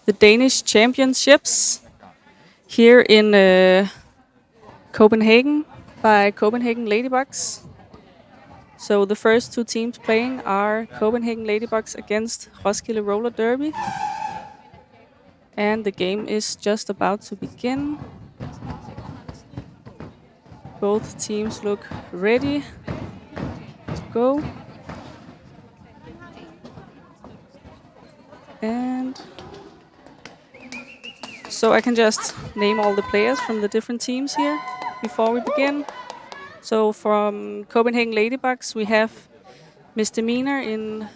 the Danish Championships here in Copenhagen by Copenhagen Ladybugs. So the first two teams playing are Copenhagen Ladybugs against Roskilde Roller Derby. And the game is just about to begin. Both teams look ready to go. And so I can just name all the players from the different teams here before we begin. So from Copenhagen Ladybugs, we have Misdemeanor in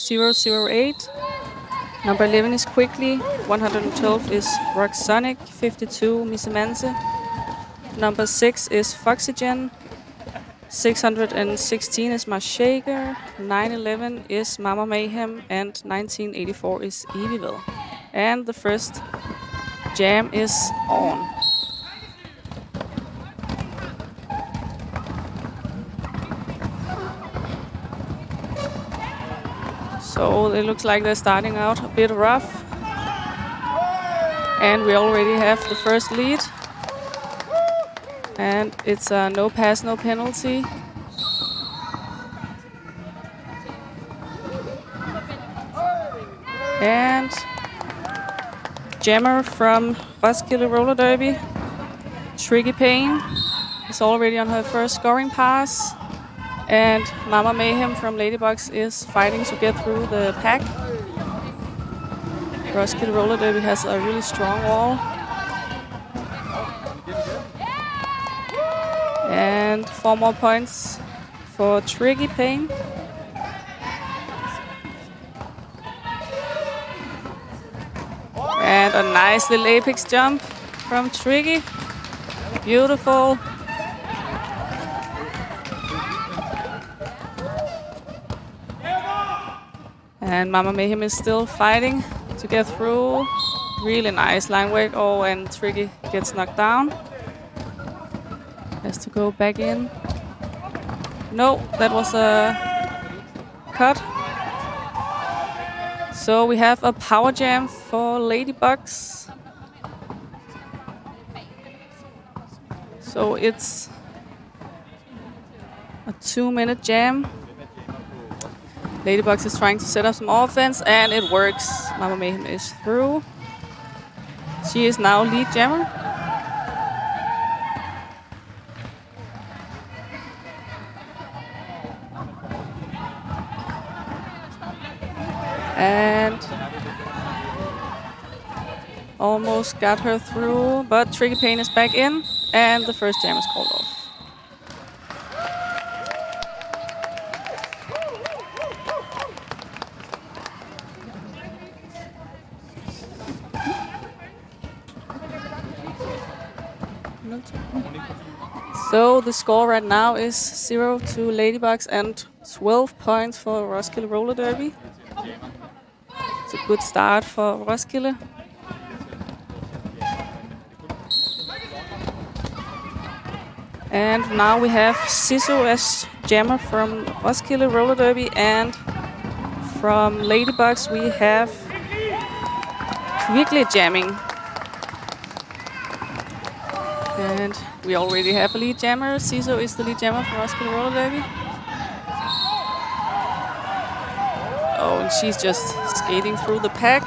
008. Number 11 is Quickly. 112 is Roxonic. 52, Misemanse. Number 6 is Foxygen. 616 is Marshaker. 911 is Mama Mayhem. And 1984 is Eviville. And the first jam is on. So it looks like they're starting out a bit rough. And we already have the first lead. And it's a no pass, no penalty. And Jammer from Roskilde Roller Derby, Tricky Pain, is already on her first scoring pass. And Mama Mayhem from Ladybugs is fighting to get through the pack. Roskilde Roller Derby has a really strong wall. And 4 more points for Tricky Pain. And a nice little apex jump from Tricky. Beautiful. And Mama Mayhem is still fighting to get through. Really nice line work. Oh, and Tricky gets knocked down. Has to go back in. No, that was a cut. So we have a power jam for Ladybugs. So it's a 2-minute jam. Ladybugs is trying to set up some offense, and it works. Mama Mayhem is through. She is now lead jammer. And almost got her through, but Tricky Pain is back in, and the first jam is called off. So the score right now is 0 to Ladybugs and 12 points for Roskilde Roller Derby. It's a good start for Roskilde. And now we have Sisu as jammer from Roskilde Roller Derby, and from Ladybugs we have Quickly jamming. And we already have a lead jammer. Sisu is the lead jammer for Roskilde Roller Derby. Oh, and she's just skating through the pack.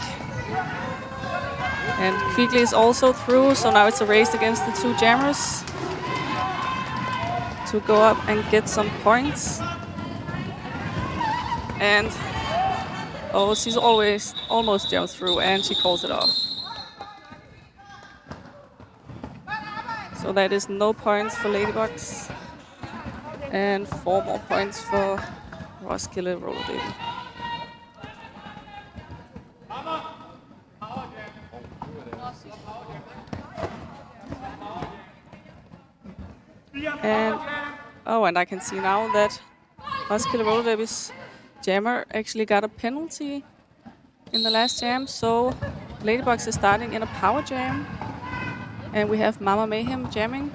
And Quickly is also through, so now it's a race against the two jammers to go up and get some points. And oh, she's almost jumped through, and she calls it off. So that is no points for Ladybugs. And 4 more points for Roskilde Roller Derby. And I can see now that Roskilde Roller Derby's jammer actually got a penalty in the last jam. So Ladybugs is starting in a power jam. And we have Mama Mayhem jamming,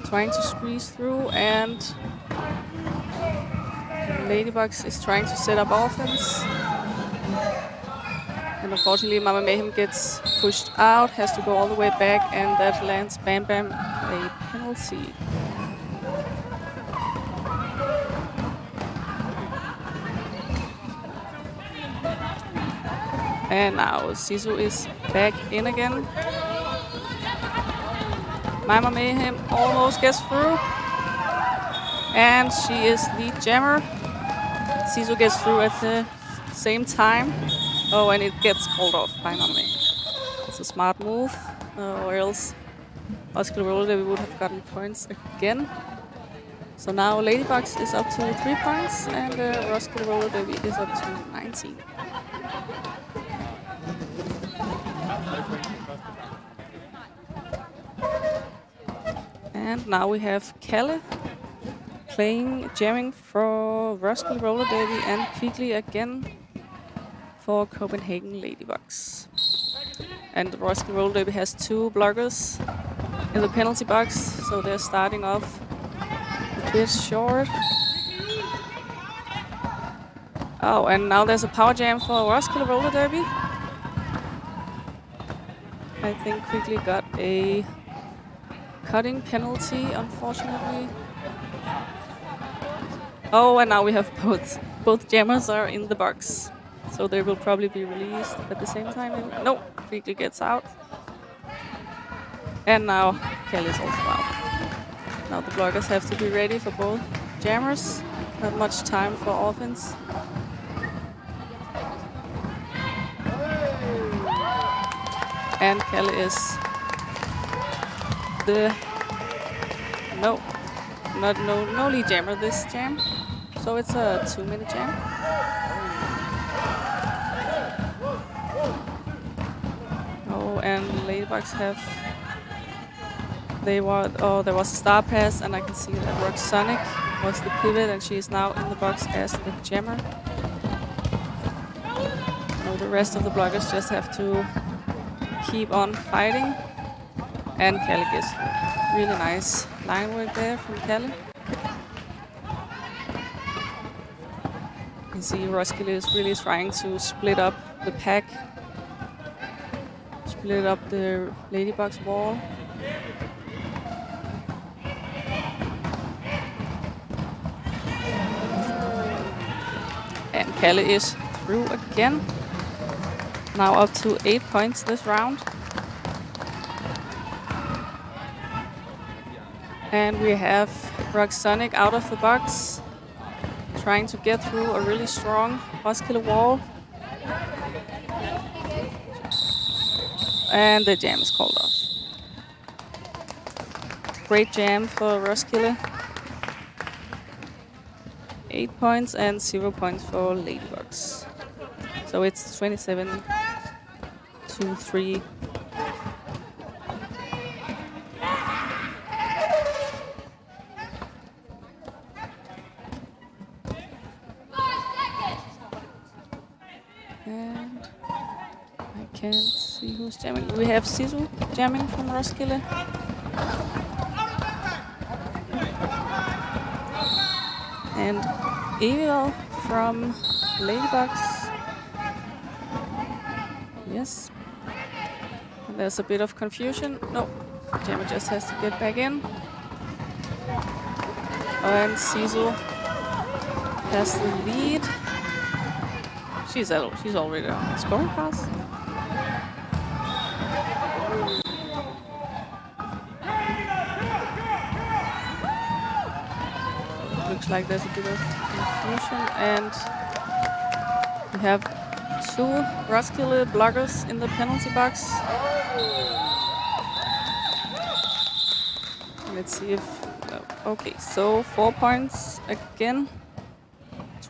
trying to squeeze through, and Ladybugs is trying to set up offense. And unfortunately, Mama Mayhem gets pushed out, has to go all the way back, and that lands Bam Bam a penalty. And now Sisu is back in again. Mama Mayhem almost gets through. And she is the jammer. Sisu gets through at the same time. Oh, and it gets called off by Mama Mayhem. It's a smart move, or else Roskilde Roller Derby would have gotten points again. So now Ladybugs is up to 3 points, and Roskilde Roller Derby is up to 19. And now we have Kalle playing jamming for Roskilde Roller Derby and quickly again for Copenhagen Ladybugs. And Roskilde Roller Derby has 2 blockers in the penalty box, so they're starting off a bit short. Oh, and now there's a power jam for Roskilde Roller Derby. I think quickly got a cutting penalty, unfortunately. Oh, and now we have both jammers are in the box. So they will probably be released at the same time. No, quickly gets out. And now Kalle is also out. Now the blockers have to be ready for both jammers. Not much time for offense. And Kalle is the no lead jammer this jam. So it's a 2-minute jam. Oh, and Ladybugs have there was a star pass, and I can see that Rock Sonic was the pivot, and she is now in the box as the jammer. So the rest of the blockers just have to keep on fighting. And Kalle gets really nice line work there from Kalle. You can see Roskilde is really trying to split up the pack, split up the Ladybugs wall. And Kalle is through again. Now up to 8 points this round. And we have Rock Sonic out of the box, trying to get through a really strong Roskilde wall. And the jam is called off. Great jam for Roskilde. 8 points and 0 points for Ladybugs. So it's 27-3. And I can't see who's jamming. We have Sisu jamming from Roskilde. And Evil from Ladybugs. Yes. And there's a bit of confusion. No, jammer just has to get back in. And Sisu has the lead. She's already on the scoring pass. Looks like there's a bit of confusion, and we have 2 Roskilde blockers in the penalty box. Let's see if... okay, so 4 points again.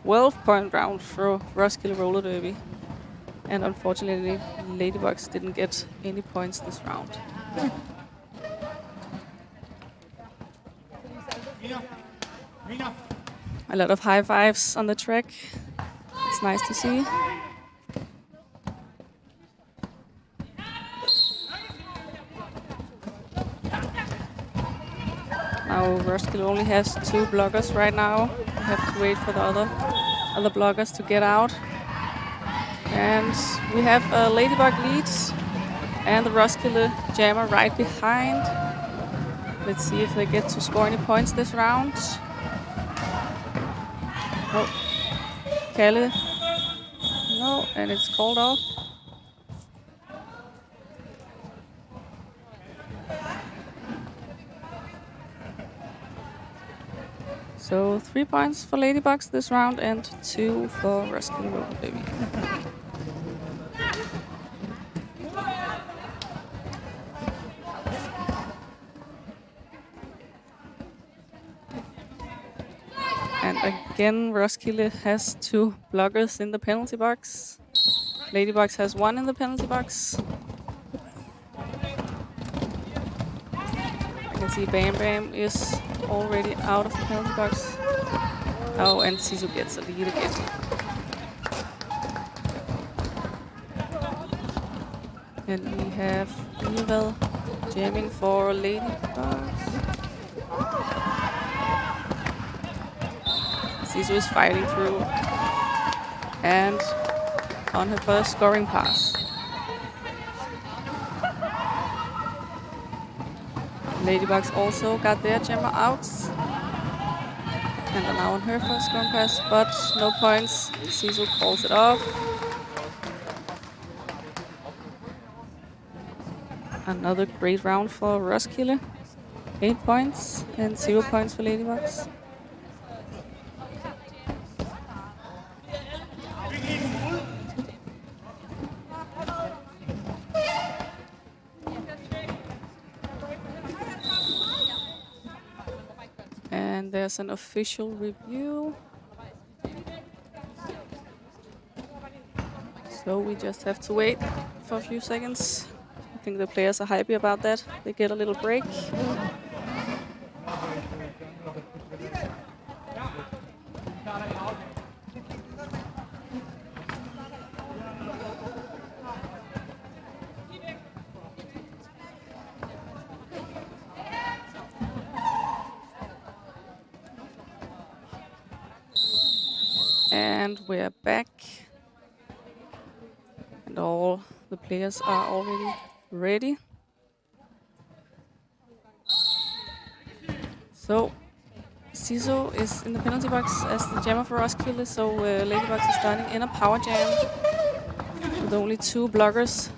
12-point round for Roskilde Roller Derby. And unfortunately, Ladybugs didn't get any points this round. A lot of high fives on the track. It's nice to see. Now Roskilde only has 2 blockers right now. We have to wait for the other blockers to get out. And we have a Ladybug lead and the Roskilde Jammer right behind. Let's see if they get to score any points this round. Oh, Kalle. No, and it's called off. So 3 points for Ladybugs this round and 2 for Roskilde Roller Derby. And again, Roskilde has 2 blockers in the penalty box. Ladybugs has 1 in the penalty box. I can see Bam Bam is already out of the penalty box. Oh, and Sisu gets a lead again. And we have Ivel jamming for Ladybugs. Sisu is fighting through. And on her first scoring pass. Ladybugs also got their jammer out. And are now on her first scoring pass, but no points. Sisu calls it off. Another great round for Roskilde. 8 points and 0 points for Ladybugs. And there's an official review. So we just have to wait for a few seconds. I think the players are happy about that. They get a little break. And we're back. And all the players are already ready. So Sisu is in the penalty box as the jammer for Roskilde, so Ladybugs is starting in a power jam with only 2 blockers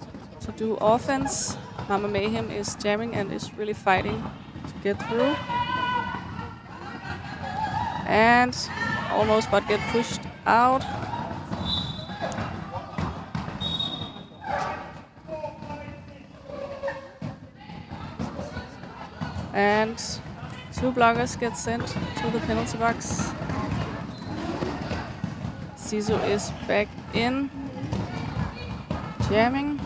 to do offense. Mama Mayhem is jamming and is really fighting to get through. And almost but get pushed out. And 2 blockers get sent to the penalty box. Sisu is back in, jamming,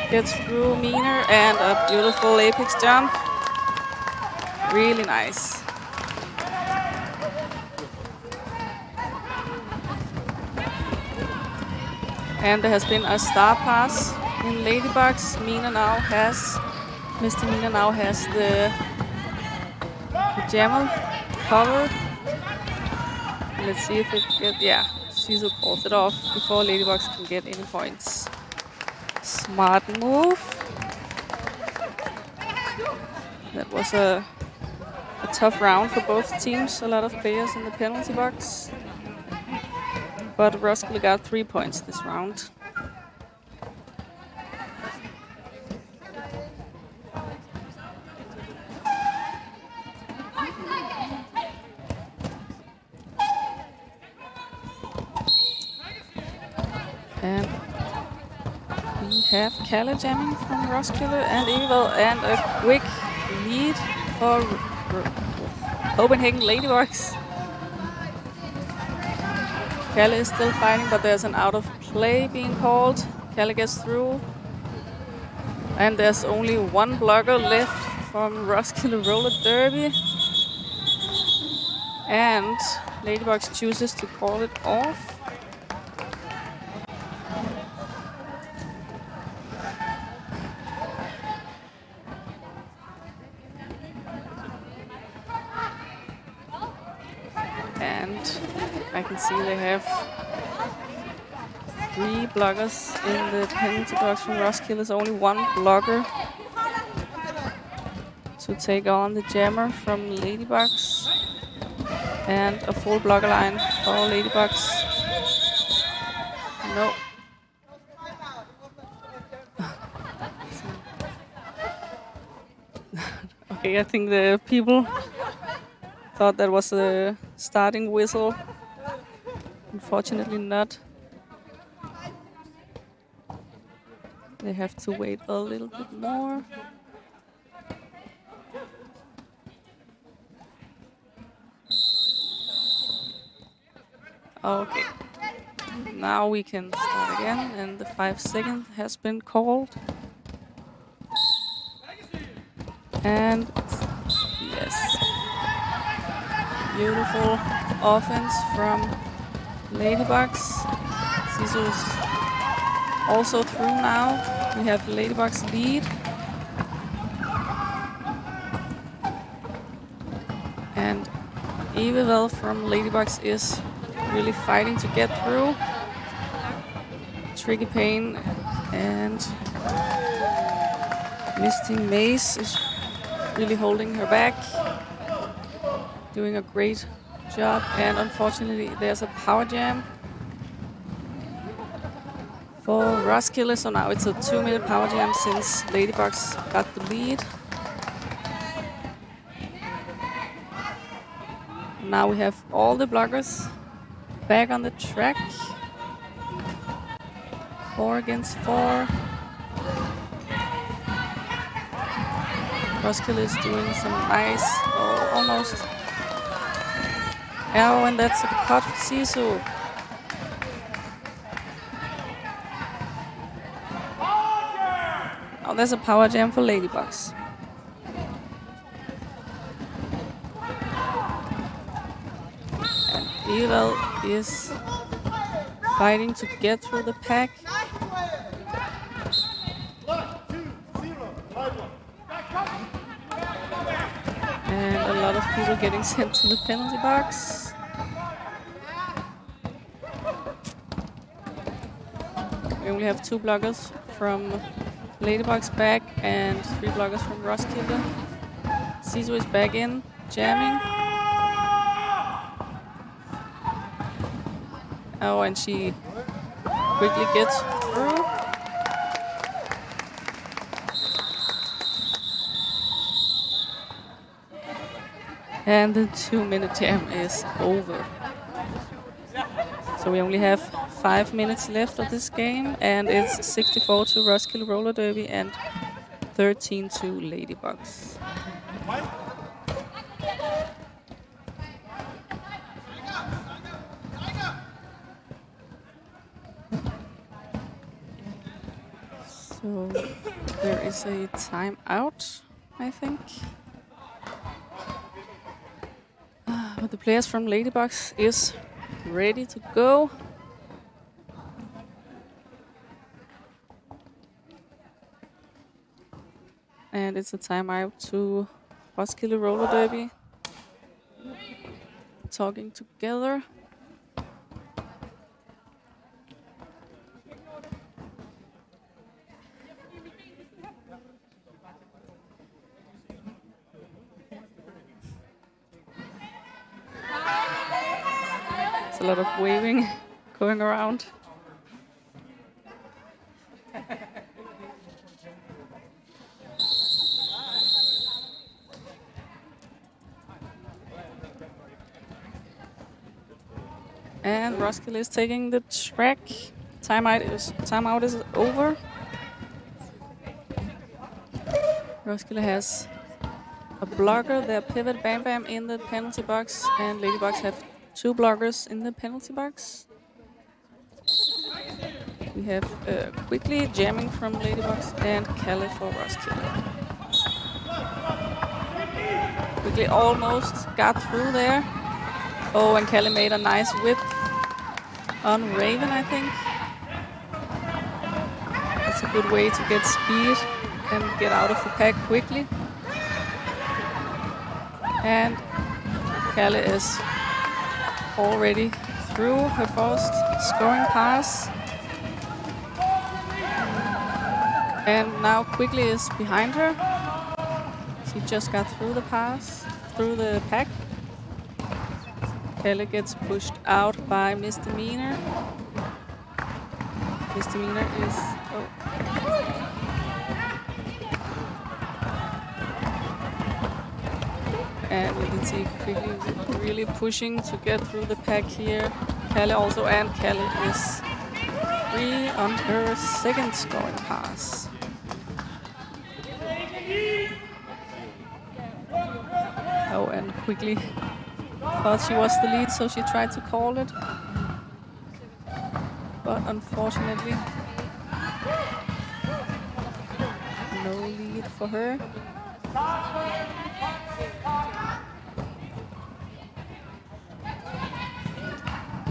gets through Meaner, and a beautiful apex jump. Really nice. And there has been a star pass in Ladybugs. Mr. Meaner now has the jammer covered. Let's see if it gets, yeah, Sisu calls it off before Ladybugs can get any points. Smart move. That was a tough round for both teams. A lot of players in the penalty box. But Roskilde got 3 points this round. And we have Kalle jamming from Roskilde and Evil, and a quick lead for Copenhagen Ladybugs. Kalle is still fighting, but there's an out of play being called. Kalle gets through. And there's only 1 blocker left from Roskilde Roller Derby. And Ladybugs chooses to call it off. And I can see they have 3 blockers in the penalty box from Roskilde. There's only 1 blocker to take on the jammer from Ladybugs. And a full blocker line for Ladybugs. No. Okay, I think the people thought that was a starting whistle. Unfortunately not. They have to wait a little bit more. Okay. Now we can start again, and the 5 second has been called. And yes. Beautiful offense from Ladybugs. Sisu's also through now. We have Ladybugs lead. And Evevel from Ladybugs is really fighting to get through. Tricky Pain and Misting Maze is really holding her back. Doing a great job, and unfortunately there's a power jam for Roskilde, so now it's a 2-minute power jam since Ladybugs got the lead. Now we have all the blockers back on the track. 4 against 4. Roskilde is doing some nice, almost. Oh, and that's a cut for Sisu. Oh, there's a power jam for Ladybugs. And Evel is fighting to get through the pack. And a lot of people getting sent to the penalty box. We only have 2 blockers from Ladybugs back and 3 blockers from Roskilde. Sisu is back in, jamming. Oh, and she quickly gets through. And the 2-minute jam is over. So we only have 5 minutes left of this game, and it's 64 to Roskilde Roller Derby and 13 to Ladybugs. So there is a timeout, I think. But the players from Ladybugs is ready to go. And it's a timeout to Roskilde Roller Derby. Talking together. There's a lot of waving going around. And Roskilde is taking the track. Timeout is over. Roskilde has a blocker, their pivot Bam Bam in the penalty box, and Ladybugs have 2 blockers in the penalty box. We have quickly jamming from Ladybugs and Kalle for Roskilde. Quickly almost got through there. Oh, and Kalle made a nice whip on Raven, I think. That's a good way to get speed and get out of the pack quickly. And Kalle is already through her first scoring pass. And now quickly is behind her. She just got through the pack. Eller gets pushed out by Misdemeanor. Misdemeanor is... Oh. And we can see quickly really pushing to get through the pack here. Kalle also, and Kalle is free on her second scoring pass. Oh, and quickly thought she was the lead, so she tried to call it. But unfortunately, no lead for her.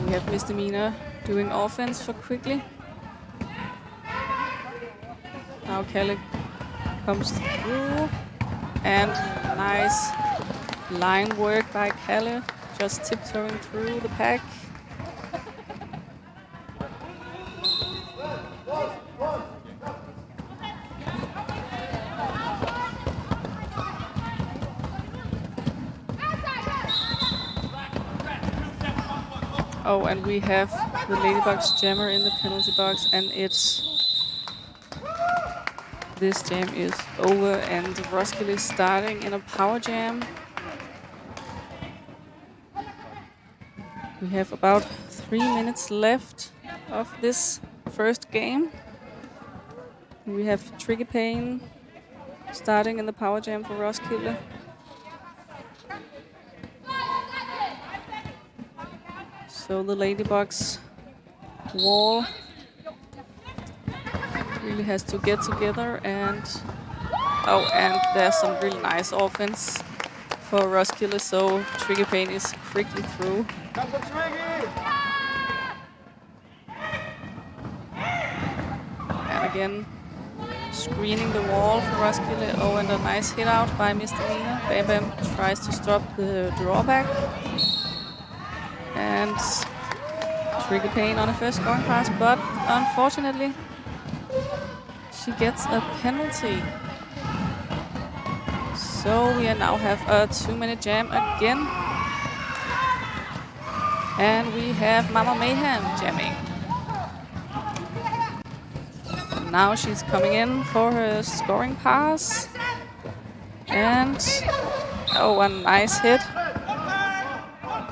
We have Misdemeanor doing offense for quickly. Now Kalle comes through. And nice line work by Kalle, just tiptoeing through the pack. Oh, and we have the Ladybugs jammer in the penalty box, and this jam is over, and Roskilde is starting in a power jam. We have about 3 minutes left of this first game. We have Tricky Pain starting in the power jam for Roskilde. So the Ladybugs wall really has to get together, and there's some really nice offense for Roskilde, so Tricky Pain is quickly through. And again, screening the wall for Roskilde. Oh, and a nice hit out by Misdemeanor. Bam Bam tries to stop the drawback. And Tricky Pain on a first scoring pass, but unfortunately, she gets a penalty. So we now have a 2-minute jam again. And we have Mama Mayhem jamming. Now she's coming in for her scoring pass. And, oh, a nice hit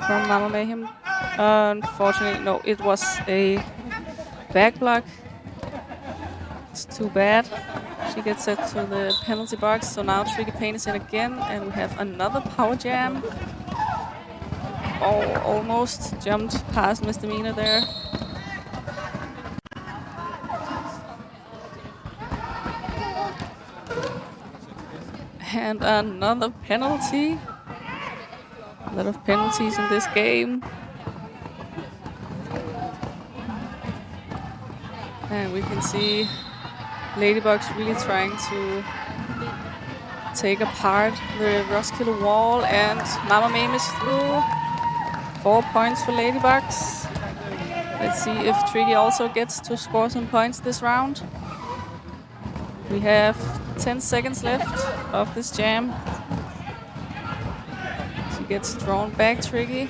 from Mama Mayhem. Unfortunately, no, it was a back block. It's too bad. She gets set to the penalty box, so now Tricky Pain is in again, and we have another power jam. Oh, almost jumped past Misdemeanor there. And another penalty. A lot of penalties in this game. And we can see Ladybugs really trying to take apart the Roskilde wall, and Mama Mayhem is through. 4 points for Ladybugs. Let's see if Tricky also gets to score some points this round. We have 10 seconds left of this jam. She gets drawn back, Tricky.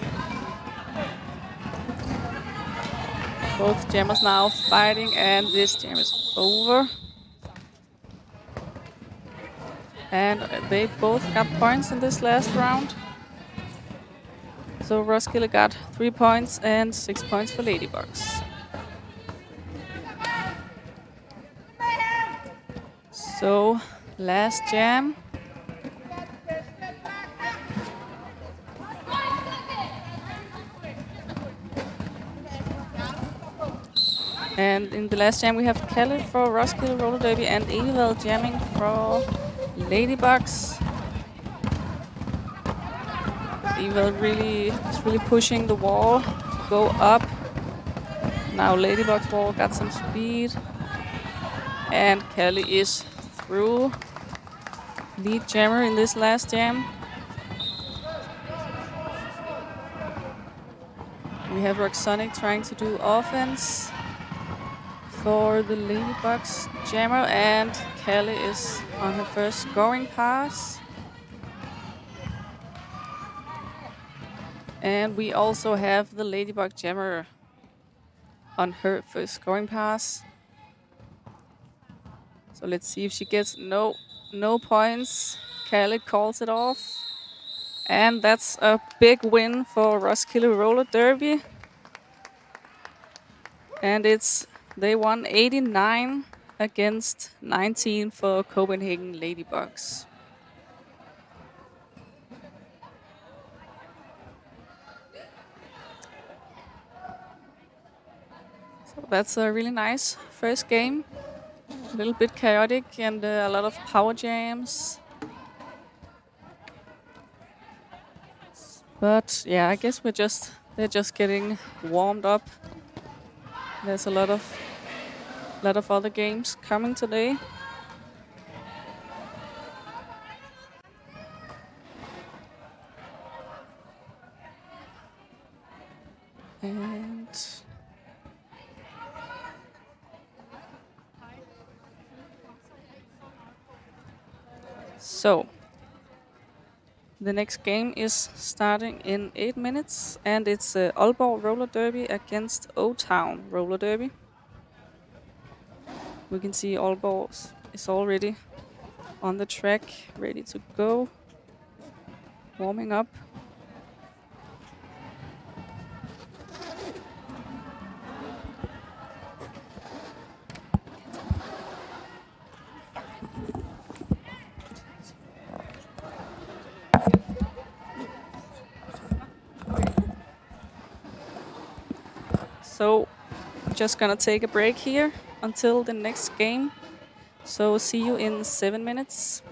Both jammers now fighting, and this jam is over. And they both got points in this last round. So Roskilde got 3 points and 6 points for Ladybugs. So, last jam. And in the last jam we have Kalle for Roskilde Roller Derby and Evil jamming for Ladybugs. Evil is really pushing the wall to go up. Now Ladybugs wall got some speed. And Kalle is through. Lead jammer in this last jam. We have Roxonic trying to do offense for the Ladybugs jammer, and Kelly is on her first scoring pass. And we also have the Ladybug jammer on her first scoring pass. So let's see if she gets no points. Kelly calls it off. And that's a big win for Roskilde Roller Derby. And they won 89 against 19 for Copenhagen Ladybugs. So that's a really nice first game. A little bit chaotic and a lot of power jams. But yeah, I guess they're just getting warmed up. There's a lot of other games coming today. And so the next game is starting in 8 minutes, and it's Aalborg Roller Derby against O-Town Roller Derby. We can see Aalborg is already on the track, ready to go, warming up. So just gonna take a break here until the next game. So see you in 7 minutes.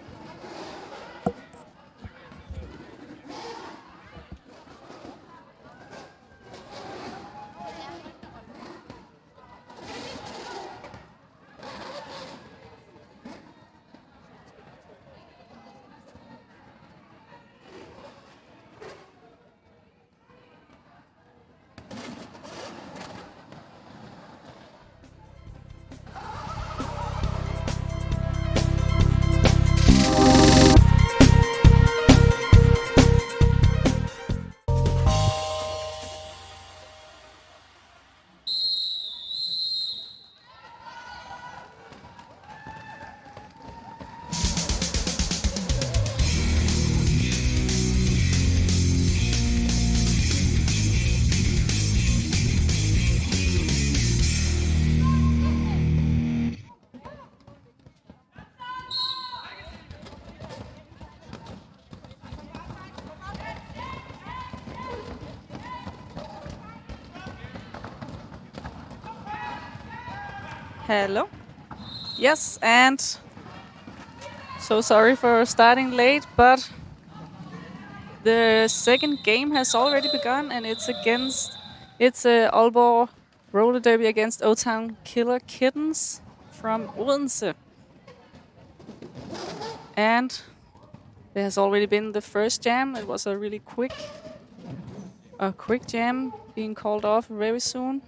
Hello. Yes, and so sorry for starting late, but the second game has already begun, and it's Aalborg Roller Derby against O-Town Killer Kittens from Odense. And there has already been the first jam. It was a really quick jam being called off very soon.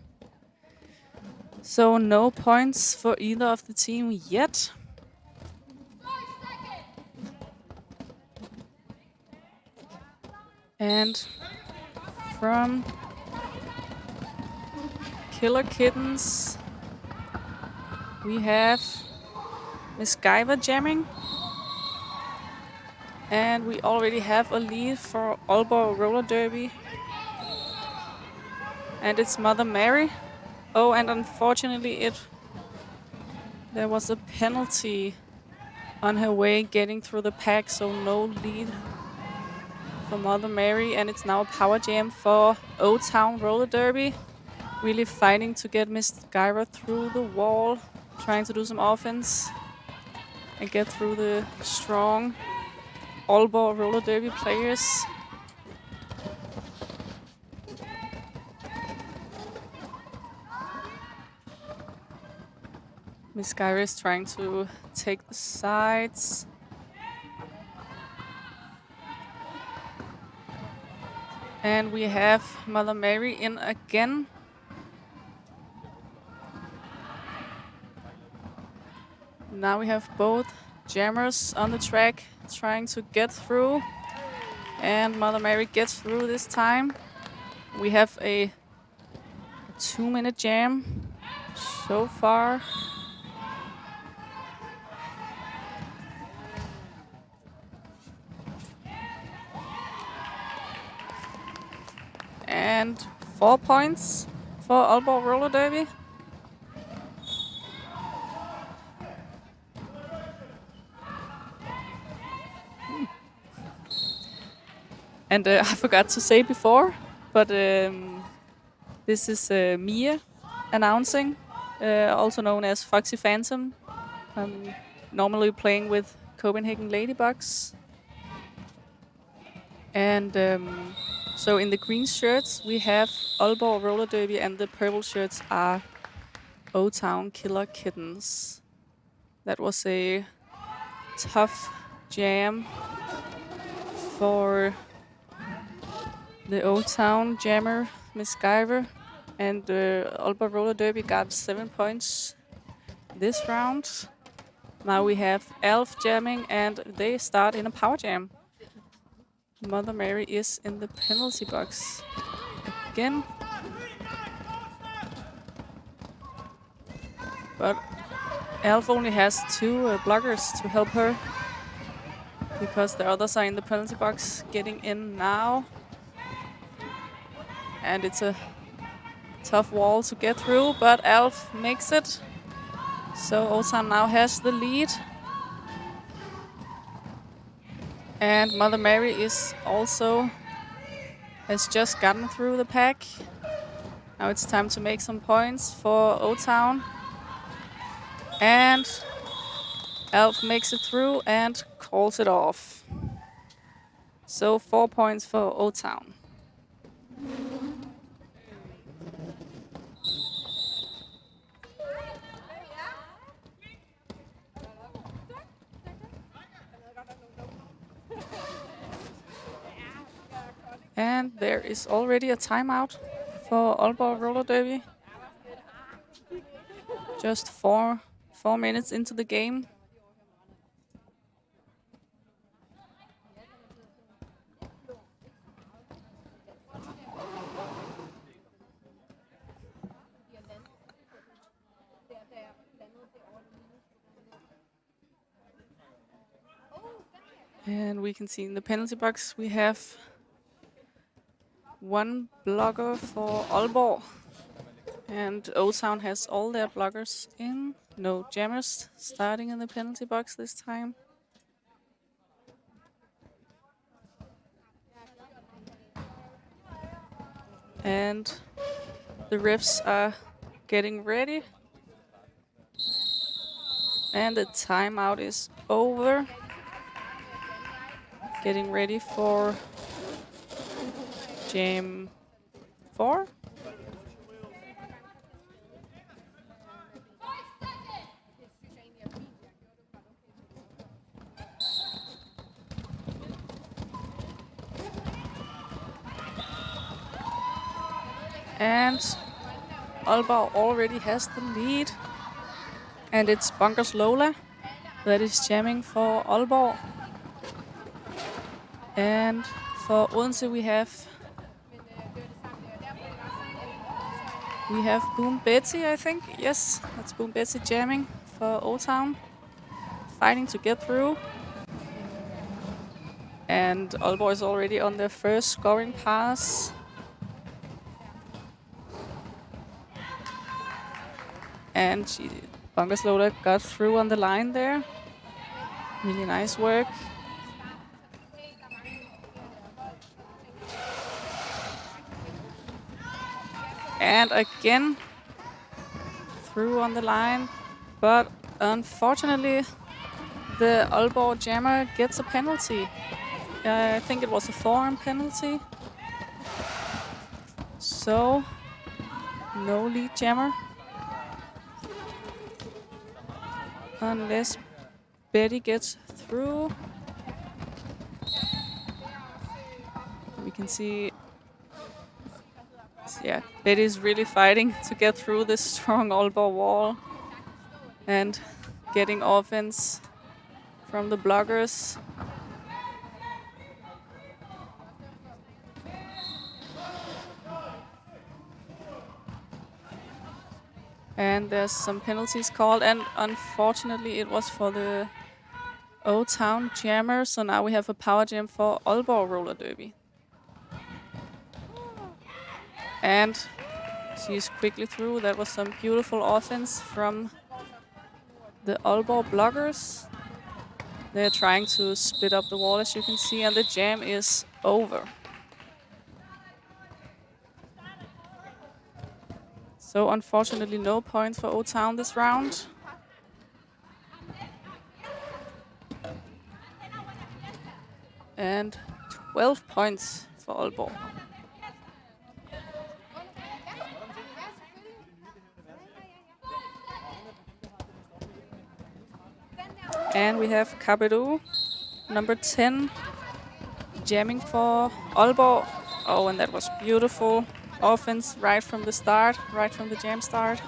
So no points for either of the team yet. And from Killer Kittens, we have Miss Guyver jamming. And we already have a lead for Aalborg Roller Derby. And it's Mother Mary. Oh, and unfortunately there was a penalty on her way getting through the pack, so no lead for Mother Mary, and it's now a power jam for O-Town Roller Derby. Really fighting to get Miss Guyver through the wall, trying to do some offense and get through the strong Aalborg Roller Derby players. Miss Guyver is trying to take the sides. And we have Mother Mary in again. Now we have both jammers on the track trying to get through. And Mother Mary gets through this time. We have a 2-minute jam so far. And 4 points for Aalborg Roller Derby. And I forgot to say before, but this is Mia announcing, also known as Foxy Phantom. I'm normally playing with Copenhagen Ladybugs. And so in the green shirts, we have Aalborg Roller Derby, and the purple shirts are O-Town Killer Kittens. That was a tough jam for the O-Town jammer, Miss Guyver. And Aalborg Roller Derby got 7 points this round. Now we have Elf jamming, and they start in a power jam. Mother Mary is in the penalty box again. But Elf only has 2 blockers to help her, because the others are in the penalty box getting in now. And it's a tough wall to get through, but Elf makes it. So O-Town now has the lead. And Mother Mary has just gotten through the pack. Now it's time to make some points for O-Town. And Elf makes it through and calls it off. So 4 points for O-Town. And there is already a timeout for Aalborg Roller Derby. Just 4 minutes into the game. And we can see in the penalty box we have 1 blocker for Aalborg. And O-Town has all their blockers in. No jammers starting in the penalty box this time. And the refs are getting ready. And the timeout is over. Getting ready for Jam 4. And Aalborg already has the lead. And it's Bunkers Lola that is jamming for Aalborg. And for Odense we have Boom Betty, I think. Yes, that's Boom Betty jamming for O-Town. Fighting to get through. And Aalborg is already on their first scoring pass. And Bunkers Lola got through on the line there. Really nice work. And again, through on the line. But unfortunately, the Aalborg jammer gets a penalty. I think it was a forearm penalty. So, no lead jammer. Unless Betty gets through. We can see, yeah, Betty's really fighting to get through this strong Aalborg wall. And getting offense from the blockers. And there's some penalties called, and unfortunately it was for the O-Town jammer, so now we have a power jam for Aalborg Roller Derby. And she's quickly through. That was some beautiful offense from the Aalborg blockers. They're trying to split up the wall, as you can see, and the jam is over. So unfortunately, no points for O-Town this round. And 12 points for Aalborg. And we have Kabedu, number 10, jamming for Aalborg. Oh, and that was beautiful offense right from the start, right from the jam start.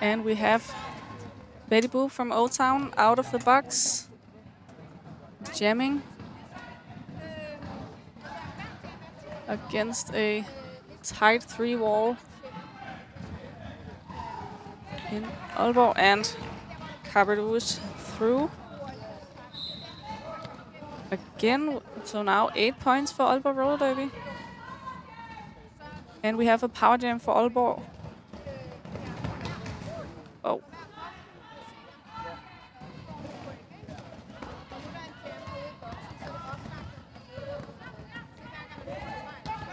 And we have Betty Boop from O-Town out of the box, jamming against a tight 3 wall in Aalborg, and Kabedu is through again. So now 8 points for Aalborg Roller Derby. And we have a power jam for Aalborg. Oh.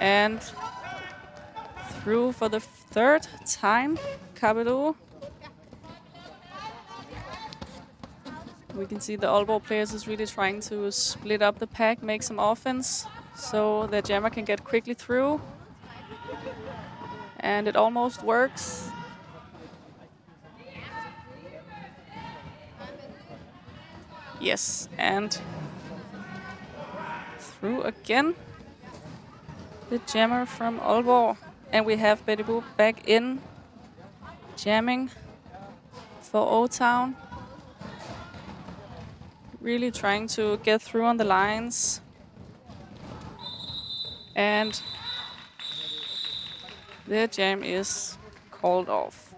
And through for the 3rd time, Kabedu. We can see the Aalborg players is really trying to split up the pack, make some offense, so the jammer can get quickly through. And it almost works. Yes, and through again. The jammer from Aalborg. And we have Betty Boop back in, jamming for O-Town. Really trying to get through on the lines. And the jam is called off.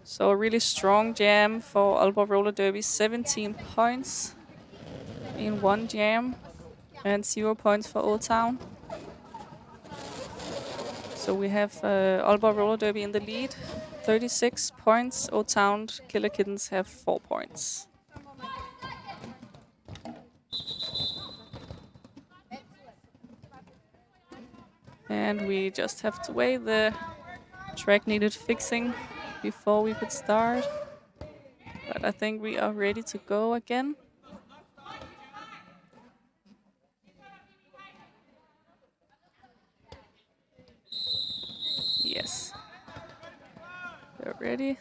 So a really strong jam for Aalborg Roller Derby. 17 points in one jam and 0 points for O-Town. So we have Aalborg Roller Derby in the lead, 36 points. O-Town Killer Kittens have 4 points. And we just have to wait. The track needed fixing before we could start. But I think we are ready to go again. Yes. They're ready.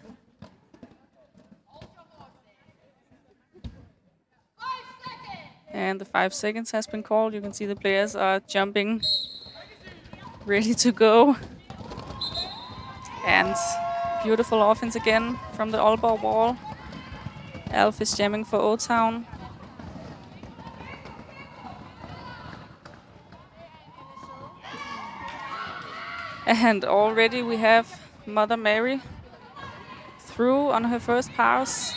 And the 5 seconds has been called. You can see the players are jumping, ready to go. And beautiful offense again from the Aalborg wall. Alf is jamming for O-Town. And already we have Mother Mary through on her first pass.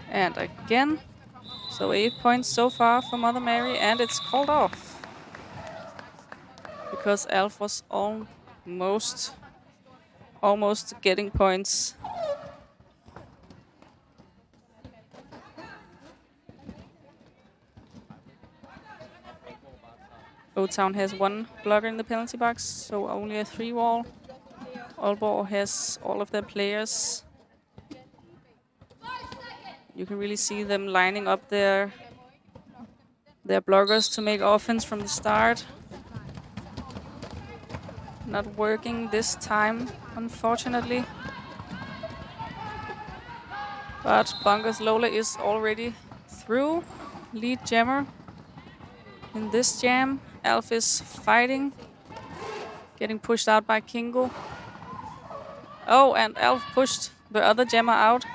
And again, so 8 points so far for Mother Mary, and it's called off. Because Alf was almost getting points. O-Town has 1 blocker in the penalty box, so only a 3 wall. Aalborg has all of their players. You can really see them lining up their blockers to make offense from the start. Not working this time, unfortunately. But Bunkers Lola is already through. Lead jammer in this jam. Alf is fighting, getting pushed out by Kingo. Oh, and Alf pushed the other jammer out.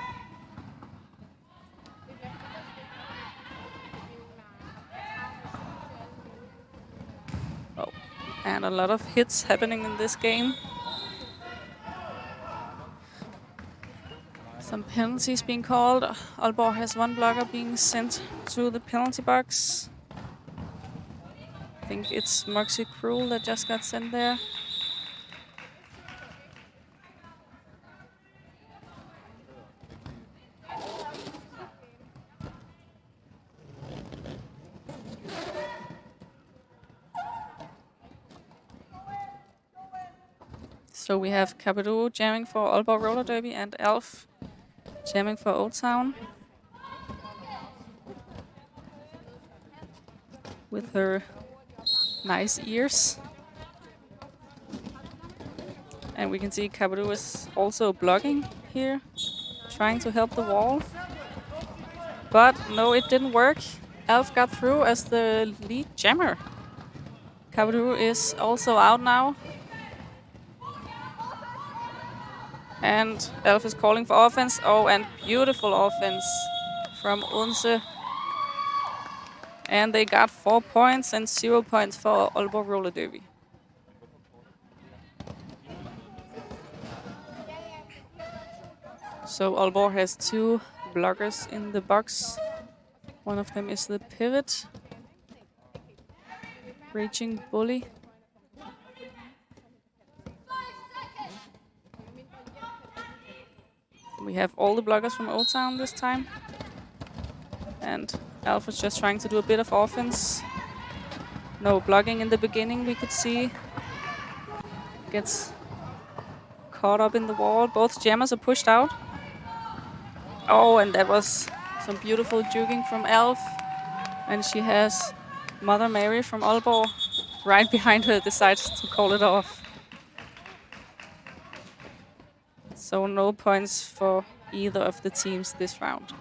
Oh, and a lot of hits happening in this game. Some penalties being called. Aalborg has one blocker being sent to the penalty box. I think it's Moxie Cruel that just got sent there. So we have Capado jamming for Aalborg Roller Derby and Alf jamming for Old Town. With her nice ears. And we can see Capado is also blocking here, trying to help the wall. But no, it didn't work. Alf got through as the lead jammer. Capado is also out now. And Alf is calling for offense. Oh, and beautiful offense from Odense. And they got 4 points and 0 points for Aalborg Roller Derby. So Aalborg has 2 blockers in the box. One of them is the pivot. Raging Bully. We have all the blockers from Old Town this time. And Alf is just trying to do a bit of offense. No blocking in the beginning, we could see. Gets caught up in the wall. Both jammers are pushed out. Oh, and that was some beautiful juking from Alf. And she has Mother Mary from Aalborg right behind her, decides to call it off. So no points for either of the teams this round.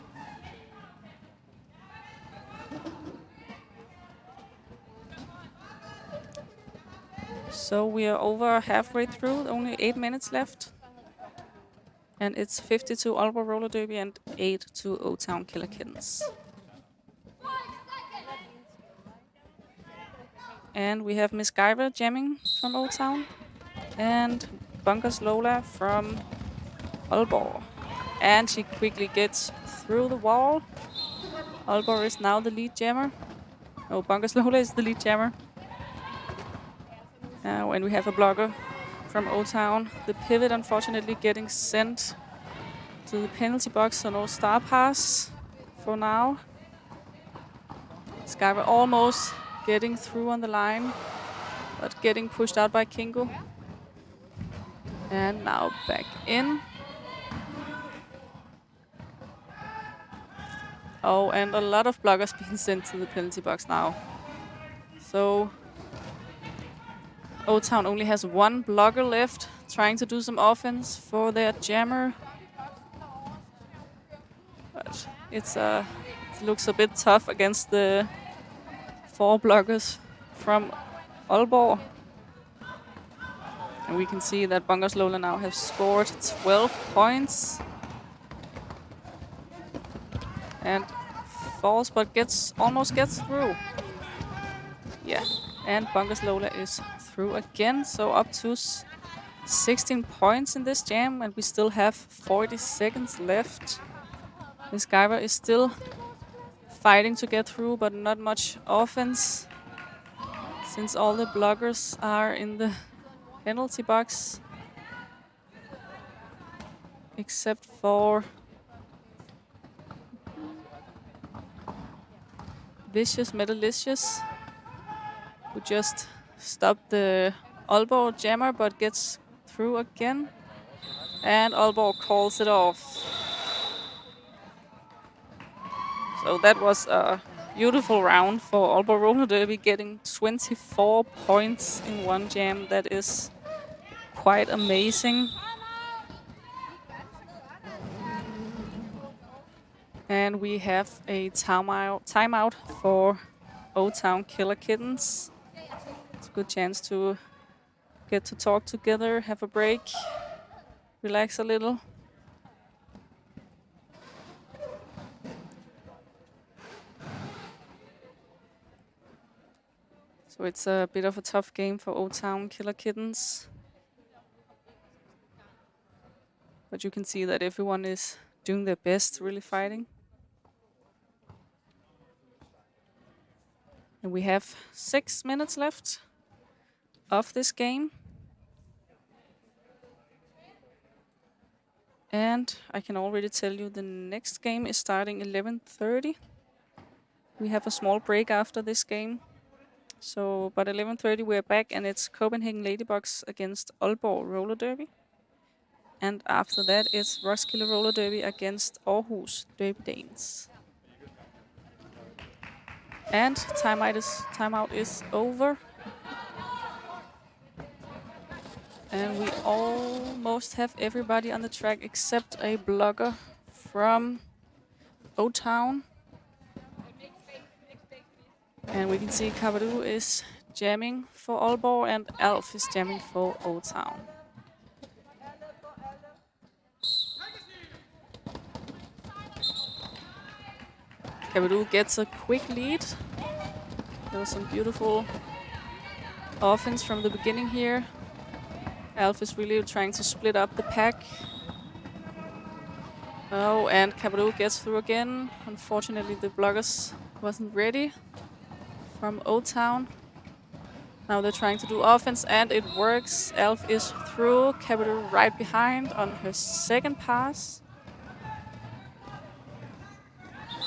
So we are over halfway through, only 8 minutes left. And it's 50 to Aalborg Roller Derby and 8 to O-Town Killer Kittens. And we have Miss Guyver jamming from Old Town. And Bunkers Lola from Aalborg. And she quickly gets through the wall. Aalborg is now the lead jammer. No, Bunkers Lola is the lead jammer. And we have a blocker from Old Town. The pivot, unfortunately, getting sent to the penalty box, so no star pass for now. Skyver almost getting through on the line, but getting pushed out by Kingo. And now back in. Oh, and a lot of blockers being sent to the penalty box now. So Old Town only has 1 blocker left, trying to do some offense for their jammer. But it looks a bit tough against the 4 blockers from Aalborg. And we can see that Bunkers Lola now have scored 12 points. And falls, but almost gets through. Yeah, and Bunkers Lola is through again, so up to 16 points in this jam, and we still have 40 seconds left. Miss Guyver is still fighting to get through, but not much offense, since all the blockers are in the penalty box, except for Vicious Metalicious, who just stopped the Aalborg jammer but gets through again. And Aalborg calls it off. So that was a beautiful round for Aalborg Roller Derby, getting 24 points in one jam. That is quite amazing. And we have a timeout for O-Town Killer Kittens. It's a good chance to get to talk together, have a break, relax a little. So it's a bit of a tough game for O-Town Killer Kittens. But you can see that everyone is doing their best, really fighting. And we have 6 minutes left of this game. And I can already tell you the next game is starting 11:30. We have a small break after this game. So, but 11:30 we're back, and it's Copenhagen Ladybugs against Aalborg Roller Derby. And after that, it's Roskilde Roller Derby against Aarhus Derby Danes. And timeout is over. And we almost have everybody on the track except a blogger from O-Town. And we can see Kabadoo is jamming for Aalborg and Alf is jamming for O-Town. Kabadoo gets a quick lead. There was some beautiful offense from the beginning here. Alf is really trying to split up the pack. Oh, and Kabadoo gets through again. Unfortunately, the bloggers wasn't ready from O-Town. Now they're trying to do offense, and it works. Alf is through. Kabadoo right behind on her second pass.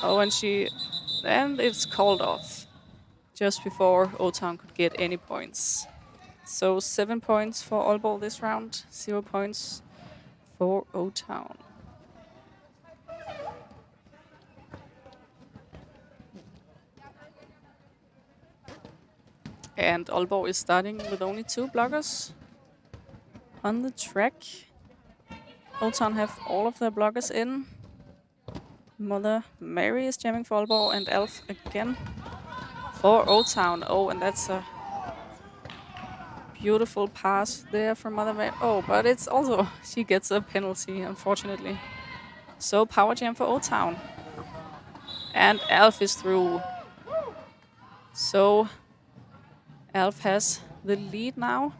Oh, and it's called off just before O-Town could get any points. So 7 points for Aalborg this round, 0 points for O-Town. And Aalborg is starting with only 2 bloggers on the track. O-Town have all of their bloggers in. Mother Mary is jamming for Aalborg, and Alf again for O-Town. Oh, and that's a beautiful pass there from Mother Mary. Oh, but it's also, she gets a penalty, unfortunately. So power jam for O-Town. And Alf is through. So Alf has the lead now.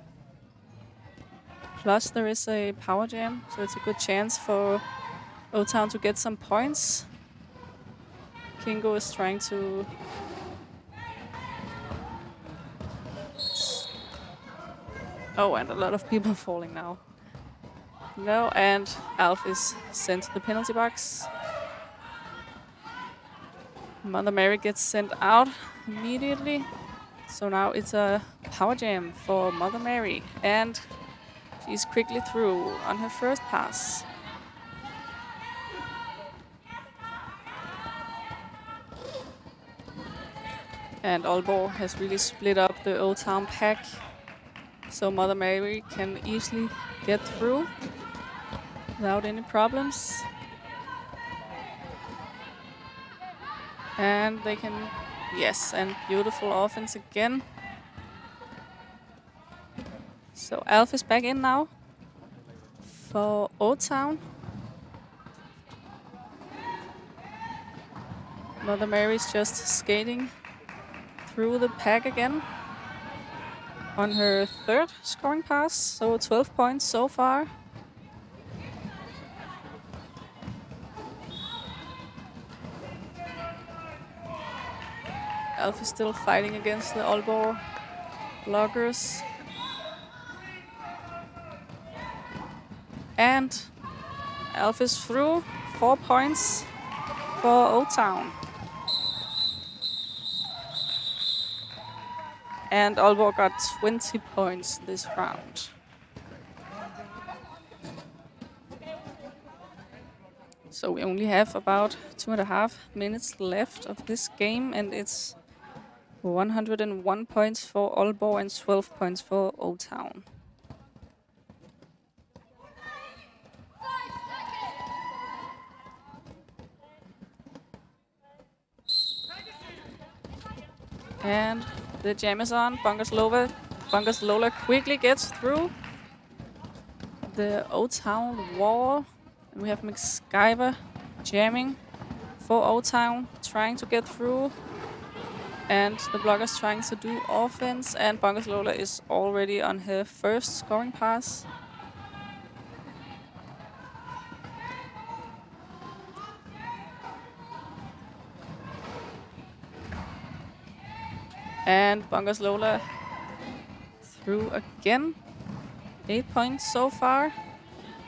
Plus there is a power jam, so it's a good chance for O-Town to get some points. Kingo is trying to... Oh, and a lot of people falling now. No, and Alf is sent to the penalty box. Mother Mary gets sent out immediately. So now it's a power jam for Mother Mary. And she's quickly through on her first pass. And Aalborg has really split up the O-Town pack. So Mother Mary can easily get through without any problems. And they can, yes, and beautiful offense again. So Alf is back in now for O-Town. Mother Mary's just skating through the pack again on her third scoring pass, so 12 points so far. Alf is still fighting against the Aalborg bloggers. And Alf is through, 4 points for O-Town. And Aalborg got 20 points this round. So we only have about 2.5 minutes left of this game, and it's 101 points for Aalborg and 12 points for O-Town. And the jam is on. Bungus Lola quickly gets through the O-Town wall. And we have McSkyver jamming for O-Town, trying to get through. And the blockers trying to do offense. And Bungus Lola is already on her first scoring pass. And Bungus Lola through again. 8 points so far.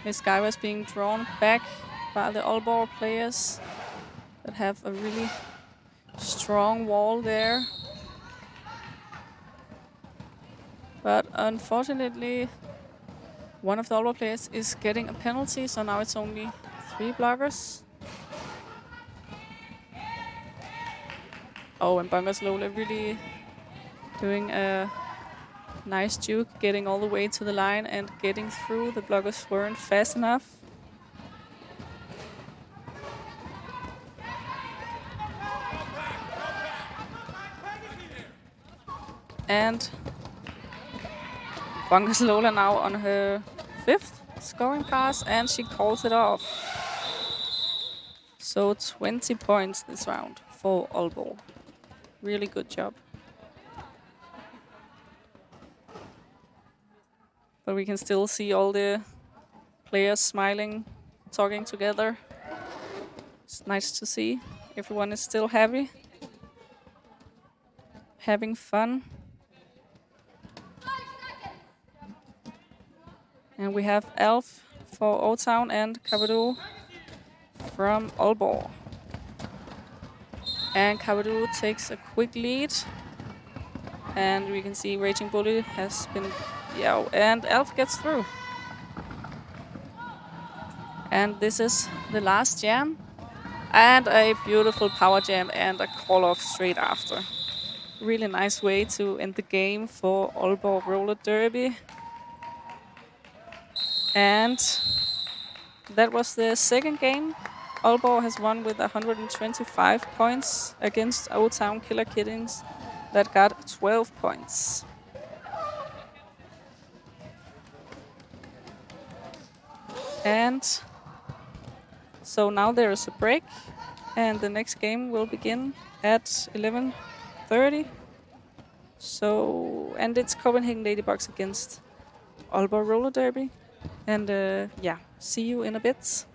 Miss Guy was being drawn back by the Aalborg players that have a really strong wall there. But unfortunately, one of the Aalborg players is getting a penalty, so now it's only 3 blockers. Oh, and Bungus Lola really doing a nice juke, getting all the way to the line and getting through. The blockers weren't fast enough. And Bungus Lola now on her 5th scoring pass, and she calls it off. So 20 points this round for Aalborg. Really good job. But we can still see all the players smiling, talking together. It's nice to see. Everyone is still happy, having fun. And we have Elf for O-Town and Kabadoo from Aalborg. And Kabadoo takes a quick lead. And we can see Raging Bully has been... Yeah, and Elf gets through. And this is the last jam. And a beautiful power jam and a call-off straight after. Really nice way to end the game for Aalborg Roller Derby. And that was the second game. Aalborg has won with 125 points against O-Town Killer Kittens that got 12 points. And so now there is a break, and the next game will begin at 11:30. So, and it's Copenhagen Ladybugs against Aalborg Roller Derby. And yeah, see you in a bit.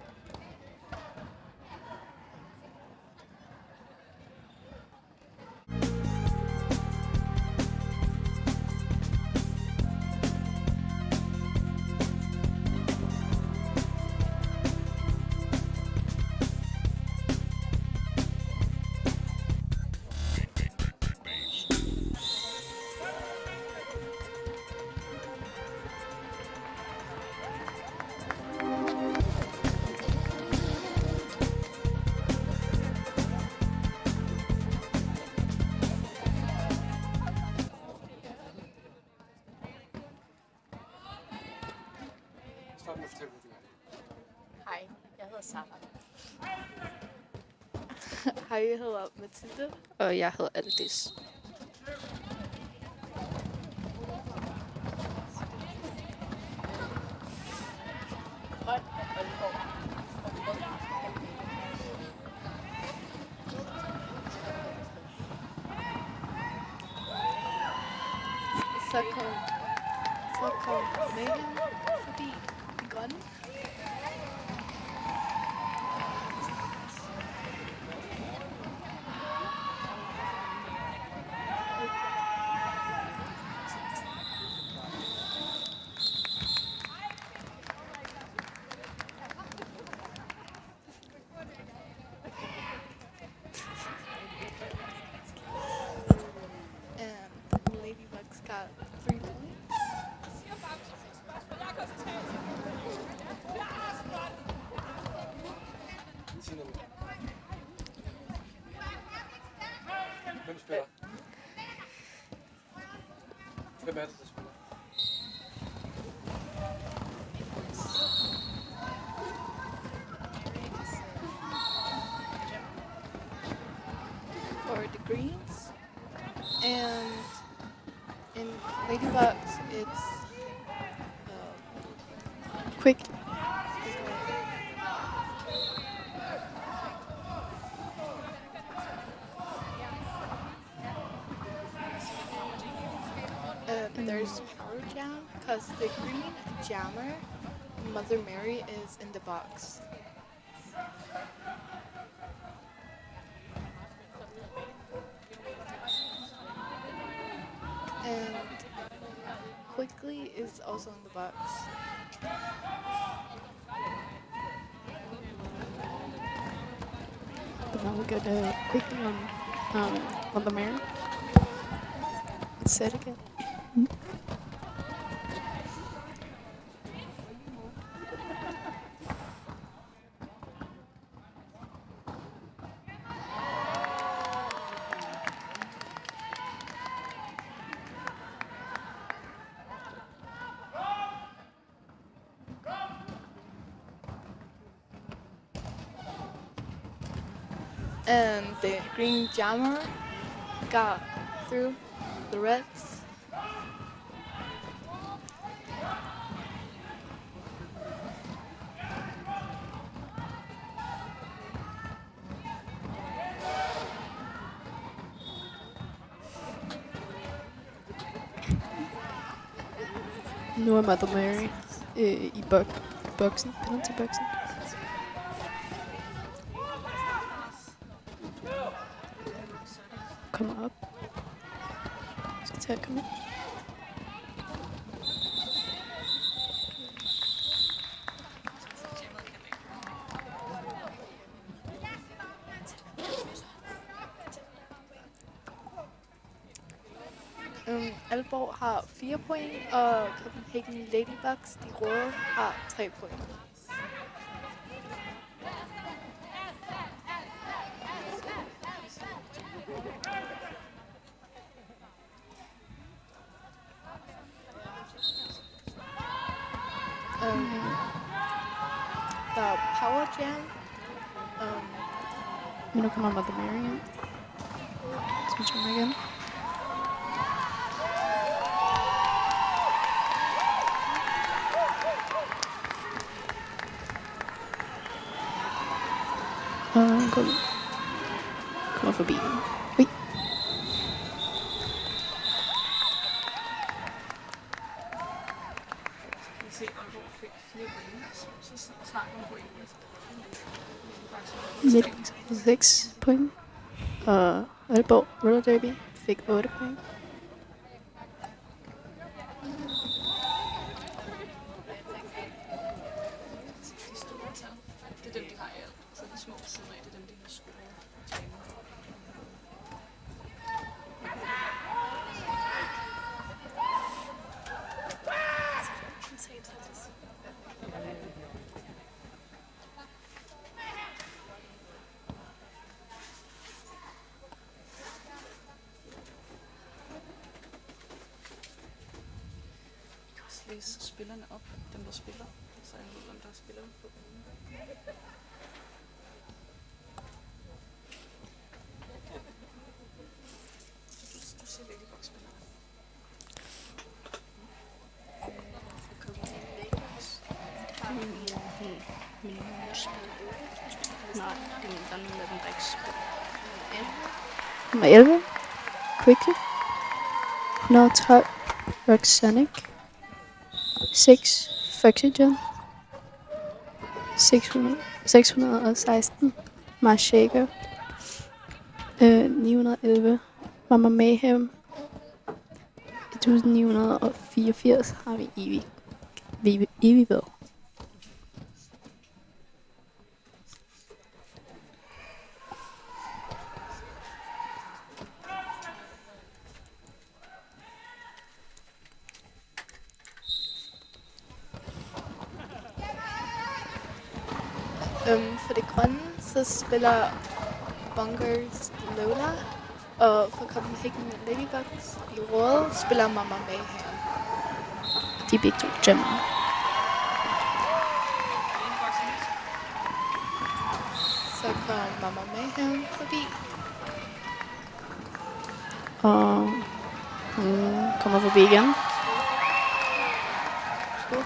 Hej, jeg hedder Sara. Hej, jeg hedder Mathilde. Og jeg hedder Aldis. Så kom Megan forbi de grønne. Ladybugs got 3 points. Hvem spiller? Hvem er det, der spiller? For the greens. And Ladybugs, it's quick. There's power jam because the green jammer, Mother Mary, is in the box. And quickly is also in the box. But now we go to quickly on the Mary. Let's say it again. And the green jammer got through the reds. Nu er Mother Mary i boksen, penalty-boksen. Kommer op. Skal til at komme ind. Aalborg har 4 point, og Copenhagen Ladybugs, de røde, har 3 point. Der er power jam. Men nu kommer Mother Mary ind. Switcher mig igen. Og kommer forbi. Ui. Ladybugs fik 6 point. Og Aalborg Roller Derby fik 8 point. Det er dem, de har i alt. Så de små sider af, det er dem, de har skåret. Jeg kan også læse spillerne op, dem der spiller. Så jeg ved, hvem der spiller på. Du ser Ladybugs-spillere. For Copenhagen Ladybugs. Nej, der er nogle af dem, der ikke spiller. Nummer 11. Quickly. 112. Roxanic. 6. Foxygen. 616. Marshaker. 911. Mama Mayhem. 1984 har vi evig ved. For det grønne, så spiller Bunkers Lola, og for Copenhagen Ladybugs i røde spiller Mama Mayhem. De er begge to jammeren. Så kommer Mama Mayhem forbi. Og hun kommer forbi igen.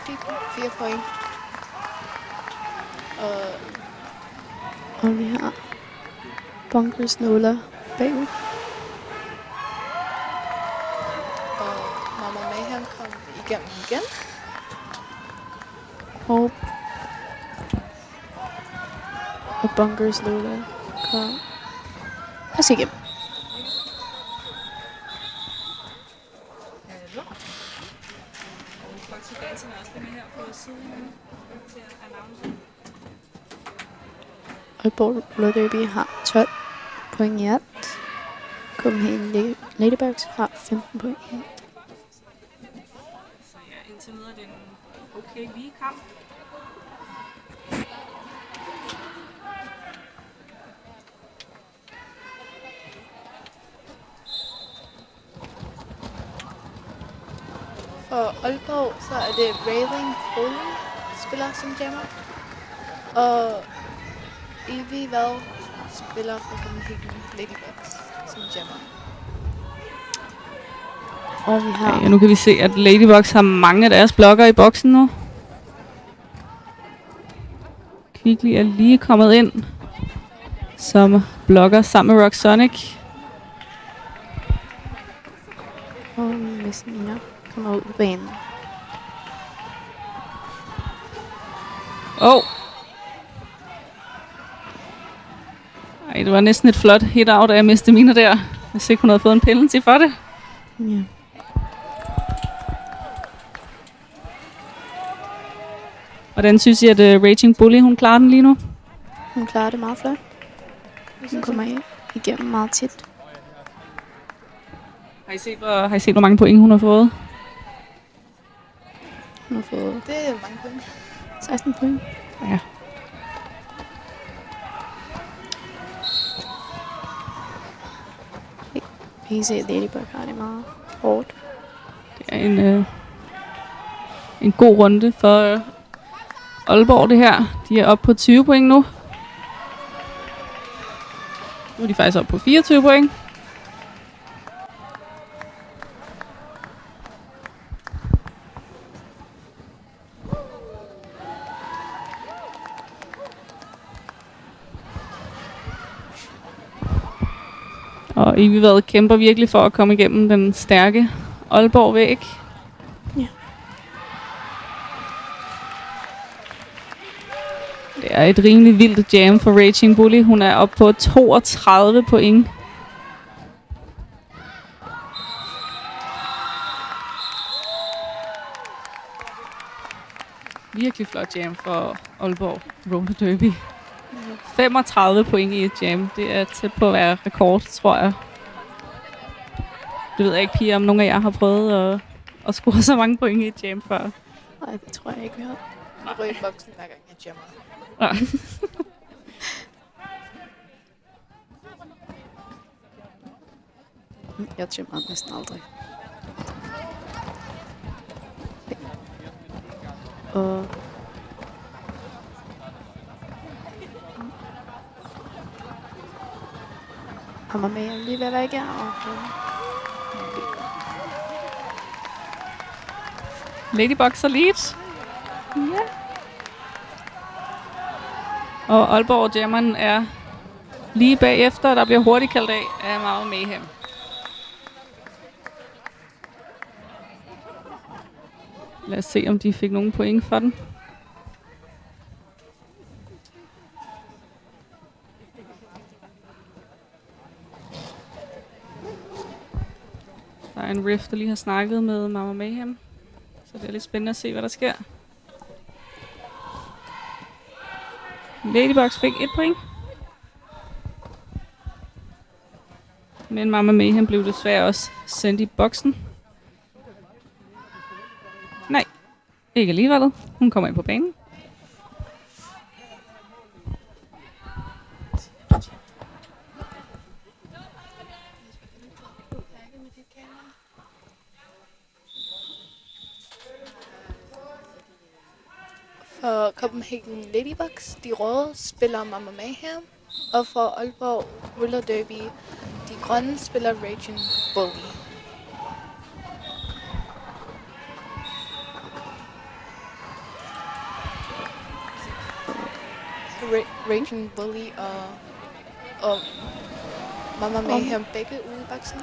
Copenhagen, 4 point. Og vi har bunkers nåler bagud. Og Mamma Mayhem kom igennem igen. Og bunkers nåler kom også igennem. Aalborg Roller Derby har 12 point i alt. Copenhagen Ladybugs har 15 point i alt. Så ja, indtil videre er det en okay lige kamp. For Aalborg, så er det Railing Holy spiller som jammer. Og Evie Val spiller for Copenhagen Ladybugs som jammer. Og vi har Ja, nu kan vi se, at Ladybugs har mange af deres blokker i boksen nu. Kvickly er lige kommet ind som blokker sammen med Rock Sonic. og Messerschmidt kommer ud på banen. Ej, det var næsten et flot hit-out af Messerschmidt der. Hvis ikke hun havde fået en penalty for det. Ja. Hvordan synes I, at Raging Bully, hun klarer den lige nu? Hun klarer det meget flot. Hun kommer igennem meget tit. Har I set, hvor mange point hun har fået? Hun har fået Det er mange point. 16 point. Ja. Vi kan se, at Ladybug har det meget hårdt. Det er en god runde for Aalborg, det her. De er oppe på 20 point nu. Nu er de faktisk oppe på 24 point. Og Evie kæmper virkelig for at komme igennem den stærke Aalborg-væg. Ja. Det er et rimelig vildt jam for Raging Bully. Hun er oppe på 32 point. Virkelig flot jam for Aalborg Roller Derby. 35 point i et jam. Det er tæt på at være rekord, tror jeg. Det ved jeg ikke, piger, om nogen af jer har prøvet at score så mange point i et jam før. Nej, det tror jeg ikke, vi har. Jeg ryger i boksen hver gang jeg jammer. Ja. Jeg jammer næsten aldrig. Og kommer med lige ved at være igen. Ladybugs og lead. Ja. Og Aalborg jammeren er lige bagefter. Der bliver hurtigt kaldt af Mama Mayhem. Lad os se, om de fik nogle point for den. Der er en riff, der lige har snakket med Mama Mayhem. Så det er lidt spændende at se, hvad der sker. Ladybugs fik 1 point. Men Mama Mayhem blev desværre også sendt i boksen. Nej, ikke alligevel. Hun kommer ind på banen. For Copenhagen Ladybugs, de røde, spiller Mamma Mayhem. Og for Aalborg Roller Derby, de grønne spiller Raging Bully. Raging Bully og Mamma Mayhem begge ude i baksen.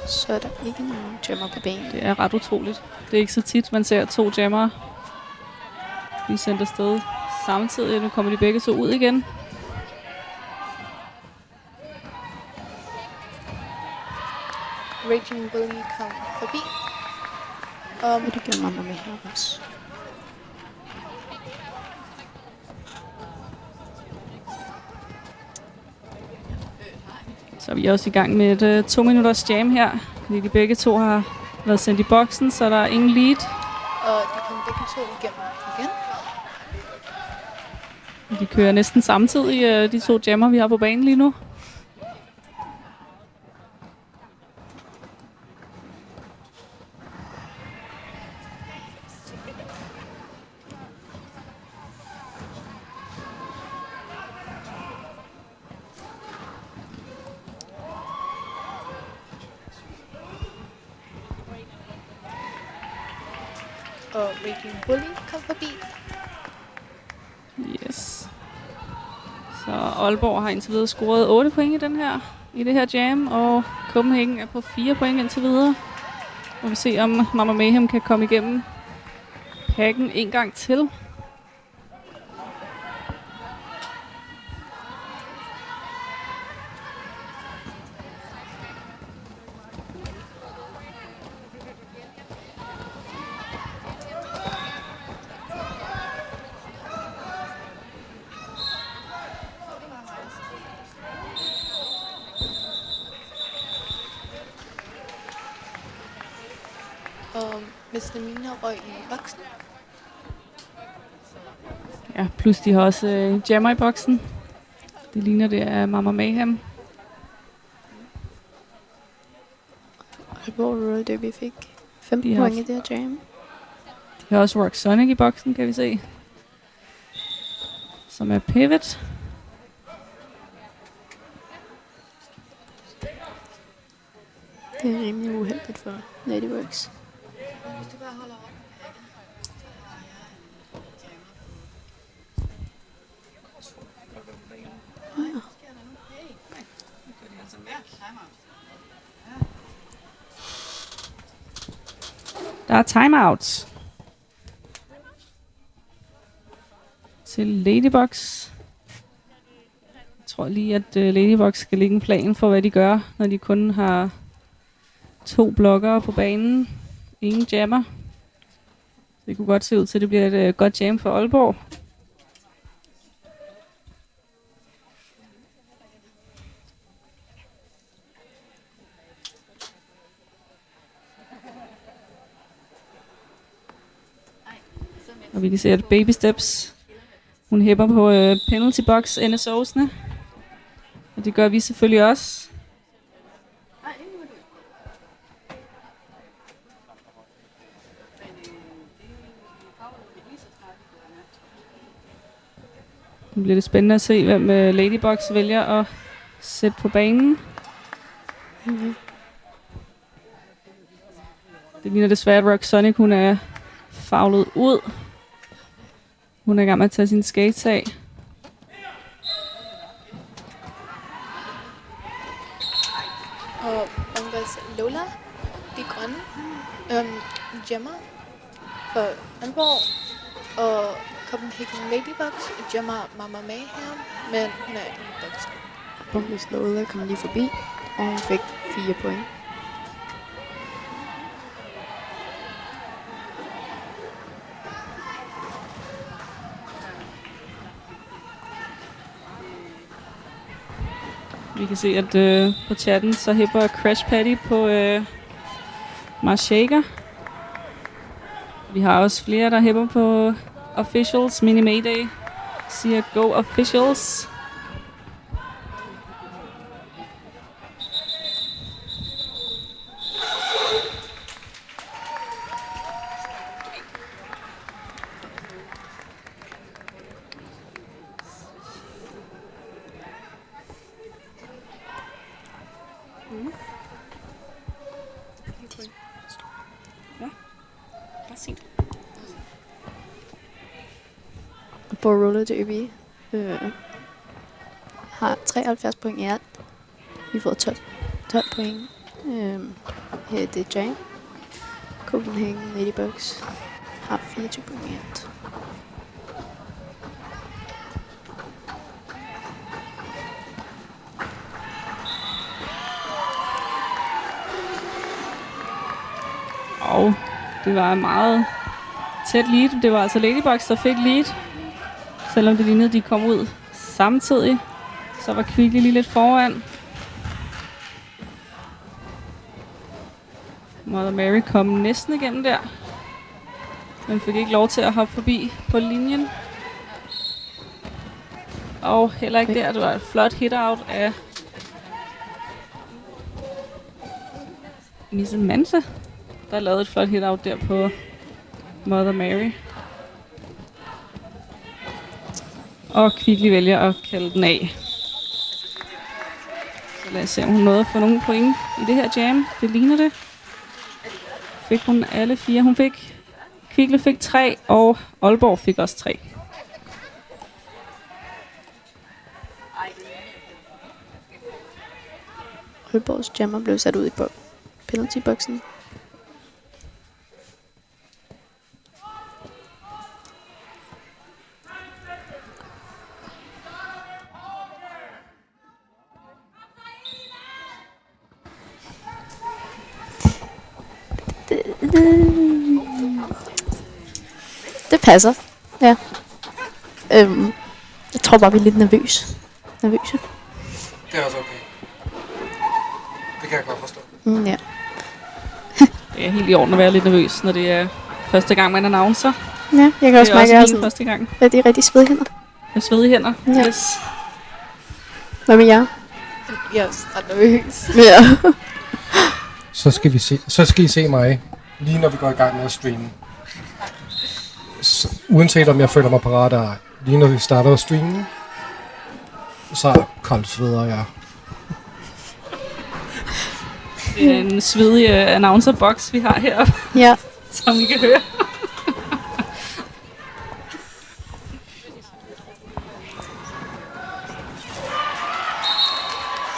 Så er der ikke nogen jammer på banen. Det er ret utroligt. Det er ikke så tit, man ser 2 jammere blive sendt afsted samtidig. Nu kommer de begge så ud igen. Raging Bully kom forbi. Og det gør Mamma med her også. Så er vi også i gang med et 2 minutters jam her. Fordi de begge to har været sendt i boksen, så der er ingen lead. Og de kom begge to igennem igen. De kører næsten samtidig, de 2 jammer, vi har på banen lige nu. Og Raging Bully kom forbi. Yes. Så Aalborg har indtil videre scoret 8 point i det her jam, og Copenhagen er på 4 point indtil videre. Og vi se, om Mamma Mayhem kan komme igennem pakken en gang til. Og Mr. Mina røg i boksen. Ja, plus de har også jammer i boksen. Det ligner, det er Mamma Mayhem. Aalborg Roller Derby fik 15 De har point i det her jam. De har også Rock Sonic i boksen, kan vi se. Som er pivot. Det er rimelig uheldigt for Ladybugs. Der er timeout til Ladybugs. Jeg tror lige, at Ladybugs skal lægge en plan for, hvad de gør, når de kun har 2 blokkere på banen. Ingen jammer. Det kunne godt se ud til, at det bliver et godt jam for Aalborg. Og vi kan se, at Baby Steps, hun hæpper på penalty box NSO's'ne. Og det gør vi selvfølgelig også. Nu bliver det spændende at se, hvem Ladybugs vælger at sætte på banen. Det ligner desværre, at Rock Sonic, hun er foulet ud. Hun er i gang med at tage sin skates af. Og Bungas Lola, de grønne, jammer for Aalborg. Og Copenhagen Ladybugs jammer Mamma Mayhem, men hun er i boksen. Bungas Lola kom lige forbi, og hun fik 4 point. Vi kan se, at på chatten, så hæpper Crash Patty på Marshaker. Vi har også flere, der hæpper på Officials. Mini Mayday siger Go Officials. På Roller Derby har 73 point i alt. Vi får 12 point. Her er det Jam. Copenhagen Ladybugs har 24 point i alt. Og det var en meget tæt lead. Det var altså Ladybugs, der fik lead. Selvom det lignede, de kom ud samtidig, så var Kvickly lige lidt foran. Mother Mary kom næsten igennem der, men fik ikke lov til at hoppe forbi på linjen. Og heller ikke der. Det var et flot hit-out af Manse, der lavede et flot hit-out der på Mother Mary. Og Kvickly vælger at kalde den af. Så lad os se, om hun nåede at få nogle point i det her jam. Det ligner det. Fik hun alle 4. Hun fik... Kvickly fik 3, og Aalborg fik også 3. Aalborgs jammer blev sat ud i penalty-boksen. Det passer. Ja. Jeg tror bare, vi er lidt nervøse. Det er også okay. Det kan jeg godt forstå. Ja. Det er helt i orden at være lidt nervøs, når det er første gang, man announcer. Ja, jeg kan også mærke, at jeg første gang. Ja, det er rigtig svedige hænder. Jeg svedige hænder. Ja. Yes. Hvad med jer? Jeg er ret nervøs. Ja. Så skal I se mig, lige når vi går i gang med at streame. Uanset om jeg føler mig parat eller ej. Lige når vi starter at streame, så koldt sveder jeg. Det er en svedig announcer-box, vi har heroppe, Ja. som I kan høre.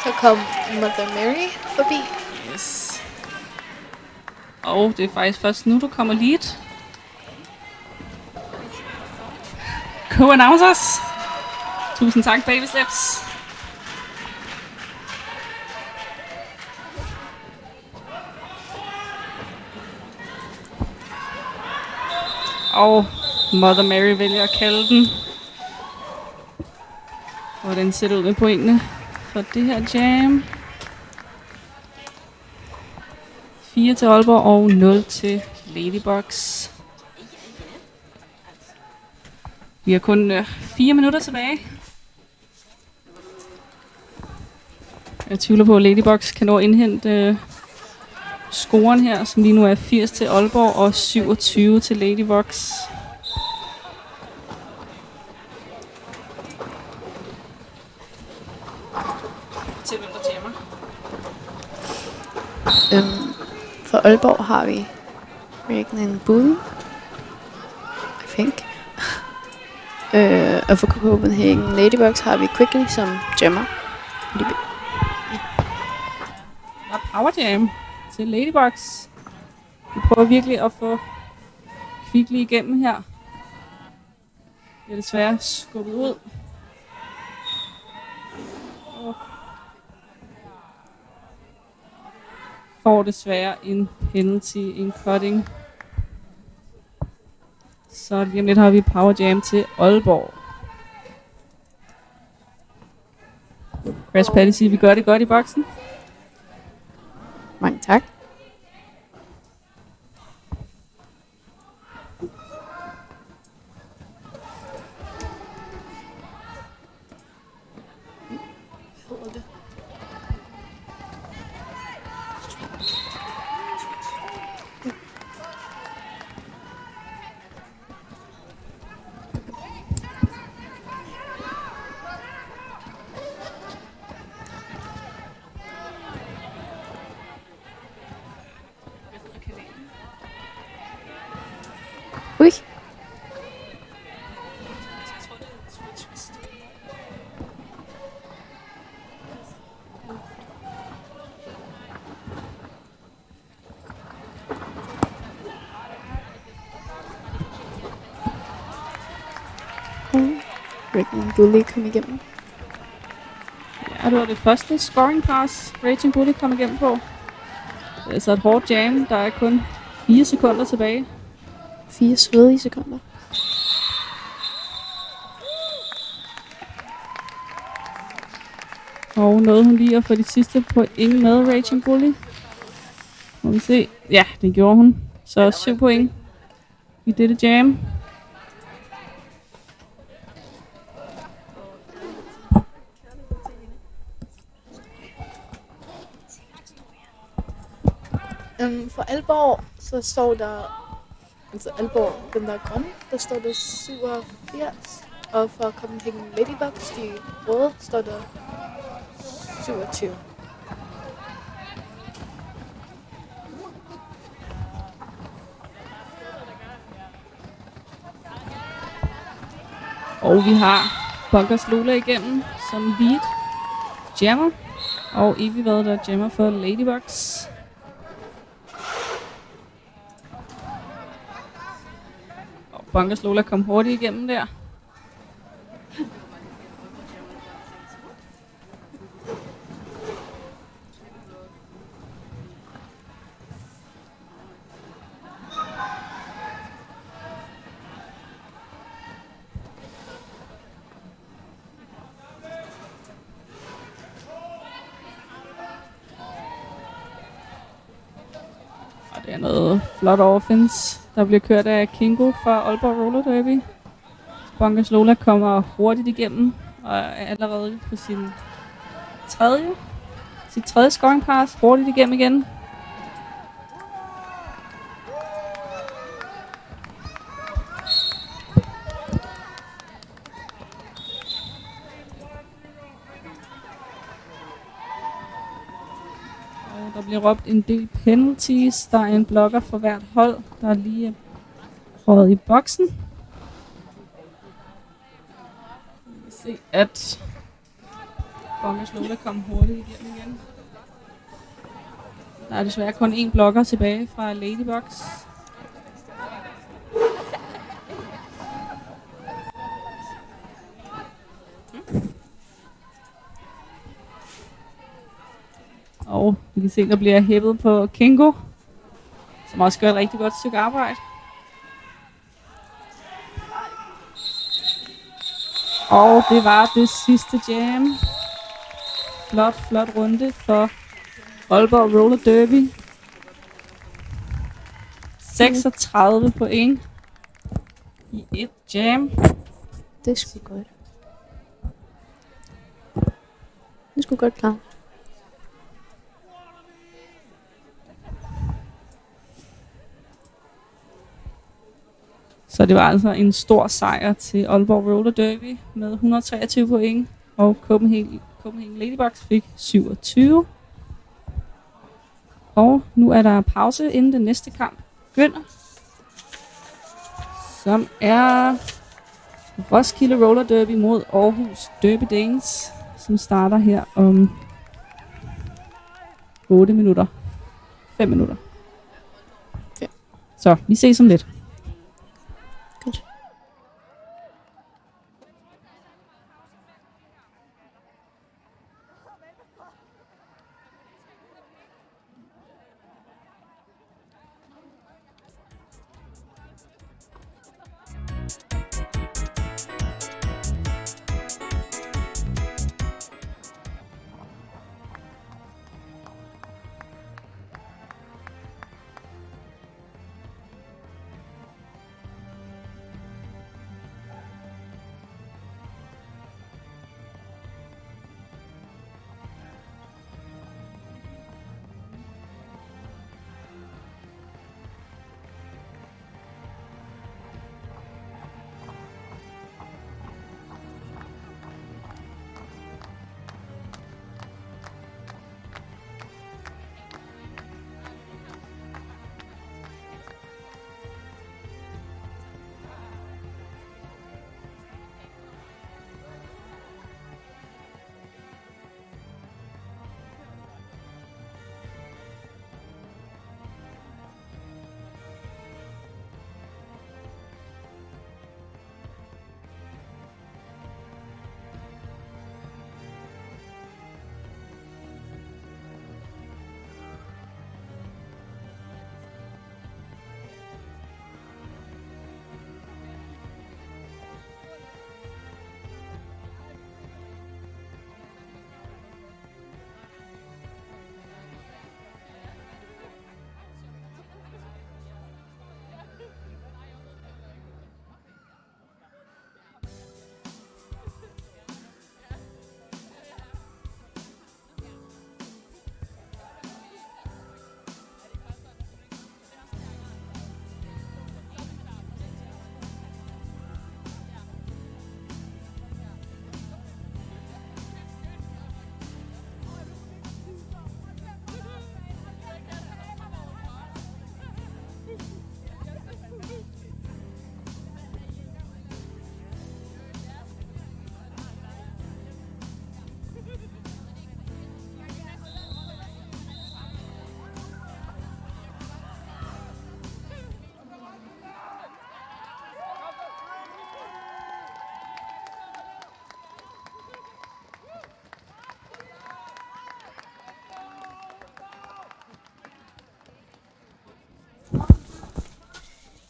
Så kom Mother Mary forbi. Yes. Og det er faktisk først nu, du kommer lead. Co-announcers. Tusind tak, Baby Steps. Og Mother Mary vælger at kalde den. Hvordan ser det ud med pointene for det her jam? 4 til Aalborg og 0 til Ladybugs. Vi har kun 4 minutter tilbage. Jeg tvivler på, at Ladybugs kan nå at indhente scoren her, som lige nu er 80 til Aalborg og 27 til Ladybugs. Til hvem der jammer? For Aalborg har vi reglerne bud. I think. Og for Copenhagen Ladybugs har vi Kvickly som jammer. Der er power jam til Ladybugs. Vi prøver virkelig at få Kvickly igennem her. Det er desværre skubbet ud. Og får desværre en penalty, en cutting. Så lige om lidt har vi power jam til Aalborg. Crash Patty siger, vi gør det godt i boksen. Mange tak. Raging Bully kom igennem. Ja, det var det første scoring pass, Raging Bully kom igennem på. Det er altså et hårdt jam. Der er kun 4 sekunder tilbage. 4 svedige sekunder. Og nåede hun lige at få de sidste point med, Raging Bully. Må vi se. Ja, det gjorde hun. Så 7 point i dette jam. For Aalborg, så står der, altså Aalborg, den der grønne, der står der 87. Og for Copenhagen Ladybugs, de røde, står der 27. Og vi har Bunkers Lola igennem som lead jammer. Og Evie hvad der jammer for Ladybugs. Og Bunkers Lola kom hurtigt igennem der. Det er noget flot offense, der bliver kørt af Kingo fra Aalborg Roller Derby. Bunkers Lola kommer hurtigt igennem og er allerede på sit tredje scoring pass hurtigt igennem igen. Der bliver råbt en del penalties. Der er en blokker for hvert hold, der lige er røget i boksen. Vi kan se, at Bunkers Lola kom hurtigt igennem igen. Der er desværre kun én blokker tilbage fra Ladybugs. Og vi kan se, der bliver hæppet på Kingo, som også gør et rigtig godt stykke arbejde. Og det var det sidste jam. Flot runde for Aalborg Roller Derby. 36 point i et jam. Det er sgu godt. Det er sgu godt klar. Så det var altså en stor sejr til Aalborg Roller Derby med 123 point, og Copenhagen Ladybugs fik 27. Og nu er der pause, inden den næste kamp begynder, som er Roskilde Roller Derby mod Aarhus Derby Danes, som starter her om 8 minutter. 5 minutter. Så vi ses om lidt. Godt.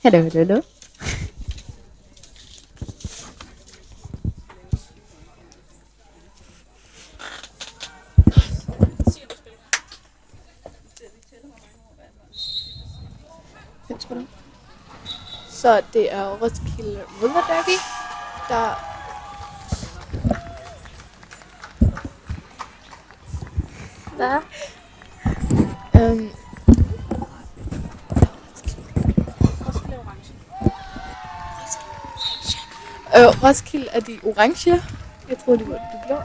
Hallo. Så det er Roskilde Roller Derby, der Hvad? Roskilde er de orange. Jeg tror, de var de blå.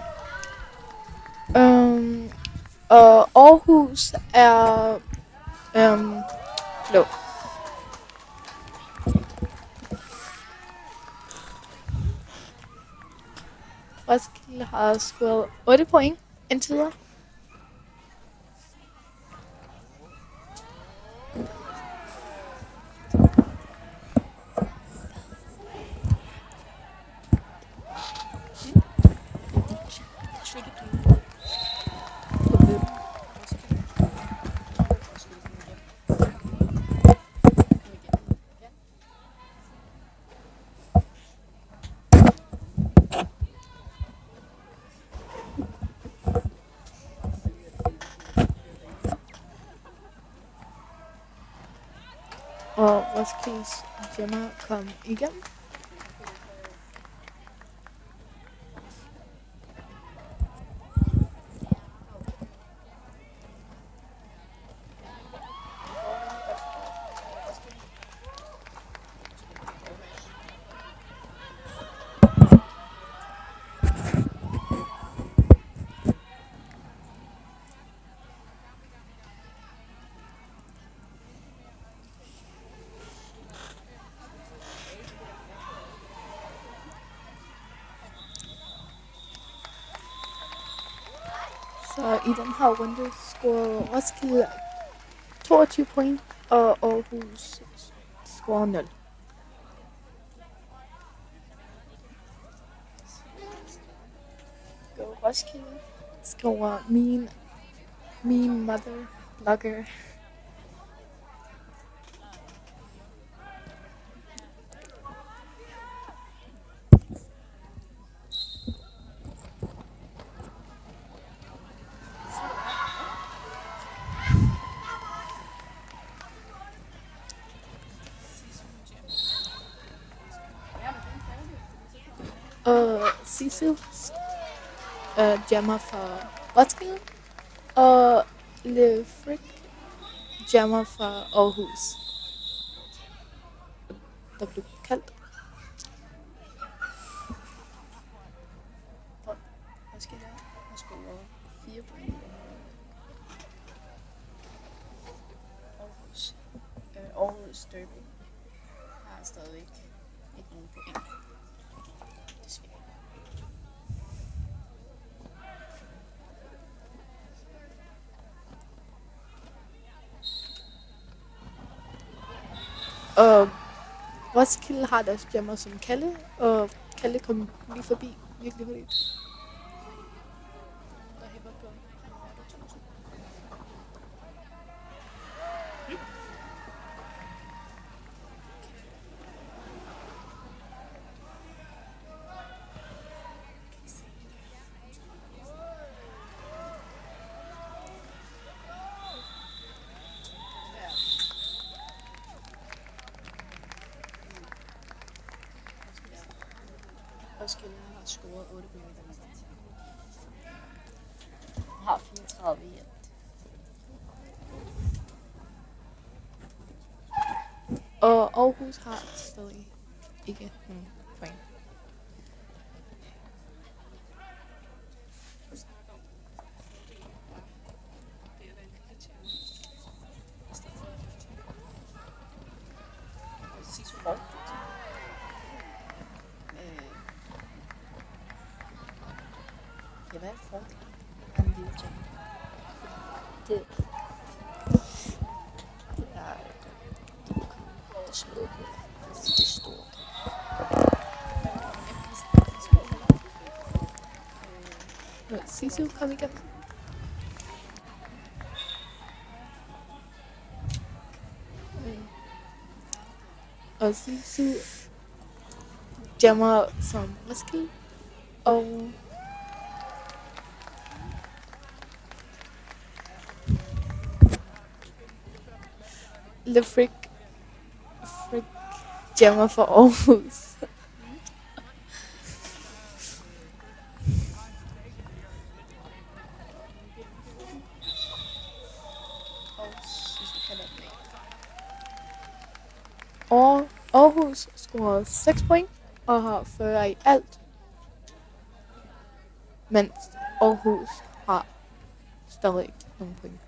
Og Aarhus er blå. Roskilde har scoret 8 point indtil videre. Og Roskildes jammer kom igennem. Så i den her runde scorede Roskilde 22 point, og Aarhus scorede 0. Go Roskilde scorer mean mother blogger. Og Cecil jammer for Roskilde, og Le Frick jammer for Aarhus. Der blev kaldt. Roskilde har scoret 4 point. Aarhus Derby har stadig ikke nogen point. Og Roskilde har deres jammer som Kalle, og Kalle kom lige forbi virkelig hurtigt. Der hæpper på 8.000. Roskilde har scoret 8 point i den her. Har 34 i alt. Og Aarhus har stadig ikke nogen point. Ja, hvad er fordelen af en lille jam? Det er det små huller. Det er stort. Cecil kom igennem. Og sidste side jammer som Roskilde. Og Le Frick jammer for Aarhus. Og Aarhus scorede 6 point og har 40 i alt, mens Aarhus har stadig nogle point.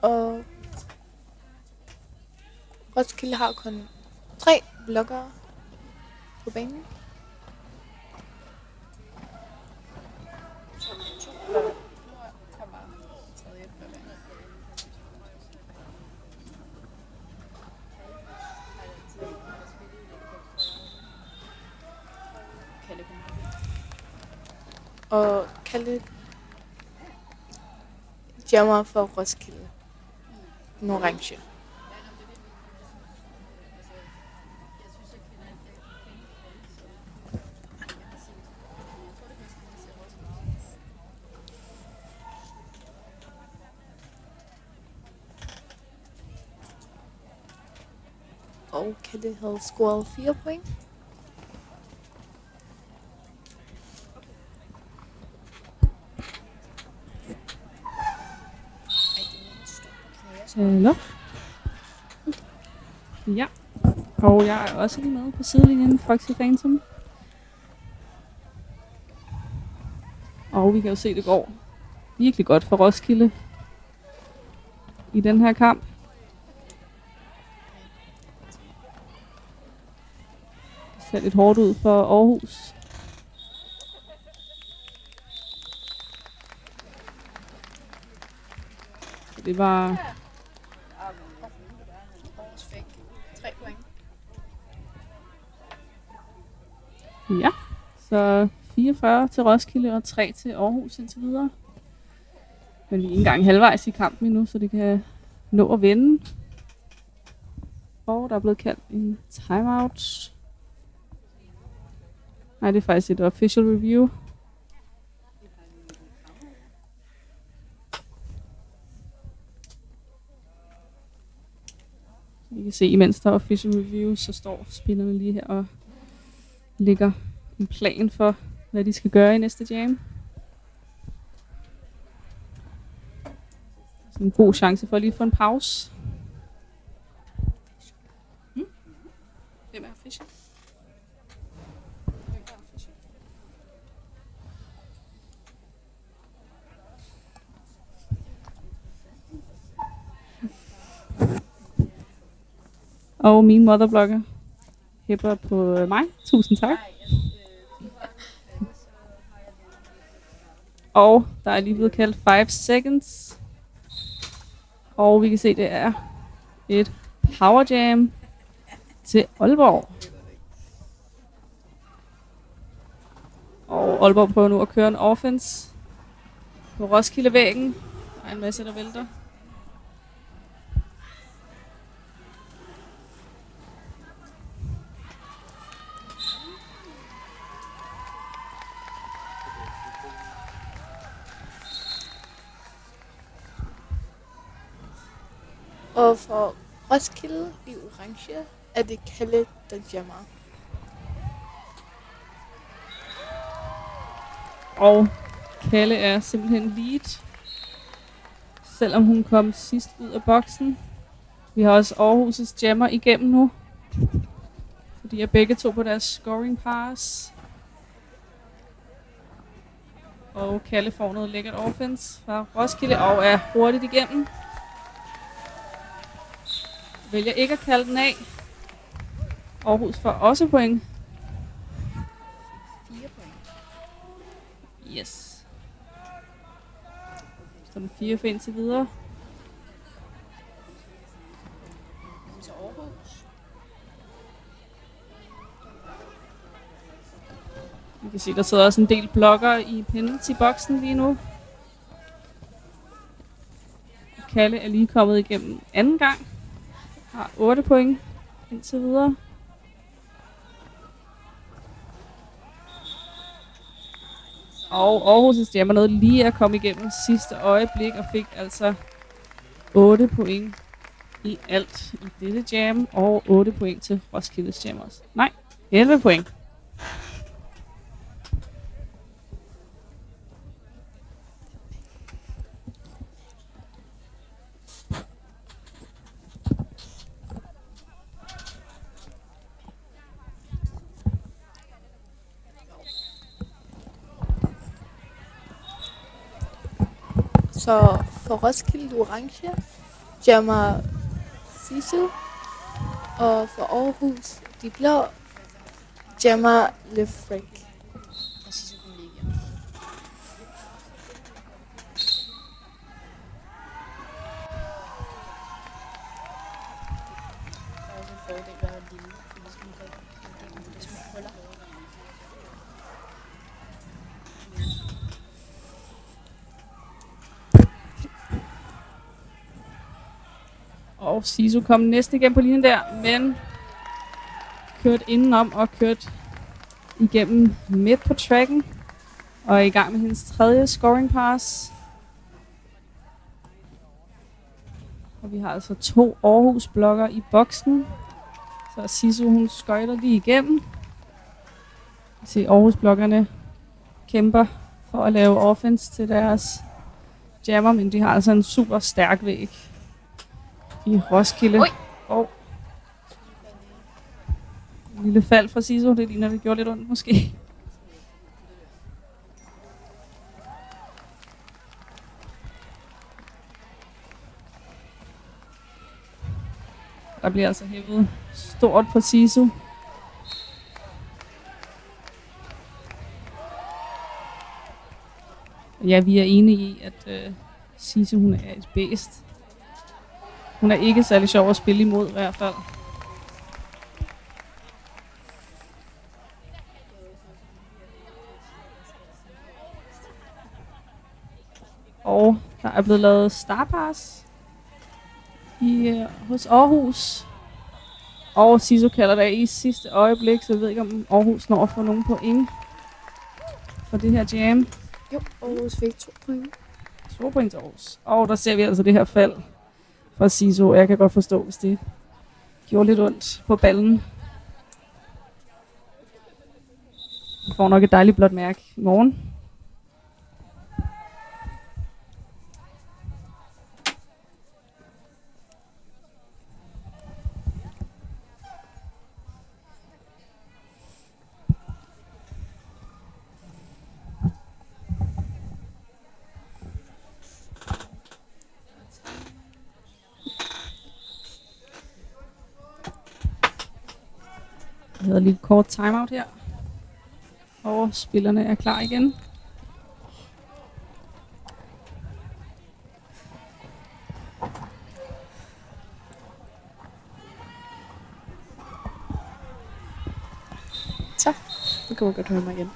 Og Roskilde har kun 3 blokkere på banen. Og Kalle jammer for Roskilde. En orange. Og Kalle havde scoret 4 point. Hallo. Ja, og jeg er også lige med på sidelinjen, Foxy Phantom. Og vi kan jo se, det går virkelig godt for Roskilde i den her kamp. Det ser lidt hårdt ud for Aarhus. Så det var... Ja, så 44 til Roskilde og 3 til Aarhus indtil videre. Men vi er ikke engang halvvejs i kampen endnu, så det kan nå at vende. Og der er blevet kaldt en timeout. Nej, det er faktisk et official review. I kan se, imens der er official review, så står spillerne lige her og lægger en plan for, hvad de skal gøre i næste jam. Så en god chance for at lige få en pause. Hvem er official? Og min motherblogger hæpper på mig. Tusind tak. Og der er lige blevet kaldt 5 seconds. Og vi kan se, det er et power jam til Aalborg. Og Aalborg prøver nu at køre en offense på Roskilde-væggen. Der er en masse, der vælter. Og for Roskilde i orange er det Kalle, der jammer. Og Kalle er simpelthen lead, selvom hun kom sidst ud af boksen. Vi har også Aarhus' jammer igennem nu, fordi er begge to på deres scoring pass. Og Kalle får noget lækkert offense fra Roskilde og er hurtigt igennem. Vælger ikke at kalde den af. Aarhus får også point. 4 point. Yes. Så den 4 for indtil videre. Til Aarhus. Vi kan se, der sidder også en del blokker i penalty-boksen lige nu. Kalle er lige kommet igennem anden gang. Har 8 point indtil videre. Og Aarhus' jammer nåede lige at komme igennem sidste øjeblik og fik altså 8 point i alt i dette jam. Og 8 point til Roskildes jammers. Nej, 11 point. Så for Roskilde orange, jammer Sisu. Og for Aarhus, de blå, jammer Le Freak. Og Sisu kom næsten igen på linjen der, men kørt indenom og kørt igennem midt på tracken. Og er i gang med hendes tredje scoring pass. Og vi har altså 2 Aarhus-blokker i boksen. Så Sisu, hun skøjter lige igennem. Se, Aarhus-blokkerne kæmper for at lave offense til deres jammer, men de har altså en super stærk væg i Roskilde. Og en lille fald fra Sisu. Det ligner, det gjorde lidt ondt måske. Der bliver altså hævet stort på Sisu. Ja, vi er enige i, at Sisu, hun er et bæst. Hun er ikke særlig sjov at spille imod i hvert fald. Og der er blevet lavet starpass hos Aarhus. Og Sisu kalder der i sidste øjeblik, så jeg ved ikke, om Aarhus når at få nogen point for det her jam. Jo, Aarhus fik 2 point. 2 point til Aarhus. Og der ser vi altså det her fald fra Sisu. Jeg kan godt forstå, hvis det gjorde lidt ondt på ballen. Vi får nok et dejligt blåt mærke i morgen. Vi havde lige et kort timeout her. Og spillerne er klar igen. Så, nu kan man godt høre mig igen.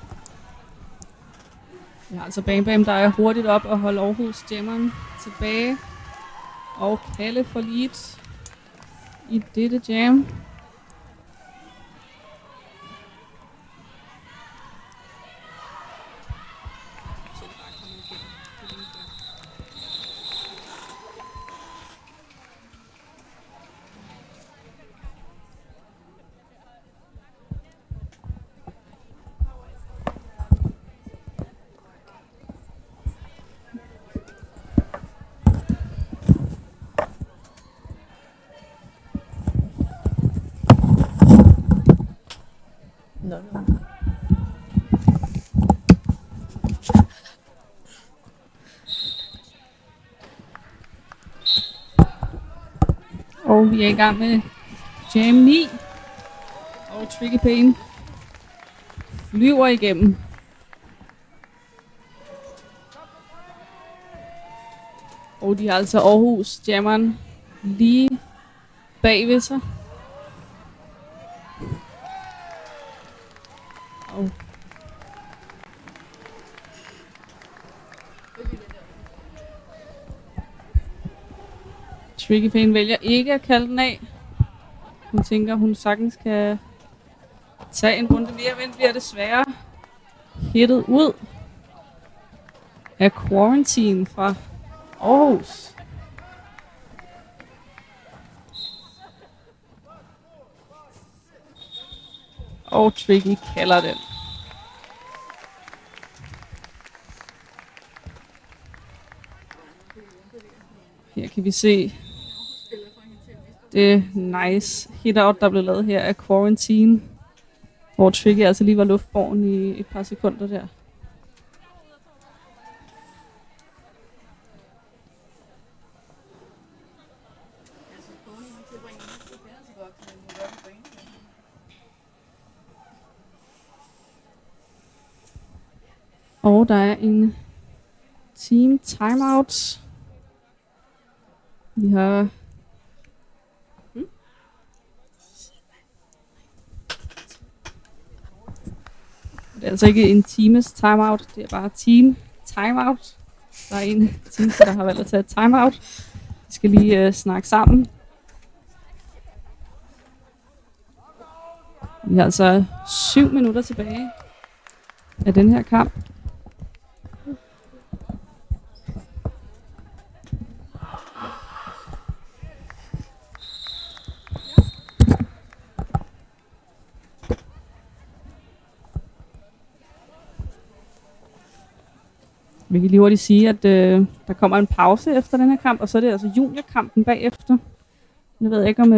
Vi har altså Bam, der er hurtigt op og holder Aarhus jammeren tilbage. Og Kalle for lead i dette jam. Og vi er i gang med jam 9. Og Tricky Pain flyver igennem. Og de har altså Aarhus jammeren lige bagved sig. Og Tricky Payne vælger ikke at kalde den af. Hun tænker, hun sagtens kan tage en runde mere, men bliver desværre hittet ud af Quarantine fra Aarhus. Og Tricky kalder den. Her kan vi se det nice hit-out, der blev lavet her af Quarantine, hvor Tricky altså lige var luftborgen i et par sekunder der. Og der er en team timeout. Vi har det er altså ikke en teams timeout, det er bare team timeout. Der er en team, der har valgt at tage et timeout. Vi skal lige snakke sammen. Vi har altså 7 minutter tilbage af den her kamp. Vi kan lige hurtigt sige, at der kommer en pause efter den her kamp, og så er det altså juniorkampen bagefter. Jeg ved ikke om...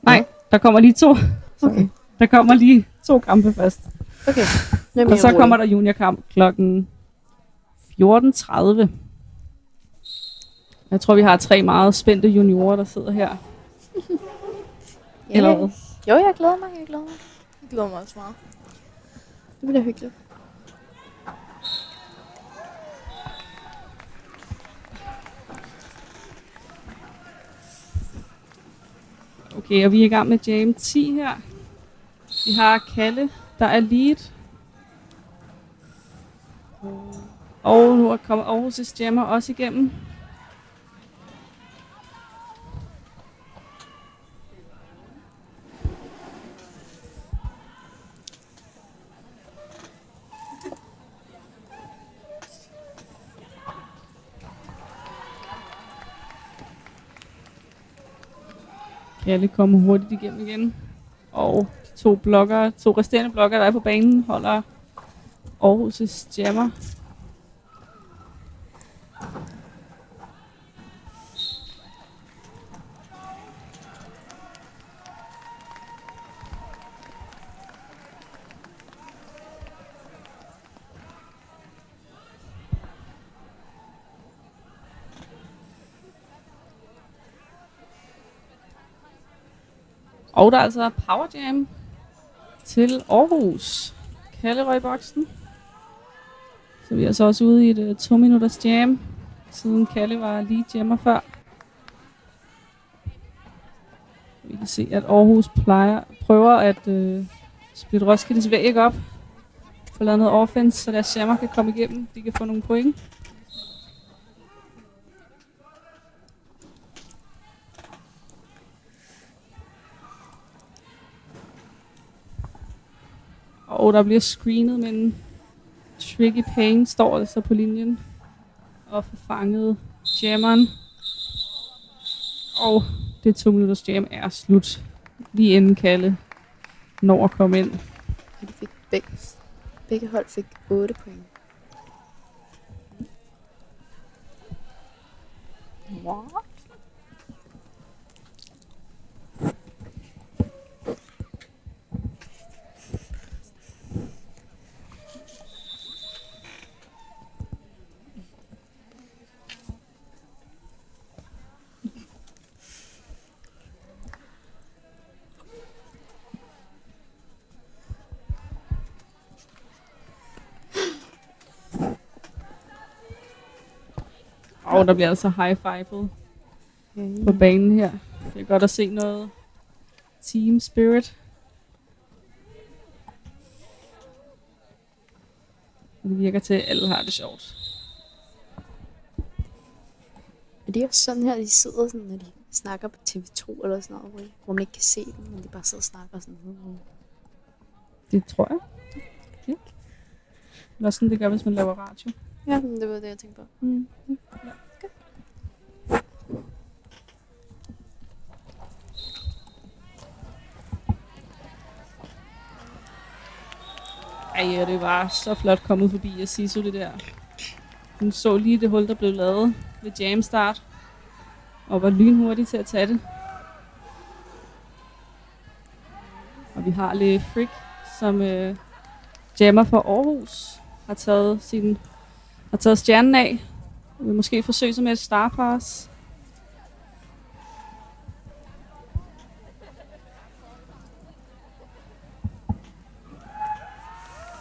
Nej, der kommer lige 2. Okay. Der kommer lige 2 kampe først. Okay. Og så kommer der juniorkamp klokken 14:30. Jeg tror, vi har 3 meget spændte juniorer, der sidder her. Eller hvad? Jo, jeg glæder mig. Jeg glæder mig også meget. Det bliver hyggeligt. Okay, og vi er i gang med Jam 10 her. Vi har Kalle, der er lead. Og nu er kommet Aarhus' jammer også igennem. Kalle kommer hurtigt igennem igen. Og de 2 resterende blokker, der er på banen, holder Aarhus' jammer. Og der er altså power jam til Aarhus. Kalle røg i boksen. Så vi er så også ude i et 2 minutters jam, siden Kalle var lige jammer før. Vi kan se, at Aarhus prøver at splitte Roskildes væg op. Få lavet noget offense, så deres jammer kan komme igennem. De kan få nogle point. Og der bliver screenet, men Tricky Payne står altså på linjen og får fanget jammeren. Og det 2 minutters jam er slut. Lige inden Kalle når at komme ind. De fik begge hold fik 8 point. What? Og der bliver altså high-fivet på banen her. Det er godt at se noget team spirit. Det virker til, at alle har det sjovt. Er det også sådan her, de sidder sådan, når de snakker på TV2 eller sådan noget, hvor man ikke kan se dem, men de bare sidder og snakker sådan? Det tror jeg. Ja. Det er sådan, det gør, hvis man laver radio. Ja, men det var det, jeg tænkte på. Mm. Ja. Ej, det var så flot kommet forbi at sige så det der. Hun så lige det hul, der blev lavet ved jamstart, og var lynhurtig til at tage det. Og vi har lidt Frick, som jammer for Aarhus, har taget stjernen af. Og vil måske forsøge sig med et star pass.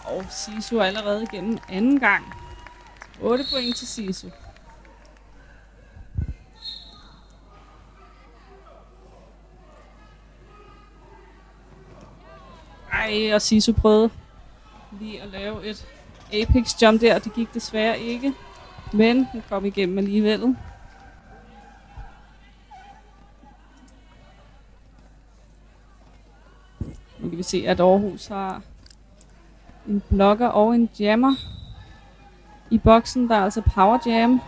Og Sisu er allerede igennem anden gang. 8 point til Sisu. Ej, og Sisu prøvede lige at lave et apex jump der. Det gik desværre ikke. Men hun kom igennem alligevel. Nu kan vi se, at Aarhus har en blokker og en jammer i boksen. Der er altså power jam.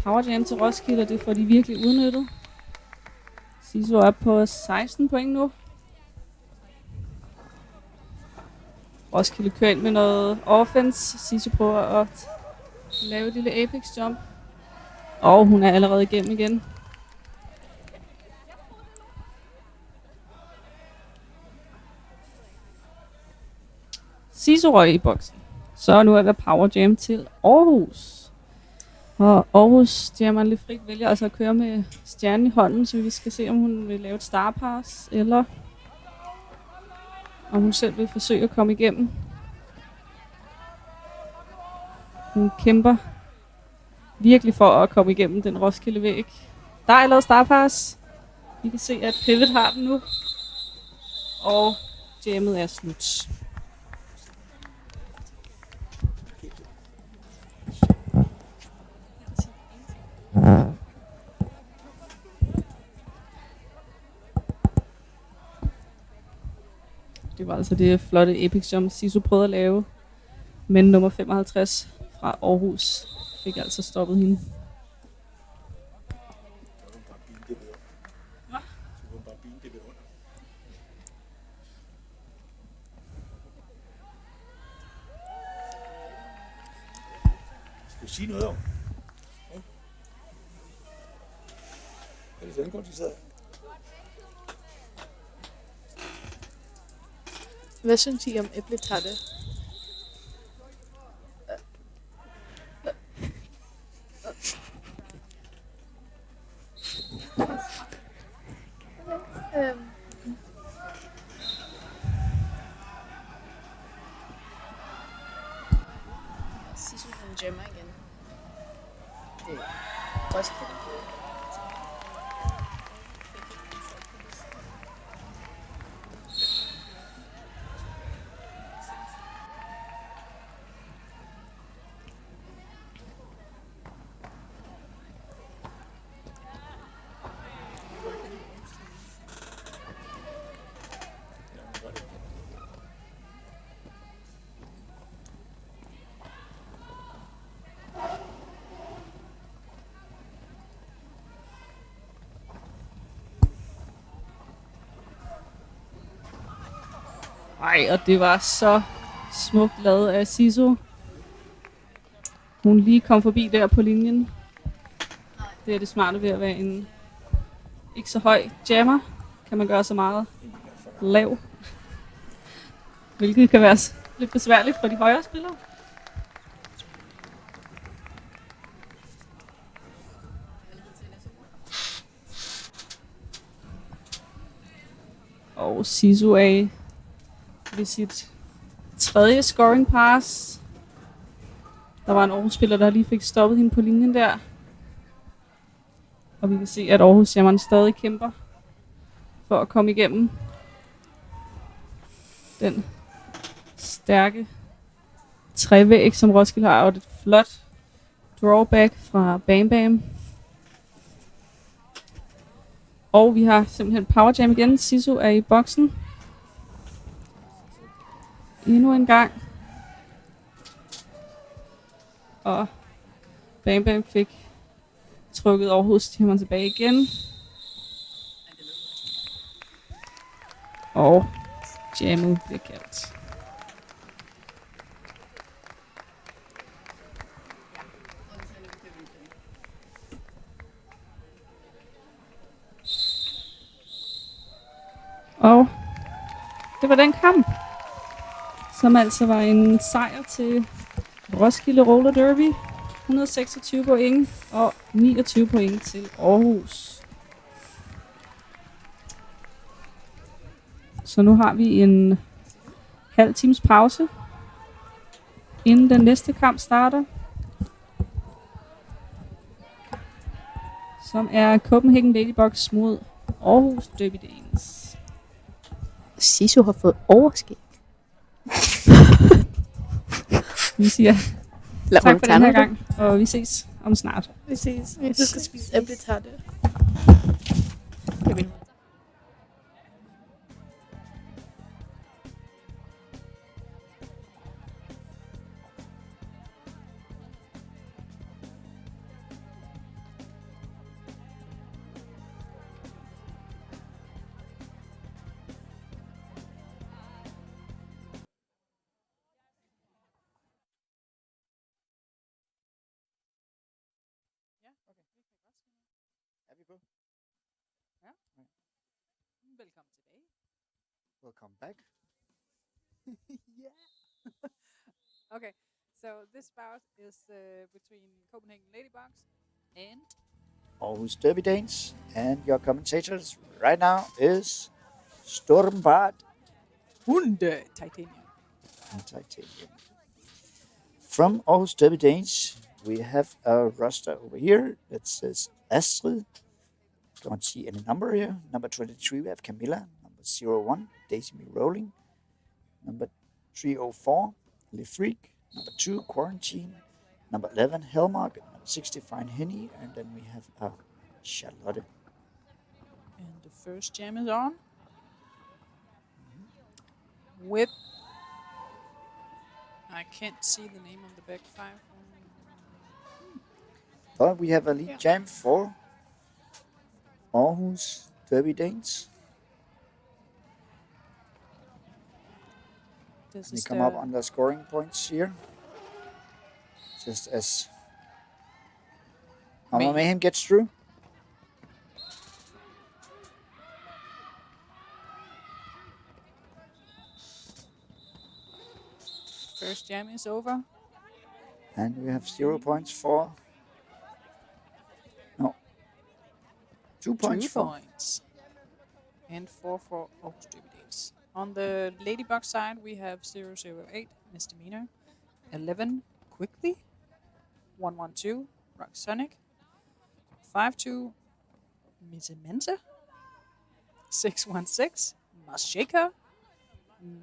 Power jam til Roskilde, og det får de virkelig udnyttet. Sisu er på 16 point nu. Roskilde kører ind med noget offense. Sisu prøver at lave et lille apex jump. Og hun er allerede igennem igen. Sisu røg i boksen. Så nu er der power jam til Aarhus. Og Aarhus jammeren lidt frit vælger altså at køre med stjernen i hånden, så vi skal se, om hun vil lave et star pass, eller om hun selv vil forsøge at komme igennem. Hun kæmper virkelig for at komme igennem den Roskilde væg. Der er allerede star pass. Vi kan se, at Pivot har den nu. Og jammet er slut. Det var altså det flotte apex jump, Sisu prøvede at lave. Men nummer 55 fra Aarhus fik altså stoppet hende. Skal du sige noget om? Er det sådan kompliceret? Hvad synes I om æbletatte? Sisu hun jammer igen. Det er også fedt. Ej, og det var så smukt lavet af Sisu. Hun lige kom forbi der på linjen. Det er det smarte ved at være en ikke så høj jammer. Kan man gøre så meget lav. Hvilket kan være lidt besværligt for de højere spillere. Og Sisu er ved sit tredje scoring pass. Der var en Aarhus-spiller, der lige fik stoppet hende på linjen der. Og vi kan se, at Aarhus jammeren stadig kæmper for at komme igennem den stærke trævæg, som Roskilde har. Og et flot drawback fra Bam Bam. Og vi har simpelthen Power Jam igen. Sisu er i boksen. Endnu en gang. Og Bam Bam fik trykket jammeren tilbage igen. Og jammet bliver kaldt. Og det var den kamp, som altså var en sejr til Roskilde Roller Derby. 126 point og 29 point til Aarhus. Så nu har vi en halv times pause, inden den næste kamp starter. Som er Copenhagen Ladybugs mod Aarhus Derby Danes. Sisu har fået overskæg. Vi siger tak for den her gang, og vi ses om snart. Vi ses. Du skal spise æbletarte. Er vi på? Ja. Velkommen tilbage. Welcome back. Yeah. Okay, so this bout is between Copenhagen Ladybugs and Aarhus Derby Danes, and your commentators right now is Stormbart Hunde Titanium. and Titanium. From Aarhus Derby Danes, we have a roster over here that says Astrid. Don't see any number here. Number 23, we have Camilla. Number 01, Daisy Me Rolling. Number 304, Le Freak. Number 2, Quarantine. Number 11, Hellmark. Number 60, Fine Henny. And then we have Charlotte. And the first jam is on. With, I can't see the name of the back five. But we have a lead jam for Aarhus Derby Danes. This They is come up on the scoring points here. Just as Mama Mayhem gets through. First jam is over. And we have 0 points for... No. 2 points 2 for... points. And 4 for Aarhus Derby Danes. On the Ladybug side, we have 008, Misdemeanor. 11, Quickly. 112, Rock Sonic. 52, Misemente. 616, Must Shaker.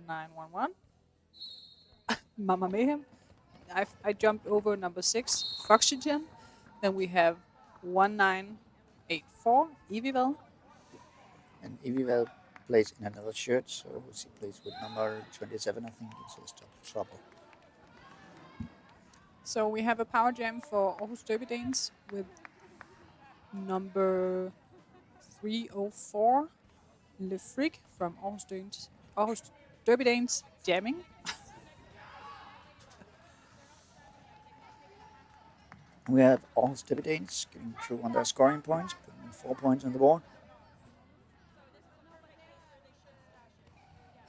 911, Mama Mayhem. I jumped over number 6, Foxygen. Then we have 1984, Evivel. And Evivel plays in another shirt, so she plays with number 27, I think. It says Trouble. So we have a power jam for Aarhus Derby Danes with number 304, Le Freak from Aarhus Derby Danes jamming. We have Aarhus Derby Danes getting through on their scoring points, putting 4 points on the board.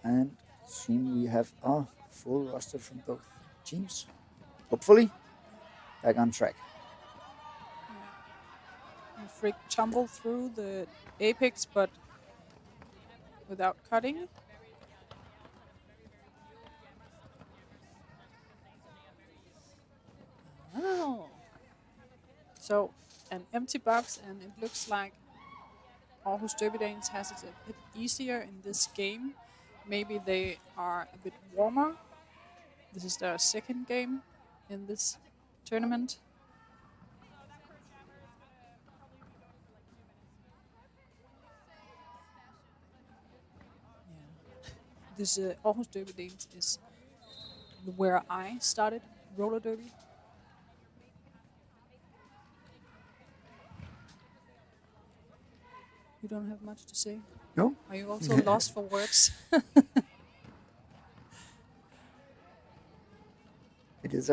And soon we have a full roster from both teams. Hopefully, back on track. Le Freak tumbled through the apex, but without cutting. Oh. So an empty box, and it looks like Aarhus Derby Danes has it a bit easier in this game. Maybe they are a bit warmer. This is their second game in this tournament. this Aarhus Derby Danes is where I started roller derby. You don't have much to say? No. Are you also lost for words? It is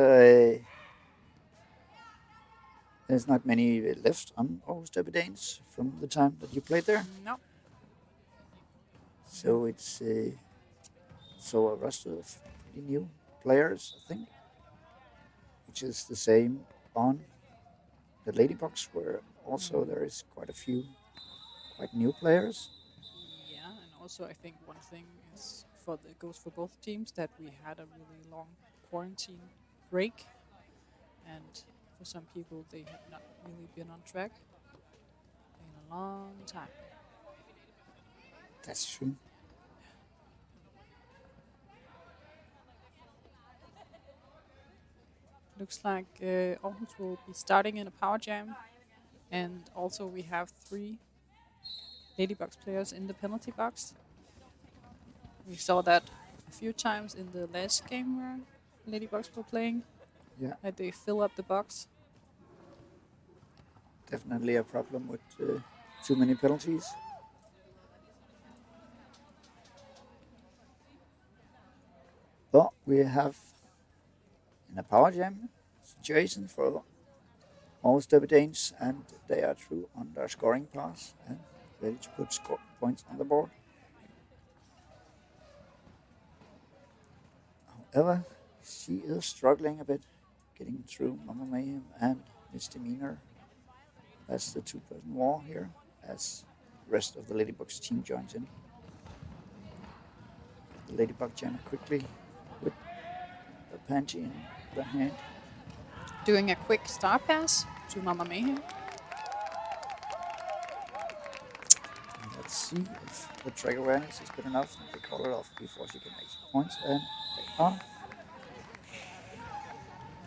there's not many left on Aarhus Derby Danes from the time that you played there. No. So it's so a roster of pretty new players, I think, which is the same on the Ladybugs, where also there is quite a few quite new players. Yeah, and also I think one thing is goes for both teams that we had a really long quarantine break, and for some people they have not really been on track in a long time. That's true. Looks like Aarhus will be starting in a power jam, and also we have 3 Ladybugs players in the penalty box. We saw that a few times in the last game where Ladybugs were playing. Yeah. That they fill up the box. Definitely a problem with too many penalties. But we have in a power jam situation for Aarhus Derby Danes, and they are through on their scoring pass and ready to put points on the board. However, she is struggling a bit getting through Mama Mayhem and Misdemeanor as the 2-person war here, as the rest of the Ladybugs team joins in. The Ladybug jammer quickly with the panty in the hand. Doing a quick star pass to Mama Mayhem. And let's see if the track awareness is good enough and they call it off before she can make some points, and they are.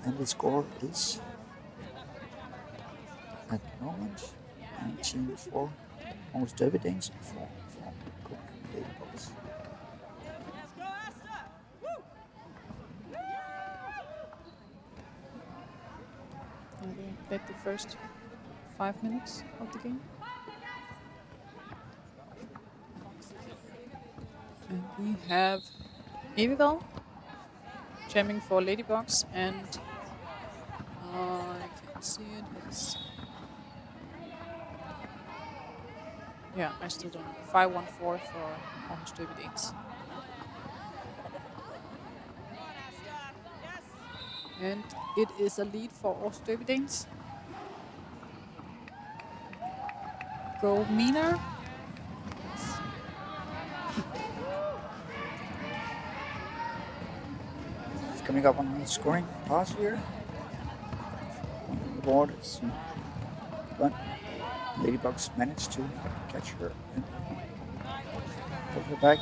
And the score is at the moment 19 for Aarhus Derby Danes and 4 for Copenhagen Ladybugs. They played the first 5 minutes of the game. And we have Hvidovre jamming for Ladybugs, and I can't see it. It's I still don't know. 5-1-4 for Aarhus Derby Danes. And it is a lead for Aarhus Derby Danes. Go Mina. It's coming up on the scoring pass here. On the board, it's but Ladybugs managed to catch her and pull her back. I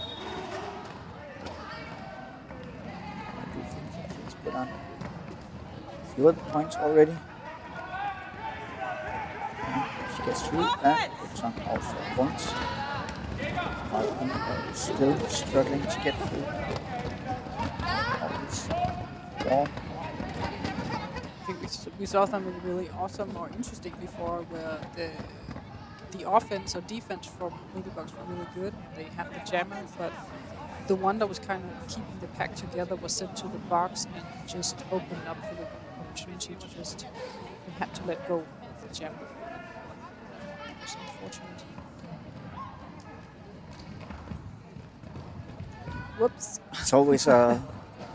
do think that she's put on a few other points already. And she gets through and puts on all 4 points. Arrangør is still struggling to get through all this wall. I think we saw something really awesome or interesting before, where the offense or defense from Ladybugs were really good. They had the jammer, but the one that was kind of keeping the pack together was sent to the box and just opened up for the opportunity to just, we had to let go of the jammer. It was unfortunate. Whoops. It's always a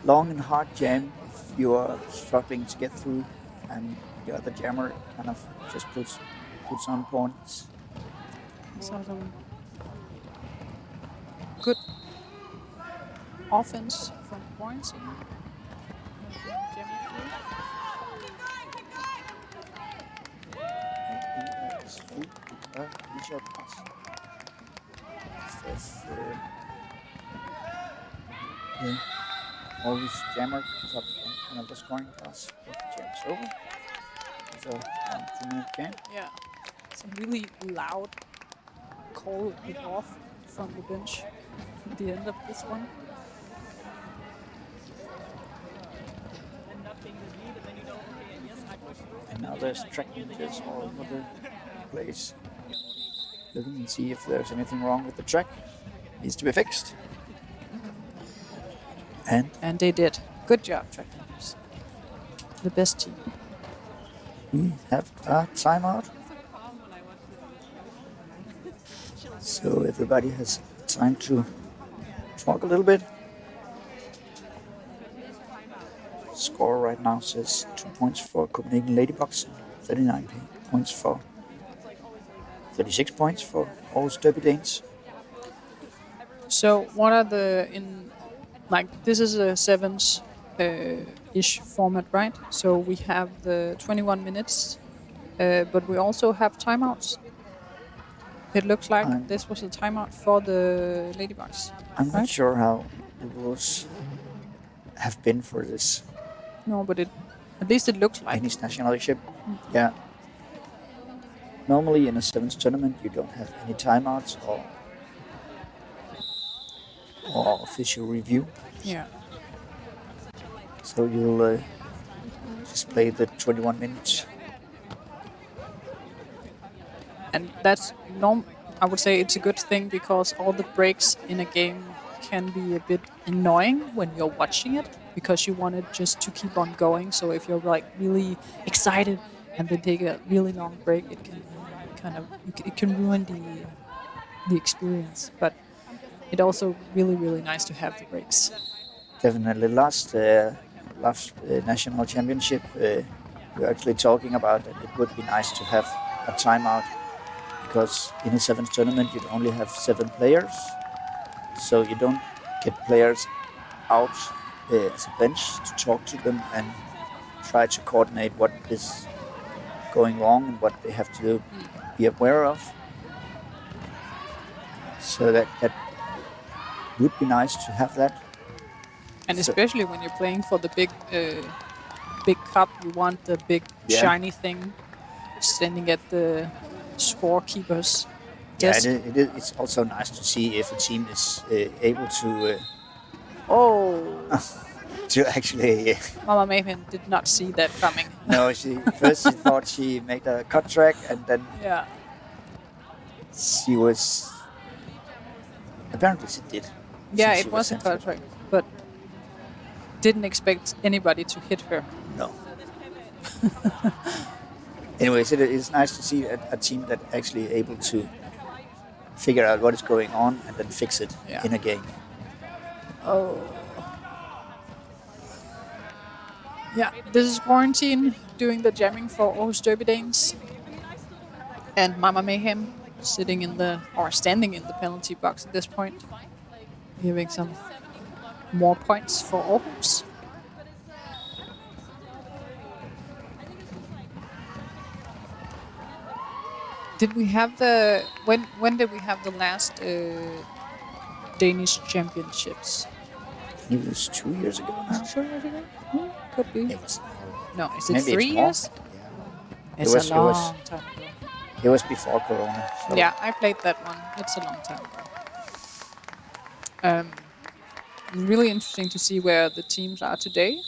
long and hard jam if you are struggling to get through, and the other jammer kind of just puts on points. Saw some good offense from points. Always jammer comes up on another scoring pass. If the jam's over, it's a 1-2-minute jam. Yeah, some really loud call it off from the bench at the end of this one. Now there's track meters all over the place. Looking and see if there's anything wrong with the track. Needs to be fixed. And they did. Good job, track members. The best team. We have a timeout. So everybody has time to talk a little bit. Score right now says 2 points for Copenhagen Ladybugs, 39 points for 36 points for Aarhus Derby Danes. So what are this is a sevens ish format, right? So we have the 21 minutes, but we also have timeouts. It looks like this was a timeout for the Ladybugs. I'm not sure how the rules have been for this. No, but at least it looks like Danish nationalship. Yeah. Normally in a sevens tournament you don't have any timeouts or official review. Yeah. So you'll just play the 21 minutes. And that's I would say it's a good thing because all the breaks in a game can be a bit annoying when you're watching it because you want it just to keep on going. So if you're like really excited and then take a really long break, it can it can ruin the experience. But it's also really, really nice to have the breaks. Definitely. Last national championship, we're actually talking about that it would be nice to have a timeout because in a sevens tournament you'd only have 7 players, so you don't get players out as a bench to talk to them and try to coordinate what is going wrong and what they have to be aware of. So that would be nice to have that. And especially when you're playing for the big cup, you want the big shiny thing standing at the scorekeepers. Yeah, it's also nice to see if a team is able to to actually. Mama Mayhem did not see that coming. No, she thought she made a cut track and then she was. Apparently she did. Yeah, it was a cut track, but didn't expect anybody to hit her. No. Anyways, it's nice to see a team that actually able to figure out what is going on and then fix it in a game. Oh. Yeah, this is Quarantine doing the jamming for Aarhus Derby Danes. And Mama Mayhem standing in the penalty box at this point, giving some more points for Aarhus. Did we have when did we have the last Danish championships? It was 2 years ago now. 2 years ago? Could be. It was, no, is it 3 years? Yeah. It's a long time ago. It was before Corona. So. Yeah, I played that one. It's a long time ago. Really interesting to see where the teams are today.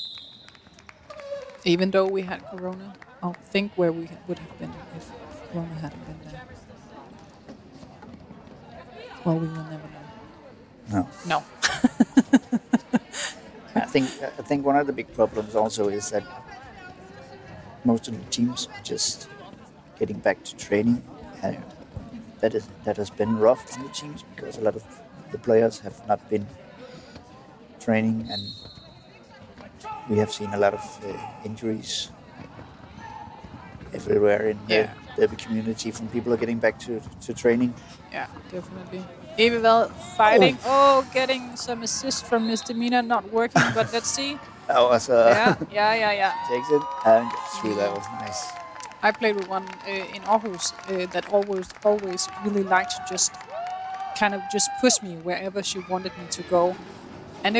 Even though we had Corona, I'll think where we would have been if Corona hadn't been there. Well, we will never know. No. I think one of the big problems also is that most of the teams are just getting back to training, and that has been rough on the teams because a lot of the players have not been training, and we have seen a lot of injuries everywhere in the community from people are getting back to training. Yeah, definitely. Evivel fighting. Getting some assist from Misdemeanor, not working, but let's see. That was yeah. Takes it and gets through. That was nice. I played with one in Aarhus that always really liked to just kind of just push me wherever she wanted me to go, and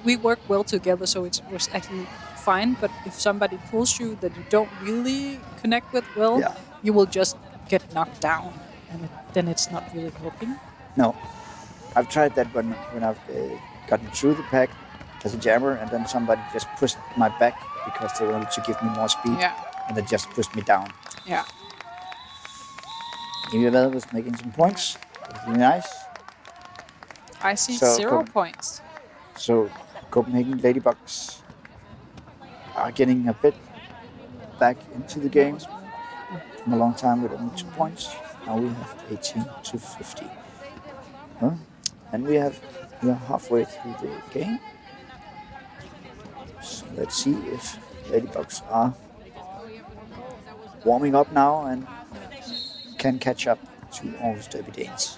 we worked well together, so it was actually fine. But if somebody pulls you that you don't really connect with well, you will just get knocked down, and then it's not really helping. No, I've tried that when I've gotten through the pack as a jammer, and then somebody just pushed my back because they wanted to give me more speed. Yeah. and they just pushed me down. Yeah. Hvidovre was making some points. It was really nice. I see So, 0 points. So Copenhagen Ladybugs are getting a bit back into the game from a long time with only 2 points. Now we have 18 to 50. And we are halfway through the game. So let's see if Ladybugs are warming up now and can catch up to Aarhus Derby Danes.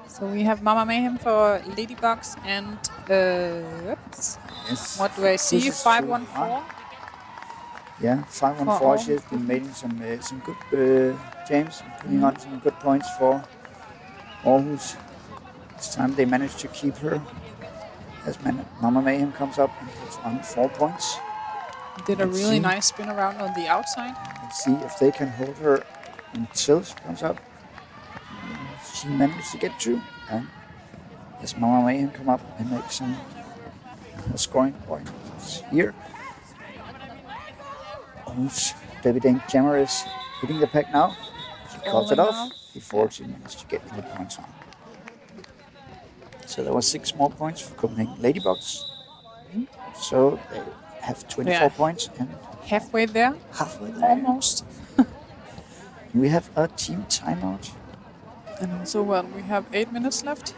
So we have Mama Mayhem for Ladybugs and oops. Yes. What do I see? This is 514. Yeah, 514. She's been making some good games, putting on some good points for Aarhus. This time they managed to keep her as Mama Mayhem comes up and puts on 4 points. Did a really nice spin around on the outside. Let's see if they can hold her until she comes up. She managed to get through, and as Mama Mayhem come up and make some scoring points here. Aarhus Derby Dane Jammer is hitting the pack now. She calls it off before she managed to get any points on. So there was 6 more points for Copenhagen Ladybugs. So they have 24 points and halfway there. Almost. We have a team timeout. And also, well, we have 8 minutes left.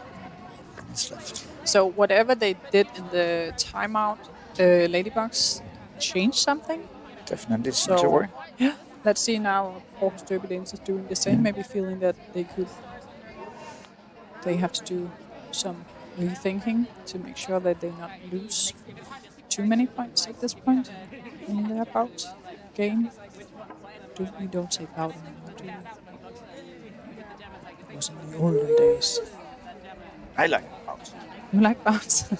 Minutes left. So whatever they did in the timeout, Ladybugs changed something. Definitely seem to work. Yeah. Let's see now. Aarhus Derby Danes is doing the same. Maybe feeling that they have to do some rethinking to make sure that they not lose too many points at this point in their bout game. We don't say bout anymore, do we? It was in the olden days. I like bouts. You like bouts?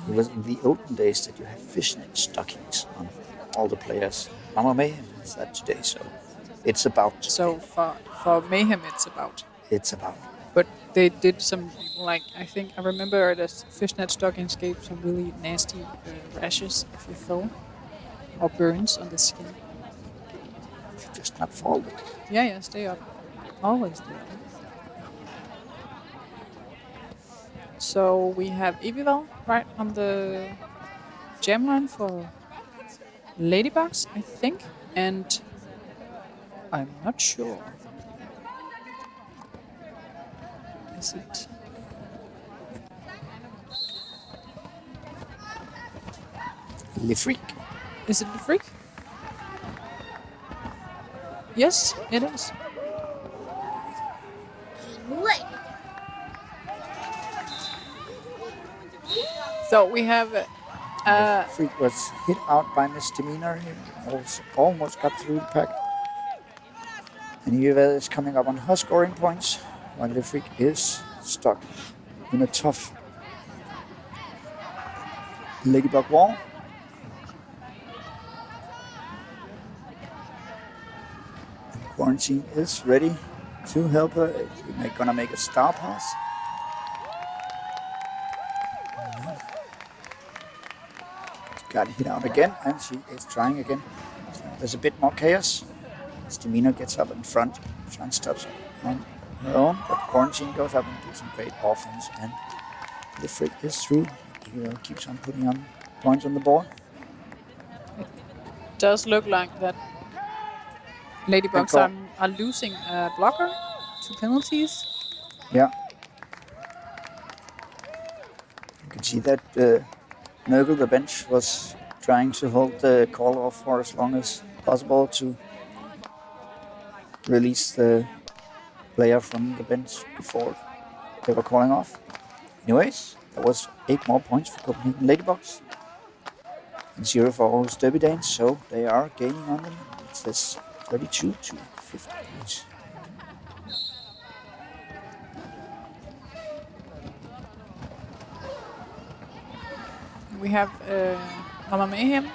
It was in the olden days that you had fishnet stockings on all the players. Mama Mayhem has that today, so it's about. So for Mayhem, it's about. It's about. But they did some, like, I think, I remember that fishnet stockings gave some really nasty rashes if you fell, or burns on the skin. Just not forward. Yeah, stay up. Always stay up. So we have Hvidovre right on the jam line for Ladybugs, I think, and I'm not sure. Is it? Le Freak. Is it Le Freak? Yes, it is. So we have Freak was hit out by misdemeanor. He almost got through the pack. And Hvidovre is coming up on her scoring points, while the Freak is stuck in a tough Ladybug wall. And Quarantine is ready to help her. She's gonna make a star pass. Got hit out again, and she is trying again. So there's a bit more chaos. Misdemeanor gets up in front, trying to stop on her own, but Quarantine goes up and does some great offense, and the Freak is through. Keeps on putting on points on the board. It does look like that Ladybugs are losing a blocker to penalties. Yeah. You can see that Nurgle, the bench, was trying to hold the call off for as long as possible to release the player from the bench before they were calling off. Anyways, there was 8 more points for Copenhagen Ladybugs and 0 for Aarhus Derby Danes, so they are gaining on them. It says 32 to 50 points. We have Mama Mayhem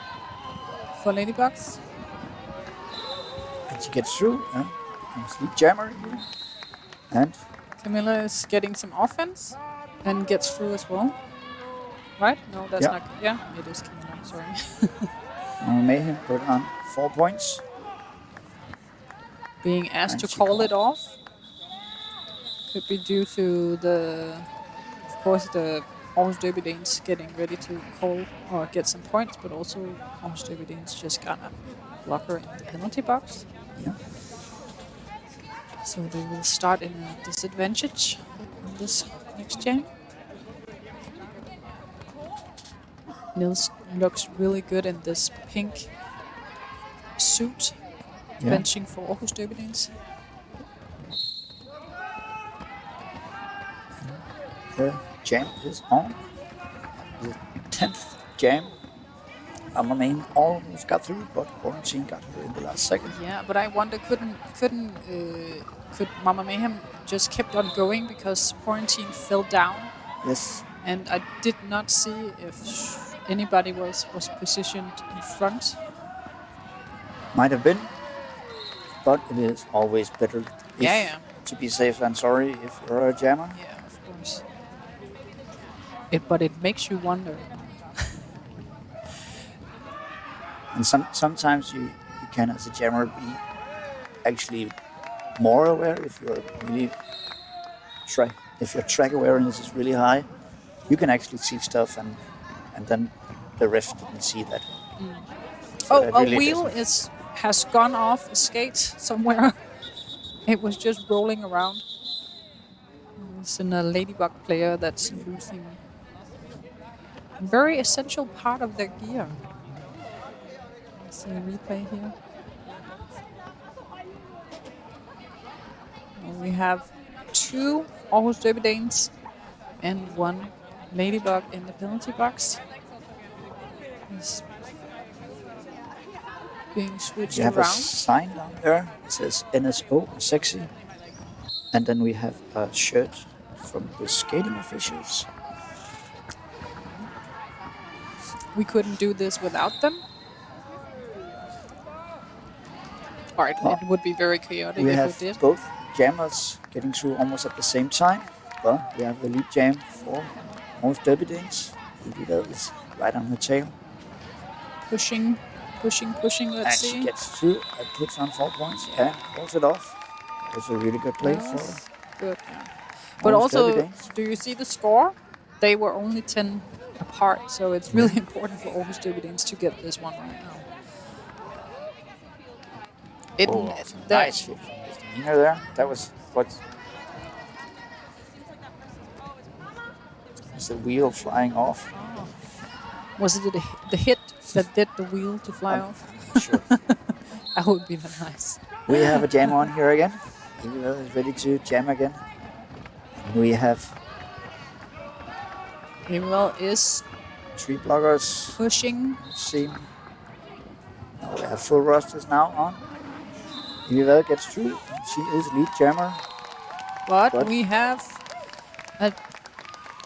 for Ladybugs. And she gets through, becomes lead jammer here. And Camilla is getting some offense and gets through as well. right? No, that's Yeah. not. Yeah, it is Camilla. Sorry. Mayhem put on 4 points. Being asked And to she call it called. off could be due to of course, the Aarhus Derby Danes getting ready to call or get some points, but also Aarhus Derby Danes just got a blocker in the penalty box. Yeah. So they will start in a disadvantage in this next jam. Niels looks really good in this pink suit, Yeah. benching for Aarhus Derby Danes. The jam is on. The 10th jam. Main almost got through, but Quarantine got her in the last second. Yeah, but I wonder, could Mama Mayhem just kept on going because Quarantine fell down? Yes. And I did not see if anybody was positioned in front. Might have been, but it is always better to be safe than sorry if you're a jammer. Yeah, of course. But it makes you wonder. And sometimes you can, as a jammer, be actually more aware if you're really if your track awareness is really high. You can actually see stuff, and then the ref didn't see that. So that A really wheel has gone off a skate somewhere. It was just rolling around. It's in a Ladybug player that's losing a very essential part of their gear. Let's see a replay here. And we have 2 Aarhus Derby Danes and 1 Ladybug in the penalty box. It's being switched You have around. a sign down there. It says NSO, sexy. And then we have a shirt from the skating officials. We couldn't do this without them. Or it would be very chaotic We if have we did. both jammers getting through almost at the same time. But we have the lead jam for Aarhus Derby Danes. That is right on her tail. Pushing. Let's And see. she gets through and puts on 4 points and pulls it off. It was a really good play for good. Yeah. But Aarhus also, Derby Danes. do you see the score? They were only 10 apart, so it's really important for Aarhus Derby Danes to get this one right now. That's a nice hit from Misdemeanor there. That was what... Is the wheel flying off? Was it the hit that did the wheel to fly off? Sure. That would be nice. We have a jam on here again. Eller is ready to jam again. We have Emil is 3 blockers. pushing. Let's see. Now we have full rosters now on. Eller gets through. She is lead jammer. But we have a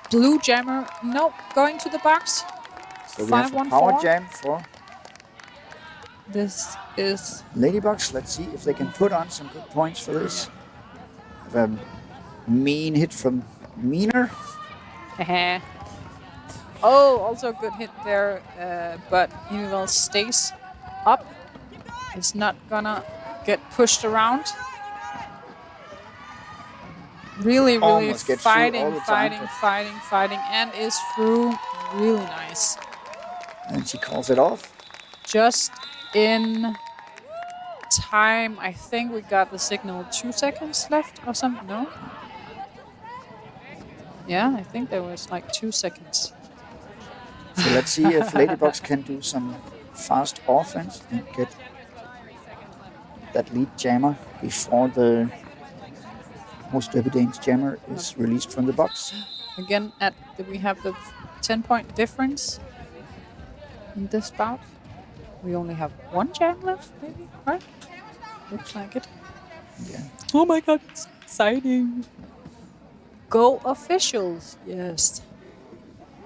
blue jammer. No, going to the box. So we have a power jam for This is Ladybugs. Let's see if they can put on some good points for this. Have a mean hit from Meaner. also a good hit there, but Emil stays up. It's not gonna get pushed around. Really Almost gets through all fighting, the time, fighting, and is through. Really nice. And she calls it off. Just in time. I think we got the signal 2 seconds left or something. No? Yeah, I think there was like 2 seconds. So let's see if Ladybugs can do some fast offense and get that lead jammer before the Aarhus Derby Danes jammer is released from the box. Again, we have the 10-point difference in this bout. We only have 1 jam left, maybe, right? Looks like it. Yeah. Oh my god, it's exciting. Go officials, yes.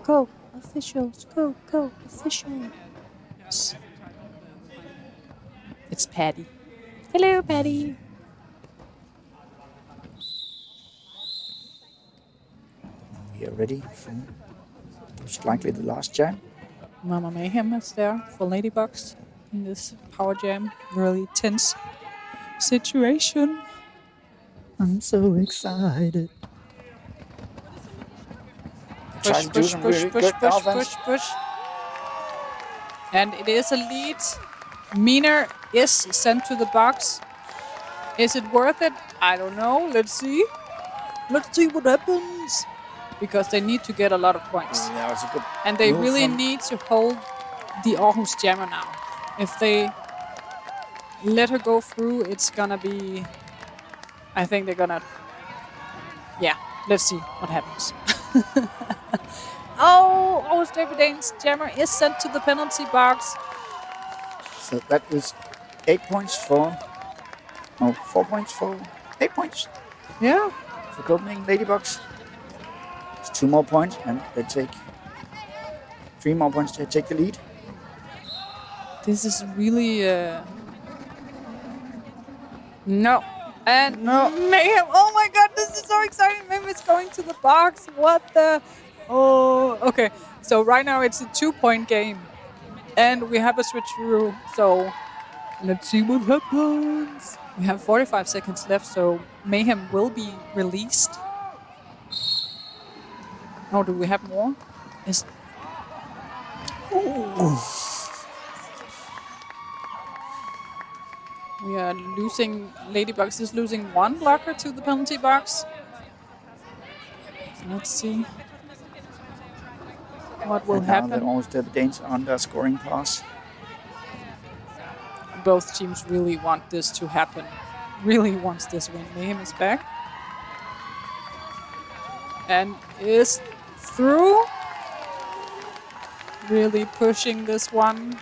Go officials, go officials. It's Patty. Hello, Patty. We are ready for Most likely the last jam. Mama Mayhem is there for Ladybugs in this power jam. Really tense situation. I'm so excited. Push, push, push, push, push, push, push. And it is a lead. Meaner is sent to the box. Is it worth it? I don't know. Let's see. Let's see what happens. Because they need to get a lot of points. Yeah, it's a good And they move really from- need to hold the Aarhus jammer now. If they let her go through, it's gonna be... I think they're gonna... Yeah, let's see what happens. Oh, Aarhus Derby Danes jammer is sent to the penalty box. So that is 8 points for... No, 4 points for... 8 points Yeah. for Copenhagen Ladybugs. It's 2 more points and they take... 3 more points to take the lead. This is really... No. And No. Mayhem. Oh my god, this is so exciting. Mayhem is going to the box. What the... Oh, okay. So right now it's a 2-point game. And we have a switch through. So let's see what happens. We have 45 seconds left, so Mayhem will be released. Oh, do we have more? Is... We are losing... Ladybugs is losing 1 blocker to the penalty box. Let's see what will And now happen. the Aarhus Derby Danes are on their scoring pass. Both teams really want this to happen. Really wants this win. Mayhem is back. And is through. Really pushing this one.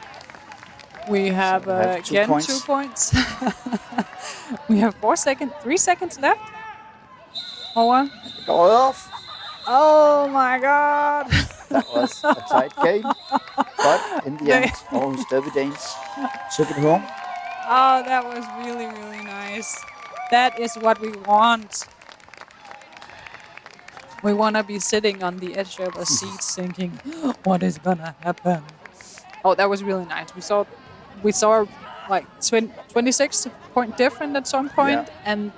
We have, So we have 2 again points. 2 points. We have 3 seconds left. Over. Go off. Oh my god. That was a tight game. But in the end, Aarhus Derby Danes took it home. Oh, that was really, really nice. That is what we want. We want to be sitting on the edge of our seats thinking, what is going to happen? Oh, that was really nice. We saw like 26 point different at some point, and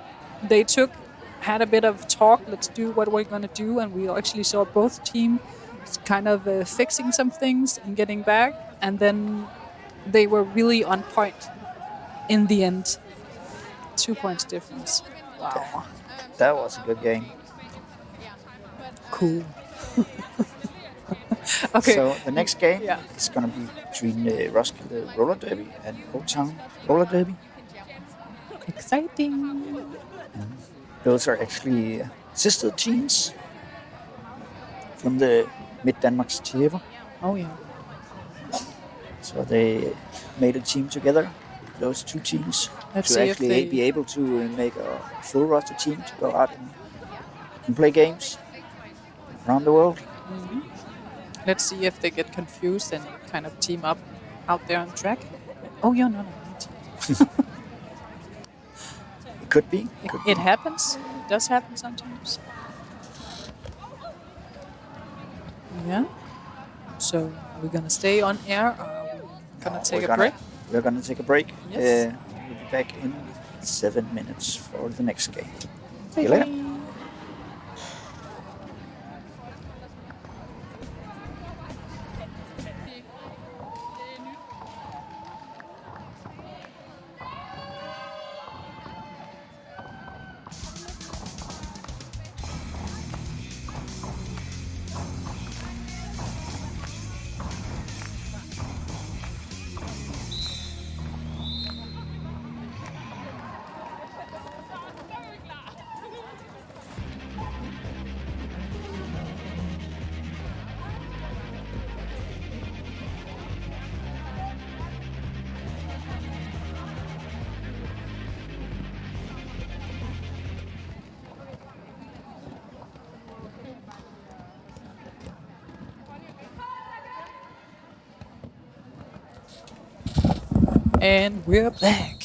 they had a bit of talk. Let's do what we're going to do. And we actually saw both teams kind of fixing some things and getting back. And then they were really on point in the end. 2 points difference. Wow. That was a good game. Cool. Okay. So the next game Yeah. is going to be between Roskilde Roller Derby and Old Town Roller Derby. Exciting. Those are actually sister teams from the Mid-Danmarks Tæver. Oh, yeah. So they made a team together, those 2 teams, Let's to see if actually they... be able to make a full roster team to go out and play games around the world. Let's see if they get confused and kind of team up out there on track. Oh, yeah, no. It could be. It happens. It does happen sometimes. Yeah. So, we're going to stay on air or are we going to take a break? We're going to take a break. Yes. We'll be back in 7 minutes for the next game. See you later. And we're back.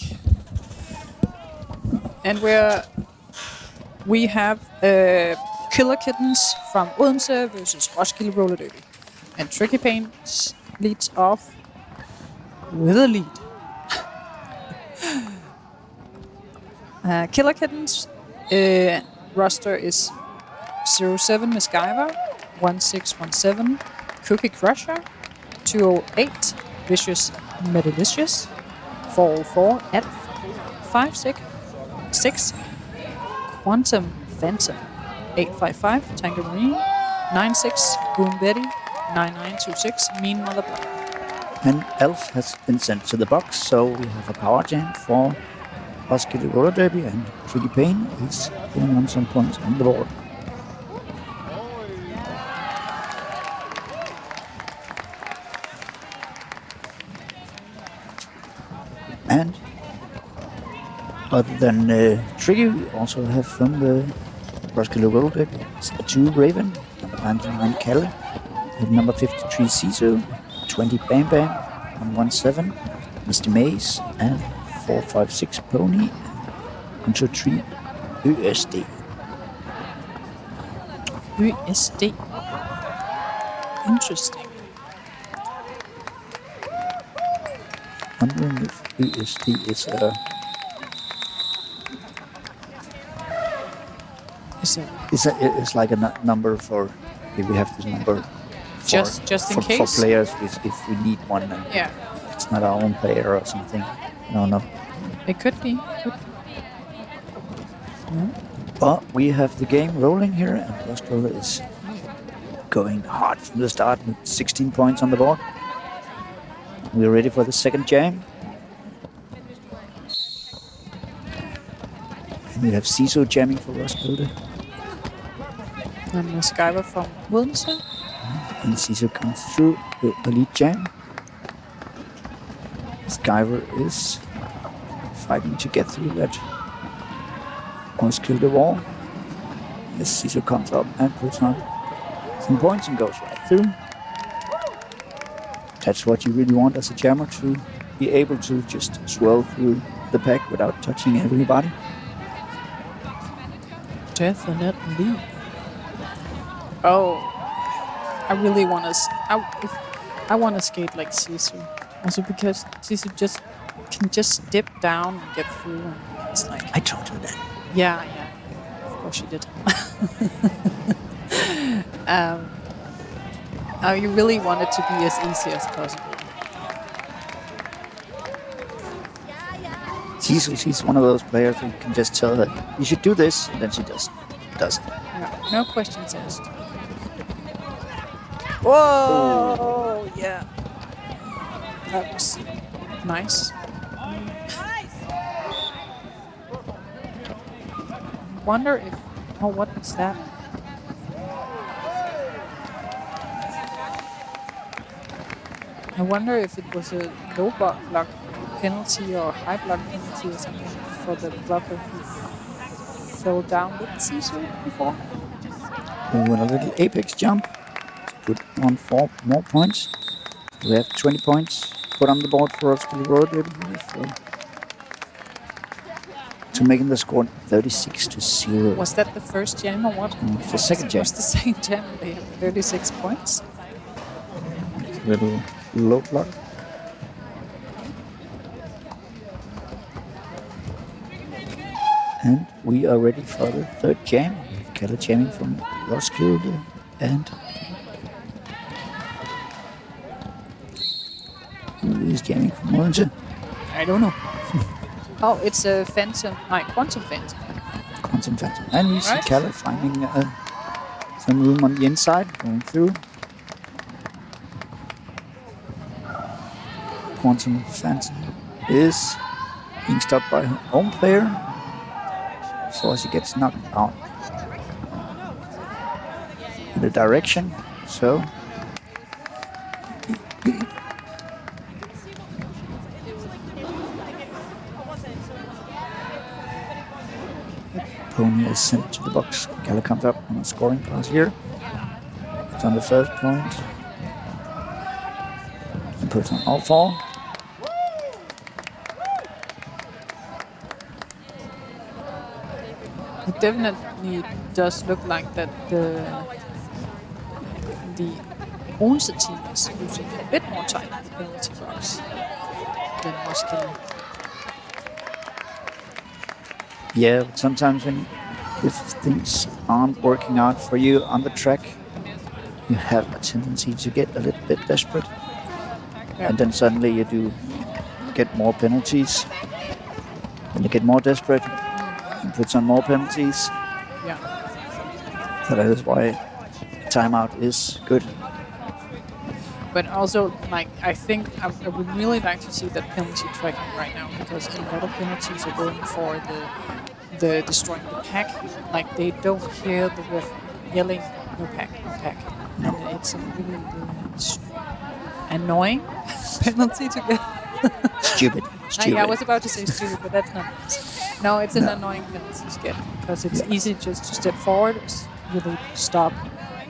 And we have Killer Kittens from Odense versus Roskilde Roller Derby. And Tricky Pain leads off with a lead. Killer Kittens roster is 07 Mesterskabet, 1617 Cookie Crusher, 208 Vicious Metalicious, 404 Elf, 56 Quantum Phantom, 855 Tangerine, 96 Boom Betty, 9926 Mean Mother Block. And Elf has been sent to the box, so we have a power jam for Roskilde Roller Derby, and Tricky Pain is putting on some points on the board. And other than Tricky, we also have from the Roskilde Roller Derby, it's a 2 Raven, number 99 Kalle, we have number 53 Sisu, 20 Bam Bam, 117 Mr. Maze, and 456 Pony, 123 USD. USD. Interesting. Wondering if USD is a it's like a number for if we have this number for, just in case for players if we need one and it's not our own player or something. I don't know. It could be. But we have the game rolling here, and Roskilde is going hard from the start with 16 points on the board. We're ready for the second jam. And we have Sisu jamming for Roskilde. And Mesterskabet from Odense. And Sisu comes through with the lead jam. Skyver is fighting to get through that Roskilde wall. As Sisu comes up and puts on some points and goes right through. That's what you really want as a jammer, to be able to just swirl through the pack without touching everybody. Definitely. Oh, I really want to. I want to skate like Sisu, also because Sisu can just dip down and get through. And it's like I told you that. Yeah. Of course you did. You really want it to be as easy as possible. She's one of those players who can just tell her, you should do this, and then she does it. No questions asked. Whoa! Yeah. That was nice. Wonder if... Oh, what was that? I wonder if it was a low block penalty or high block penalty or something for the blocker who fell down with Sisu before. We went a little apex jump to put on 4 more points. We have 20 points put on the board for Roskilde Roller Derby to making the score 36-0. Was that the first jam or what? The second jam. It was the second jam. They have 36 points. A little low block. And we are ready for the third jam. We have Kalle jamming from Roskilde and who is jamming from Odense? I don't know. Oh, it's a Phantom, Quantum Phantom. Quantum Phantom. And we see Kalle finding some room on the inside, going through. Quantum Phantom is being stopped by her own player before she gets knocked out in the direction. So Pony is sent to the box. Kalle comes up on a scoring pass here. It's on the first point. And puts on all 4. It definitely does look like that the Odense team is using a bit more time in the penalty box than Roskilde. Yeah, but sometimes if things aren't working out for you on the track, you have a tendency to get a little bit desperate. Yeah. And then suddenly you do get more penalties. And you get more desperate and put on more penalties. Yeah. So that is why timeout is good. But also, like, I think I would really like to see that penalty tracking right now, because a lot of penalties are going for the destroying the pack. Like, they don't hear the ref yelling, no pack, no pack. No. And it's a really, annoying penalty to get. Stupid. Yeah, I was about to say stupid, but that's not nice. No, it's an annoying penalty to get, because it's easy just to step forward, really stop,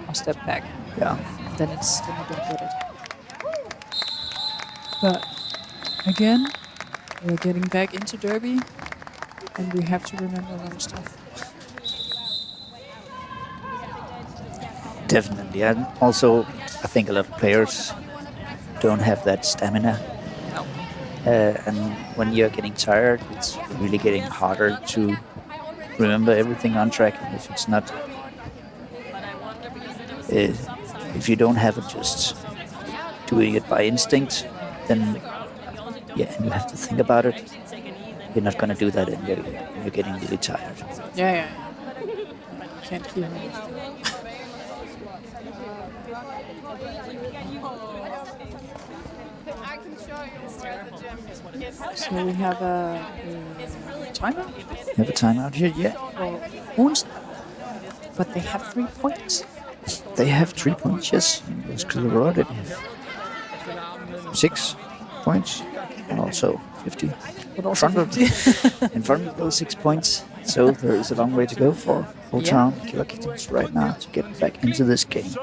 or step back. Yeah. Then you don't get it. But again, we're getting back into Derby, and we have to remember a lot of stuff. Definitely. And also, I think a lot of players don't have that stamina. No. And when you're getting tired, it's really getting harder to remember everything on track. And if it's not, if you don't have it just doing it by instinct, then and you have to think about it. You're not going to do that, and you're getting really tired. Yeah. Can't hear me. So we have a timeout. You have a timeout here, yeah. For Odense. But they have 3 points. They have 3 points, yes. In Roskilde they have 6 points, and also 50. But also In front of those 6 points. So there is a long way to go for OTA Killer Kittens right now to get back into this game.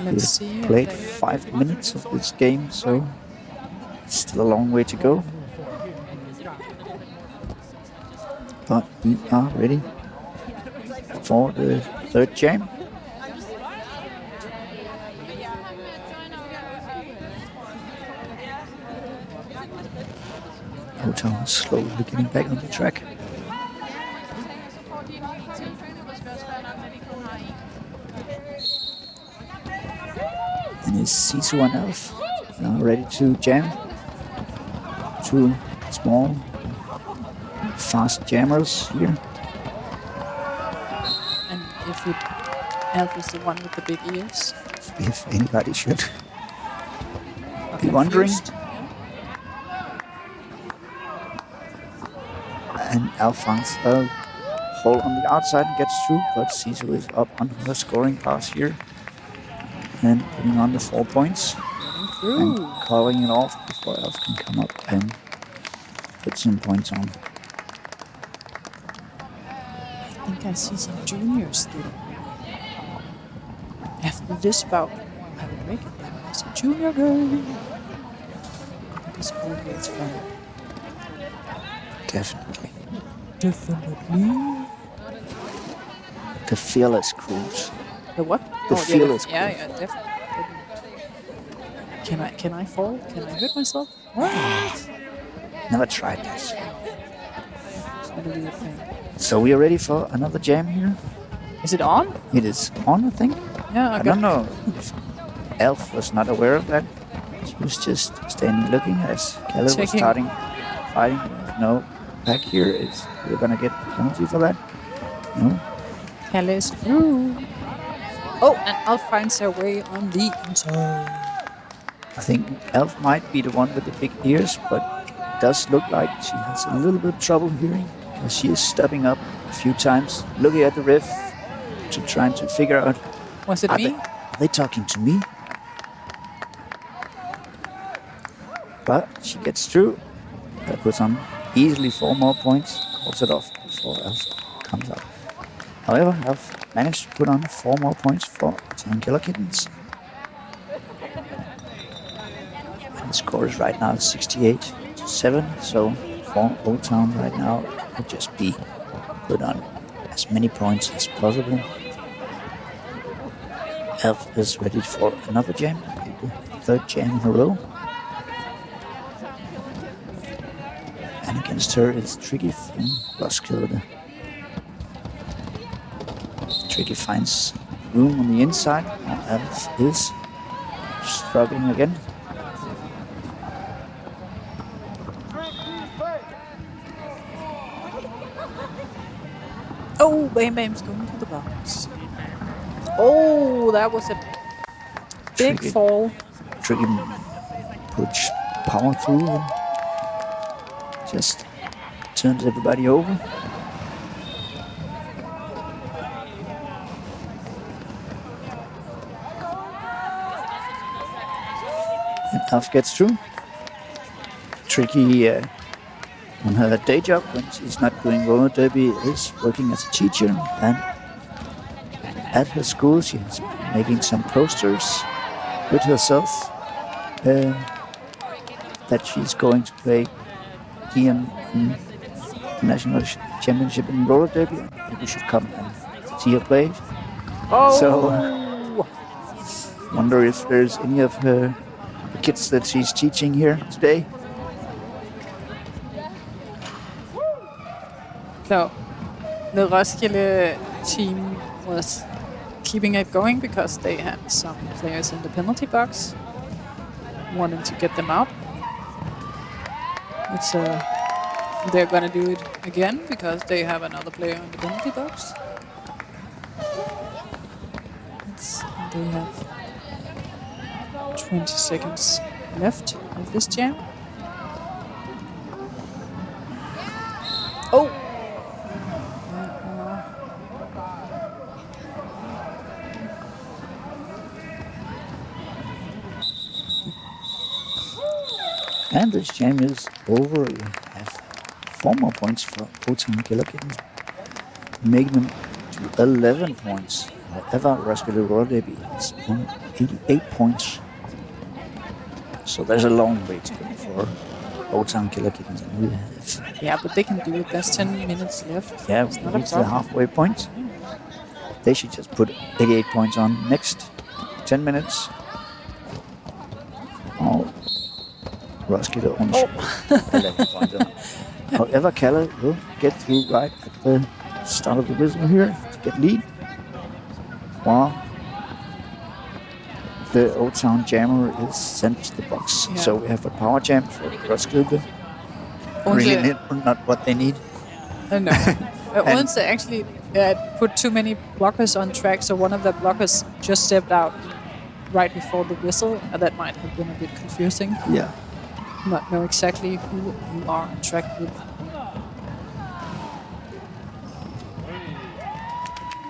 Let's see. We've played 5 minutes of this game, so still a long way to go. But we are ready for the third jam. OTA is slowly getting back on the track. And it's Sisu and Elf now ready to jam. 2 small, fast jammers here. And if Elf is the one with the big ears. If anybody should be wondering. And Elf finds a hole on the outside and gets through, but Sisu is up on her scoring pass here. And putting on the 4 points. And calling it off before Elf can come up and put some points on. I think I see some juniors there. After this bout, I will make it. It's a junior game. This always fun. Definitely. Definitely. The fearless cruise. The what? The fearless Yeah, definitely. Can I fall? Can I hurt myself? Never tried this. It's not a weird thing. So we are ready for another jam here. Is it on? It is on, I think. Yeah, I don't know if Elf was not aware of that. She was just standing looking as Kalle was starting fighting. No back here. We're gonna get a penalty for that. No. Kalle is through. Oh, and Elf finds her way on the inside. I think Elf might be the one with the big ears, but it does look like she has a little bit of trouble hearing. She is stepping up a few times, looking at the ref to trying to figure out. Was it me? Are they talking to me? But she gets through. That puts on easily 4 more points. Calls it off before Elf comes up. However, Elf managed to put on 4 more points for 10 Killer Kittens. And the score is right now 68-7. So for Old Town right now, it would just be put on as many points as possible Elf is ready for another jam. The third jam in a row. And against her it's Tricky from Roskilde. Tricky finds room on the inside. Now Elf is struggling again. Oh, Bam Bam's going to the box. Oh, that was a big Tricky. fall. Tricky puts power through and just turns everybody over. And Elf gets through. Tricky on her day job when she's not doing roller derby is working as a teacher, and at her school she's making some posters with herself that she's going to play DM in the national championship in roller derby. People should come and see her play. Oh, So wonder if there's any of the kids that she's teaching here today. so the Roskilde team was keeping it going because they had some players in the penalty box, wanting to get them out. It's they're gonna do it again because they have another player in the penalty box. They have 20 seconds left of this jam. Oh! And this jam is over. We have 4 more points for OTA-hold, making them to 11 points. However, Roskilde Roller Derby is on 88 points. So there's a long way to go for OTA-hold. And we have, Yeah, but they can do it. There's 10 minutes left. yeah, It's we not a reached the problem. halfway point. They should just put 88 points on next 10 minutes. Oh, Roskilde only 11 points on. However, Kalle will get through right at the start of the whistle here to get lead. While the OTA-hold jammer is sent to the box. Yeah. So we have a power jam for Roskilde. Odense- Really not what they need. No. Odense actually put too many blockers on track, so one of the blockers just stepped out right before the whistle. That might have been a bit confusing. Yeah. Not know exactly who you are on track with.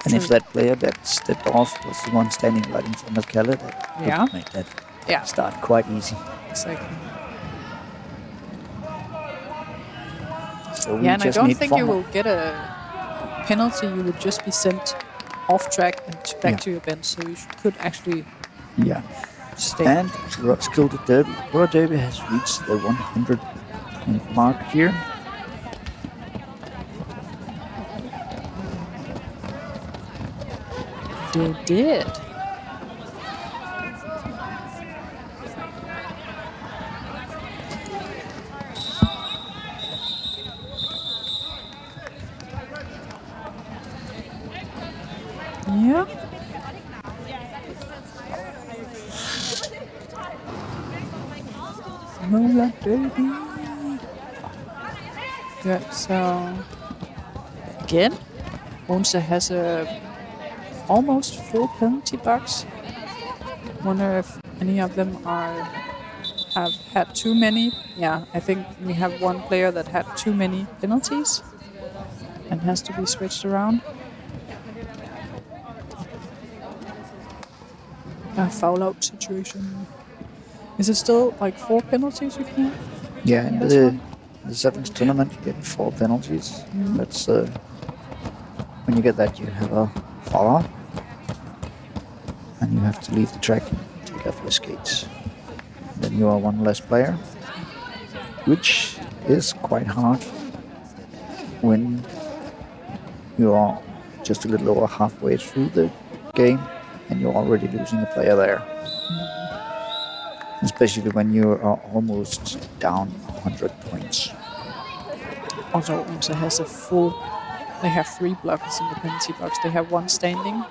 And if that player that stepped off was the one standing right in front of Kalle, that Yeah. would make that start quite easy. Exactly. So we Yeah, and I just don't need think 4 you more. will get a penalty. You would just be sent off track and back to your bench, so you could actually Yeah. stay. And Roskilde Derby. Roller Derby has reached the 100 point mark here. They did. Yeah. Roller Derby. Good. So again, Odense has a almost full penalty box. Wonder if any of them have had too many. Yeah, I think we have one player that had too many penalties and has to be switched around. A foul out situation. Is it still like 4 penalties you can have? Yeah, in That's the 7th tournament you get 4 penalties. That's when you get that you have a fall out. And you have to leave the track and take off your skates. Then you are one less player, which is quite hard when you are just a little over halfway through the game. and you're already losing a player there. Especially when you are almost down 100 points. Also, Odense has they have 3 blockers in the penalty box. They have 1 standing.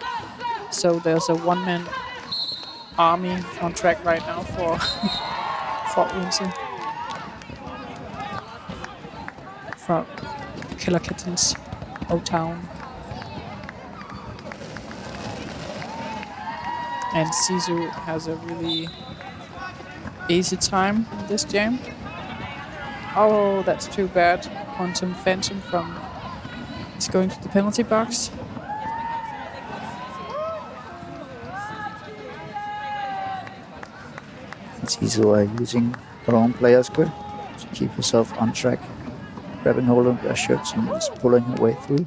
So there's a one-man army on track right now for Odense. For Killer Kittens, O-Town. And Sisu has a really easy time in this jam. Oh, that's too bad. Quantum Phantom is going to the penalty box. Sisu are using her own player square to keep herself on track, grabbing hold of their shirts and just pulling her way through.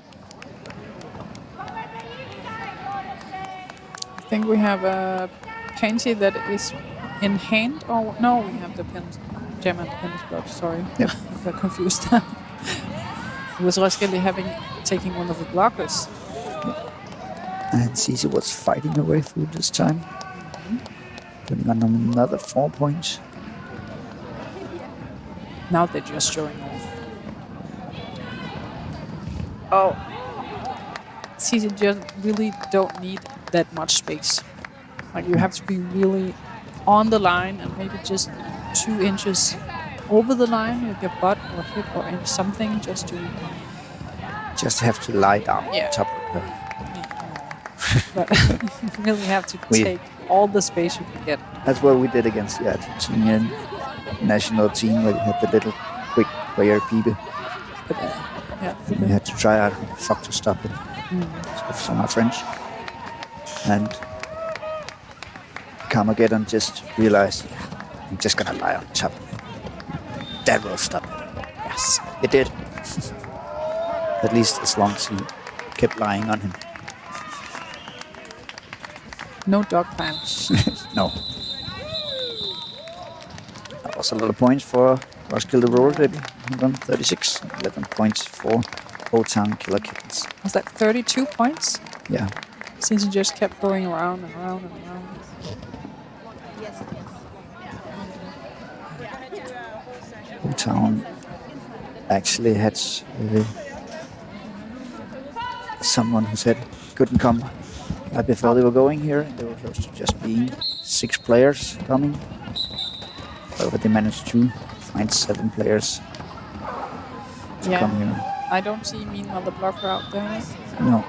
I think we have a pansy that is in hand. Oh no, we have the jam and the penalty box. Sorry, Yep. I got confused. It was Roskilde taking one of the blockers. And Sisu was fighting her way through this time. Putting on another 4 points. Now they're just showing off. Oh. Sisu just really don't need that much space. Like you have to be really on the line and maybe just 2 inches over the line with your butt or hip or something just to... Just have to lie down on top of her. But you really have to take all the space you can get. That's what we did against the Argentinian national team, where you had the little quick player people. We had to try out fuck to stop it. So my French. And Carmageddon just realized, I'm just gonna lie on top of it. That will stop it. Yes. It did. At least as long as he kept lying on him. No dog plan. No. That was a lot of points for Roskilde Roller Derby. 136. 11 points for O-Town Killer Kittens. Was that 32 points? Yeah. Since he just kept going around and around and around. O-Town actually had someone who said couldn't come before they were going here. They were close to just being 6 players coming. However, they managed to find 7 players to come here. I don't see Mean Mother Blocker out there. No.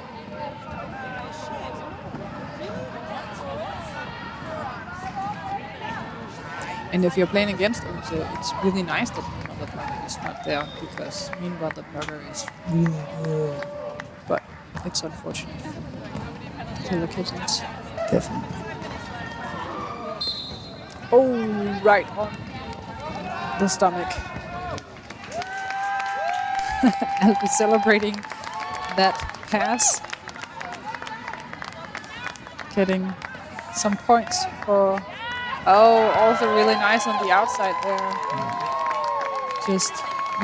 And if you're playing against them, so it's really nice that Mean Mother Blocker is not there, because Mean Mother Blocker is really good. But it's unfortunate for Killer Kittens. Definitely. Oh, right on the stomach. I'll be celebrating that pass. Getting some points for... Oh, also really nice on the outside there. Just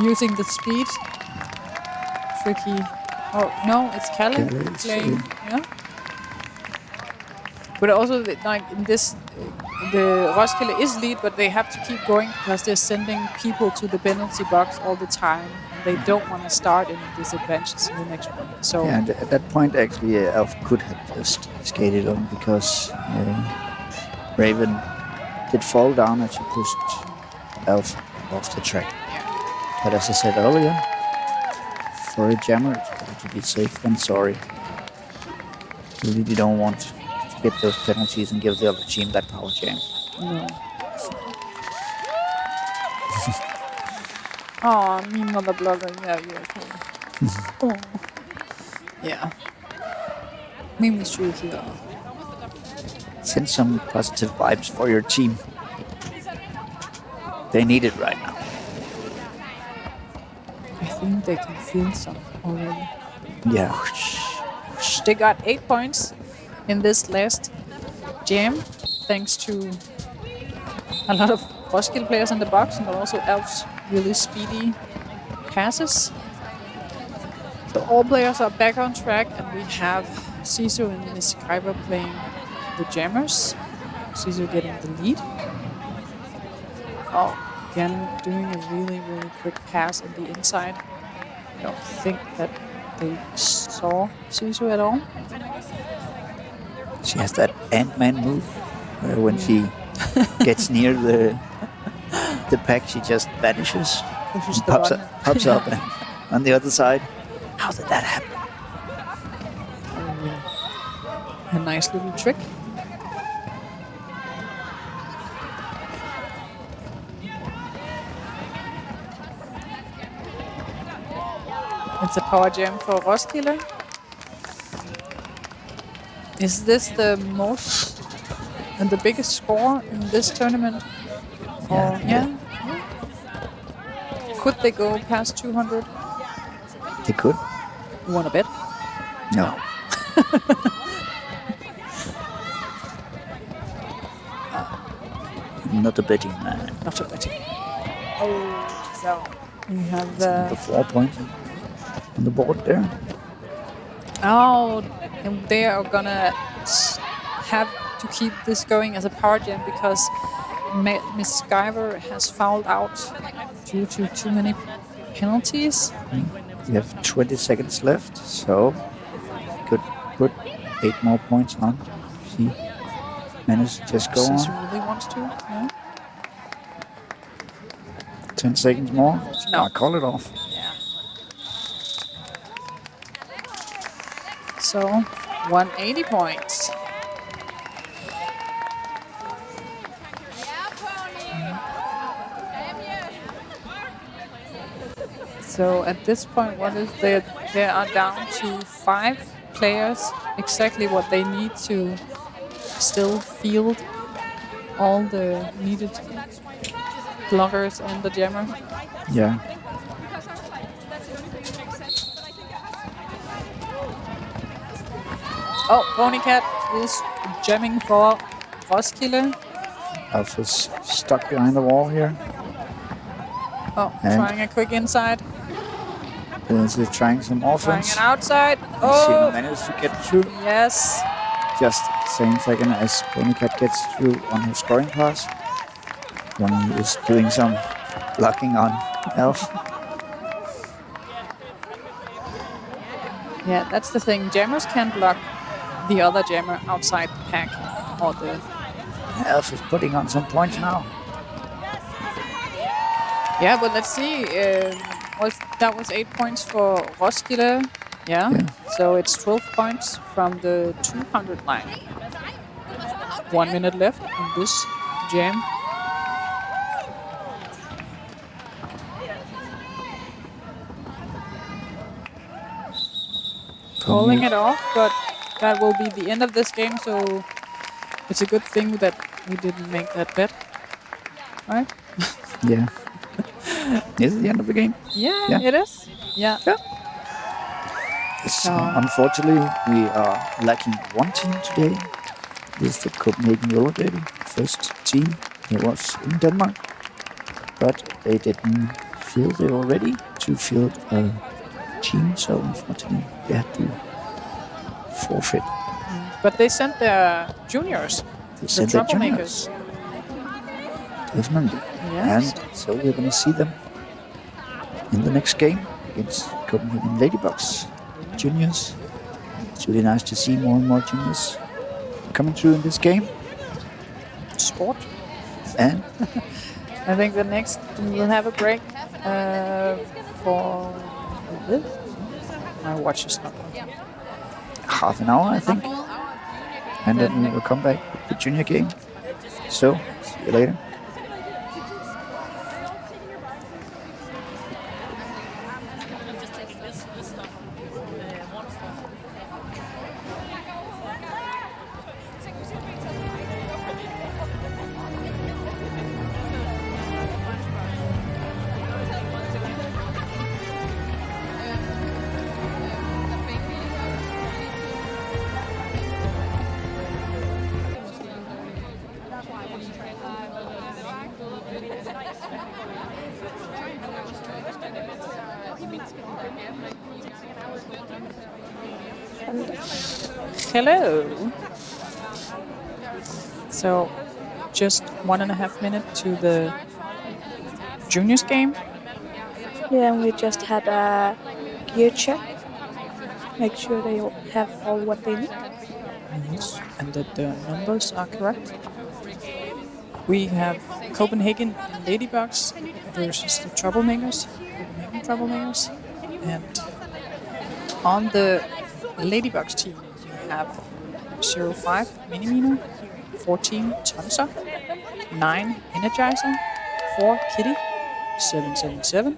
using the speed. Tricky. Oh, no, it's Kalle playing. Yeah. But also, like in this, the Roskilde is lead, but they have to keep going because they're sending people to the penalty box all the time. And they don't want to start in disadvantages in the next one. So Yeah, and at that point, actually, Elf could have just skated on because Raven did fall down as she pushed Elf off the track. But as I said earlier, for a jammer, it's better to be safe than sorry. You really don't want to get those penalties and give the other team that power jam. no. Oh, Mean Mother Blocker. Yeah, you're okay. Oh. Yeah. Mean was true here. Send some positive vibes for your team. They need it right now. I think they can feel some already. Yeah. They got 8 points in this last jam, thanks to a lot of Roskilde players in the box, but also Elf's really speedy passes. So all players are back on track, and we have Sisu and Miss Skyber playing the jammers. Caesar getting the lead. Oh, again, doing a really, really quick pass on the inside. I don't think that they saw Caesar at all. She has that Ant-Man move where when she gets near the pack, she just vanishes. Pushes And the pops button. pops up and on the other side. How did that happen? Oh, yeah. A nice little trick. It's a power jam for Roskilde. Is this the most and the biggest score in this tournament? Or, yeah. Could they go past 200? They could. You want to bet? No. Not a betting man. Not a betting. Oh, so we have The 4 points on the board there. Oh, and they are gonna have to keep this going as a power jam because Miss Skyver has fouled out due to too many penalties. We have 20 seconds left, so we could put 8 more points on. She managed to just go Caesar on. really wants to. Yeah. 10 seconds more. No. I'll call it off. Yeah. So 180 points. So at this point, what is they are down to 5 players, exactly what they need to still field all the needed blockers and the jammer. Yeah. Oh, Ponycat is jamming for Roskilde. Alpha's stuck behind the wall here. Oh, And- trying a quick inside. They're trying some Trying offense. an outside. She Oh, managed to get through yes. just the same second as Ponycat gets through on her scoring pass. One is doing some blocking on Elf. Yeah, that's the thing. Jammers can block the other jammer outside the pack. Or the Elf is putting on some points now. yeah, but let's see. That was 8 points for Roskilde. Yeah. Yeah. So it's 12 points from the 200 line. 1 minute left in this jam. Calling it off, but that will be the end of this game. So it's a good thing that we didn't make that bet, right? Yeah. Is it the end of the game? Yeah, Yeah. it is. Yeah. Yes, unfortunately, we are lacking one team today. This is the Copenhagen Roller Derby, first team that was in Denmark. But they didn't feel they were ready to field a team, so unfortunately they had to forfeit. But they sent their juniors, They the sent their troublemakers. juniors. Definitely. Yes. And so we're going to see them in the next game against Copenhagen Ladybugs juniors. It's really nice to see more and more juniors coming through in this game. Sport. And I think the next we will have a break for this. My watch is not working. half an hour, I think. And then we will come back with the junior game. So, see you later. Hello. So, just 1.5 minutes to the juniors game. Yeah, and we just had a gear check. Make sure they all have all what they need. Yes, and that the numbers are correct. We have Copenhagen Ladybugs versus the Troublemakers, Copenhagen Troublemakers. And on the Ladybugs team, we have 05 Minimino, 14 Tonser, 9 Energizer, 4 Kitty, 777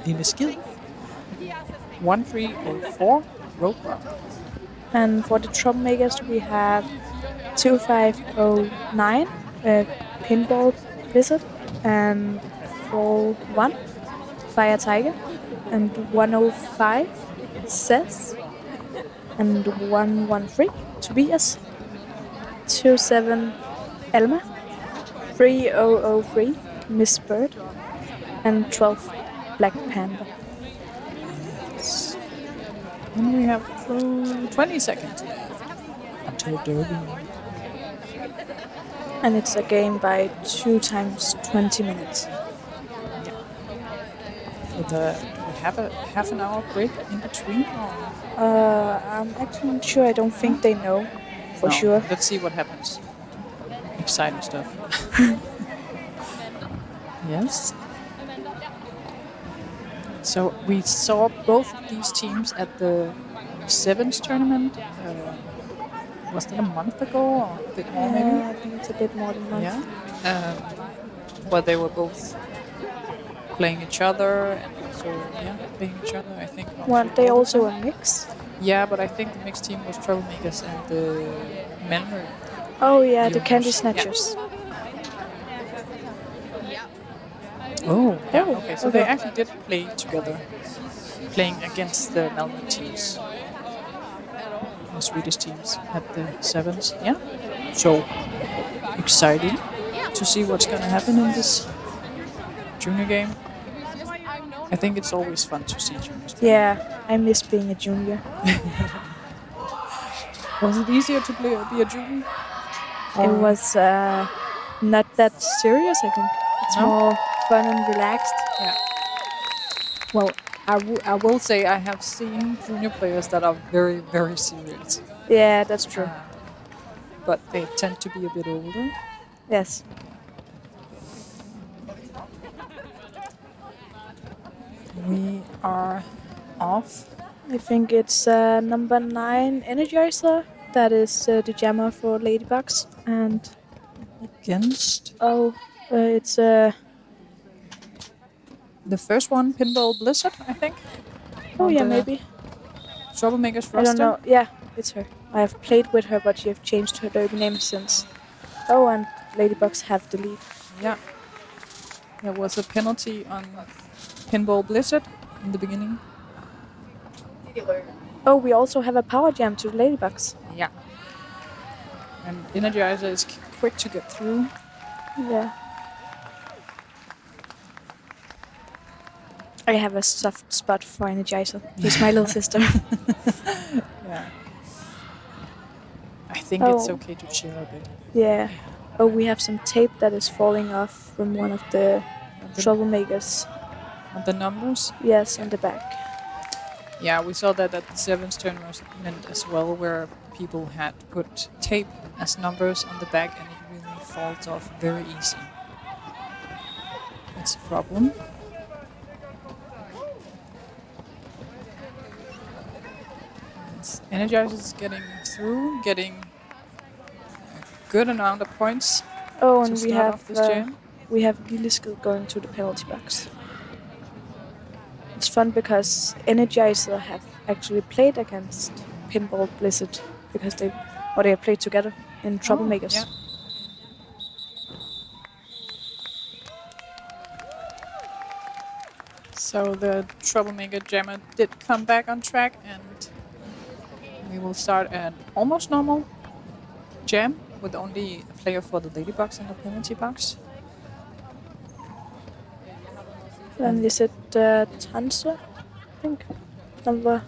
Lille Skid, 1304 Roper. And for the Troublemakers, we have 2509 Pinball Blizzard and 41 Fire Tiger and 105 Seth and 113 Tobias, 27 Alma, 3003 Miss Bird and 12 Black Panda. And we have 20 seconds until Derby. And it's a game by 2 times 20 minutes. With we have a half an hour break in between. I'm actually not sure. I don't think they know for No, sure. Let's see what happens. Exciting stuff. Yes. So we saw both of these teams at the Sevens tournament. Was that a month ago or a bit more maybe? I think it's a bit more than a month. Yeah. Where they were both playing each other and also playing each other. I think. Well, they also a mix. Yeah, but I think the mixed team was Troublemakers and the Malmö. Oh yeah, the Juniors. Candy Snatchers. Oh, yeah. Oh, Okay, so okay. they actually did play together, playing against the Malmö teams, the Swedish teams at the Sevens. Yeah. So exciting to see what's going to happen in this junior game. I think it's always fun to see juniors. Yeah, I miss being a junior. Was it easier to be a junior? It was not that serious, I think. It's No? more fun and relaxed. Yeah. Well, I will say I have seen junior players that are very, very serious. Yeah, that's true. But they tend to be a bit older. Yes. We are off. I think it's number 9 Energizer. That is the jammer for Ladybugs. And Against it's the first one, Pinball Blizzard, I think. oh yeah, the maybe. Troublemakers roster. I don't know. Yeah, it's her. I have played with her, but she have changed her derby name since. Oh, and Ladybugs have the lead. Yeah. There was a penalty on Pinball Blizzard in the beginning. Oh, we also have a power jam to the Ladybugs. Yeah. And Energizer is quick to get through. Yeah. I have a soft spot for Energizer. She's my little sister. Yeah. I think it's Oh. okay to cheer a bit. Yeah. Oh, we have some tape that is falling off from one of the Troublemakers. On the numbers. Yes, on the back. Yeah, we saw that at the Sevens tournament as well, where people had put tape as numbers on the back and it really falls off very easy. That's a problem. Energizer is getting through, getting a good amount of points Oh, to and start off this jam. we have Lille Skid going to the penalty box. It's fun because Energizer have actually played against Pinball Blizzard because they have played together in Troublemakers. Yeah. So the Troublemaker Jammer did come back on track, and we will start an almost normal jam with only a player for the Ladybugs in the penalty box. And is it Tanser? I think. Number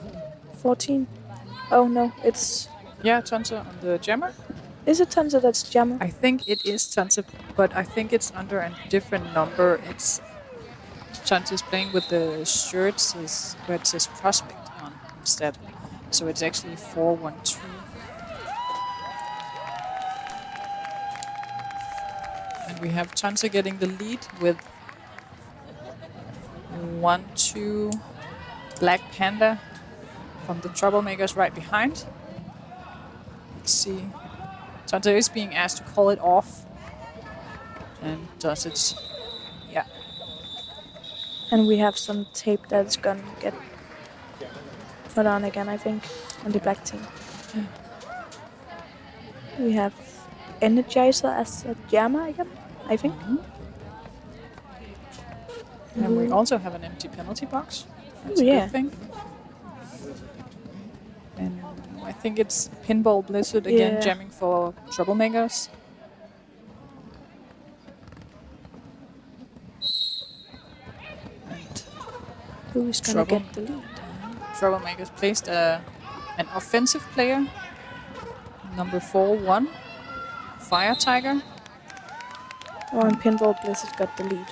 14. Oh no, it's Yeah, Tonsa on the Jammer. Is it Tanser that's jammer? I think it is Tanser, but I think it's under a different number. It's Tanser is playing with the shirts where it says prospect on instead. So it's actually 4-1-2. And we have Tanser getting the lead with 1-2 Black Panda from the troublemakers right behind. Let's see. Tanser is being asked to call it off. And does it. Yeah. And we have some tape that's gonna get put on again, I think, on the black team. We have Energizer as a jammer again, I think. And we also have an empty penalty box. That's Ooh, a yeah. good thing. And I think it's Pinball Blizzard again, Yeah. jamming for troublemakers. And Who's gonna get the lead? troublemakers placed an offensive player, number 4-1, Fire Tiger. Oh, and Pinball Blizzard got the lead.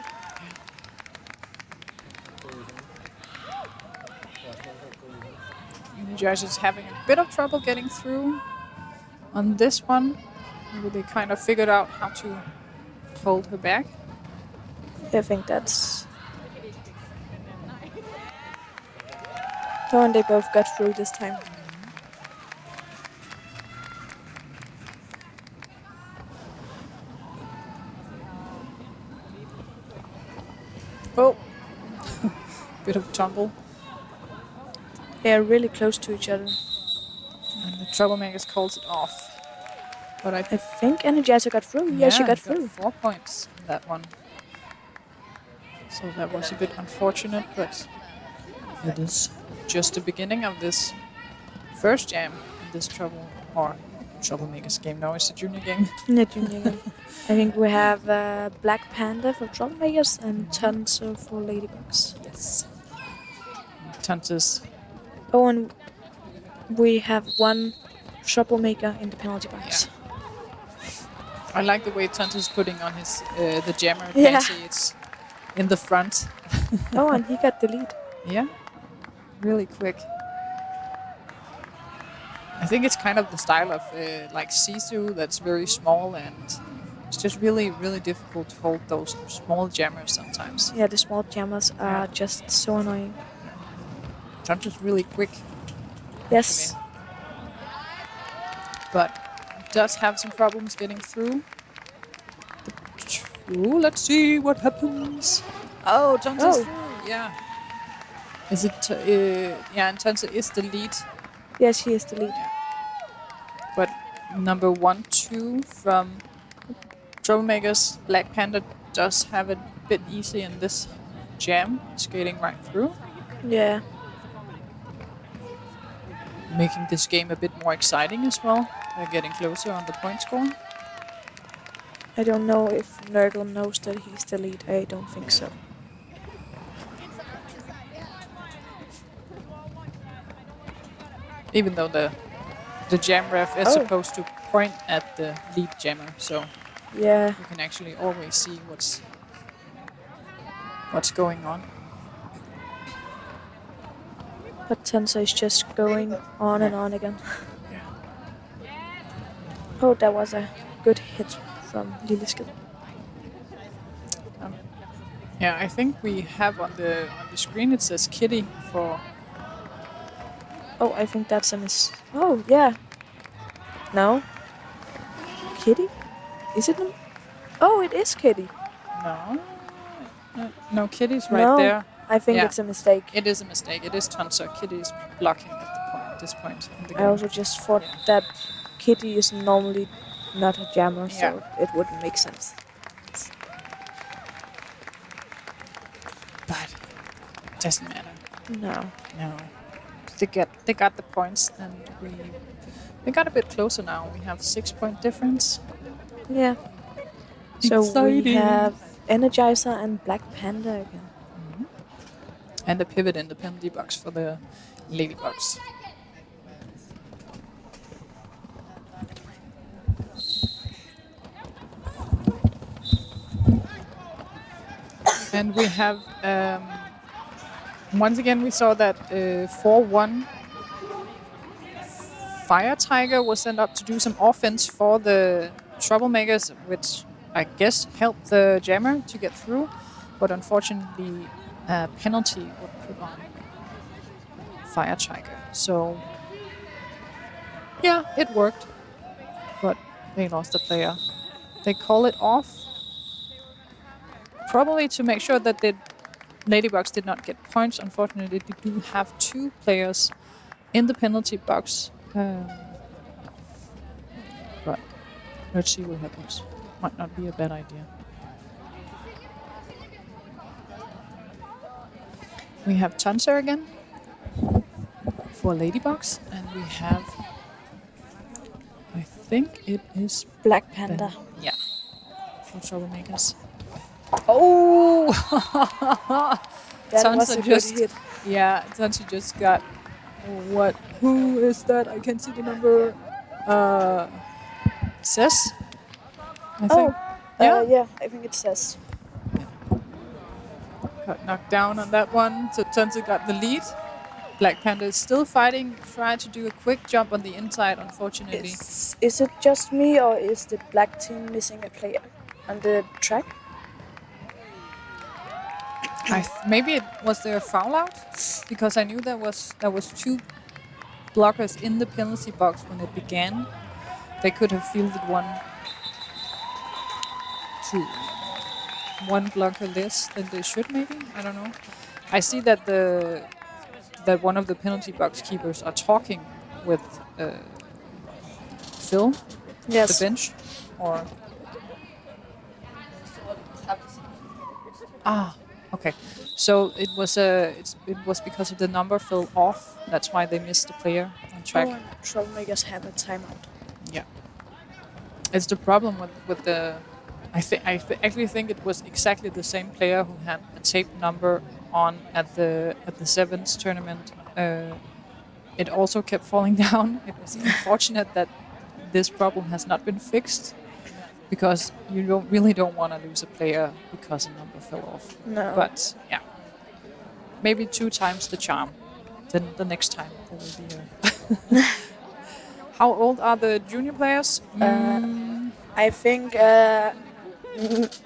Energizer's having a bit of trouble getting through on this one. Maybe they kind of figured out how to hold her back. I think that's... Oh, and they both got through this time. Oh, bit of tumble. They're really close to each other. And the troublemakers calls it off. But I think Energizer got through. Yeah, she got through. 4 points in that one. So that was a bit unfortunate, but it is just the beginning of this first jam in this troublemakers game. Now it's a junior game. Yeah, junior game. I think we have Black Panda for troublemakers and Tanser for Ladybugs. Yes. Tanser's. Oh, and we have one troublemaker in the penalty box. I like the way Tanser's putting on his the jammer. Yeah. Fancy. It's in the front. Oh, and he got the lead. Yeah. Really quick. I think it's kind of the style of like Sisu that's very small, and it's just really, really difficult to hold those small jammers sometimes. Yeah, the small jammers are just so annoying. Tanser's really quick. Yes. But does have some problems getting through. Ooh, let's see what happens. Oh, Tanser's through. Yeah. Is it? Yeah, and Tanser is the lead. Yes, he is the lead. But number 1-2 from troublemakers, Black Panda does have it a bit easy in this jam, skating right through. Yeah. Making this game a bit more exciting as well. They're getting closer on the point score. I don't know if Nurgle knows that he's the lead. I don't think so. Even though the jam ref is supposed to point at the lead jammer, so yeah, you can actually always see what's going on. But Tanser is just going on and on again. Oh, that was a good hit from Lilleskid. Yeah, I think we have on the screen it says Kitty for. Oh, I think that's a miss. Oh, yeah. No. Kitty? Is it? Oh, it is Kitty. No, Kitty's right there. I think it's a mistake. It is a mistake. It is Tanser. Kitty is blocking at this point in the game. I also just thought that Kitty is normally not a jammer, so it wouldn't make sense. But it doesn't matter. No. They got the points, and we got a bit closer now. We have 6-point difference. Yeah. So Exciting. we have Energizer and Black Panda again. And a pivot in the penalty box for the Ladybugs. And we have, once again, we saw that 4-1 Fire Tiger was sent up to do some offense for the troublemakers, which I guess helped the jammer to get through. But unfortunately, a penalty was put on Fire Tiger. So, yeah, it worked. But they lost a player. They call it off. Probably to make sure that the Ladybugs did not get points. Unfortunately, they do have 2 players in the penalty box. But let's see what happens. Might not be a bad idea. We have Tanser again for Ladybugs, and we have, I think it is Black Panda. yeah, for troublemakers. Oh! That Tanser was a good just hit. Yeah, Tanser just got what? Who is that? I can't see the number. Says. I think. Yeah, I think it says. Got knocked down on that one, so Tanser got the lead. Black Panda is still fighting, trying to do a quick jump on the inside, unfortunately. Is it just me, or is the black team missing a player on the track? Maybe it was there a foul out, because I knew there was 2 blockers in the penalty box when it began. They could have fielded one blocker less than they should, maybe. I don't know. I see that that one of the penalty box keepers are talking with Phil, Yes. the bench, or okay. So it was because of the number fell off. That's why they missed the player on track. Oh, and troublemakers have a timeout. Yeah, it's the problem with the. I actually think it was exactly the same player who had a tape number on at the sevens tournament. It also kept falling down. It was unfortunate that this problem has not been fixed, because you really don't want to lose a player because a number fell off. No. But yeah, maybe 2 times the charm. Then the next time there will be a. How old are the junior players? I think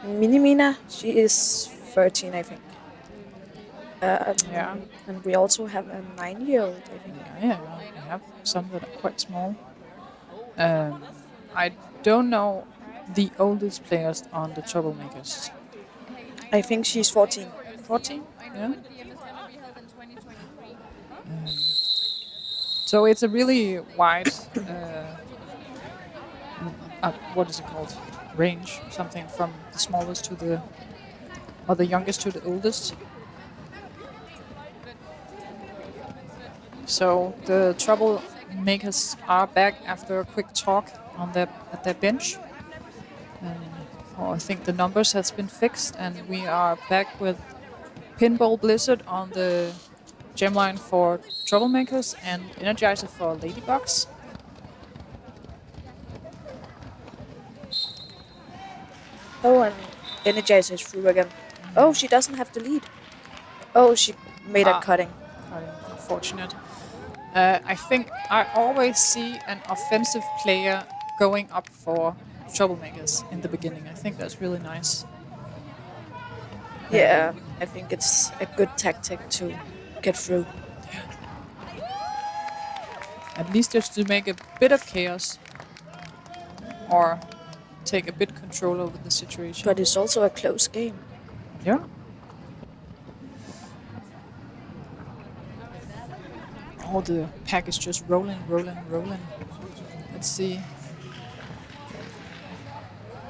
Minimina, she is 13, I think. Yeah. And we also have a 9-year-old, I think. Yeah, we have some that are quite small. I don't know the oldest players on the troublemakers. I think she's 14. 14? Yeah. So it's a really wide, what is it called? Range, something from the smallest to the youngest to the oldest. So the troublemakers are back after a quick talk at their bench. I think the numbers has been fixed, and we are back with Pinball Blizzard on the gem line for troublemakers and Energizer for Ladybugs. Oh, and Energizer is through again. Oh, she doesn't have the lead. Oh, she made a cutting. Unfortunate. I think I always see an offensive player going up for troublemakers in the beginning. I think that's really nice. Yeah, I think it's a good tactic to get through. At least just to make a bit of chaos, or take a bit control over the situation. But it's also a close game. Yeah. Oh, the pack is just rolling. Let's see.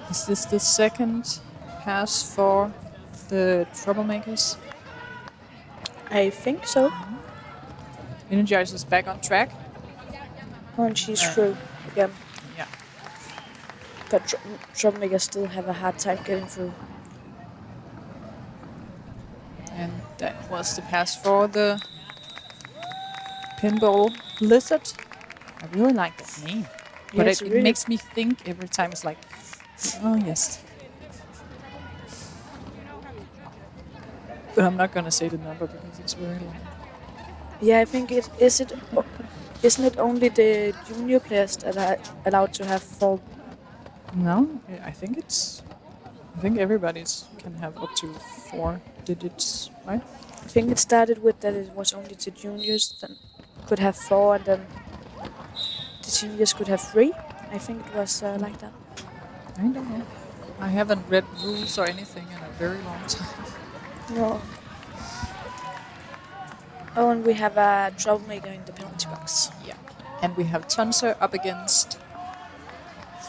Is this the second pass for the troublemakers? I think so. Energizer is back on track. Oh, and she's through again. Yeah. But troublemakers still have a hard time getting through. And that was the pass for the Pinball Blizzard. I really like that name. But Yes, it really. makes me think every time. It's like, oh yes. But I'm not gonna say the number because it's very long. Yeah, I think isn't it only the junior players that are allowed to have 4? No, I think everybody's can have up to 4 digits, right? I think it started with that it was only the juniors that could have 4, and then the seniors could have 3. I think it was like that. I don't know. I haven't read rules or anything in a very long time. No. Oh, and we have a troublemaker in the penalty box. Yeah. And we have Tonser up against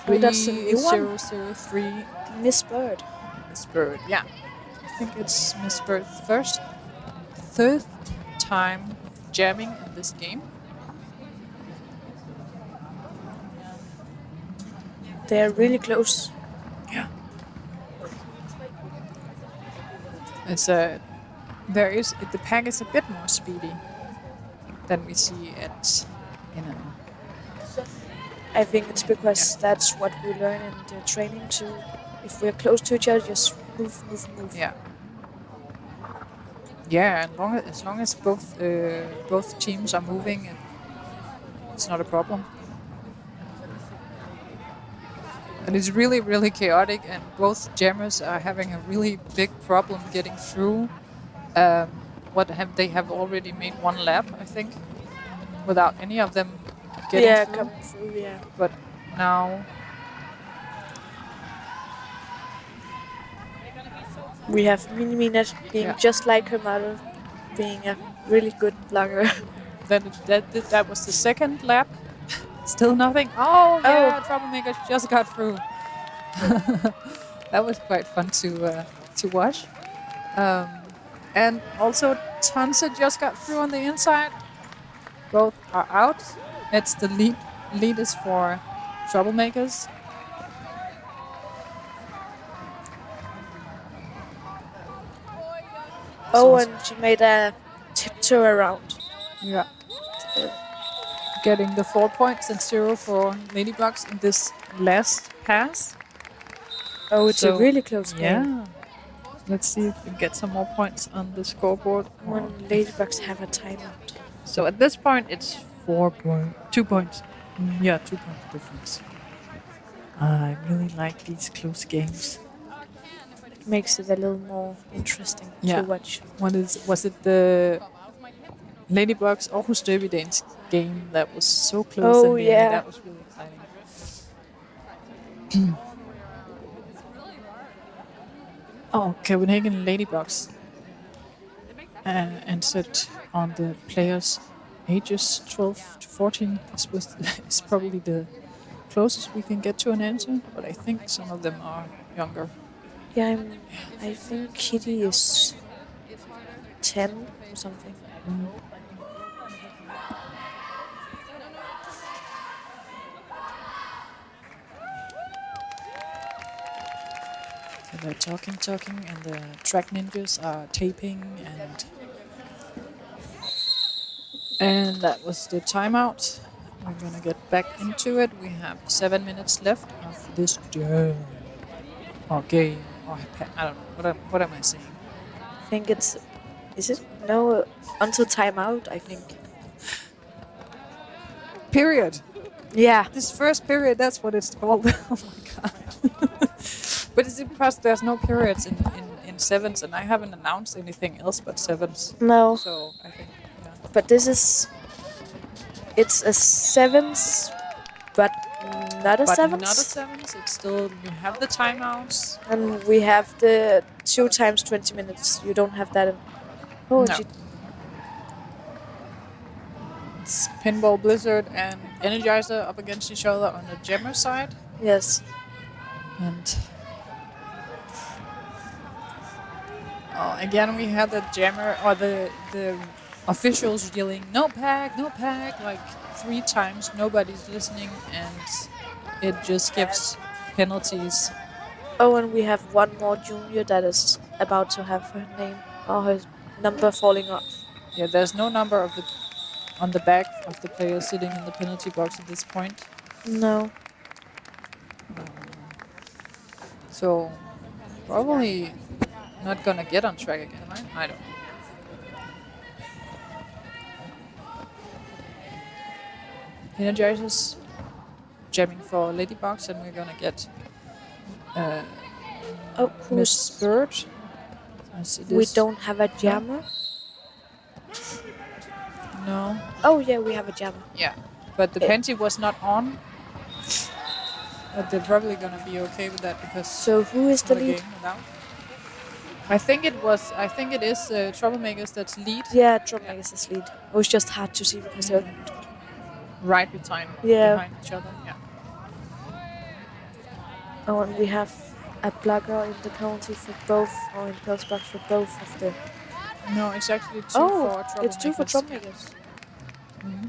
Oh, that's a new one. 3003. Miss Bird. Miss Bird, yeah. I think it's Miss Bird's third time jamming in this game. They are really close. Yeah. The pack is a bit more speedy than we see at I think it's because that's what we learn in the training too. If we're close to each other, just move. Yeah. Yeah, and as long as both teams are moving, it's not a problem. And it's really, really chaotic, and both jammers are having a really big problem getting through. They have already made 1 lap, I think, without any of them getting through. Coming through, yeah. But now we have Mina being just like her mother, being a really good blogger. then that was the second lap. Still nothing. Oh yeah, troublemaker just got through. That was quite fun to watch. And also Tonser just got through on the inside. Both are out. It's the lead is for troublemakers. Oh, and she made a tiptoe around. Yeah. Getting the 4 points and 0 for Ladybugs in this last pass. Oh, it's a really close game. Yeah. Let's see if we get some more points on the scoreboard. When Ladybugs have a timeout. So at this point, it's 2 points. Yeah, 2 points difference. I really like these close games. Makes it a little more interesting to watch. Was it the Ladybugs Aarhus Derby Danes game that was so close? Oh, yeah. That was really exciting. Copenhagen Ladybugs entered on the players' ages 12 to 14 is probably the closest we can get to an answer, but I think some of them are younger. Yeah, I think Kitty is 10 or something. They're talking, and the track ninjas are taping, and that was the timeout. We're gonna get back into it. We have 7 minutes left of this game. Or game. Or I don't know. What am I saying? I think is it? No, until timeout, I think. Period. Yeah. This first period, that's what it's called. Oh my god. But is it because there's no periods in sevens, and I haven't announced anything else but sevens? No. So I think, yeah. But it's a sevens, but not a sevens. Not a sevens. It's still, you have the timeouts. And we have the 2 times 20 minutes. You don't have that. No. It's Pinball Blizzard and Energizer up against each other on the jammer side. Yes. And again, we had the jammer or the officials yelling "No pack, no pack" like 3 times. Nobody's listening, and it just gives penalties. Oh, and we have one more junior that is about to have her name or her number falling off. Yeah, there's no number on the back of the player sitting in the penalty box at this point. No. So probably not gonna get on track again, right? I don't know. Energizers jamming for Ladybugs, and we're gonna get Oh, Miss Bird. We don't have a jammer. No. Oh yeah, we have a jammer. Yeah, but the penalty was not on. But they're probably gonna be okay with that because. So who is the lead? I think it is Troublemakers that's lead. Yeah, Troublemakers is lead. It was just hard to see because they're right behind each other. Yeah. Oh, and we have a blocker in the penalty for both, or in Pels box for both of the. No, it's actually two for Troublemakers. It's two for Troublemakers. Mm-hmm.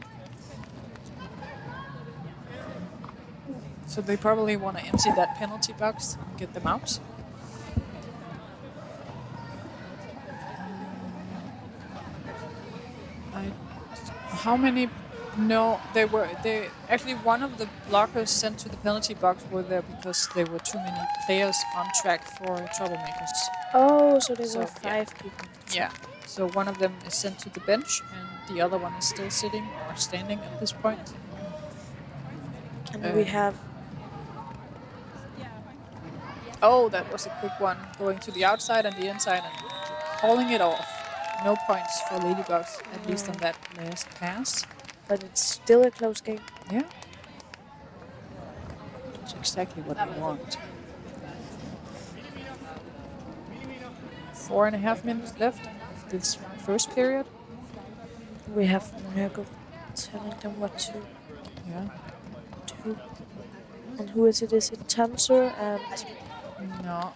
So they probably want to empty that penalty box and get them out. How many? No, they actually one of the blockers sent to the penalty box were there because there were too many players on track for Troublemakers. Oh, so there were 5 people. Yeah. So one of them is sent to the bench, and the other one is still sitting or standing at this point. And we have. Oh, that was a quick one, going to the outside and the inside and calling it off. No points for Ladybugs, at least on that last pass. But it's still a close game. Yeah. That's exactly what we want. 4.5 minutes left of this first period. We have Mørko telling them what to do. And who is it? Is it Tanser and no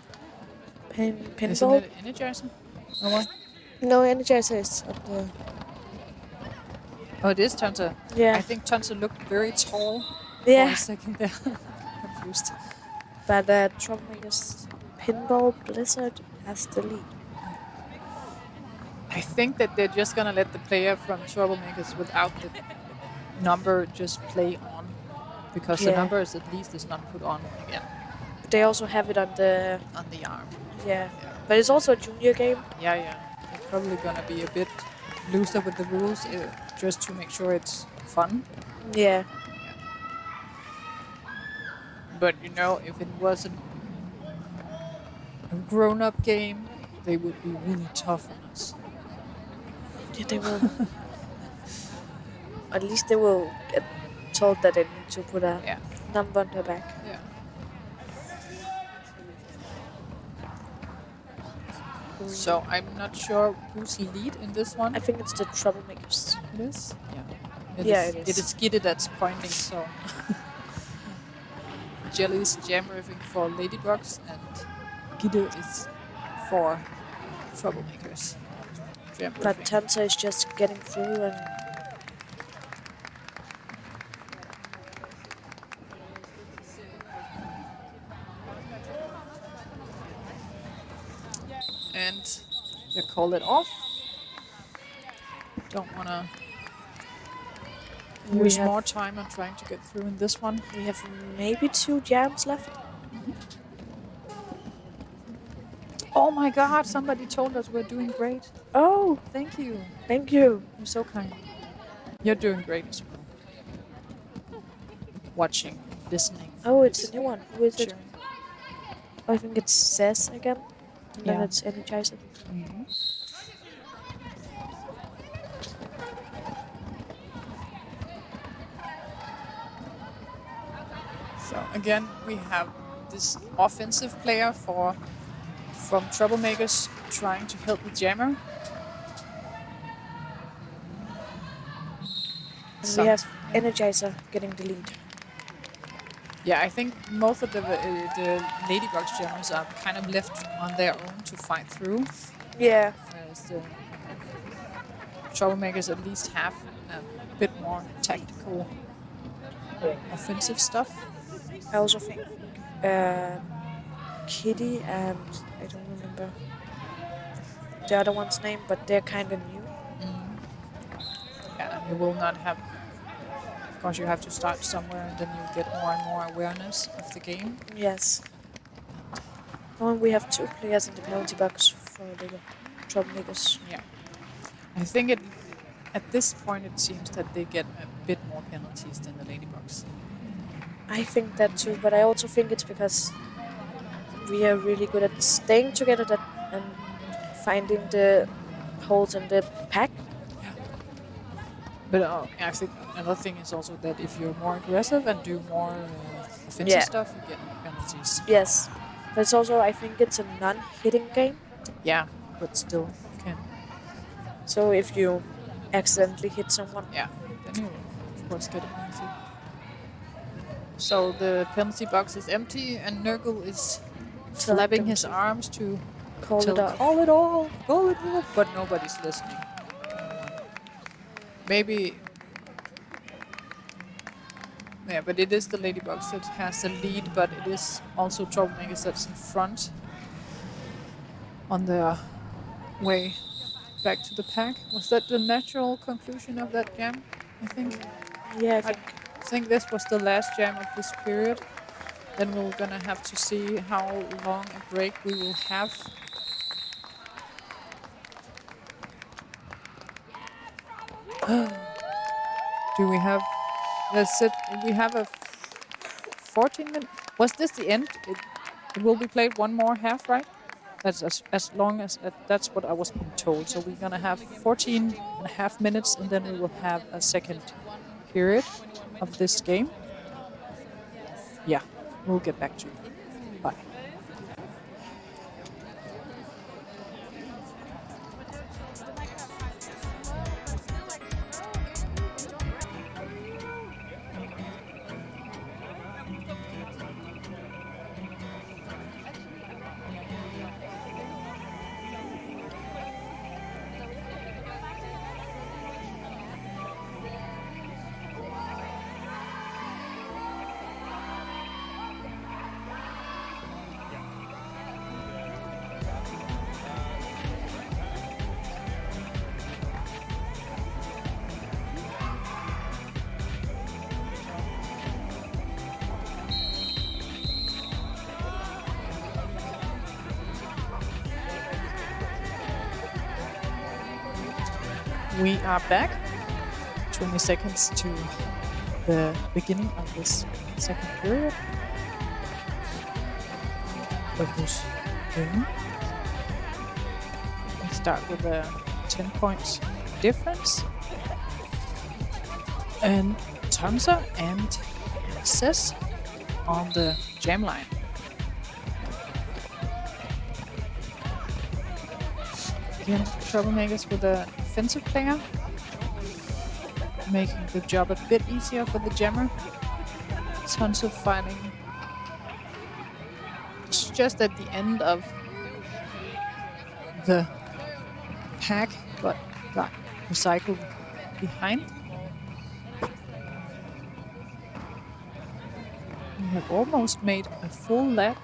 Pinball? Isn't it Energizer? Or what? No, Energizer is up there. Oh, it is Tanser. Yeah. I think Tanser looked very tall for a second there. Confused. But Troublemakers Pinball Blizzard has the lead. I think that they're just gonna let the player from Troublemakers without the number just play on, because the number is at least not put on again. They also have it on the arm. Yeah. But it's also a junior game. Yeah. They're probably gonna be a bit looser with the rules, just to make sure it's fun. Yeah. But you know, if it wasn't a grown-up game, they would be really tough on us. Yeah, they will. At least they will get told that they need to put a number on their back. Yeah. So I'm not sure who's lead in this one. I think it's the Troublemakers. It is? Yeah. It is Gitte that's pointing, so Jelly is jam-riffing for Ladybugs and Gitte is for Troublemakers. But Tanser is just getting through and they call it off. Don't want to use more time on trying to get through in this one. We have maybe 2 jams left. Oh my god, somebody told us we're doing great. Oh, thank you. Thank you. You're so kind. You're doing great as well. Watching, listening. Oh, it's a new one. Who is it? I think it's Sass again. And then it's Energizer. Mm-hmm. So again, we have this offensive player from Troublemakers trying to help the jammer. And we have Energizer getting the lead. Yeah, I think most of the Ladybugs jammers are kind of left on their own to fight through. Yeah. Whereas the Troublemakers at least have a bit more tactical, offensive stuff. I also think Kitty and I don't remember the other one's name, but they're kind of new. Yeah, you will not have. Of course, you have to start somewhere, and then you get more and more awareness of the game. Yes. Oh, and we have 2 players in the penalty box for the troublemakers. Yeah. I think at this point it seems that they get a bit more penalties than the Ladybugs. I think that too, but I also think it's because we are really good at staying together and finding the holes in the pack. But I think another thing is also that if you're more aggressive and do more offensive stuff, you get penalties. Yes, but it's also, I think it's a non-hitting game. Yeah, but still you can. So if you accidentally hit someone, then you of course get a penalty. So the penalty box is empty, and Nurgle is flapping his arms to call it off. Call it off, but nobody's listening. Maybe. Yeah, but it is the Ladybugs that has the lead, but it is also troublemakers that's in front on their way back to the pack. Was that the natural conclusion of that jam? I think. Yeah, I think this was the last jam of this period. Then we're gonna have to see how long a break we will have. Do we have? That's it. We have a 14 minute. Was this the end? It will be played one more half, right? That's as long as that's what I was being told. So we're gonna have 14 and a half minutes, and then we will have a second period of this game. Yeah, we'll get back to you. Bye. We are back. 20 seconds to the beginning of this second period. But who's winning? We start with a 10 points difference. And Tonsa and Cess on the jam line. Again, troublemakers with a offensive player, making the job a bit easier for the jammer. Tons of fighting. It's just at the end of the pack, but got recycled behind. We have almost made a full lap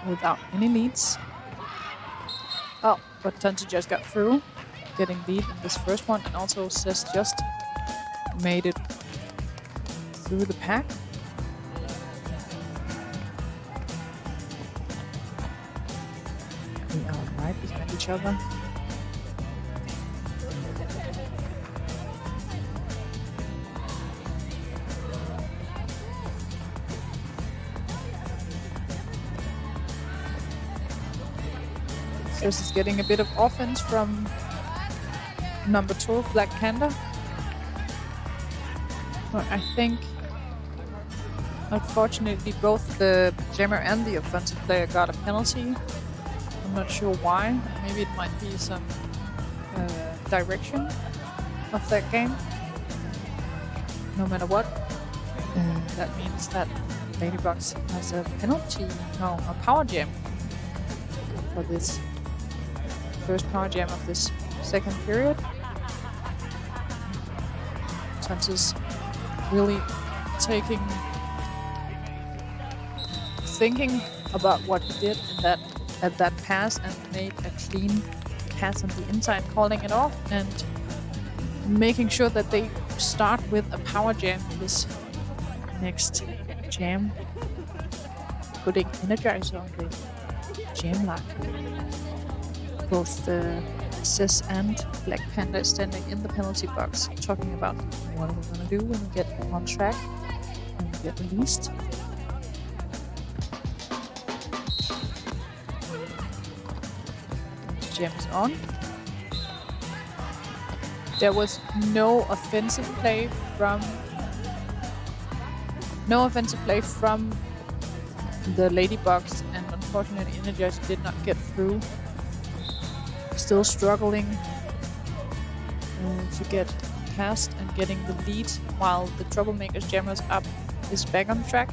without any leads. Oh, but Tonsa just got through, getting lead in this first one, and also Cess just made it through the pack. We are right behind each other. Cess is getting a bit of offense from number 12, Black Panda. But I think, unfortunately, both the jammer and the offensive player got a penalty. I'm not sure why. Maybe it might be some direction of that game. No matter what, that means that Ladybugs has a penalty, no, a power jam for this first power jam of this second period. Tonsa's really thinking about what he did in that pass and made a clean pass on the inside, calling it off and making sure that they start with a power jam in this next jam, putting energizer on the jam lock. both the Sis and Black Panda is standing in the penalty box, talking about what we're gonna do when we get on track and we get released. Jam is on. There was no offensive play from the Ladybugs, and unfortunately Energizer did not get through. Still struggling to get past and getting the lead, while the Troublemakers Jammers up is back on track.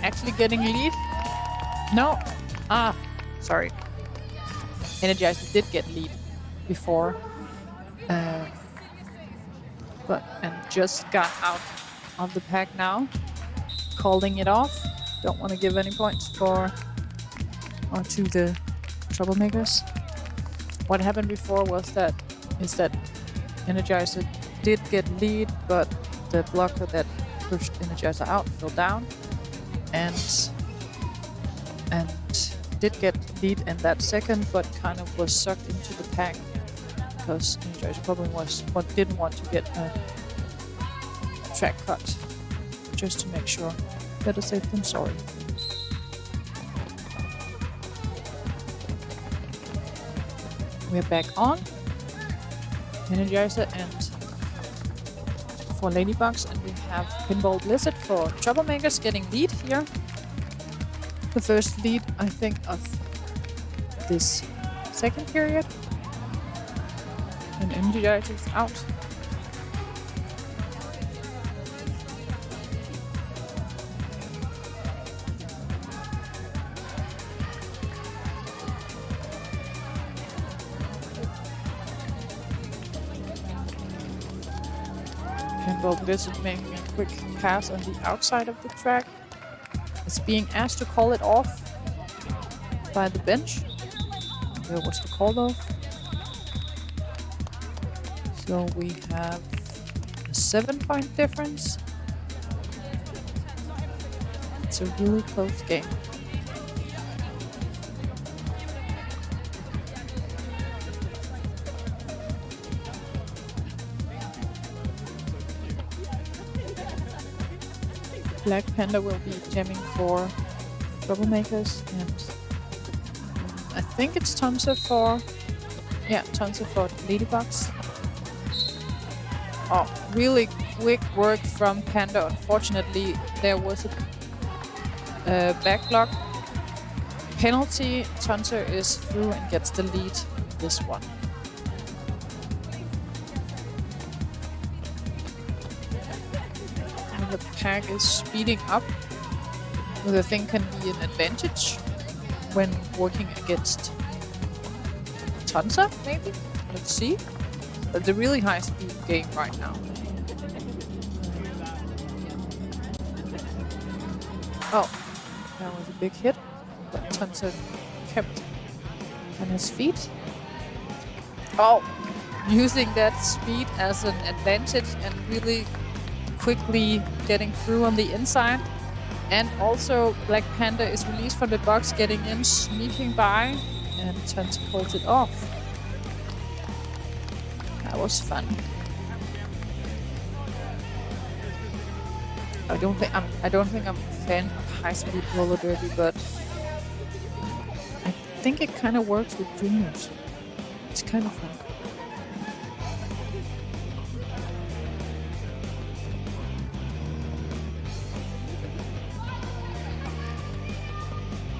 Actually getting lead. No. Sorry. Energizer did get lead before, and just got out of the pack now, calling it off. Don't want to give any points to the Troublemakers. What happened before is that Energizer did get lead, but the blocker that pushed Energizer out fell down, and did get lead in that second, but kind of was sucked into the pack because Energizer probably didn't want to get a track cut, just to make sure. Better safe than sorry. We're back on Energizer and for Ladybugs, and we have Pinball Blizzard for Troublemakers getting lead here. The first lead, I think, of this second period. And Energizer is out. Pinball Blizzard making a quick pass on the outside of the track. It's being asked to call it off by the bench. There was the call off. So we have a 7-point difference. It's a really close game. Black Panda will be jamming for Troublemakers, and I think it's Tonsa for Ladybugs. Oh, really quick work from Panda. Unfortunately, there was a backlog penalty. Tonsa is through and gets the lead in this one. The pack is speeding up, which I think can be an advantage when working against Tonsa, maybe? Let's see. It's a really high speed game right now. Oh, that was a big hit, but Tonsa kept on his feet. Oh, using that speed as an advantage and really quickly getting through on the inside. And also Black Panda is released from the box, getting in, sneaking by, and Tonsa calls it off. That was fun. I don't think I'm a fan of high-speed roller derby, but I think it kind of works with juniors. It's kind of fun.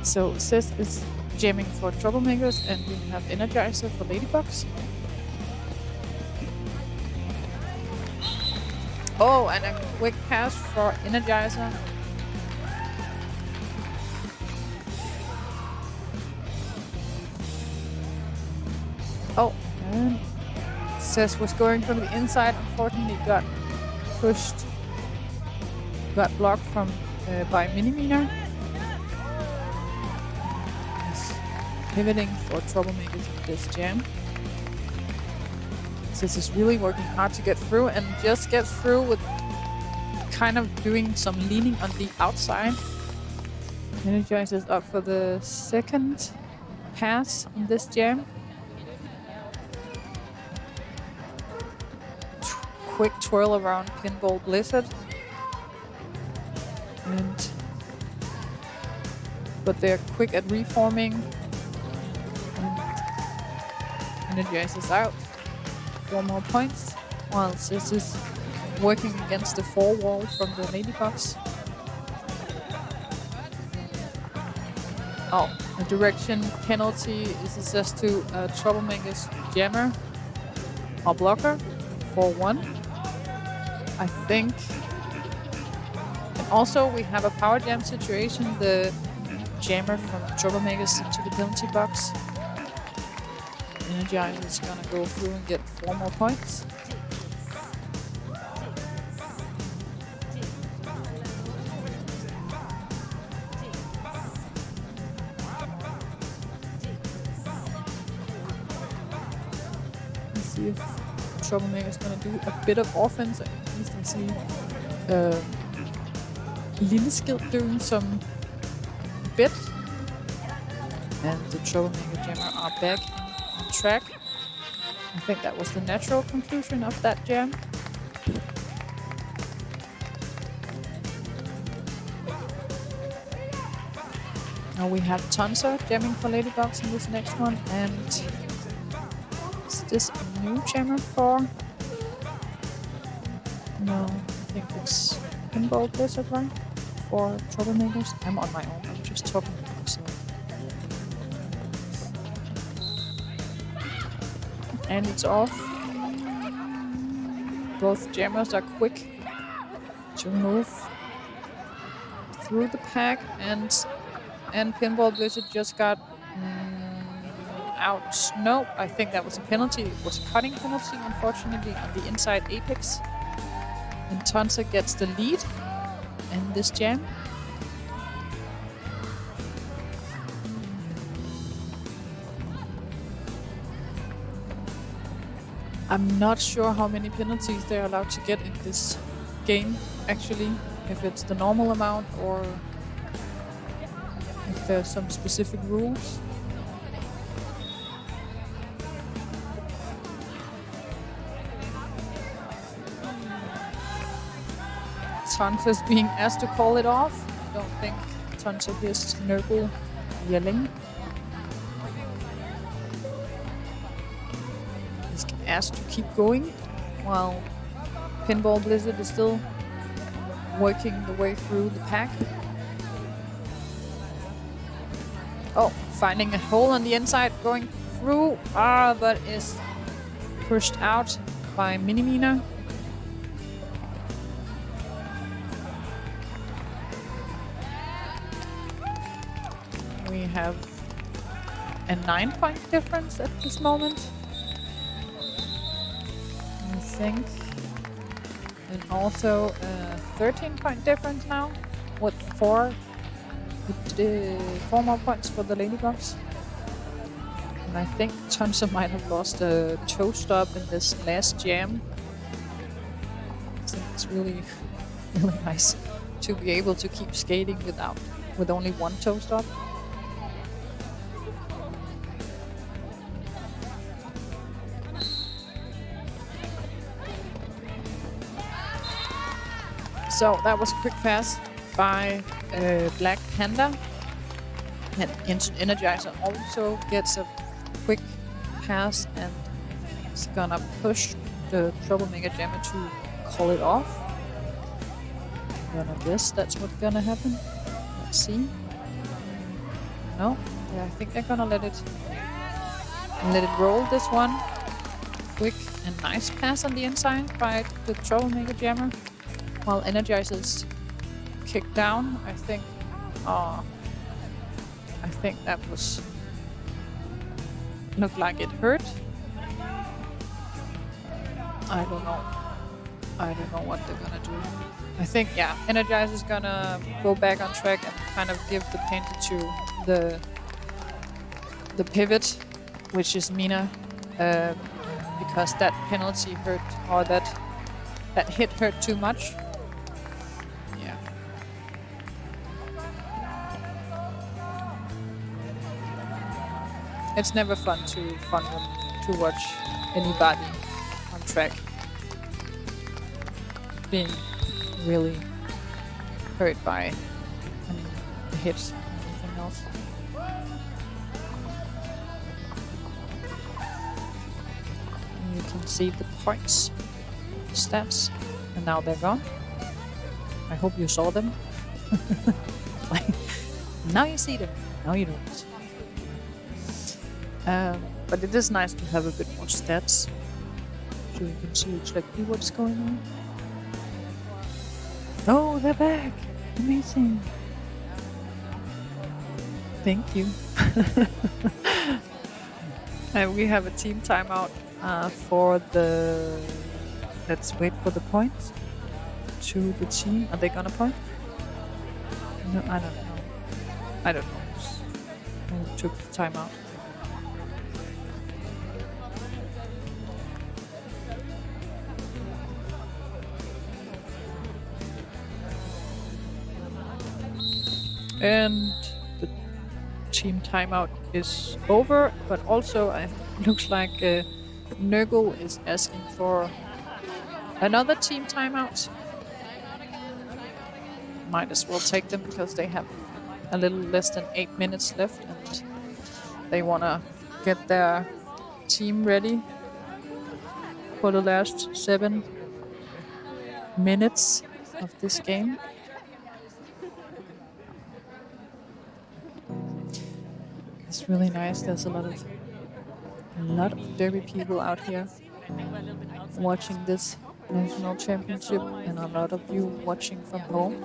So Sis is jamming for Troublemakers, and we have Energizer for Ladybugs. Oh, and a quick pass for Energizer. Oh, and Sis was going from the inside. Unfortunately, got pushed, got blocked from by Miniminer. Pivoting for Troublemakers in this jam. Sis is really working hard to get through, and just gets through with kind of doing some leaning on the outside. Energizer is up for the second pass in this jam. quick twirl around Pinball Blizzard. But they're quick at reforming. And Energizes out. 4 more points. Whilst this is working against the 4 wall from the Ladybugs. Oh, a direction penalty is assessed to Troublemaker's jammer or blocker for 1. I think. And also we have a power jam situation. The jammer from Troublemakers into the penalty box. Energizer is gonna go through and get 4 more points. See if Troublemaker is going to do a bit of offense. At least I see Lilleskid doing some bit. And the Troublemaker jammer are back on track. I think that was the natural conclusion of that jam. Now we have Tonsa jamming for Ladybugs in this next one. And is this a new jammer for? No, I think it's Pinball Blizzard, right? For Troublemakers. I'm on my own, I'm just talking to myself. And it's off. Both jammers are quick to move through the pack, and Pinball Blizzard just got out. No, I think that was a penalty. It was a cutting penalty, unfortunately, on the inside apex. And Tonsa gets the lead in this jam. I'm not sure how many penalties they're allowed to get in this game, actually. If it's the normal amount or if there's some specific rules. Tonsa's being asked to call it off. I don't think Tonsa hears Nurgle yelling. He's asked to keep going while Pinball Blizzard is still working the way through the pack. Oh, finding a hole on the inside, going through, but is pushed out by Minimina. We have a 9-point difference at this moment, I think. And also a 13-point difference now, with 4 more points for the Ladybugs. And I think Tonsa might have lost a toe stop in this last jam. I think it's really, really nice to be able to keep skating with only 1 toe stop. So that was a quick pass by Black Panda. And Energizer also gets a quick pass and is gonna push the Troublemaker jammer to call it off. I'm gonna guess that's what's gonna happen. Let's see. No, yeah, I think they're gonna let it roll this one. Quick and nice pass on the inside by the Troublemaker jammer. While Energizer's kicked down, I think that looked like it hurt. I don't know what they're gonna do. I think, yeah, Energizer's gonna go back on track and kind of give the painter to the pivot, which is Mina, because that penalty hurt, or that hit hurt too much. It's never fun to watch anybody on track. being really hurt by the hits and everything else. And you can see the points, stats, and now they're gone. I hope you saw them. Like, now you see them, now you don't. But it is nice to have a bit more stats, so you can see exactly what's going on. Oh, they're back! Amazing! Thank you. And we have a team timeout for the... Let's wait for the points to the team. Are they gonna point? No, I don't know. I don't know who took the timeout. And the team timeout is over, but also it looks like Nurgle is asking for another team timeout. Might as well take them because they have a little less than 8 minutes left and they want to get their team ready for the last 7 minutes of this game. It's really nice. There's a lot of derby people out here watching this national championship, and a lot of you watching from home.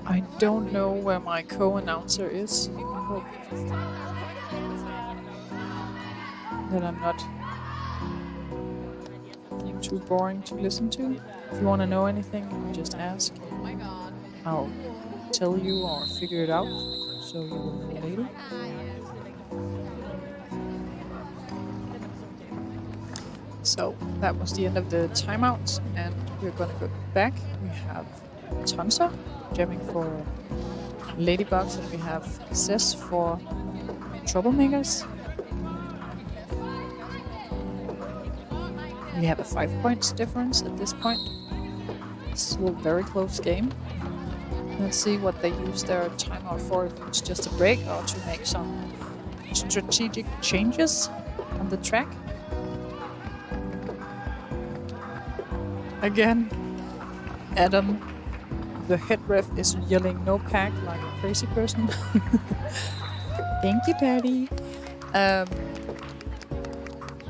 I don't know where my co-announcer is. I hope that I'm not too boring to listen to. If you want to know anything, just ask. I'll tell you or figure it out, so you will know later. So that was the end of the timeout, and we're gonna go back. We have Tonsa jamming for Ladybugs, and we have Cess for Troublemakers. We have a 5 points difference at this point. It's a very close game. Let's see what they use their timeout for, if it's just a break or to make some strategic changes on the track. Again, Adam, the head ref, is yelling no pack like a crazy person. Thank you, Daddy.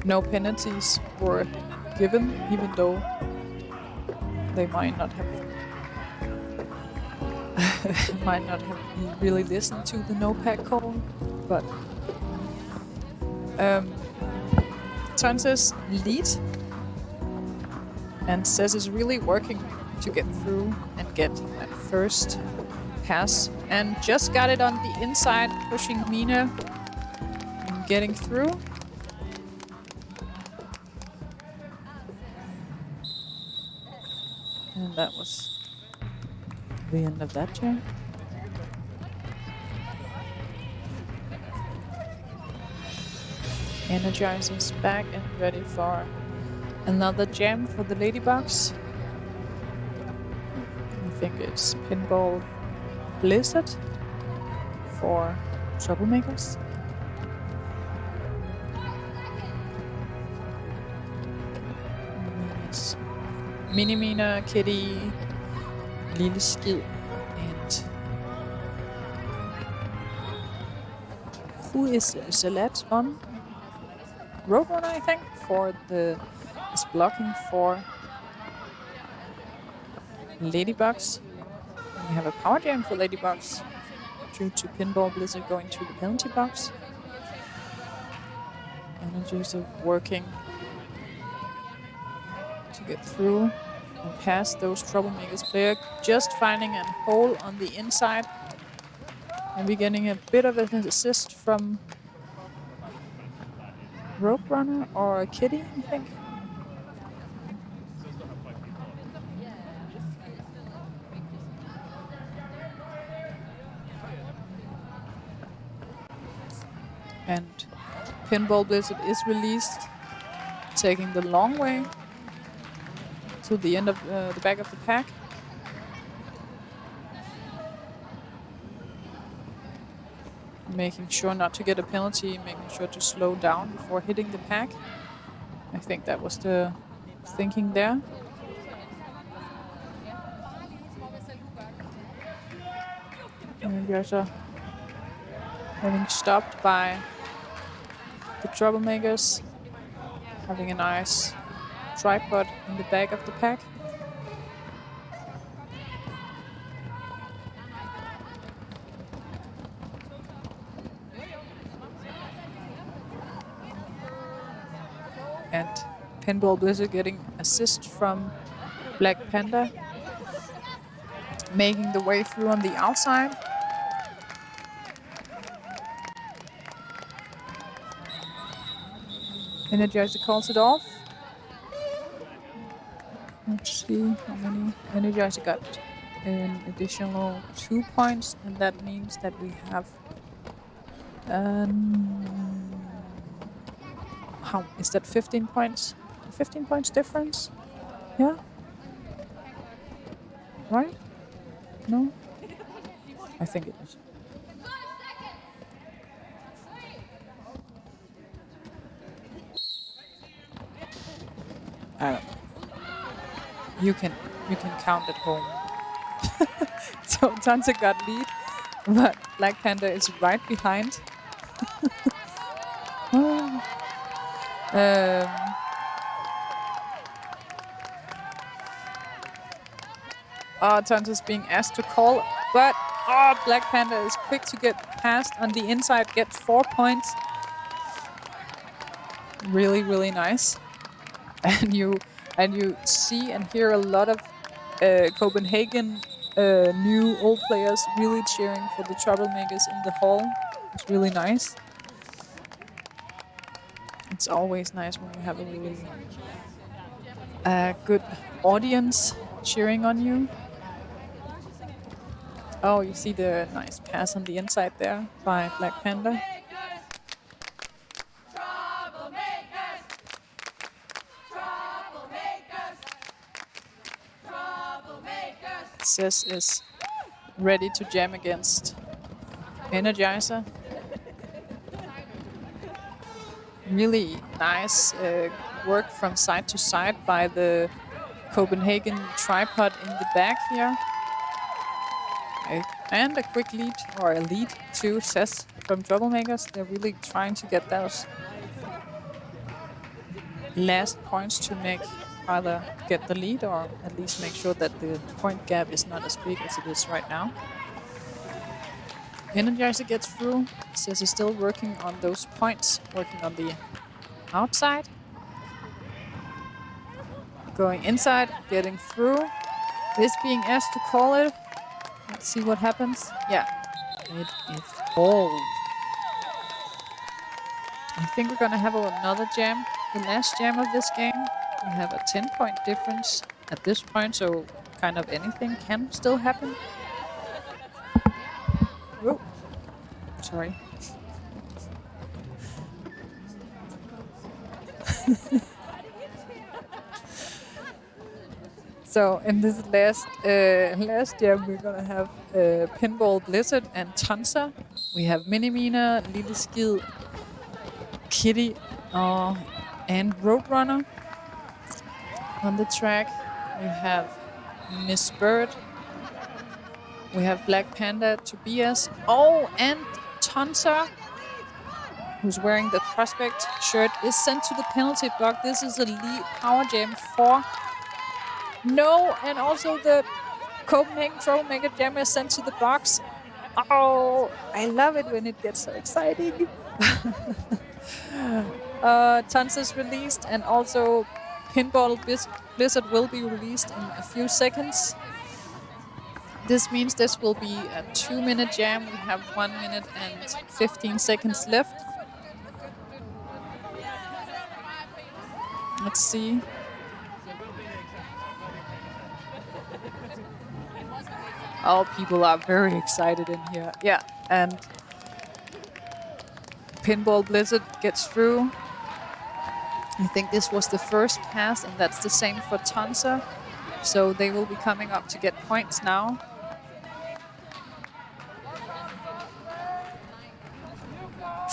No penalties were given, even though they might not have really listened to the no pack call, but Tonsa's lead, and Cess is really working to get through and get that first pass, and just got it on the inside, pushing Mina and getting through. And that was the end of that jam. Energizer's back and ready for another jam for the Ladybugs. I think it's Pinball Blizzard for Troublemakers. Mini-Mina, Kitty, Lille Skid, and who is Zalat on? Roadrunner, I think, is blocking for Ladybugs. We have a power jam for Ladybugs due to Pinball Blizzard going to the penalty box. Energies are working to get through and past those Troublemakers player, just finding a hole on the inside and be getting a bit of an assist from Roadrunner or Kitty, I think. And Pinball Blizzard is released, taking the long way to the end of the back of the pack. Making sure not to get a penalty, making sure to slow down before hitting the pack. I think that was the thinking there. And there's having stopped by the troublemakers, having a nice tripod in the back of the pack. And Pinball Blizzard getting assist from Black Panda, making the way through on the outside. Energizer calls it off. Let's see how many. Energizer got an additional 2 points, and that means that we have how is that 15 points? 15 points difference? Yeah? Right? No? I think it is. I don't know. You can count at home. So Tanza got lead, but Black Panda is right behind. Tanza's being asked to call, but Black Panda is quick to get past on the inside, get 4 points. Really, really nice. And you see and hear a lot of Copenhagen new old players really cheering for the troublemakers in the hall. It's really nice. It's always nice when you have a really good audience cheering on you. Oh, you see the nice pass on the inside there by Black Panda. Cess is ready to jam against Energizer. Really nice work from side to side by the Copenhagen tripod in the back here. And a quick lead, or a lead to Cess from troublemakers. They're really trying to get those last points to make either get the lead or at least make sure that the point gap is not as big as it is right now. Energizer gets through. Cess is still working on those points, working on the outside. Going inside, getting through. This being asked to call it. Let's see what happens. Yeah, it is called. I think we're gonna have another jam, the last jam of this game. We have a 10-point difference at this point, so kind of anything can still happen. Whoa. Sorry. So in this last jam, we're gonna have Pinball Blizzard and Tanza. We have Minimina, Lille Skid, Kitty, and Roadrunner. On the track, we have Miss Bird. We have Black Panda, Tobias. Oh, and Tanza, who's wearing the Prospect shirt, is sent to the penalty block. This is a lead power jam for no, and also the Copenhagen Troublemaker Jam is sent to the box. Oh, I love it when it gets so exciting. Tanza's released, and also Pinball Blizzard will be released in a few seconds. This means this will be a 2-minute jam. We have 1 minute and 15 seconds left. Let's see. Oh, people are very excited in here. Yeah, and Pinball Blizzard gets through. I think this was the first pass, and that's the same for Tonsa. So they will be coming up to get points now.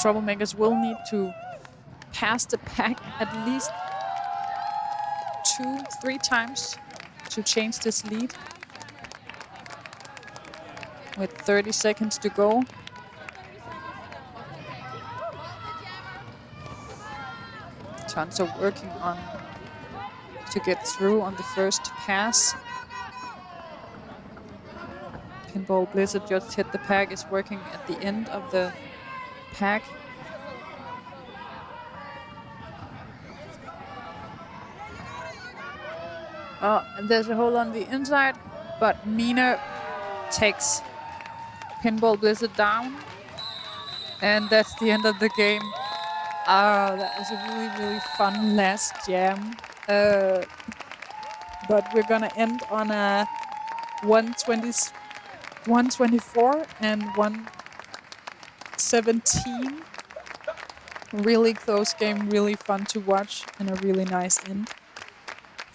Troublemakers will need to pass the pack at least 2-3 times to change this lead. With 30 seconds to go. Tonsa working on to get through on the first pass. Pinball Blizzard just hit the pack, is working at the end of the pack. Oh, and there's a hole on the inside, but Mina takes Pinball Blizzard down. And that's the end of the game. Oh, that was a really, really fun last jam. But we're gonna end on a 124 and 117. Really close game, really fun to watch, and a really nice end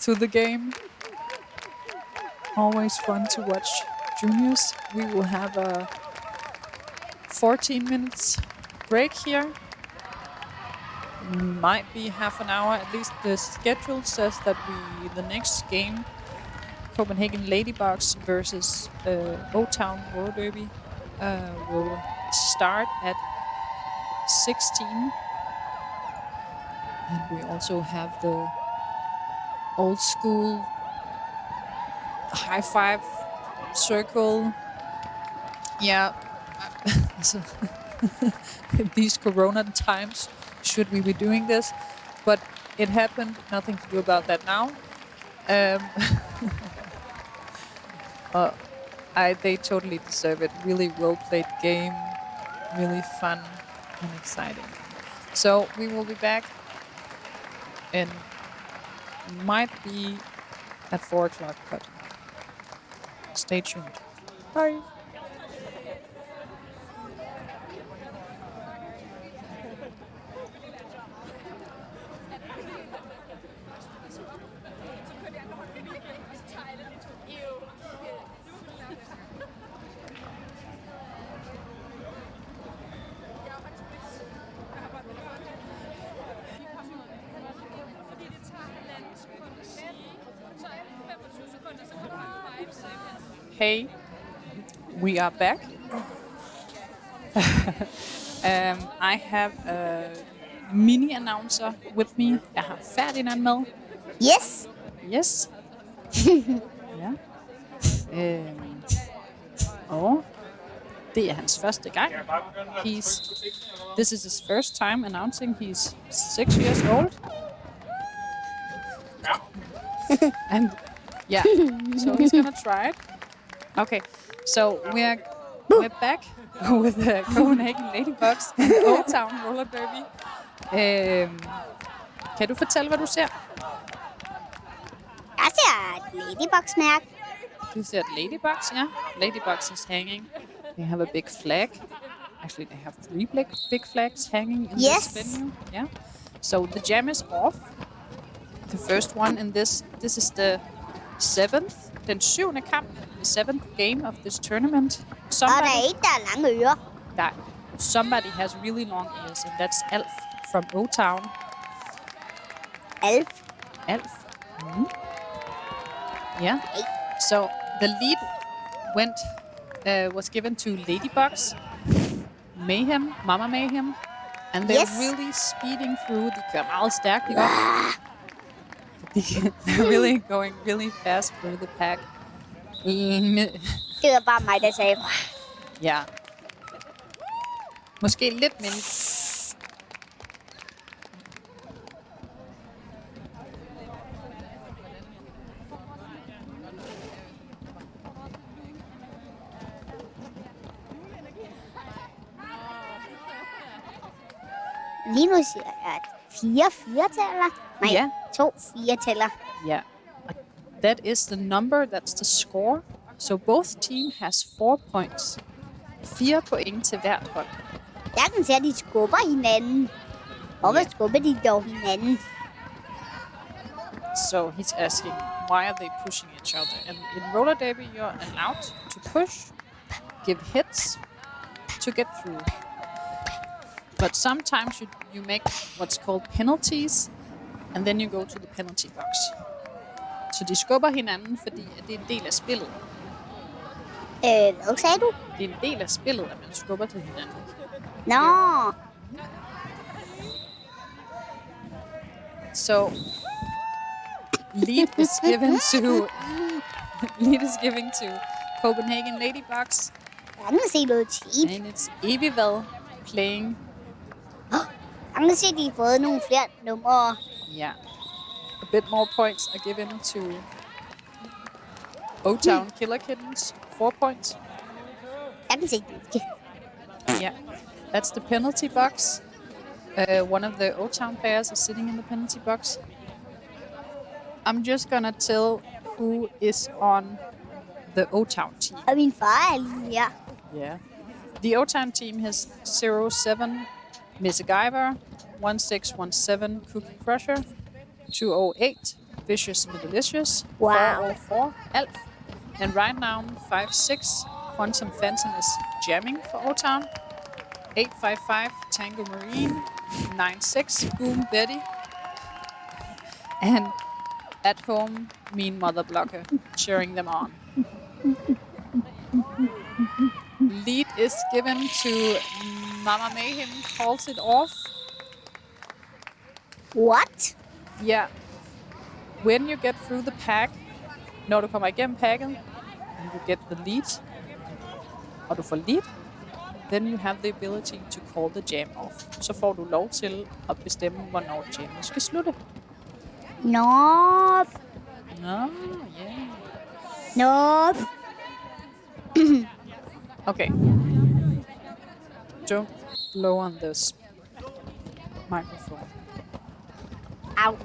to the game. Always fun to watch juniors. We will have a 14 minutes break here. Might be half an hour. At least the schedule says that the next game, Copenhagen Ladybugs versus O-Town Roller Derby, will start at 16. And we also have the old school high five circle. Yeah. So in these corona times, should we be doing this? But it happened. Nothing to do about that now. They totally deserve it. Really well played game. Really fun and exciting. So we will be back and might be at 4 o'clock, but stay tuned. Bye. Hey, we are back. I have a mini announcer with me. Jeg har Ferdinand med. Yes. Yes. Ja. Og det er hans første gang. This is his first time announcing. He's 6 years old. And yeah, so he's gonna try it. Okay, so we're back with the Copenhagen Ladybugs and O-Town Roller Derby. Kan du fortælle, hvad du ser? Jeg ser et Ladybugs-mærke. Du ser et Ladybugs, ja. Ladybugs is hanging. They have a big flag. Actually, they have 3 big flags hanging in this venue. Yeah. So the jam is off. The first one in this is the 7th. Den 7. kamp. The 7th game of this tournament. Og der er et, der er lange ører. Somebody has really long ears, and that's Elf from O-Town. Elf? Mm-hmm. Yeah. So the lead was given to Ladybugs, Mama Mayhem, and they're really speeding through. De kører meget stærkt, ikke? They're really going really fast through the pack. Det var bare mig, der sagde. Ja. Måske lidt mindre. Lige nu siger jeg 4 firetaller. Nej, Ja. 2 firetaller. Yeah. That is the number, that's the score. So both team has 4 points. 4 point til hvert hold. Jeg kan se, at de skubber hinanden. Hvorfor skubber de dog hinanden? So he's asking, why are they pushing each other? And in roller derby, you're allowed to push, give hits to get through. But sometimes you make what's called penalties, and then you go to the penalty box. Så de skubber hinanden, fordi det er en del af spillet. Hvad sagde du? Det er en del af spillet, at man skubber til hinanden. Nå. So lead is given to Copenhagen Ladybugs. Jeg kan se noget tape. And it's Evivad playing. Jeg kan se, at de har fået nogle flere numre. Yeah. A bit more points are given to O-Town Killer Kittens. 4 points. Jeg kan se det. Yeah. That's the penalty box. One of the O-Town players is sitting in the penalty box. I'm just gonna tell who is on the O-Town team. Og min far er lige her. Yeah. The O-Town team has 07 Mesterskabet, 1617 Cookie Crusher, 208 Vicious Delicious, Wow. 404 Alf, and right now 56 Quantum Phantom is jamming for O-Town, 855 Tango Marine, 96 Boom Betty, and at home Mean Mother Blocker cheering them on. Lead is given to Mama Mayhem, calls it off. What? Yeah. When you get through the pack, når du kommer igennem packet, and you get the lead, og du får lead, then you have the ability to call the jam off. Så får du lov til at bestemme, hvornår jammen skal slutte. Nope. No, yeah. Nope. Okay. Don't blow on this microphone. Ow.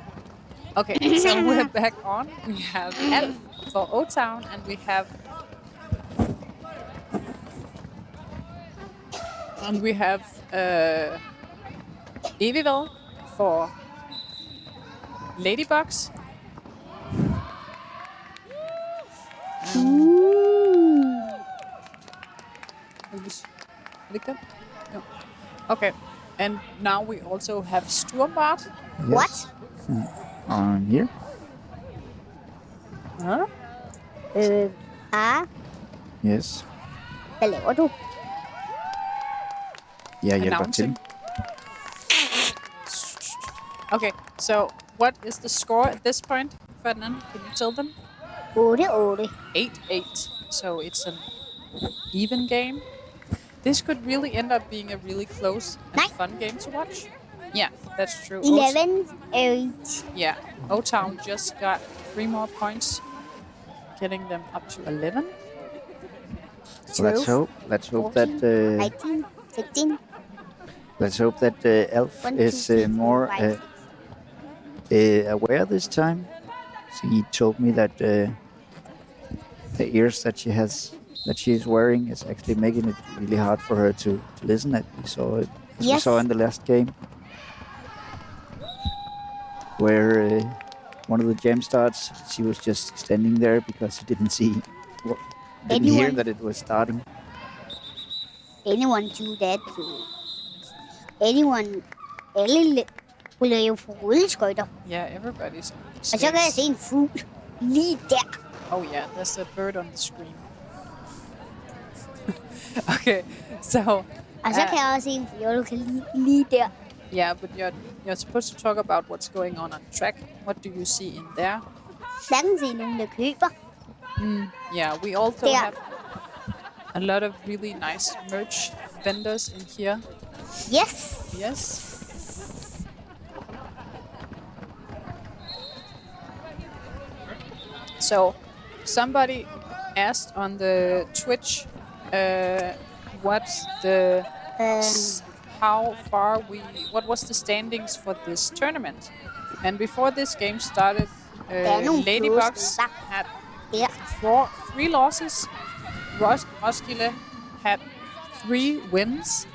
Okay, so we're back on. We have Elf for O-Town, and we have Evivad for Ladybugs. No. Okay, and now we also have Sturmbart. What? On here. Huh? Yes. Hvad laver du? Jeg hjælper til. Okay, so what is the score at this point, Ferdinand? Can you tell them? 8-8. 8-8. So it's an even game. This could really end up being a really close and fun game to watch. Yeah, that's true. 11-8. Yeah, O-Town just got 3 more points, getting them up to 11. So let's hope 14, that 19, 16. let's hope that Elf 1, is 2, 3, 4, more 5. aware this time. She told me that the ears that she is wearing is actually making it really hard for her to listen. As we saw in the last game, where one of the jam starts, she was just standing there because she didn't hear that it was starting. Anyone do that to anyone? Alle ruller jo på rulleskøjter. Yeah, everybody's on the Og så kan jeg se en fugl lige der. Oh yeah, there's a bird on the screen. Okay, so... Og så kan jeg også se en fugl lige der. Yeah, but you're supposed to talk about what's going on track. What do you see in there? Jeg kan se nogen, der køber. Yeah, we also have a lot of really nice merch vendors in here. Yes. Yes. So, somebody asked on the Twitch, what was the standings for this tournament? And before this game started, Ladybugs had 3 losses. Roskilde had 3 wins.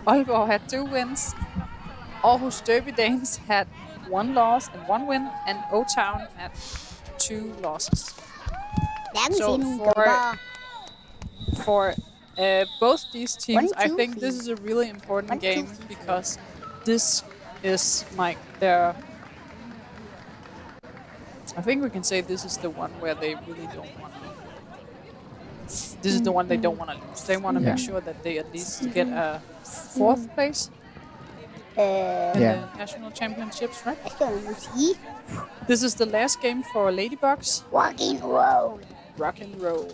Aalborg had 2 wins. Aarhus Derby Danes had 1 loss and 1 win, and O-Town had 2 losses. So for both these teams, I think this is a really important game because this is like their. I think we can say this is the one where they really don't want to. This is the one they don't want to lose. They want to make sure that they at least get a 4th place in the national championships, right? This is the last game for Ladybugs. Rock and roll. Rock and roll.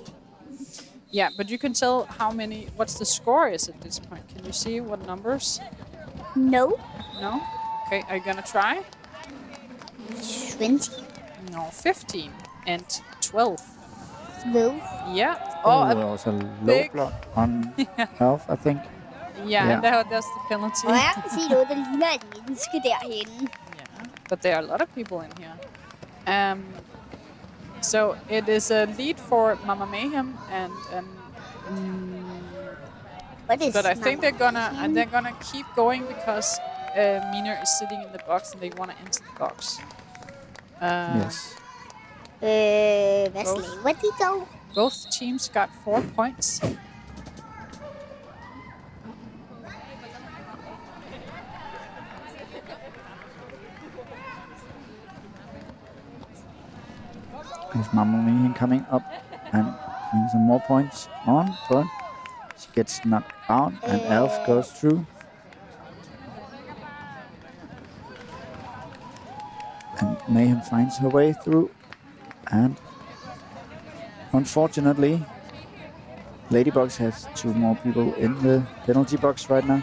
Yeah, but you can tell how many. What's the score is at this point? Can you see what numbers? No. No. Okay, are you gonna try? 20. No, 15 and 12. No. Yeah. Oh, there was a low block on health, I think. Yeah, and that's the penalty. Og jeg kan se noget, der ligner et menneske derhenne. Yeah, but there are a lot of people in here. So it is a lead for Mama Mayhem, but I think they're gonna keep going because Mina is sitting in the box and they want to enter the box. Yes. Hvad laver de dog? Both teams got 4 points. There's Mamma Mia coming up and getting some more points on, but she gets knocked out and Elf goes through. And Mayhem finds her way through, and unfortunately Ladybugs has 2 more people in the penalty box right now.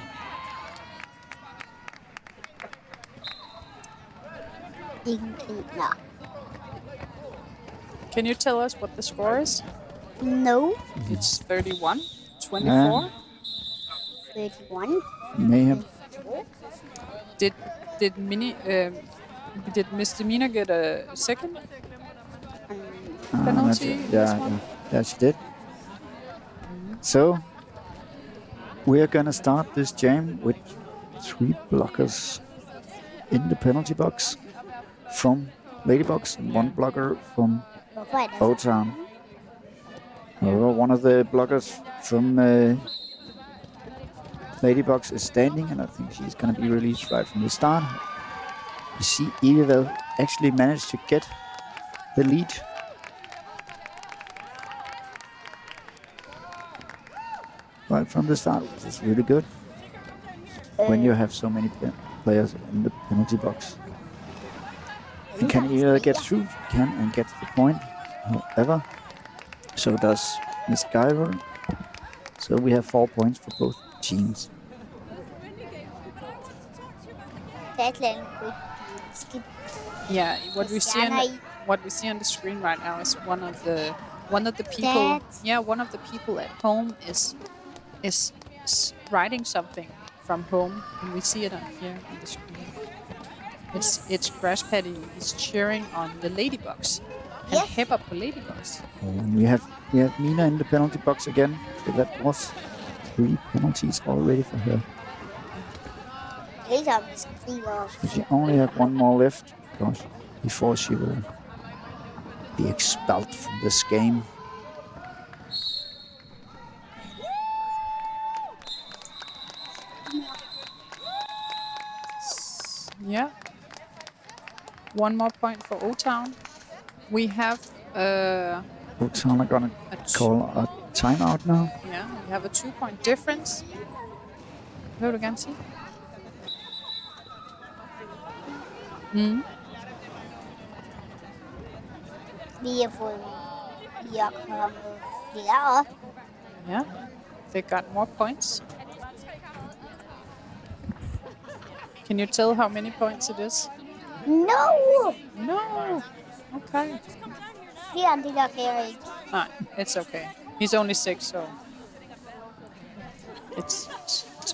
Can you tell us what the score is? No. It's 31, 24. 31. Mayhem. Did Mr. Mina get a second penalty? Yeah, she did. So we're gonna start this jam with 3 blockers in the penalty box from Ladybugs and 1 blocker from O-Town. However, one of the blockers from Ladybugs is standing, and I think she's going to be released right from the start. You see, Evil actually managed to get the lead. Right from the start, which is really good when you have so many players in the penalty box. You can either get through, can and get the point. However, so does Miss Guyver. So we have 4 points for both teams. Yeah, what we see on the screen right now is one of the people. Yeah, one of the people at home is writing something from home, and we see it on here on the screen. It's Grass Patty is cheering on the Ladybugs and hip up the Ladybugs. And we have Mina in the penalty box again. So that was 3 penalties already for her. So she only has 1 more left before she will be expelled from this game. Yeah. 1 more point for O-Town. We have O-Town are gonna call a timeout now. Yeah, we have a 2-point difference. Vil du gerne sige? Yeah, they got more points. Can you tell how many points it is? No! No! Okay. It's okay. He's only 6, so it's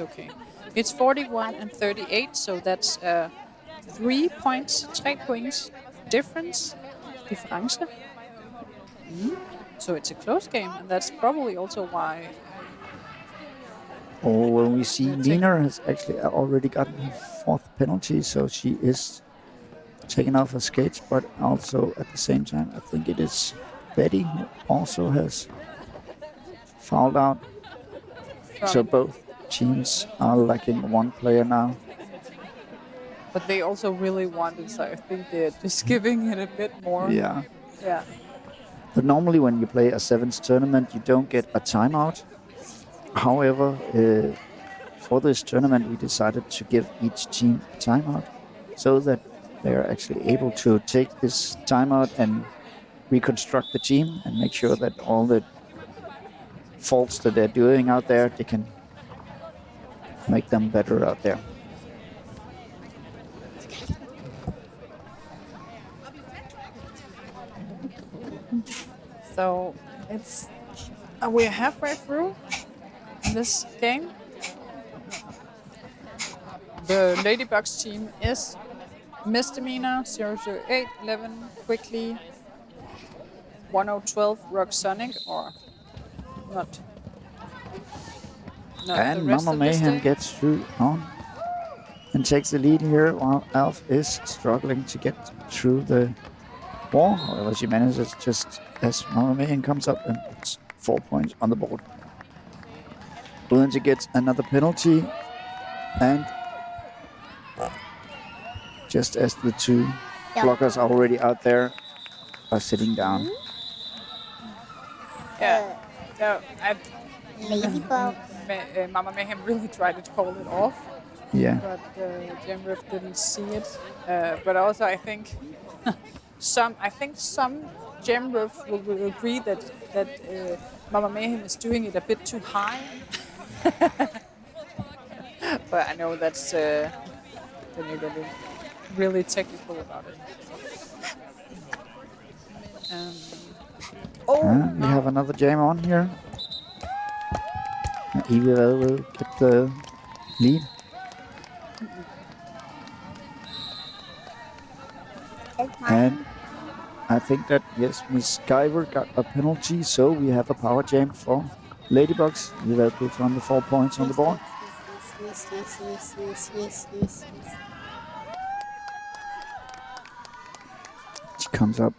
okay. It's 41 and 38, so that's 3 points difference. So it's a close game, and that's probably also why Oh, well, we see Nina has actually already gotten her 4th penalty, so she is taking off her skates, but also at the same time, I think it is Betty who also has fouled out. So both teams are lacking one player now. But they also really wanted, so I think they're just giving it a bit more. Yeah. Yeah. But normally when you play a 7s tournament, you don't get a timeout. However, for this tournament, we decided to give each team a timeout so that they are actually able to take this timeout and reconstruct the team and make sure that all the faults that they're doing out there, they can make them better out there. So it's we're halfway through this game. The Ladybugs team is misdemeanor 008, 11, quickly 1012, rock sonic, or not. And Mama Mayhem gets through on and takes the lead here while Alf is struggling to get through the wall. However, she manages just as Mama Mayhem comes up and puts 4 points on the board. Odense gets another penalty, and just as the 2 blockers are already out there, are sitting down. Yeah. So Ladybugs. Mama Mayhem really tried to call it off. Yeah. But Jamref didn't see it. But also, I think some Jamref will agree that Mama Mayhem is doing it a bit too high. But I know that's they're really technical about it. We have another jam on here. Evil will get the lead. And I think that, yes, Miss Skyver got a penalty, so we have a power jam for Ladybugs. Evil puts on the 4 points on the board. Yes. She comes up.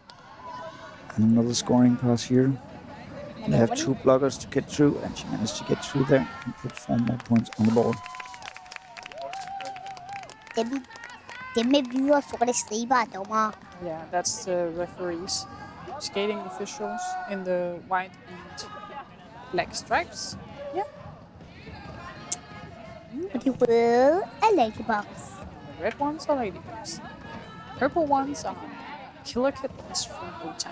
And another scoring pass here. They have 2 blockers to get through, and she managed to get through there and put 4 more points on the board. Dem med hvide og sorte striber er dommere. Yeah, that's the referees, skating officials in the white and black stripes. Yeah. Og de røde er Ladybugs. The red ones are Ladybugs. Purple ones are Killer Kittens from O-Town.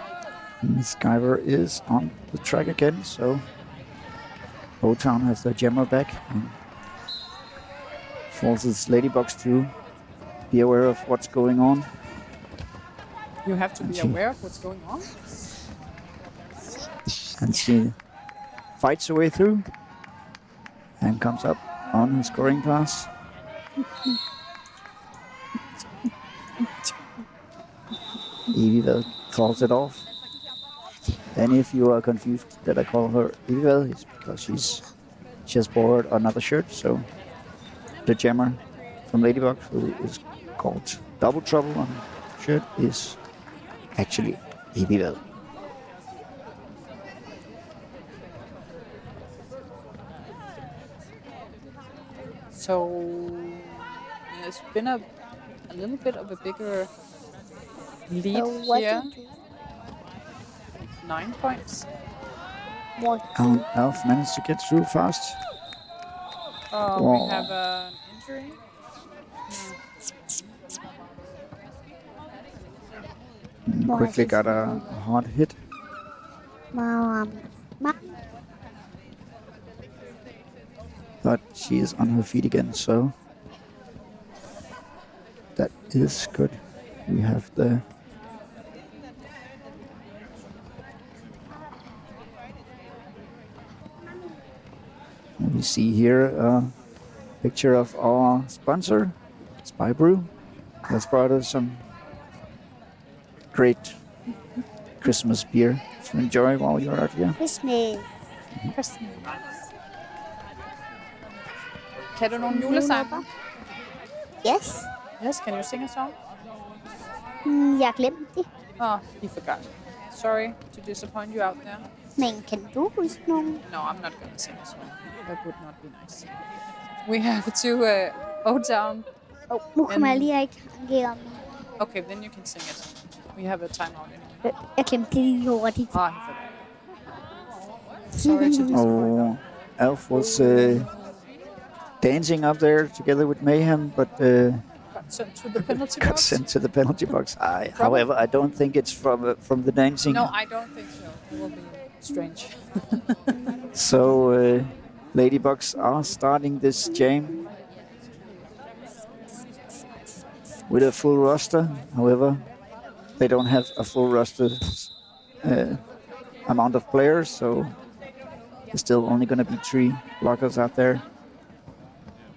Skyver is on the track again, so O-Town has the jammer back and forces Ladybugs to be aware of what's going on. You have to be aware of what's going on. And she fights her way through and comes up on her scoring pass. Evil calls it off. And if you are confused that I call her Evil, it's because she has borrowed another shirt. So the jammer from Ladybug, who is called Double Trouble on the shirt, is actually Evil. So there's been a little bit of a bigger lead here. 9 points. Alf managed to get through fast. We have an injury. Quickly got a hard hit. But she is on her feet again, so that is good. We have the we see here a picture of our sponsor, Spy Brew, that's brought us some great Christmas beer to enjoy while you're out here. Christmas. Kan du nogle julesange? Yes. Yes, can you sing a song? Jeg glemte det. Oh, he forgot. Sorry to disappoint you out there. Men kan du huske nogen? No, I'm not gonna sing a song. That would not be nice. We have to O-Town. Nu kommer jeg lige ikke om. Okay, then you can sing it. We have a timeout anyway. Jeg glemte det lige hurtigt. Oh, he forgot. Sorry to disappoint. Elf was dancing up there together with Mayhem, but Got sent to the penalty got box. sent to the penalty box. However, I don't think it's from the dancing. No, I don't think so. It will be strange. So Ladybugs are starting this game with a full roster. However, they don't have a full roster amount of players, so there's still only going to be 3 blockers out there.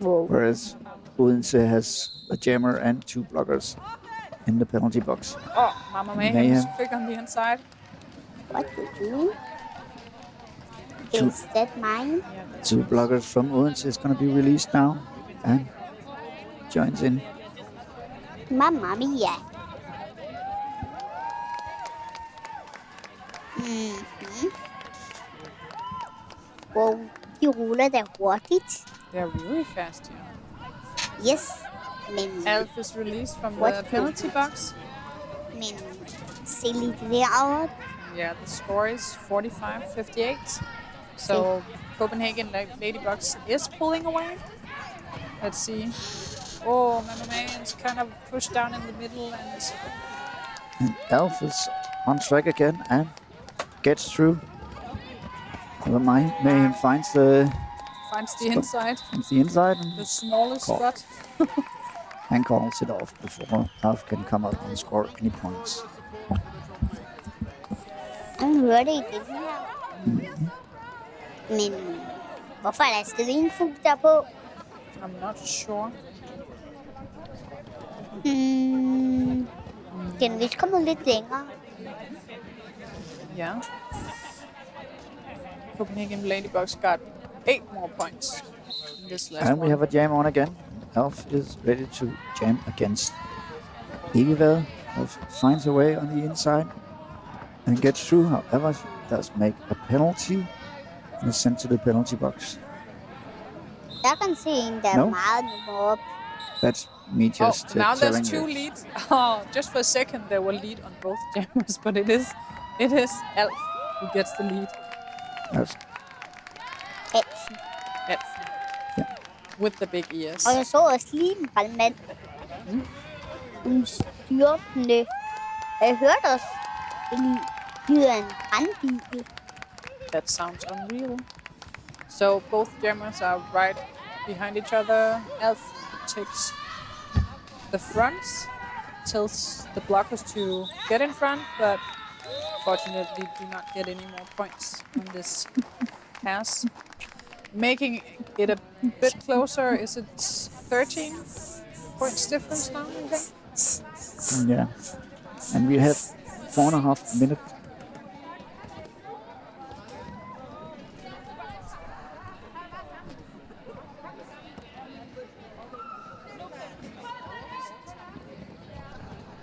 Whoa. Whereas Odense has a jammer and 2 blockers in the penalty box. Oh, Mama Mayhem is quick on the inside. What you doing? Is that mine? Yeah, 2 blockers from Odense is going to be released now and joins in. Mamma mia. Mm-hmm. Wow, de ruller da hurtigt. they're really fast here. Yes, men, Elf is released from the What? penalty box. men se lidt derovre. Yeah, the score is 45-58. So Copenhagen Ladybugs is pulling away. Let's see. Oh, Mama Mayhem's kind of pushed down in the middle and And Elf is on track again and gets through. Mayhem finds the finds the inside. inside The smallest Call. spot. and calls it off before Elf can come up and score any points. Han hører det igen her. Men hvorfor er der stadig en fugl der på? I'm not sure. Den er vist kommet lidt længere. Yeah. Copenhagen Ladybugs got 8 more points in this last And we one. have a jam on again. Elf is ready to jam against Hvidovre. Elf finds a way on the inside and gets through. However, she does make a penalty and is sent to the penalty box. Jeg kan se en, der er No. meget nummer op. That's me just now telling there's 2 you. leads. Oh, just for a second there were lead on both jammers, but it is Elf who gets the lead. Elf. Elfen. Elf. Yeah. With the big ears. Og jeg så også lige en brandmand. En styrtende. Jeg hørte også en lyd af en brandbil. That sounds unreal. So both jammers are right behind each other. Elf takes the fronts, tells the blockers to get in front, but fortunately do not get any more points on this pass. Making it a bit closer. Is it 13 points difference now, I think? Yeah. And we have 4.5 minutes.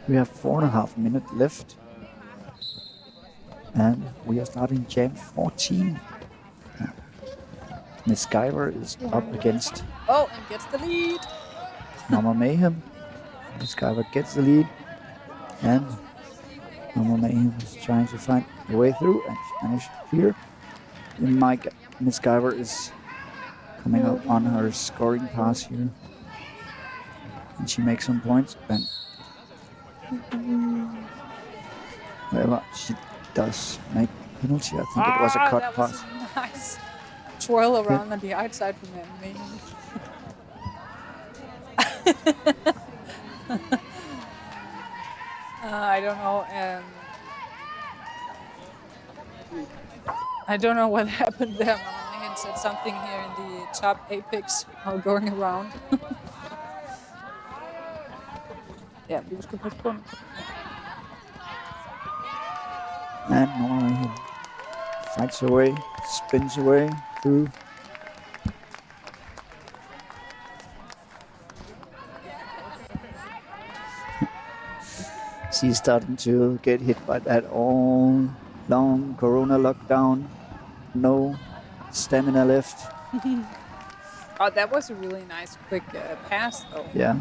We have 4.5 minutes left. And we are starting jam 14. Miss Skyver is up against Oh, and gets the lead. Mama Mayhem. Miss Skyver gets the lead. And Mama Mayhem is trying to find a way through and finish here. And Miss Skyver is coming up on her scoring pass here. And she makes some points. And however, she does make a penalty. I think it was a cut that pass. was a nice twirl around on the outside from that Mayhem. I don't know. I don't know what happened there. Mama Mayhem said something here in the top apex while going around. Ja, vi skal passe på. And Mama Mayhem fights away, spins away through. she's starting to get hit by that all long Corona lockdown. No stamina left. Oh, that was a really nice quick pass, though. Yeah.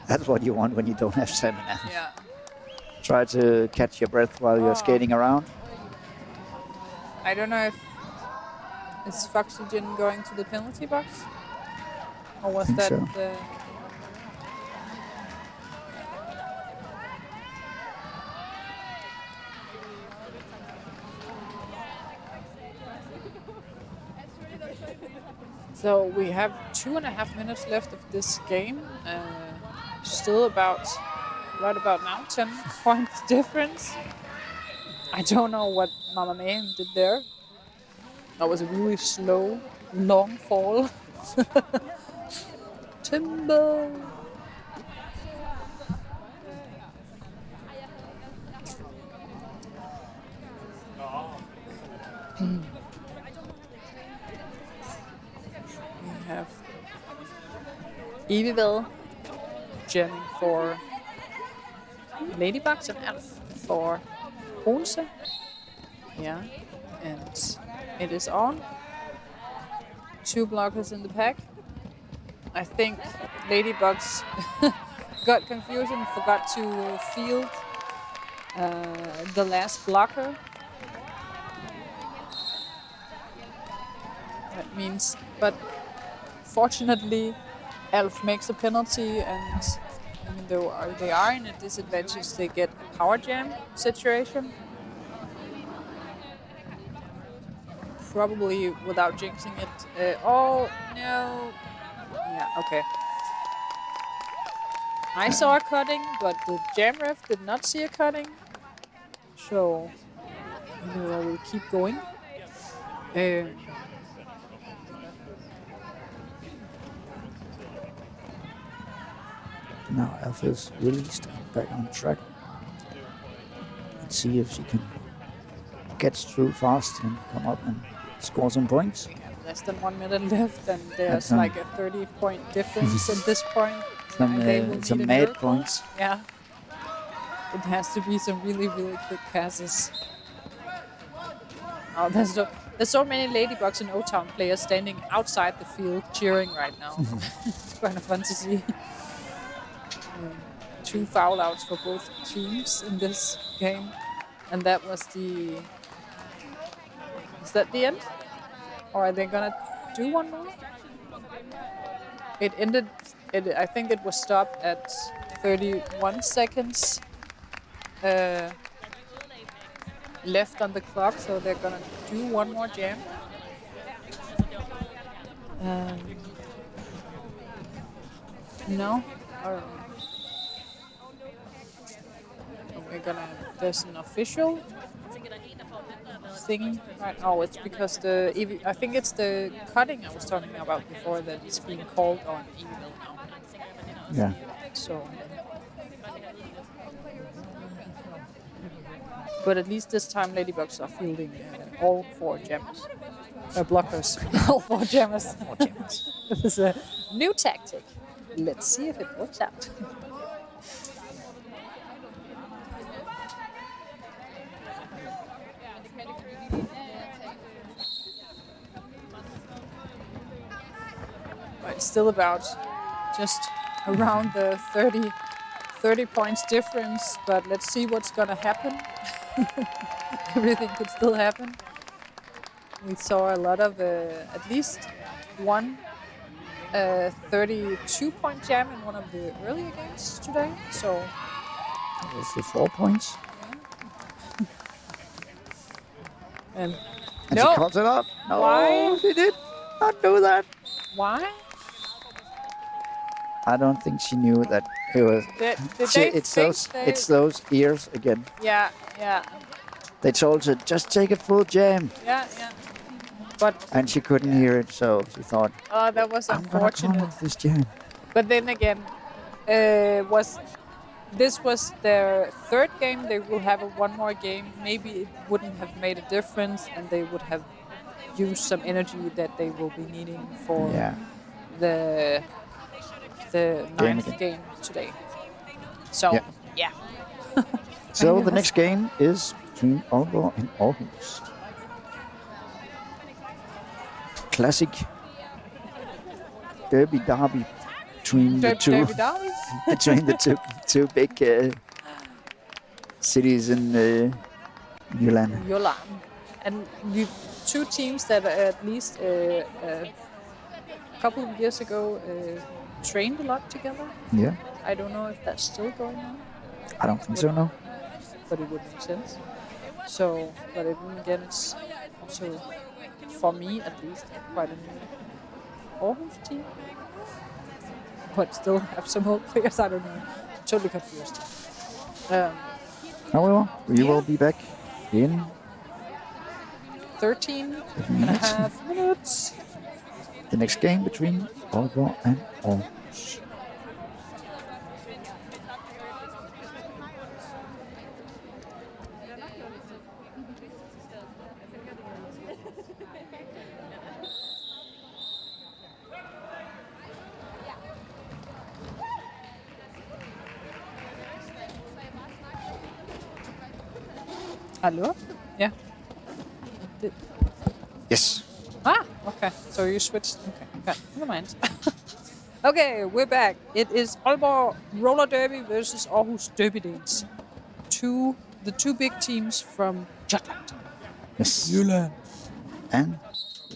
That's what you want when you don't have stamina. Yeah. Try to catch your breath while you're skating around. I don't know if is Foxygen going to the penalty box, or was that so. the? So we have 2.5 minutes left of this game. Still right about now, 10 points difference. I don't know what Mama Mayhem did there. That was a really slow, long fall. Timber. We have Evil jamming for Ladybugs and Elf for Odense. Yeah, and it is on. 2 blockers in the pack. I think Ladybugs got confused and forgot to field the last blocker. That means, but fortunately, Elf makes a penalty, and even though they are in a disadvantage, they get a power jam situation. Probably without jinxing it. Oh, no. Yeah, okay. I saw a cutting, but the jam ref did not see a cutting. So, I will keep going. Now Elf is released and back on track. Let's see if she can get through fast and come up and score some points. We have less than 1 minute left, and there's like a 30-point difference at this point. Some mad points. Yeah. It has to be some really, really quick passes. Oh, there's so many Ladybugs and O-Town players standing outside the field cheering right now. It's kind of fun to see. 2 foul outs for both teams in this game. And that was the... Is that the end? Or are they gonna do one more? It ended... I think it was stopped at 31 seconds left on the clock, so they're gonna do one more jam. No? Or we're gonna... There's an official thingy. Right. Oh, it's because I think it's the cutting I was talking about before that is being called on email now. Yeah. So, but at least this time Ladybugs are fielding all 4 jammers. Blockers. All 4 jammers. 4 jammers. This is a new tactic. Let's see if it works out. But it's still about just around the 30 points difference, but let's see what's gonna happen. Everything could still happen. We saw a lot of at least one 32-point jam in one of the earlier games today. So that's the 4 points. Yeah. and she calls it up. No, why? She did not do that. Why? I don't think she knew that it was. It's those ears again. Yeah, yeah. They told her just take a full jam. Yeah, yeah. But and she couldn't hear it, so she thought, "Oh, that was unfortunate." I'm gonna this jam. But then again, this was their 3rd game. They will have one more game. Maybe it wouldn't have made a difference, and they would have used some energy that they will be needing for the 9th game today. So yeah. So the next game is between Aalborg and Aarhus. Classic derby between the two between the two big cities in Jylland. And the two teams that at least a couple of years ago trained a lot together. Yeah. I don't know if that's still going on. I don't think so, no. But it would make sense. So, but again, it's also, for me at least, quite a new Aarhus team. But still have some old players, I don't know. I'm totally confused. However, we will be back in 13 and a half minutes. The next game between Aalborg and Aarhus. Hello? Yeah. Yes. Ah, okay. So you switched. Okay. Never mind. Okay, we're back. It is Aalborg Roller Derby versus Aarhus Derby Danes. The two big teams from Jutland. Yes. Jylland. And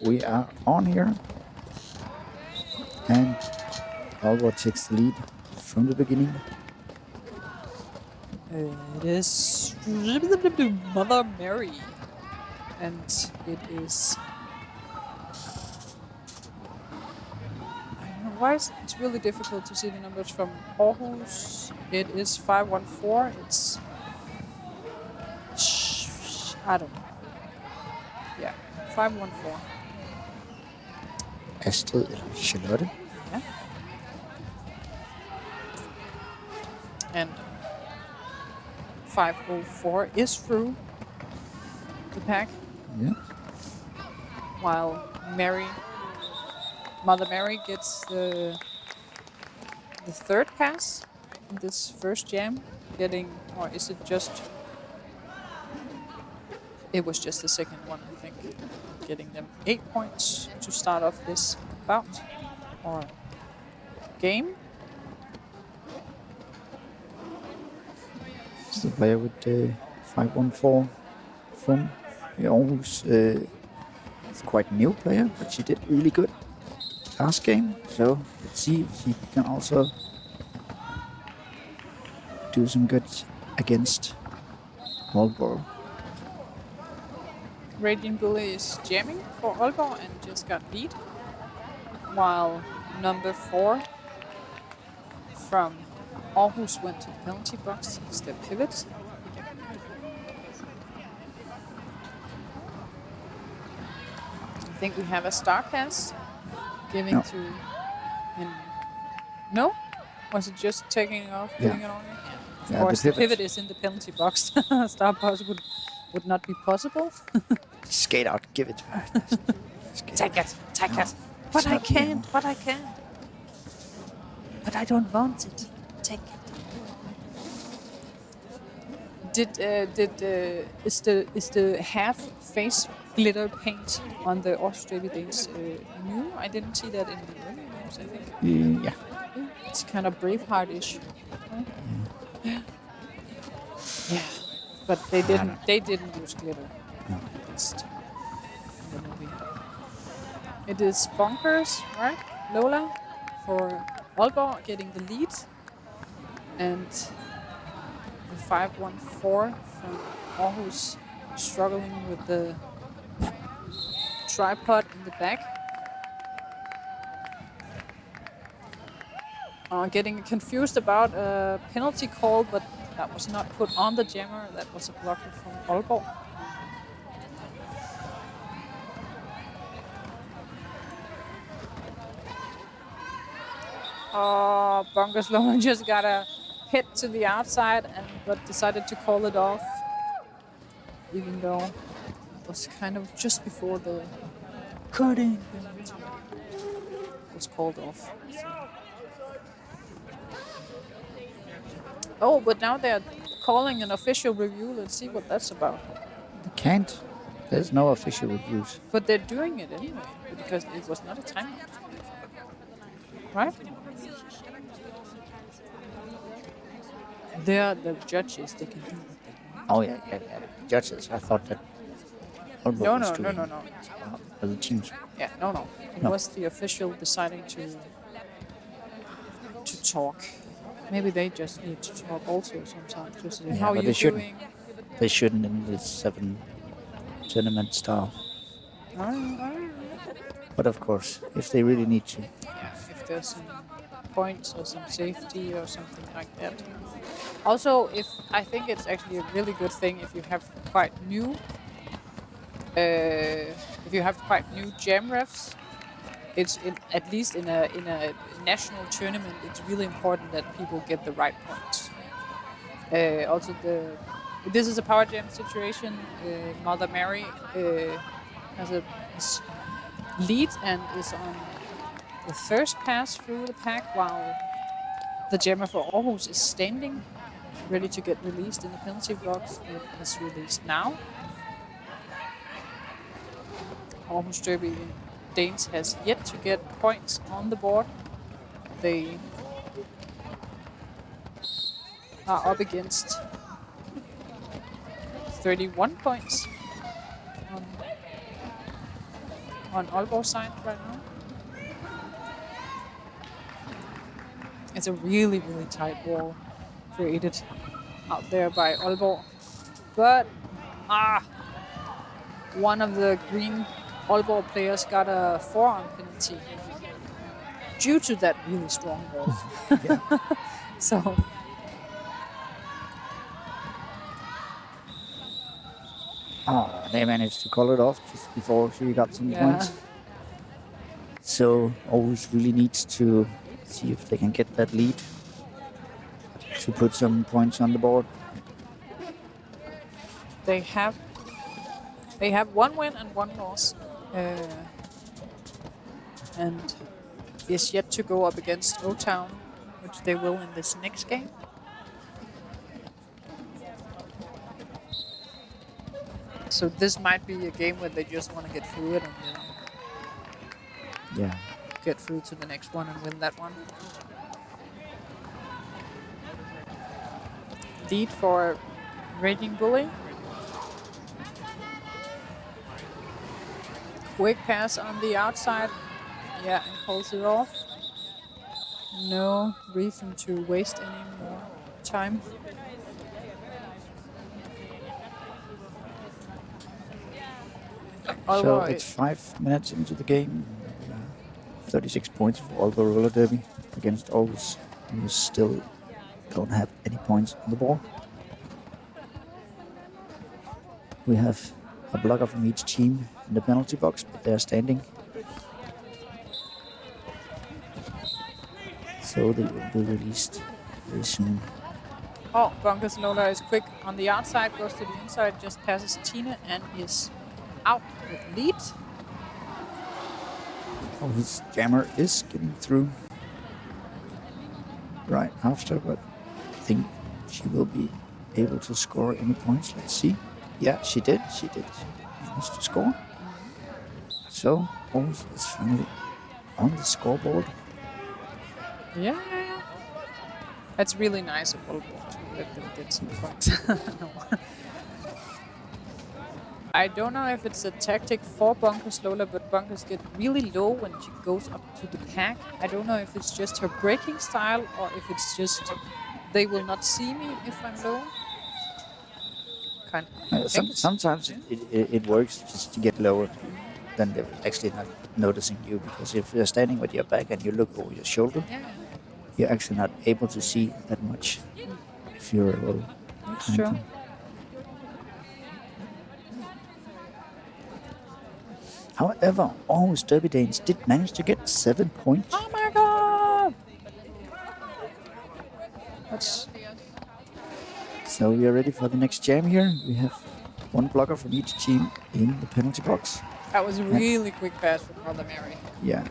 we are on here. And Aalborg takes the lead from the beginning. It is Mother Mary. And it is... I don't know why it's really difficult to see the numbers from Aarhus. It is 514. It's... I don't know. Yeah, 514. Astrid eller Charlotte. Yeah. And 504 is through the pack. Yeah. While Mother Mary gets the third pass in this first jam, or is it just... It was just the second one, I think. Getting them 8 points to start off this bout or game. It's the player with 514 from Aarhus. It's quite a new player, but she did really good last game. So let's see if she can also do some good against Aalborg. Raging Bully is jamming for Aalborg and just got lead. While number 4 from Aarhus went to the penalty box. It's the pivot. I think we have a star pass giving to him. No? Was it just taking off, putting it on? Yeah. Of course, the pivot is in the penalty box. Star pass would not be possible. Skate out, give it to her. Take it. But I can't. But I don't want it. Take it. Is the half face glitter paint on the Australian Danes new? I didn't see that in the earlier games, I think. Yeah. It's kind of Braveheart-ish. Right? Yeah. But they didn't use glitter. No. At least in the movie. It is Bonkers, right? Lola for Aalborg getting the lead. And the 514 from Aarhus struggling with the tripod in the back. Getting confused about a penalty call, but that was not put on the jammer. That was a blocker from Aalborg. Bonkers Lola just got a hit to the outside, but decided to call it off, even though it was kind of just before the cutting was called off. So. Oh, but now they're calling an official review. Let's see what that's about. They can't. There's no official reviews. But they're doing it anyway because it was not a timeout, right? They're the judges. They can do what they want. Oh yeah. Judges. I thought that. No. The teams. Yeah, no. It was the official deciding to talk. Maybe they just need to talk also sometimes. Just say, how are you doing? They shouldn't in this 7 tournament style. But of course, if they really need to. Yeah, if there's some points or some safety or something like that. Also, I think it's actually a really good thing if you have quite new jam refs. It's at least in a national tournament. It's really important that people get the right points. Also, this is a power jam situation. Mother Mary has a lead and is on the first pass through the pack, while the jammer for Aarhus is standing, ready to get released in the penalty box. It is released now. Aarhus Derby Danes has yet to get points on the board. They are up against 31 points on Aalborg side right now. It's a really, really tight wall created out there by Aalborg. But one of the green Aalborg players got a forearm penalty due to that really strong ball. So they managed to call it off just before she got some points. So Aarhus really needs to see if they can get that lead to put some points on the board. They have one win and one loss, and is yet to go up against O-Town, which they will in this next game. So this might be a game where they just want to get through it and then get through to the next one and win that one. Lead for Raging Bully. Quick pass on the outside. Yeah, and calls it off. No reason to waste any more time. So it's 5 minutes into the game. 36 points for Aalborg Roller Derby against Aarhus, who still don't have any points on the board. We have a blocker from each team in the penalty box, but they're standing. So they will be released very soon. Oh, Bunkers Lola is quick on the outside, goes to the inside, just passes Tina and is out with lead. Oh, his jammer is getting through right after, but I think she will be able to score any points. Let's see. Yeah, she did. She managed to score. So, Aarhus is finally on the scoreboard. Yeah. That's really nice of Aalborg to let them get some points. I don't know if it's a tactic for Bunkers Lola, but Bunkers get really low when she goes up to the pack. I don't know if it's just her breaking style or if it's just they will not see me if I'm low. Sometimes it works just to get lower, then they're actually not noticing you, because if you're standing with your back and you look over your shoulder, you're actually not able to see that much if you're low. That's true. However, Aarhus Derby Danes did manage to get 7 points. Oh my god! So we are ready for the next jam here. We have one blocker from each team in the penalty box. That was a really quick pass from Mother Mary. Yeah.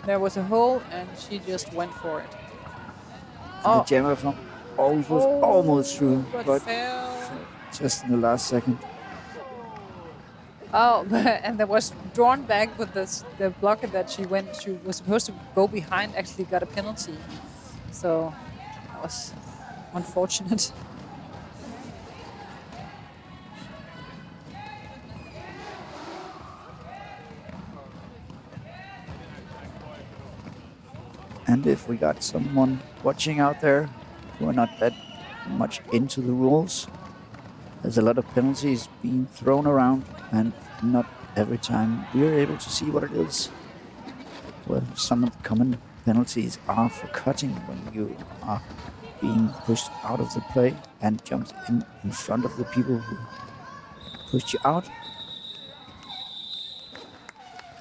There was a hole and she just went for it. The jammer from Aarhus was almost through, but fell. just in the last second. Oh, and that was drawn back with the blocker that she was supposed to go behind, actually got a penalty. So that was unfortunate. And if we got someone watching out there who are not that much into the rules, there's a lot of penalties being thrown around, and not every time we're able to see what it is. Well, some of the common penalties are for cutting when you are being pushed out of the play and jumped in front of the people who pushed you out.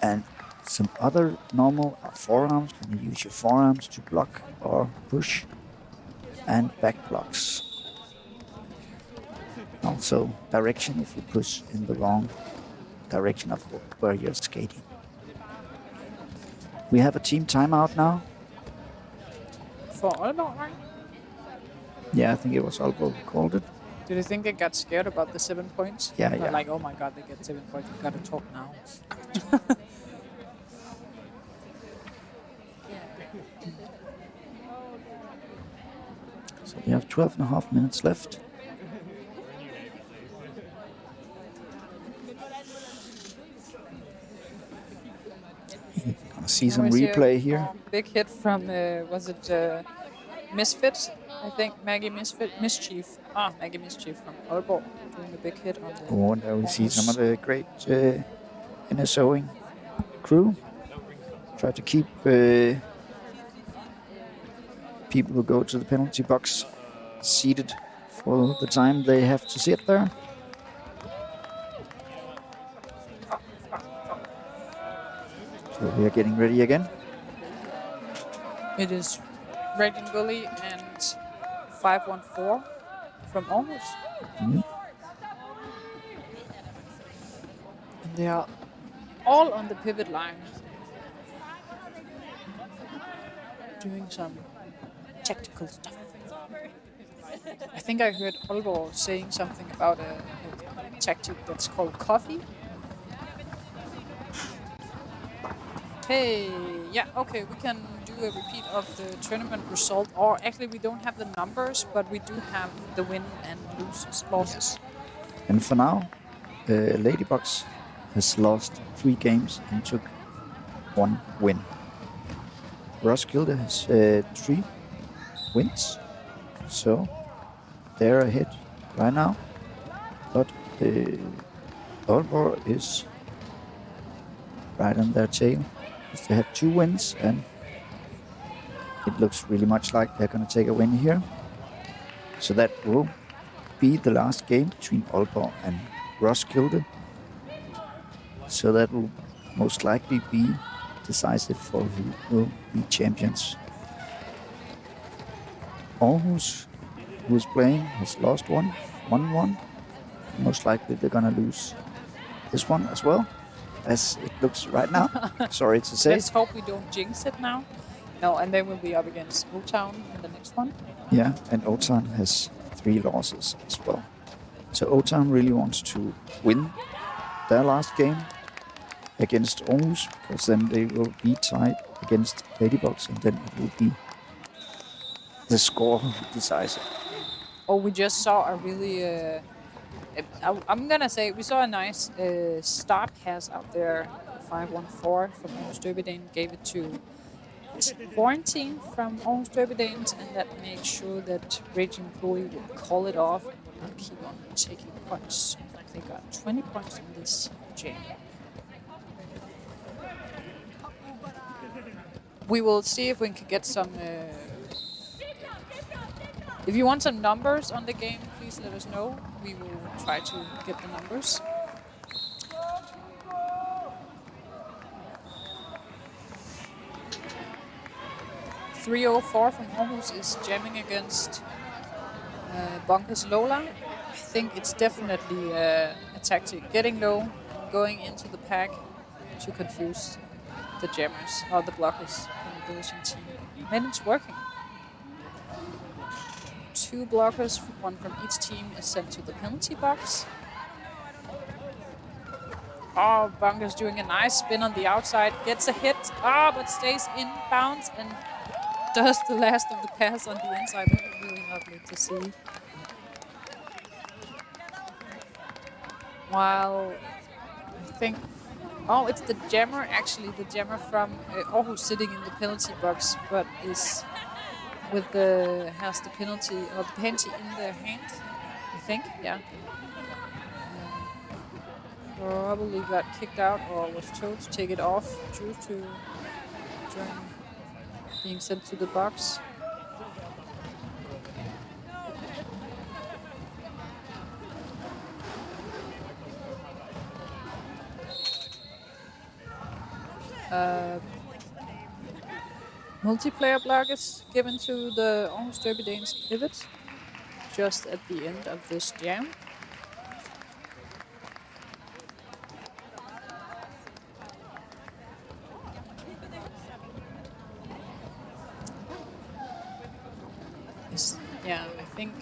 And some other normal are forearms, when you use your forearms to block or push, and back blocks. Also direction if you push in the wrong direction of where you're skating. We have a team timeout now. For Aalborg, right? Yeah, I think it was Aalborg who called it. Did you think they got scared about the 7 points? Yeah, They're yeah. like, oh my god, they get 7 points. We gotta talk now. So we have 12.5 minutes left. Gonna see some replay here. Big hit from, was it Misfit? I think Maggie Mischief. Maggie Mischief from Aalborg doing a big hit on the... Oh, and there we see some of the great NSOing crew. Try to keep people who go to the penalty box seated for the time they have to sit there. So we are getting ready again. It is Raging Bully and 514 from Aarhus. Mm-hmm. And they are all on the pivot line, doing some tactical stuff. I think I heard Aalborg saying something about a tactic that's called coffee. Hey, yeah, okay, we can do a repeat of the tournament result. Or actually, we don't have the numbers, but we do have the win and losses. And for now, Ladybugs has lost 3 games and took 1 win. Roskilde has 3 wins, so they're ahead right now. But Aalborg is right on their tail. They have 2 wins, and it looks really much like they're going to take a win here. So that will be the last game between Aalborg and Roskilde. So that will most likely be decisive for who will be champions. Aarhus, who is playing, has lost 1-1. Most likely they're going to lose this one as well, as it looks right now. Sorry to say. Let's hope we don't jinx it now. No, and then we'll be up against O-Town in the next one. Yeah, and O-Town has 3 losses as well. So O-Town really wants to win their last game against Aarhus, because then they will be tied against Ladybugs, and then it will be the score who decides it. Oh, we just saw a really... I'm gonna say we saw a nice start pass out there. 514 from Aarhus Derby gave it to Quarantine from Aarhus Derby, and that makes sure that Raging Bully will call it off and will not keep on taking points. They got 20 points in this jam. We will see if we can get some... if you want some numbers on the game, please let us know. We will try to get the numbers. .304 from Aarhus is jamming against Bonkers Lola. I think it's definitely a tactic. Getting low, going into the pack to confuse the jammers or the blockers from the opposition team. And it's working. 2 blockers, one from each team, is sent to the penalty box. Oh, Bunker's doing a nice spin on the outside, gets a hit, but stays in bounds and does the last of the pass on the inside. That was really lovely to see. While I think, it's the jammer, actually, the jammer from Aarhus sitting in the penalty box, but has the penalty or the penalty in their hand, I think, yeah. Probably got kicked out or was told to take it off due to being sent to the box. Multiplayer block is given to the Aarhus Derby Danes pivot just at the end of this jam. I think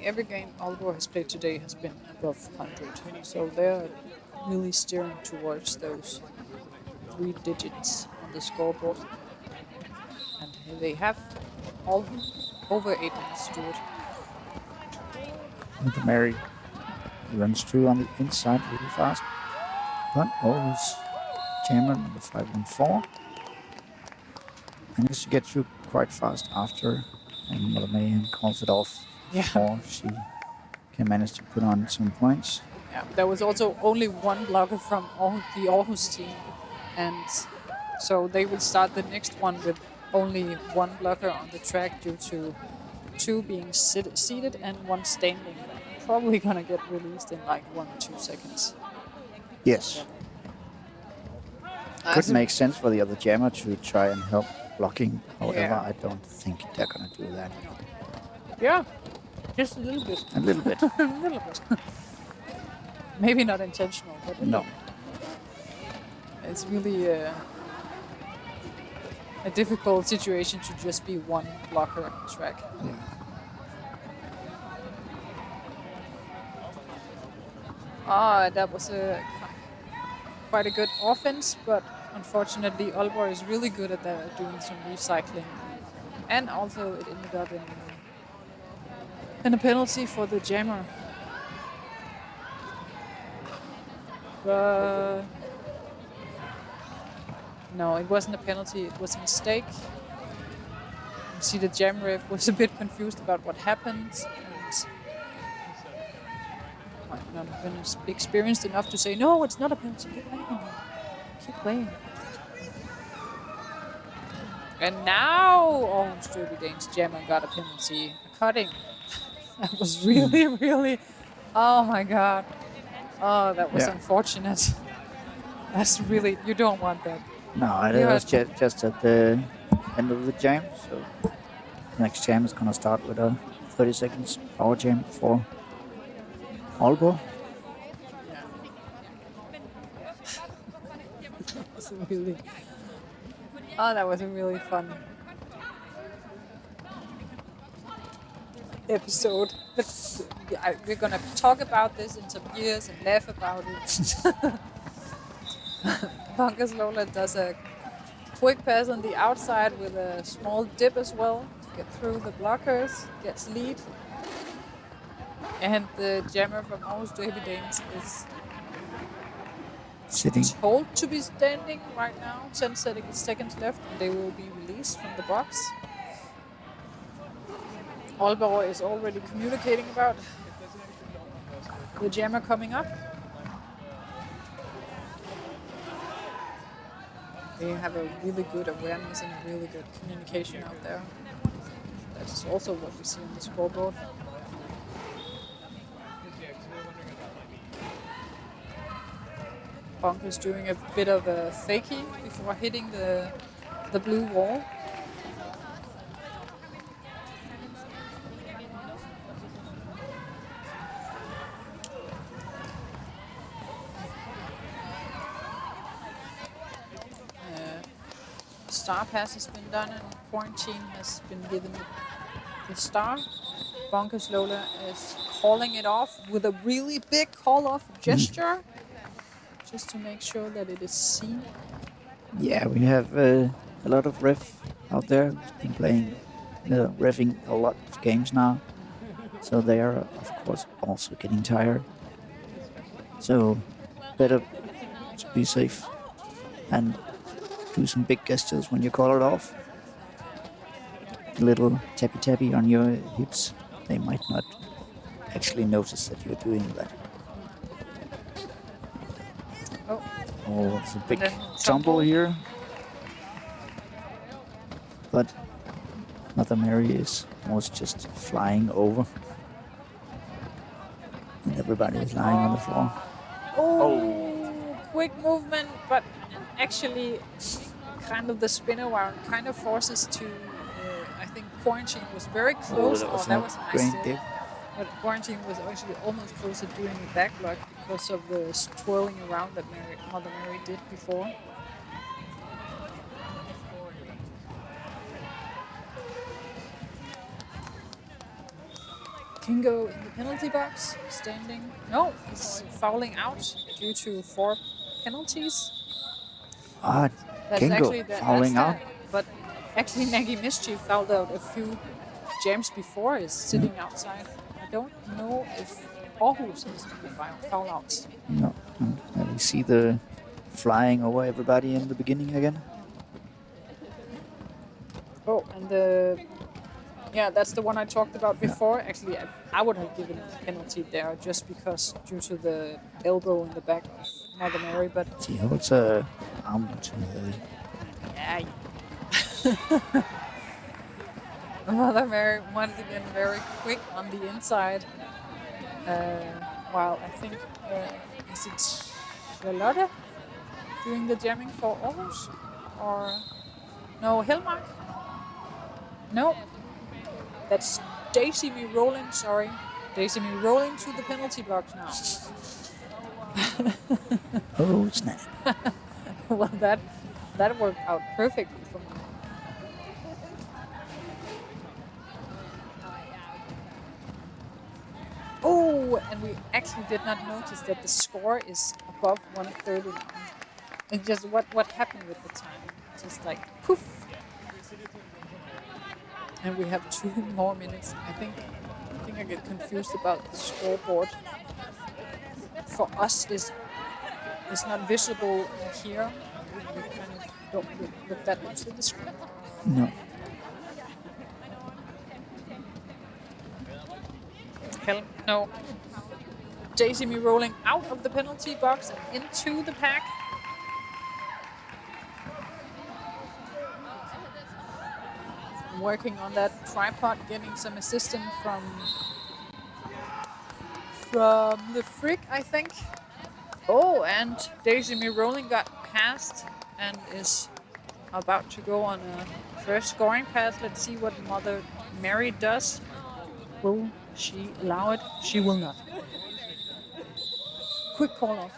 every game Aalborg has played today has been above 100, so they're really steering towards those 3 digits on the scoreboard, and they have all over 8 minutes to do it. And Mary runs through on the inside really fast, but always jammer number 514 managed to get through quite fast after, and Mother Mayhem calls it off before she can manage to put on some points. Yeah, there was also only 1 blocker from the Aarhus team, and so they will start the next one with only 1 blocker on the track due to 2 being seated and 1 standing. Probably gonna get released in like 1 or 2 seconds. Yes. Could make sense for the other jammer to try and help blocking. However, I don't think they're gonna do that. Yeah, just a little bit. A little bit. A little bit. Maybe not intentional, but no. It's really a difficult situation to just be 1 blocker on the track. Yeah. That was quite a good offense, but unfortunately Aalborg is really good at that, doing some recycling. And also it ended up in a penalty for the jammer. No, it wasn't a penalty, it was a mistake. You see the jam ref was a bit confused about what happened, and might not have been experienced enough to say, no, it's not a penalty, keep playing. Keep playing. And now Aarhus Derby Danes jammer got a penalty, a cutting. That was really, really, oh my god. Oh, that was unfortunate. That's really, you don't want that. No, it was just at the end of the jam, so the next jam is going to start with a 30 seconds power jam for Aalborg. That was a really fun episode. We're going to talk about this in some years and laugh about it. Bunker's Lola does a quick pass on the outside with a small dip as well to get through the blockers, gets lead. And the jammer from Aarhus Derby Danes is sitting, told to be standing right now. 10 seconds left, and they will be released from the box. Aalborg is already communicating about the jammer coming up. They have a really good awareness and a really good communication out there. That's also what we see on the scoreboard. Bunker's doing a bit of a fakie before hitting the blue wall. Star pass has been done and Quarantine has been given the star. Bonkers Lola is calling it off with a really big call-off gesture, just to make sure that it is seen. Yeah, we have a lot of ref out there who's been playing, reffing a lot of games now. So they are, of course, also getting tired. So better to be safe and do some big gestures when you call it off. A little tappy on your hips. They might not actually notice that you're doing that. Oh, it's a big tumble here. But Mother Mary is almost just flying over. And everybody is lying on the floor. Oh, quick movement, but actually kind of the spinner wire kind of forces to, I think Quarantine was very close. That was that was a nice great dip. But Quarantine was actually almost close to doing the back block because of the twirling around that Mother Mary did before. Kingo in the penalty box, standing. No, he's fouling out due to 4 penalties. Kingo fouling out. But actually, Nagy Mischief fouled out a few jams before, is sitting outside. I don't know if Aarhus has foul outs. No, and we see the flying over everybody in the beginning again. Oh, and that's the one I talked about before. Actually, I would have given a penalty there just because due to the elbow in the back of Mother Mary, but She holds her arm to the... yeah. Mother Mary once again very quick on the inside. While I think is it Charlotte doing the jamming for Aarhus? Or no, Helmark? No. That's Daisy me rolling, sorry. Daisy me rolling to the penalty box now. Oh, snap. Well, that worked out perfectly for me. Oh, and we actually did not notice that the score is above 130 now. And just what happened with the time? Just like poof. And we have 2 more minutes. I think I get confused about the scoreboard. For us, is not visible here. We kind of don't look that much at the screen. No. Hell no. Daisy me rolling out of the penalty box and into the pack. Working on that tripod, getting some assistance from the Frick, I think. Oh, and Daisy me rolling got passed and is about to go on a first scoring pass. Let's see what Mother Mary does. Will she allow it? She will not. Quick call off.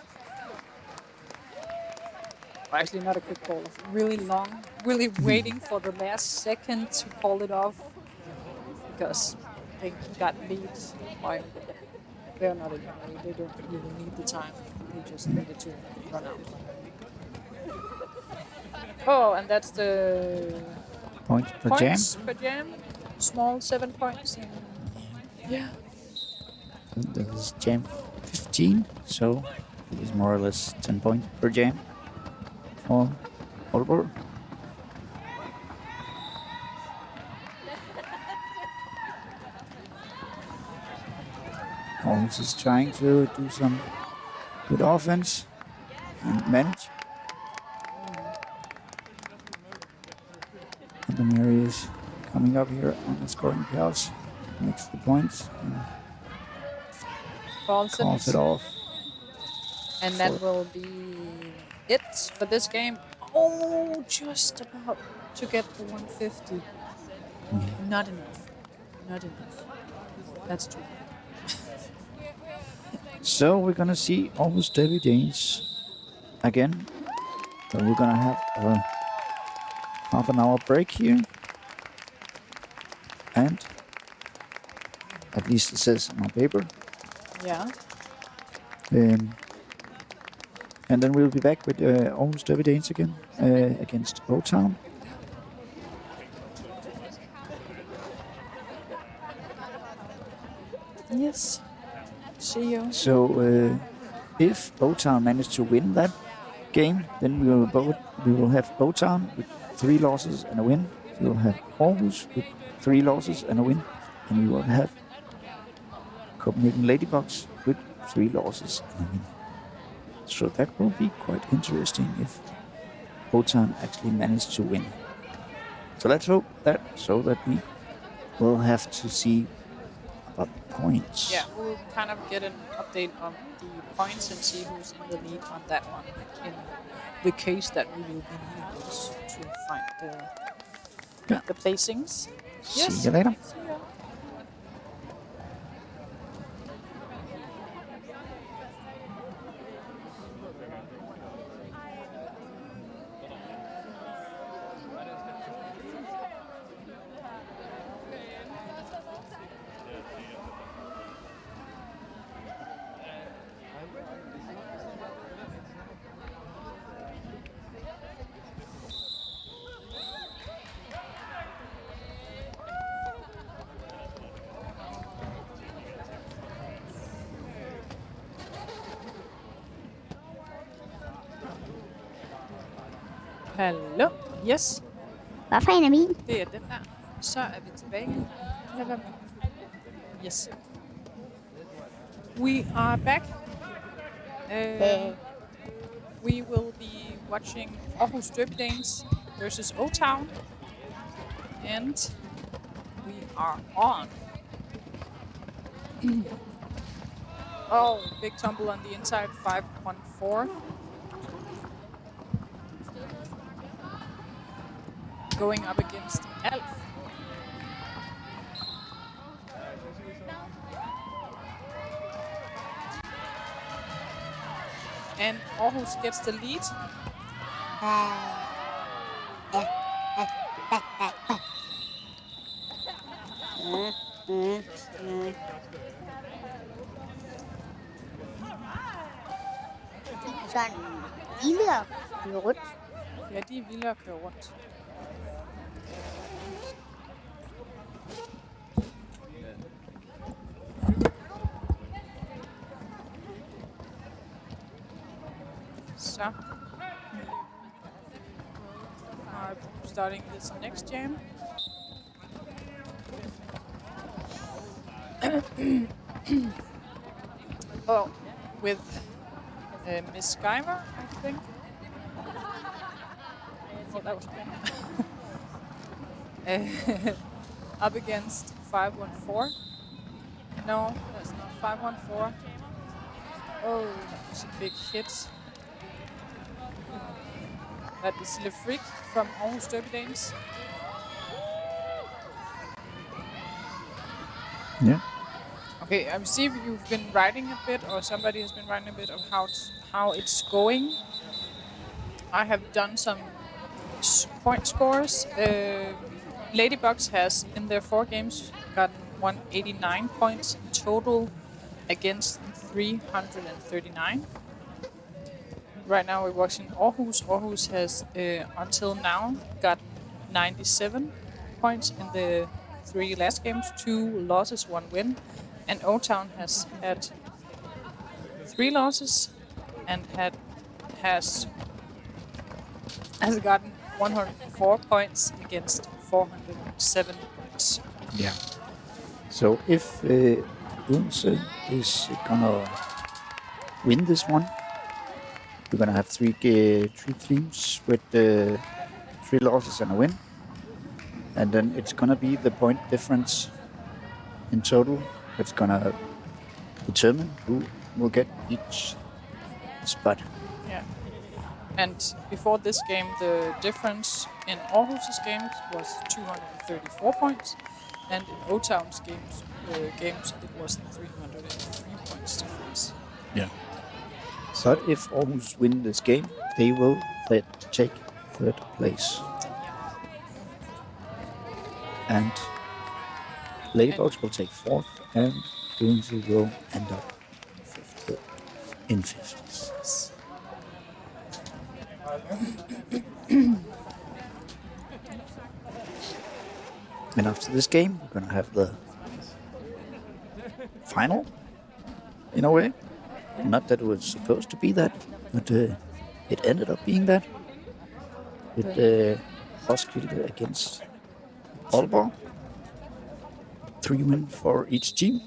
Well, actually, not a quick call off. Really long. Really waiting for the last second to call it off. Because they got leads. Why? They're not in a hurry. They don't really need the time. They just needed to run out. Oh, and that's the Points per jam. per jam. Small 7 points. And yeah. This is jam 15, so it is more or less 10 points per jam for Aalborg. Holmes is trying to do some good offense and manage. And the Mary is coming up here on the scoring pairs, makes the points, and calls it off. And that will be it for this game. Oh, just about to get the 150. Not enough. Not enough. That's true. So we're gonna see almost Debbie Danes again. So we're gonna have a half an hour break here hand. At least it says on paper. Yeah. And then we'll be back with Aarhus Derby Danes again against O-Town. Yes. See you. So if O-Town manage to win that game, then we will have O-Town with 3 losses and a win. We will have Aarhus with 3 losses and a win, and we will have Copenhagen Ladybugs with 3 losses and a win. So that will be quite interesting if O-Town actually manage to win. So let's hope that we will have to see about the points. Yeah, we'll kind of get an update on the points and see who's in the lead on that one. In the case that we will be needing those to find the placings. Yes. See you later. See ya. Hallo. Yes. Hvad for en er min? Det er den der. Så er vi tilbage. Yes. We are back. We will be watching Aarhus Derby Danes versus O-Town. And we are on. Oh, big tumble on the inside, 5-1-4. Going up against Elf. And Aarhus gets the lead. Sådan vilde at køre rundt. Ja, de er vilde at køre rundt. So, starting this next jam. Oh, with Miss Skyver, I think. Oh, that was bad. Up against 5-1-4. No, that's not 5-1-4. Oh, that's a big hit. That is Le Frick from Aarhus Derby Danes. Yeah. Okay, I see you've been writing a bit, or somebody has been writing a bit of how it's going. I have done some point scores. Ladybugs has, in their 4 games, gotten 189 points in total against 339. Right now we're watching Aarhus. Aarhus has, until now, got 97 points in the 3 last games, 2 losses, 1 win. And O-Town has had 3 losses and has gotten 104 points against 407 points. Yeah. So if Odense is gonna win this one, we're gonna have 3 teams with 3 losses and a win, and then it's gonna be the point difference in total that's gonna determine who will get each spot. Yeah. And before this game, the difference in Aarhus' games was 234 points, and in O-Town's games it was 303 points difference. Yeah. But if Aarhus win this game, they will take 3rd place. And Ladybugs will take 4th, and Guernsey will end up in 5th. And after this game, we're going to have the final, in a way. Not that it was supposed to be that, but it ended up being that. With Roskilde against Aalborg. 3 wins for each team.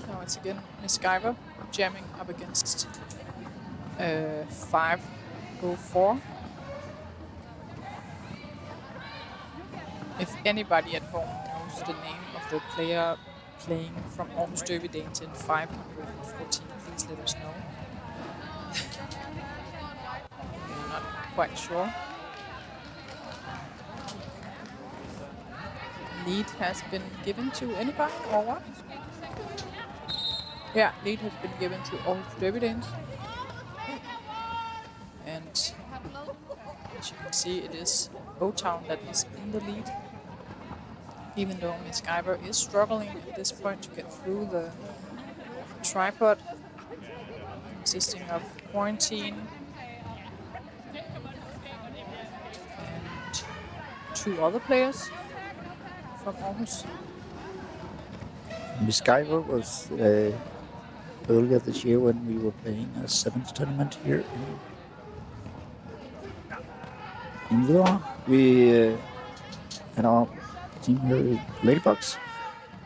Now it's again Mesterskabet jamming up against 504. If anybody at home knows the name of the player playing from Aarhus Derby Danes in 514, please let us know. I'm not quite sure. Lead has been given to anybody or what? Yeah, lead has been given to Aarhus Derby Danes. And as you can see, it is O-Town that is in the lead. Even though Mesterskabet is struggling at this point to get through the tripod, consisting of quarantine and 2 other players from Aarhus. Mesterskabet was earlier this year when we were playing a 7th tournament here in Hvidovre. We had our team here with Ladybugs.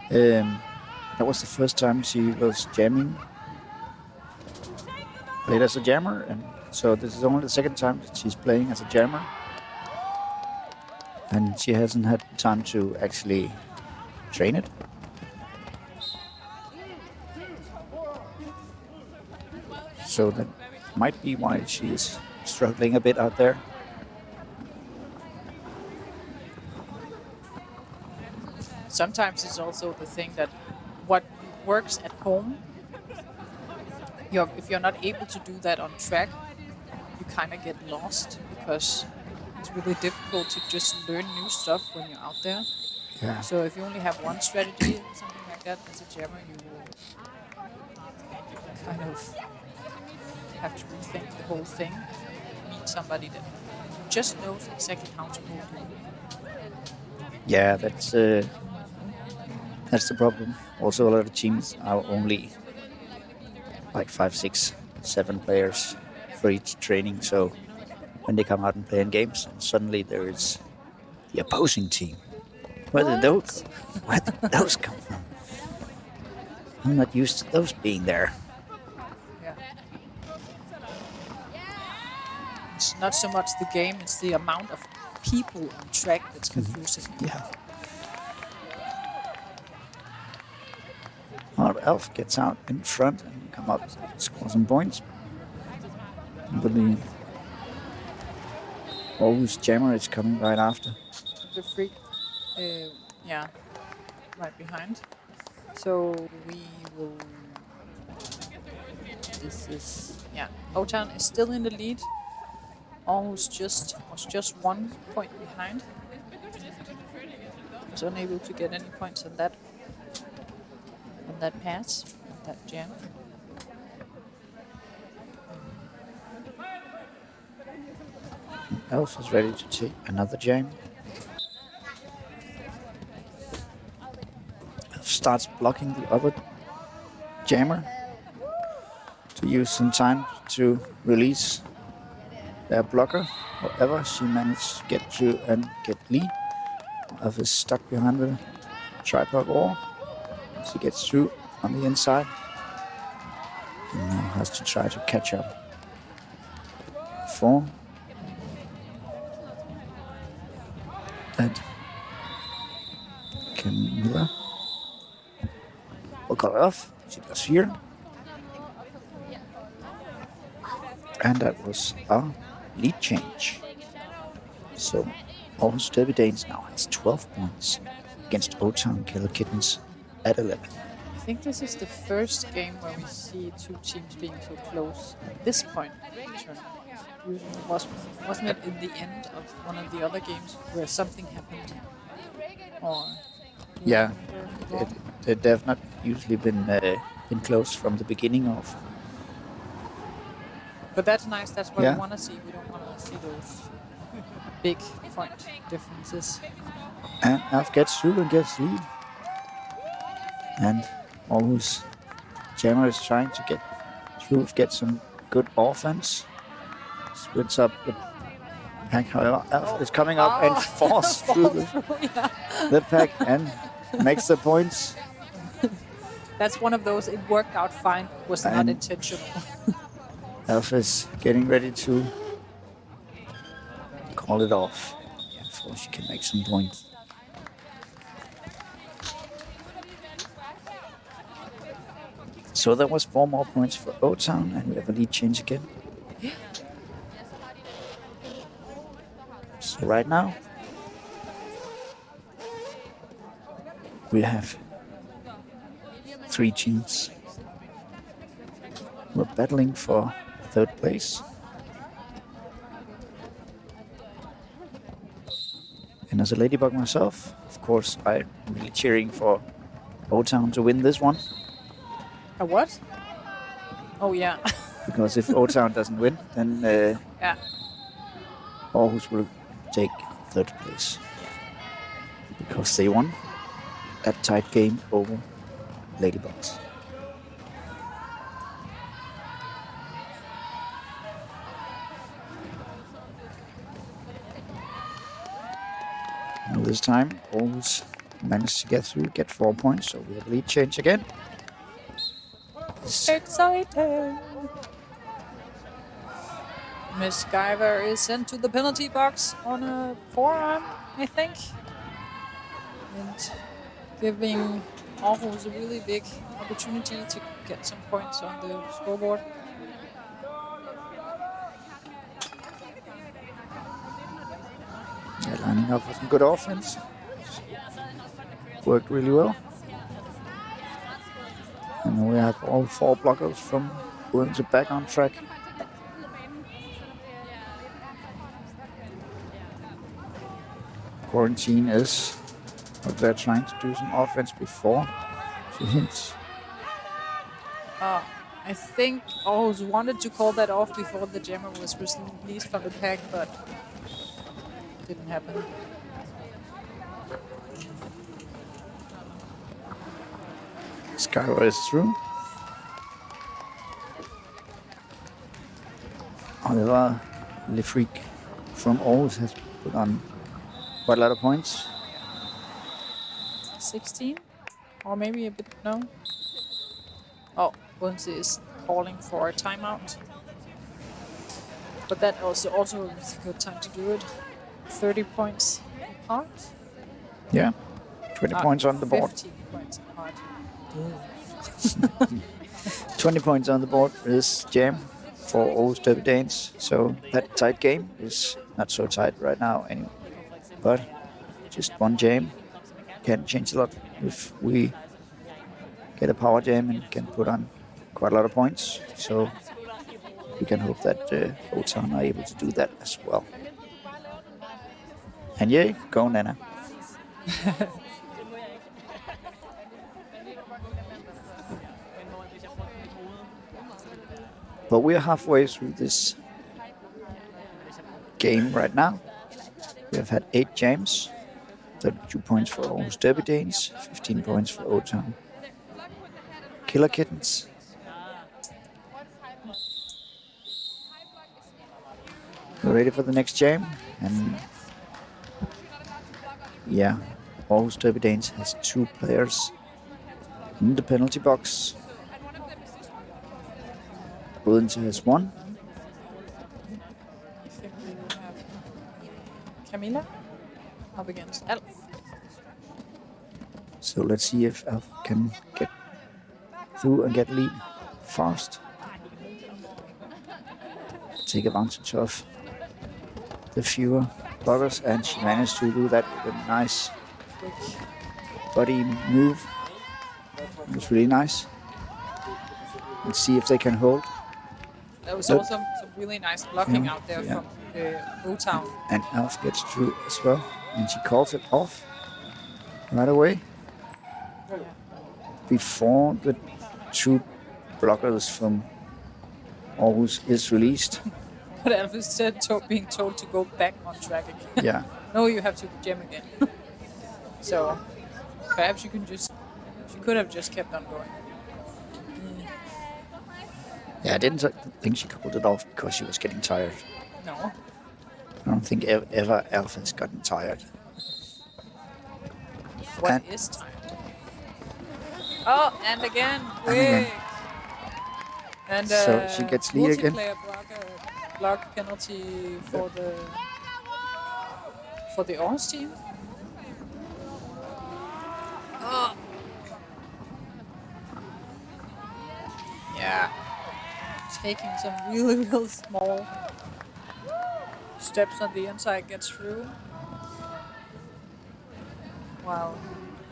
That was the first time she was jamming, played as a jammer, and so this is only the 2nd time that she's playing as a jammer. And she hasn't had time to actually train it. So that might be why she is struggling a bit out there. Sometimes it's also the thing that what works at home, if you're not able to do that on track, you kind of get lost because it's really difficult to just learn new stuff when you're out there. Yeah. So if you only have one strategy, something like that, as a jammer, you will kind of have to rethink the whole thing if you meet somebody that just knows exactly how to move. Yeah, that's the problem. Also, a lot of teams are only like 5, 6, 7 players for each training. So when they come out and play in games, and suddenly there is the opposing team. Where did those come from? I'm not used to those being there. Yeah. It's not so much the game; it's the amount of people on track that's confusing. Yeah. Elf gets out in front and come up, score some points. But the Aarhus jammer is coming right after. The freak, yeah, right behind. So we will. This is O-Town is still in the lead. Aarhus was just 1 point behind. Was unable to get any points on that pass, that jam. Elf is ready to take another jam. Elf starts blocking the other jammer to use some time to release their blocker. However, she managed to get through and get lead. Elf is stuck behind the tripod wall. She gets through on the inside and now has to try to catch up. 4. That Camilla will cut it off. She does here. And that was our lead change. So Aarhus Derby Danes now has 12 points against O-Town Killer Kittens at 11. I think this is the first game where we see 2 teams being so close at this point in the tournament. Wasn't it in the end of one of the other games where something happened? Or Yeah, they've not usually been close from the beginning of. But that's nice. That's what Yeah. we want to see. We don't want to see those big point differences. And Alf gets through and gets lead. And Aarhus Jammer is trying to get through, get some good offense. Splits up the pack, however, Alf is coming up and falls through the pack and makes the points. That's one of those, it worked out fine, was not And intentional. Alf is getting ready to call it off before she can make some points. So that was 4 more points for O-Town, and we have a lead change again. So right now, we have 3 teams. We're battling for 3rd place. And as a Ladybug myself, of course, I'm really cheering for O-Town to win this one. A what? Oh, yeah. Because if O-Town doesn't win, then Yeah. Aarhus will take 3rd place. Because they won that tight game over Ladybugs. And this time, Aarhus managed to get through, get 4 points, so we have lead change again. Exciting! Miss Guyver is sent to the penalty box on a forearm, I think. And giving Aarhus a really big opportunity to get some points on the scoreboard. Yeah, lining up with some good offense. Worked really well. And we have all 4 blockers from Odense back on track. Quarantine is what they're trying to do some offense before she hits. I think Aarhus wanted to call that off before the jammer was released from the pack, but didn't happen. Skyra is through. However, Le Freak from Aarhus has put on quite a lot of points. 16? Or maybe a bit, no? Oh, Odense is calling for a timeout. But that also is a good time to do it. 30 points apart? Yeah, 20 points on the board. 15 points apart. 20 points on the board is jam for Aarhus Derby Danes. So that tight game is not so tight right now anyway. But just one jam can change a lot if we get a power jam and can put on quite a lot of points. So we can hope that O-Town are able to do that as well. And yay, go Nana. But we're halfway through this game right now. We have had 8 jams, 32 points for Aarhus Derby Danes, 15 points for O-Town Killer Kittens. We're ready for the next jam, and yeah, Aarhus Derby Danes has 2 players in the penalty box. Odense has 1. I think we will have Camilla up against Alf. So let's see if Alf can get through and get lead fast. Take advantage of the fewer blockers, and she managed to do that with a nice body move. It was really nice. Let's see if they can hold. There was But- also some really nice blocking out there from O-Town. And Elf gets through as well. And she calls it off right away. Before the two blockers from Aarhus is released. But Elf is being told to go back on track again. Yeah. No, you have to gem again. So perhaps she could have just kept on going. Yeah, I didn't think she called it off because she was getting tired. No. I don't think ever Elf has gotten tired. What is time? Oh, and again, quick. And So she gets lead again. Multiplayer block penalty for the Aarhus team. Oh. Yeah. Taking some really small steps on the inside, gets through. Wow.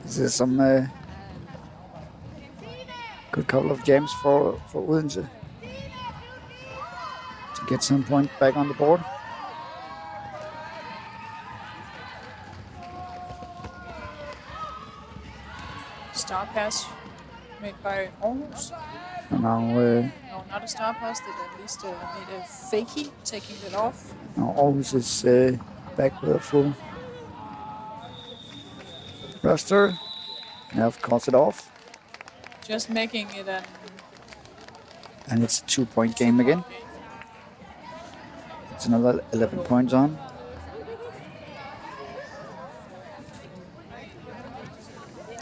This is some good couple of jams for Odense to get some points back on the board. Star pass made by Aarhus. And now, No, not a star pass. They at least made a fakie, taking it off. now Aarhus is back with a full roster. Elf calls it off. Just making it an And it's a 2-point game again. It's another 11 points on.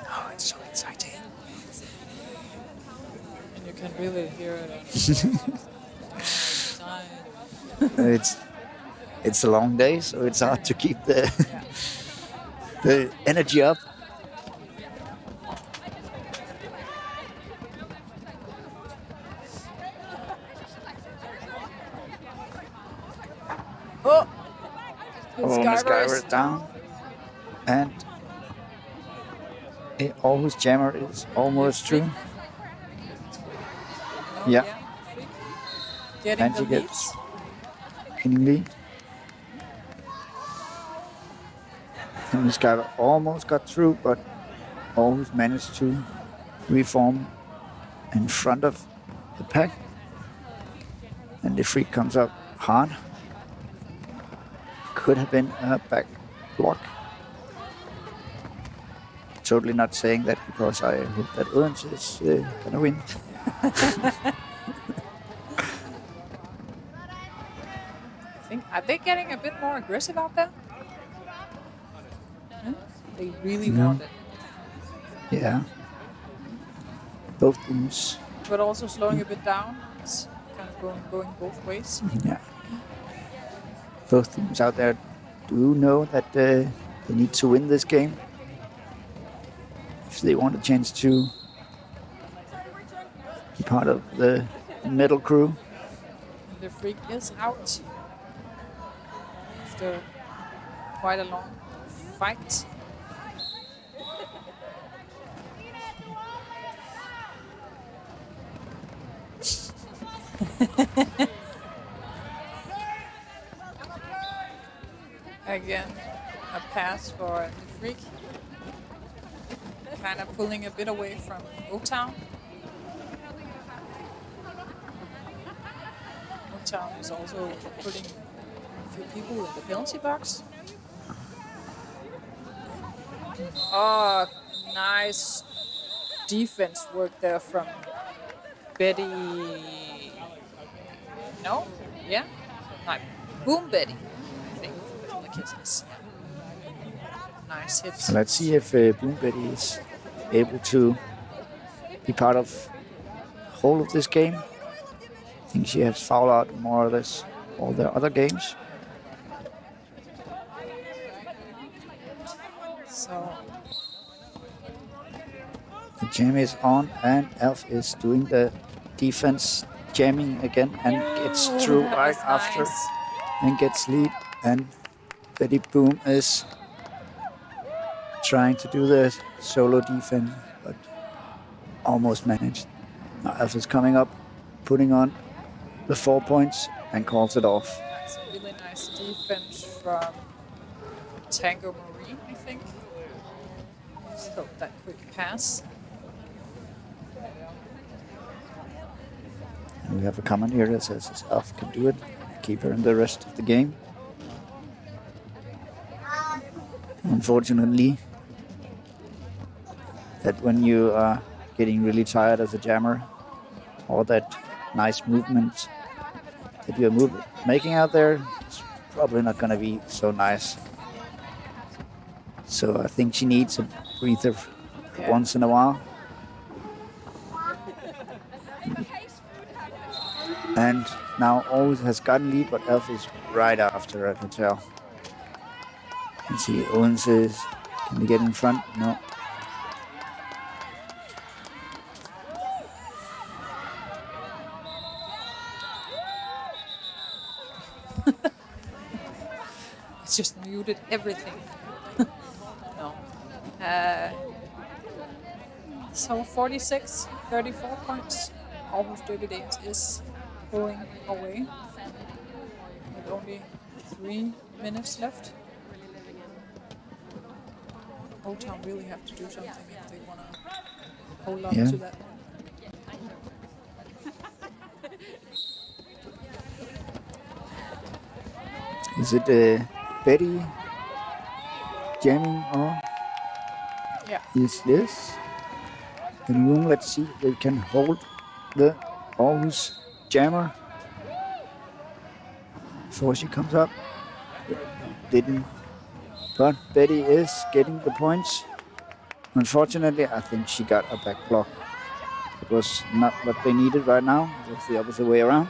Oh, it's so exciting. and you can really hear it. It's a long day, so it's hard to keep the energy up. Oh, Miss Skyver is down. And the Aarhus jammer is almost through. Yeah. Getting And the she lead. gets getting lead. And Miss Skyver almost got through, but Aarhus managed to reform in front of the pack. And the freak comes up hard. Could have been a back block. Totally not saying that because I hope that Odense is gonna win. Are they getting a bit more aggressive out there? They really No. want it. Yeah. Both teams. But also slowing a bit down. It's kind of going both ways. Yeah. Both teams out there do know that they need to win this game if they want a chance to be part of the medal crew. And the freak is out after quite a long fight. Again, a pass for the freak. Kind of pulling a bit away from O-Town. O-Town is also putting a few people in the penalty box. Oh, nice defense work there from Betty. No? Yeah? No. Boom Betty, I think. Like it is. Nice hit. So let's see if Boom Betty is able to be part of the whole of this game. I think she has fouled out more or less all the other games. So The jam is on and Elf is doing the defense jamming again and gets through that right was after nice. and gets lead. And Betty Boom is trying to do the solo defense, but almost managed. Now Elf is coming up, putting on the 4 points and calls it off. It's a really nice defense from Tango Marine, I think. So that quick pass. And we have a comment here that says his elf can do it. Keep her in the rest of the game. Unfortunately, that when you are getting really tired as a jammer, all that nice movement that you're making out there is probably not going to be so nice. So I think she needs a breather once in a while. And now Aarhus has gotten lead, but Elf is right after her, I can tell. Let's see, Owens is, can he get in front? No. It's just muted everything. No. So 46, 34 points. Aarhus Derby Danes is pulling away with only 3 minutes left. Old Town really have to do something if they want to hold on to that one. Is it Betty jamming or is this the room? Let's see if they can hold the Aarhus jammer before she comes up. Didn't, but Betty is getting the points. Unfortunately, I think she got a back block. It was not what they needed right now. It was the opposite way around.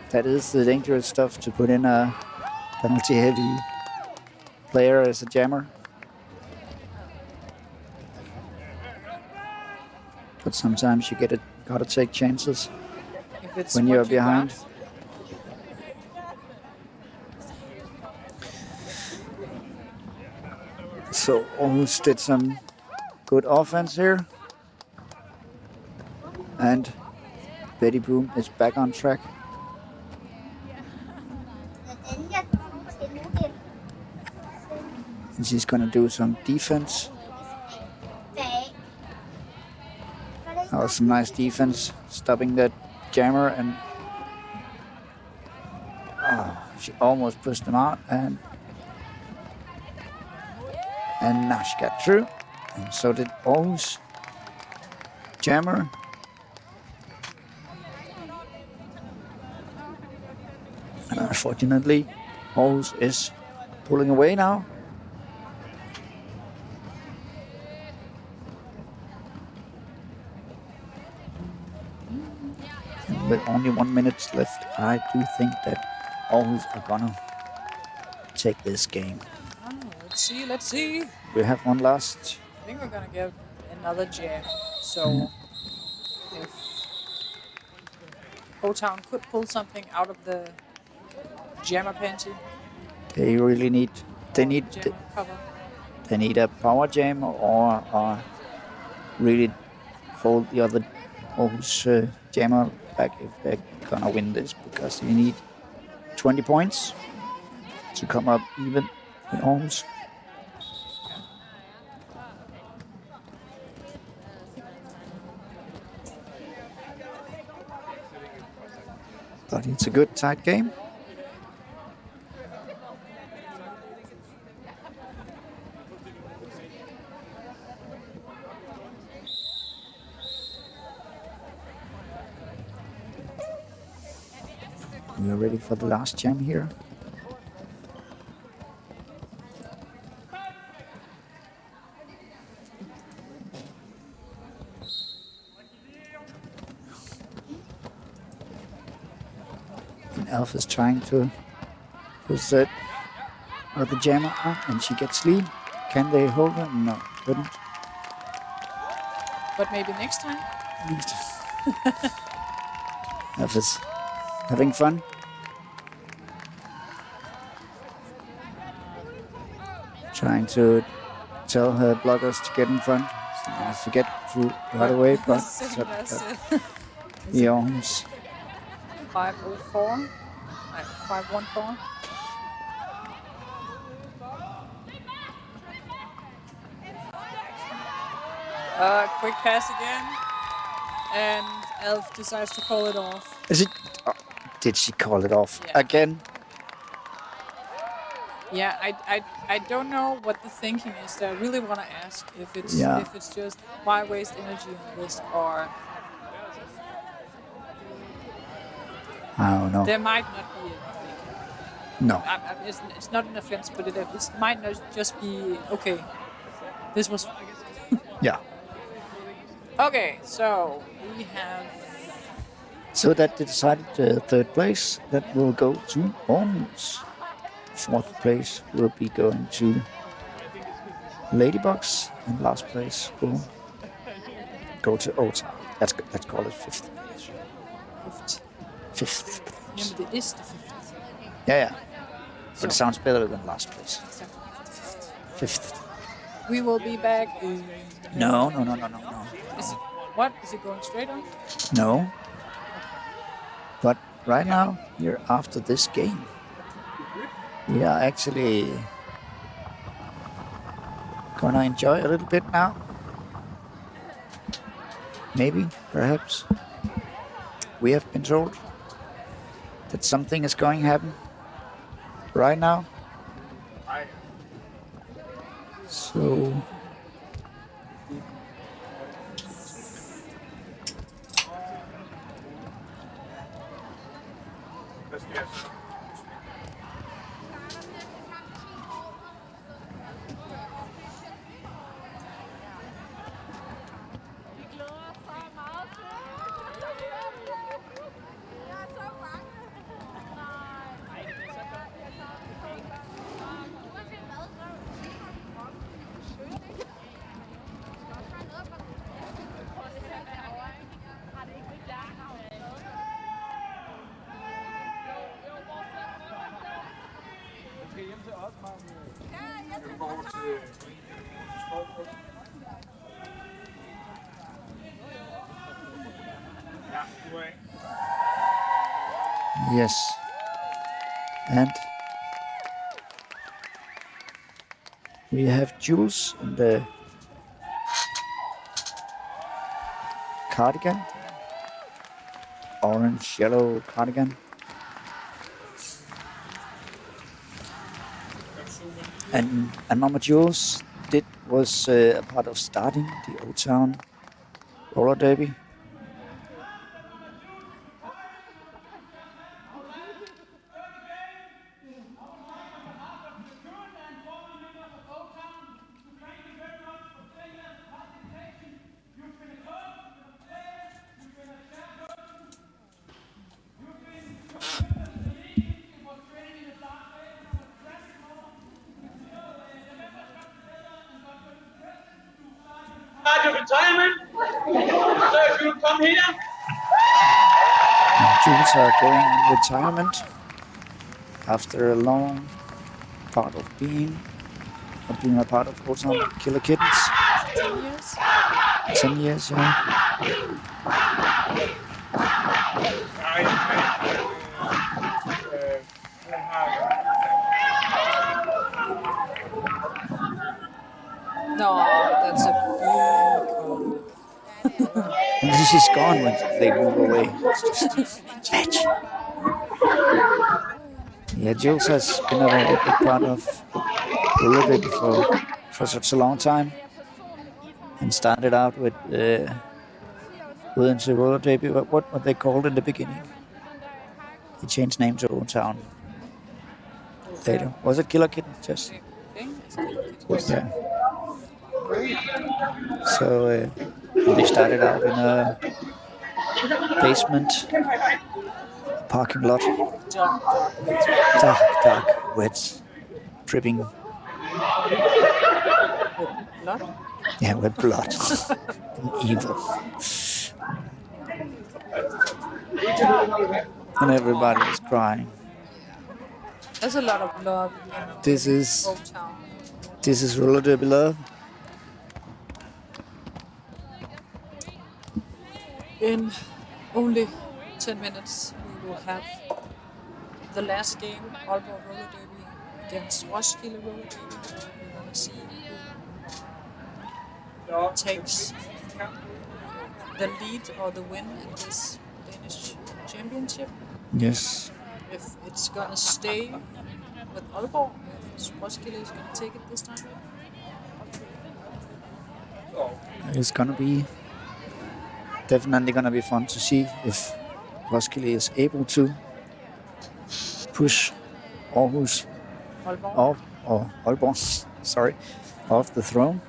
That is the dangerous stuff, to put in a penalty-heavy player as a jammer. But sometimes you gotta take chances when you're behind. So Aarhus did some good offense here. And Betty Boom is back on track. And she's gonna do some defense. That was some nice defense, stopping that jammer, and she almost pushed him out, and now she got through, and so did Aarhus jammer. And unfortunately, Aarhus is pulling away now. With only 1 minute left, I do think that Aarhus are gonna take this game. Let's see. We have one last. I think we're gonna get another jam. So if O-Town could pull something out of the jammer panty. They really need. They need a power jam or really hold the other Aarhus jammer back if they're gonna win this, because you need 20 points to come up even with Aarhus. But it's a good tight game. We are ready for the last jam here. And Elf is trying to push that other jammer out, and she gets lead. Can they hold her? No, couldn't. But maybe next time. Elf is having fun. Trying to tell her blockers to get in front. Managed to get through right away, but Same as the arms. 504. 514. Quick pass again. And Elf decides to call it off. Is it? Oh, did she call it off again? Yeah, I don't know what the thinking is there. I really want to ask if it's just why waste energy on this, or I don't know. there might not be anything. No. It's not an offense, but it might not just be okay. This was Yeah. okay. So we have. So that decided third place. That will go to Ormus. Fourth place will be going to Ladybugs, and last place will go to OTA. Let's call it fifth. Fifth. Yeah, but it is the fifth. Yeah. But it sounds better than last place. Fifth. We will be back in. No. Is it going straight on? No. But right now, here after this game, we are actually gonna enjoy a little bit now. Maybe, perhaps. We have been told that something is going to happen right now. So yes, and we have Jules in the cardigan, orange yellow cardigan, and Mama Jules was a part of starting the Old Town Roller Derby. Retirement. So if you come here. Jules are going in retirement after a long part of being a part of OTA Killer Kittens. 10 years. 10 years, yeah. No, that's a big hole. And this is gone when they move away. It's just match. Yeah, Jules has been a big part of Roller Derby for such a long time, and started out with Odense Roller Derby. What they called in the beginning. He changed name to Old Town later. Was it Killer Kitten? Just yeah. So they started out in a basement parking lot. Dark, wet, dripping. Blood? Yeah, with blood. Evil. And everybody is crying. There's a lot of love. This is Old Town. Roller Derby love. In only 10 minutes, we will have the last game, Aalborg Roller Derby against Roskilde Roller Derby. We're going to see who takes the lead or the win in this Danish championship. Yes. If it's going to stay with Aalborg, if Roskilde is going to take it this time. It's gonna be definitely gonna be fun to see if Roskilde is able to push Aarhus off, or Aalborg, sorry, off the throne.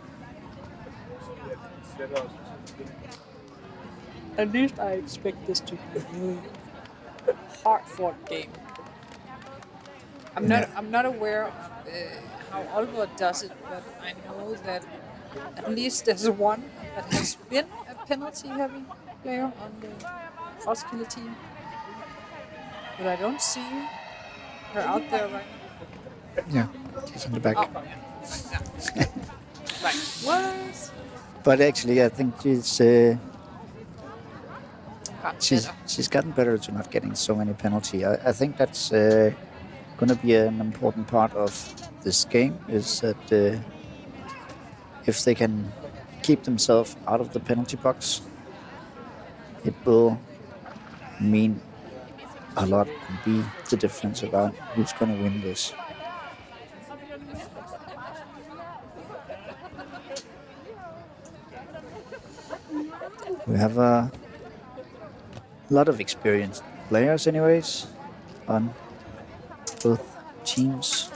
At least I expect this to be a hard-fought game. I'm not aware of how Aalborg does it, but I know that at least there's one that has been a penalty-heavy player on the Roskilde team. But I don't see her out there right now. Yeah, she's in the back. Oh, yeah. Right. What? But actually, I think she's gotten better to not getting so many penalties. I think that's going to be an important part of this game, is that if they can keep themselves out of the penalty box, it will mean a lot and be the difference about who's going to win this. We have a lot of experienced players anyways on both teams.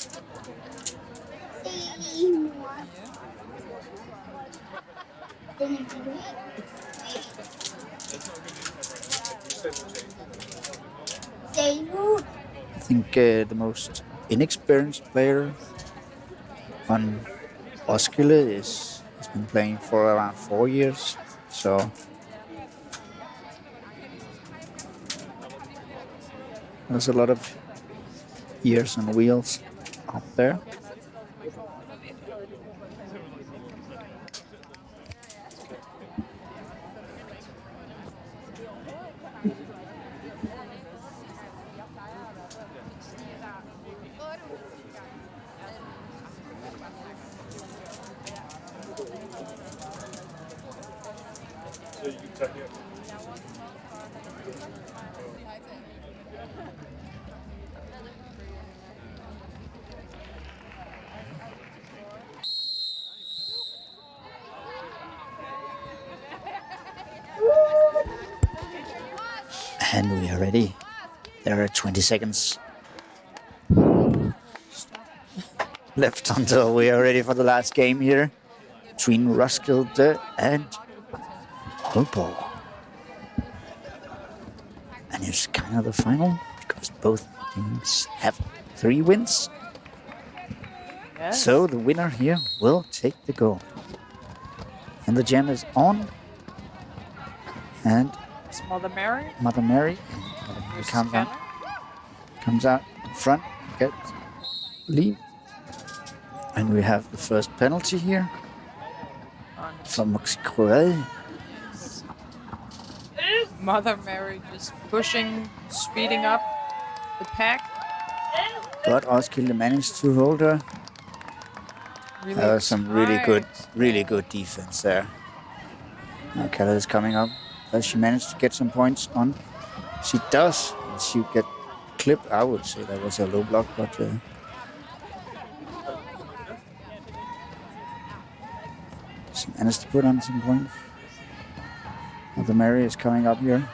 I think the most inexperienced player on Roskilde has been playing for around 4 years, so there's a lot of years and wheels up there. And we are ready. There are 20 seconds left until we are ready for the last game here between Roskilde and Aalborg. And it's kind of the final because both teams have 3 wins. Yes. So the winner here will take the goal. And the jam is on. And It's Mother Mary. Mother Mary comes out in front, gets lead. And we have the first penalty here from Moxicroel. Mother Mary just pushing, speeding up the pack. But Roskilde managed to hold her. Some really good defense there. Now Keller is coming up. Does she manage to get some points on? She does. And she get clipped. I would say that was a low block, but she managed to put on some points. Mother Mary is coming up here.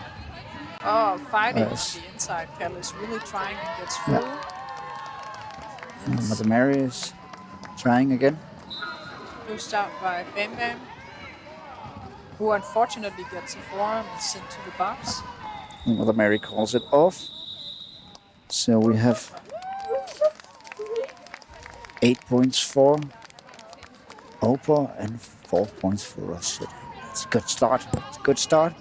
Oh, fighting on the inside. Keller is really trying and gets through. Yeah. And Mother Mary is trying again. Pushed out by Bam Bam, who unfortunately gets a forearm and sent to the box. And Mother Mary calls it off. So we have 8 points for Aalborg and 4 points for us. It's a good start. It's a good start.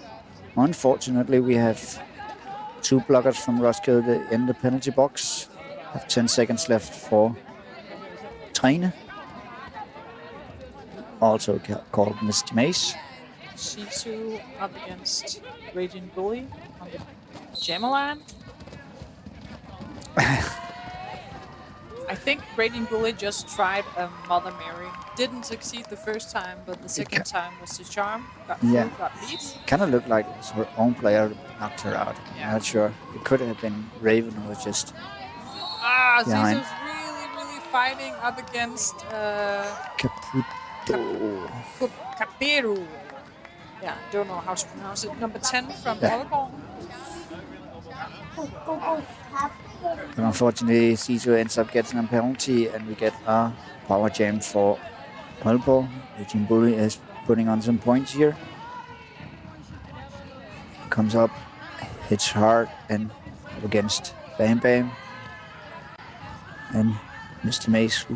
Unfortunately, we have 2 blockers from Roskilde in the penalty box. We have 10 seconds left for Trine, also called Mr. Mace. C2 up against Raging Bully on the jammeren. I think Raging Bully just tried a Mother Mary. Didn't succeed the first time, but the second time was the charm. Got through, got lead. Kind of looked like it was her own player who knocked her out. Yeah. I'm not sure. It could have been Raven who was just behind. Zizo's really fighting up against Caperu. Yeah, don't know how to pronounce it. Number 10 from Aalborg. But unfortunately, Zizo ends up getting a penalty, and we get a power jam for Aalborg. Raging Bully is putting on some points here. Comes up, hits hard, and up against Bam Bam. And Mr. Mace.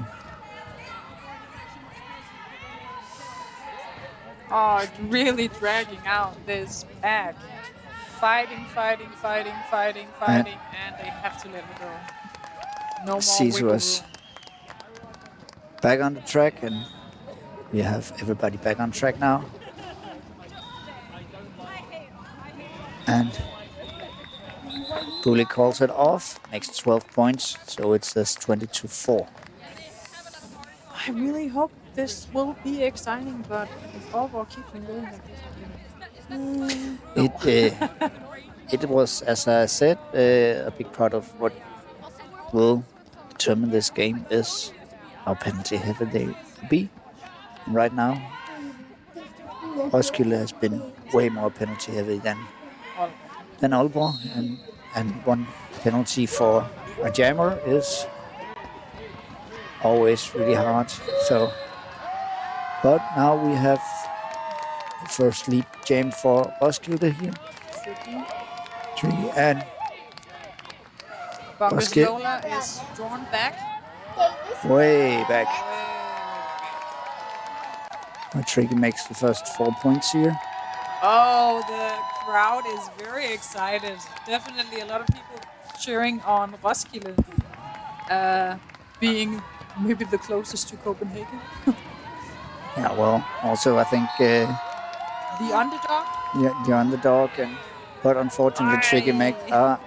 Oh, it's really dragging out this back. Fighting, and they have to let it go. No more Zizo was back on the track, and we have everybody back on track now. And Bully calls it off, makes 12 points, so it says 20-4. I really hope this will be exciting, but if Aalborg keeps on going like this, It was, as I said, a big part of what will determine this game is how penalty heavy they will be. And right now, Roskilde has been way more penalty heavy than Aalborg, and one penalty for a jammer is always really hard. So, but now we have the first lead jam for Roskilde here. And Lola is drawn back. Way back. Tricky makes the first 4 points here. Oh, the crowd is very excited. Definitely a lot of people cheering on Roskilde, being maybe the closest to Copenhagen. Yeah, well, also I think the underdog. Yeah, the underdog, but unfortunately Tricky make a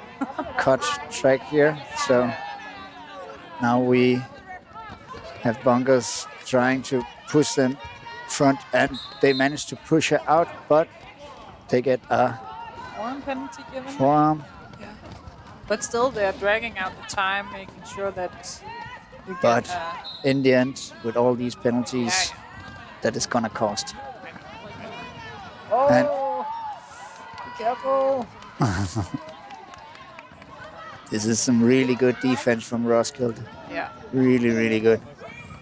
cut track here. So now we have Bunkers trying to push them front, and they manage to push her out, but they get a forearm penalty given. Forearm. Yeah. But still, they're dragging out the time, making sure that we get. But in the end, with all these penalties, that is gonna cost. Oh, be careful! This is some really good defense from Roskilde. Yeah. Really, really good.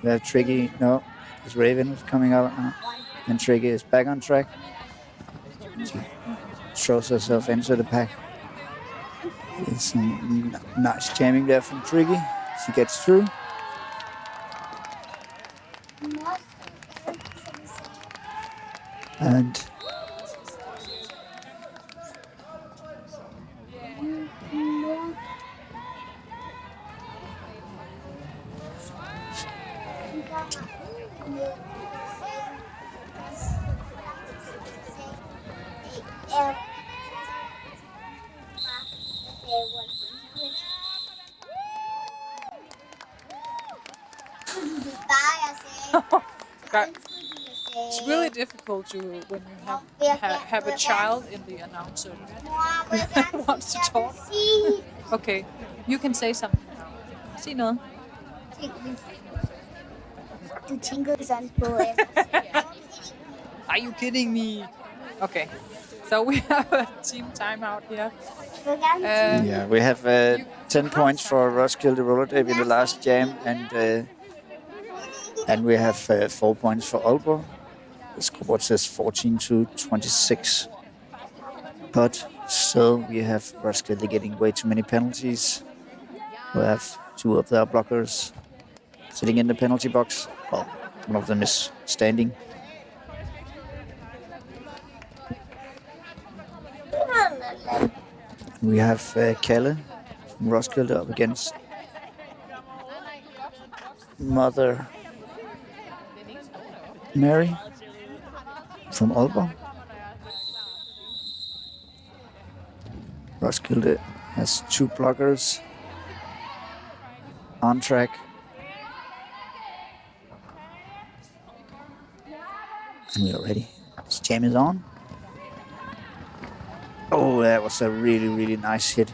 We have Tricky. No, it's Raven is coming out now. And Tricky is back on track. She throws herself into the pack. It's some nice jamming there from Tricky. She gets through. And it's really difficult to when you have a child in the announcer who wants to talk. Okay, you can say something now. Sig noget. Du tænker sådan på... Are you kidding me? Okay, so we have a team timeout here. yeah, we have 10 points for Roskilde Roller Derby in the last jam, and we have 4 points for Aalborg. The scoreboard says 14-26, but still we have Roskilde getting way too many penalties. We have 2 of their blockers sitting in the penalty box. Well, one of them is standing. We have Kalle from Roskilde up against Mother Mary from Aalborg. Roskilde has 2 blockers on track. And we are ready. This jam is on. Oh, that was a really, really nice hit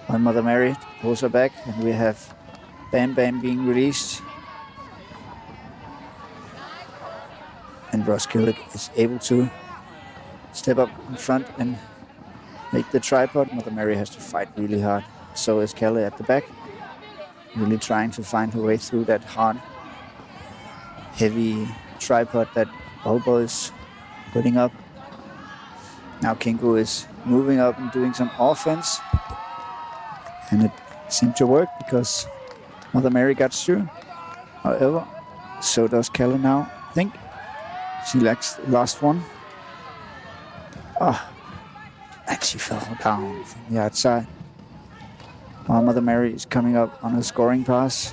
on Mother Mary. Pulls her back, and we have Bam Bam being released. And Roskilde is able to step up in front and make the tripod. Mother Mary has to fight really hard. So is Kalle at the back, really trying to find her way through that hard, heavy tripod that Olbo is putting up. Now Kinko is moving up and doing some offense. And it seemed to work because Mother Mary got through. However, so does Kalle now, I think. She lacks the last one. Oh, and she fell down from the outside. While Mother Mary is coming up on a scoring pass.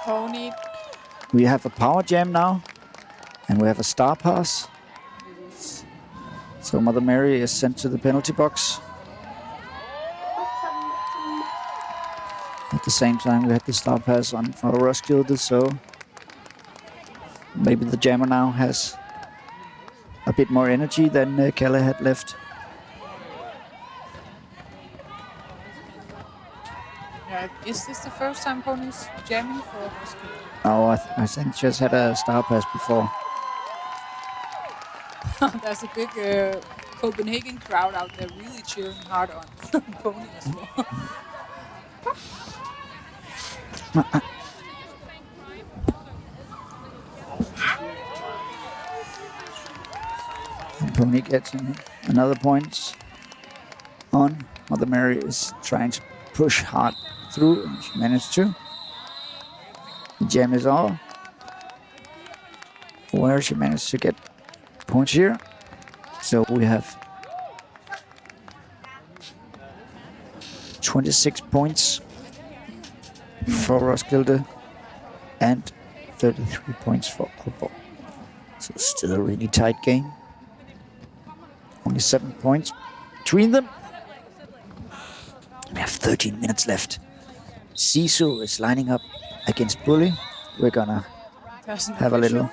Pony. We have a power jam now, and we have a star pass. So Mother Mary is sent to the penalty box. At the same time, we had the star pass on for Roskilde, so maybe the jammer now has a bit more energy than Kalle had left. Yeah, is this the first time Pony's jamming for Roskilde? No, I think she just had a star pass before. There's a big Copenhagen crowd out there really cheering hard on Pony as well. And Pony gets another point on. Mother Mary is trying to push hard through, and she managed to. The jam is all. Where she managed to get points here. So we have 26 points for Roskilde and 33 points for Aalborg. So still a really tight game. Only 7 points between them. We have 13 minutes left. Sisu is lining up against Bully. We're gonna have a little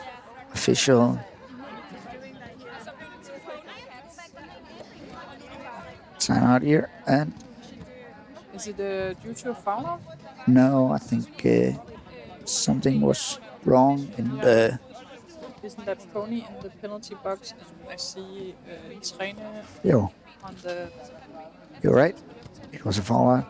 official timeout here. And is it due to a foul? no, I think something was wrong in the. Isn't that Pony in the penalty box? And I see trainer Yo, on the. you're right. It was a foul out.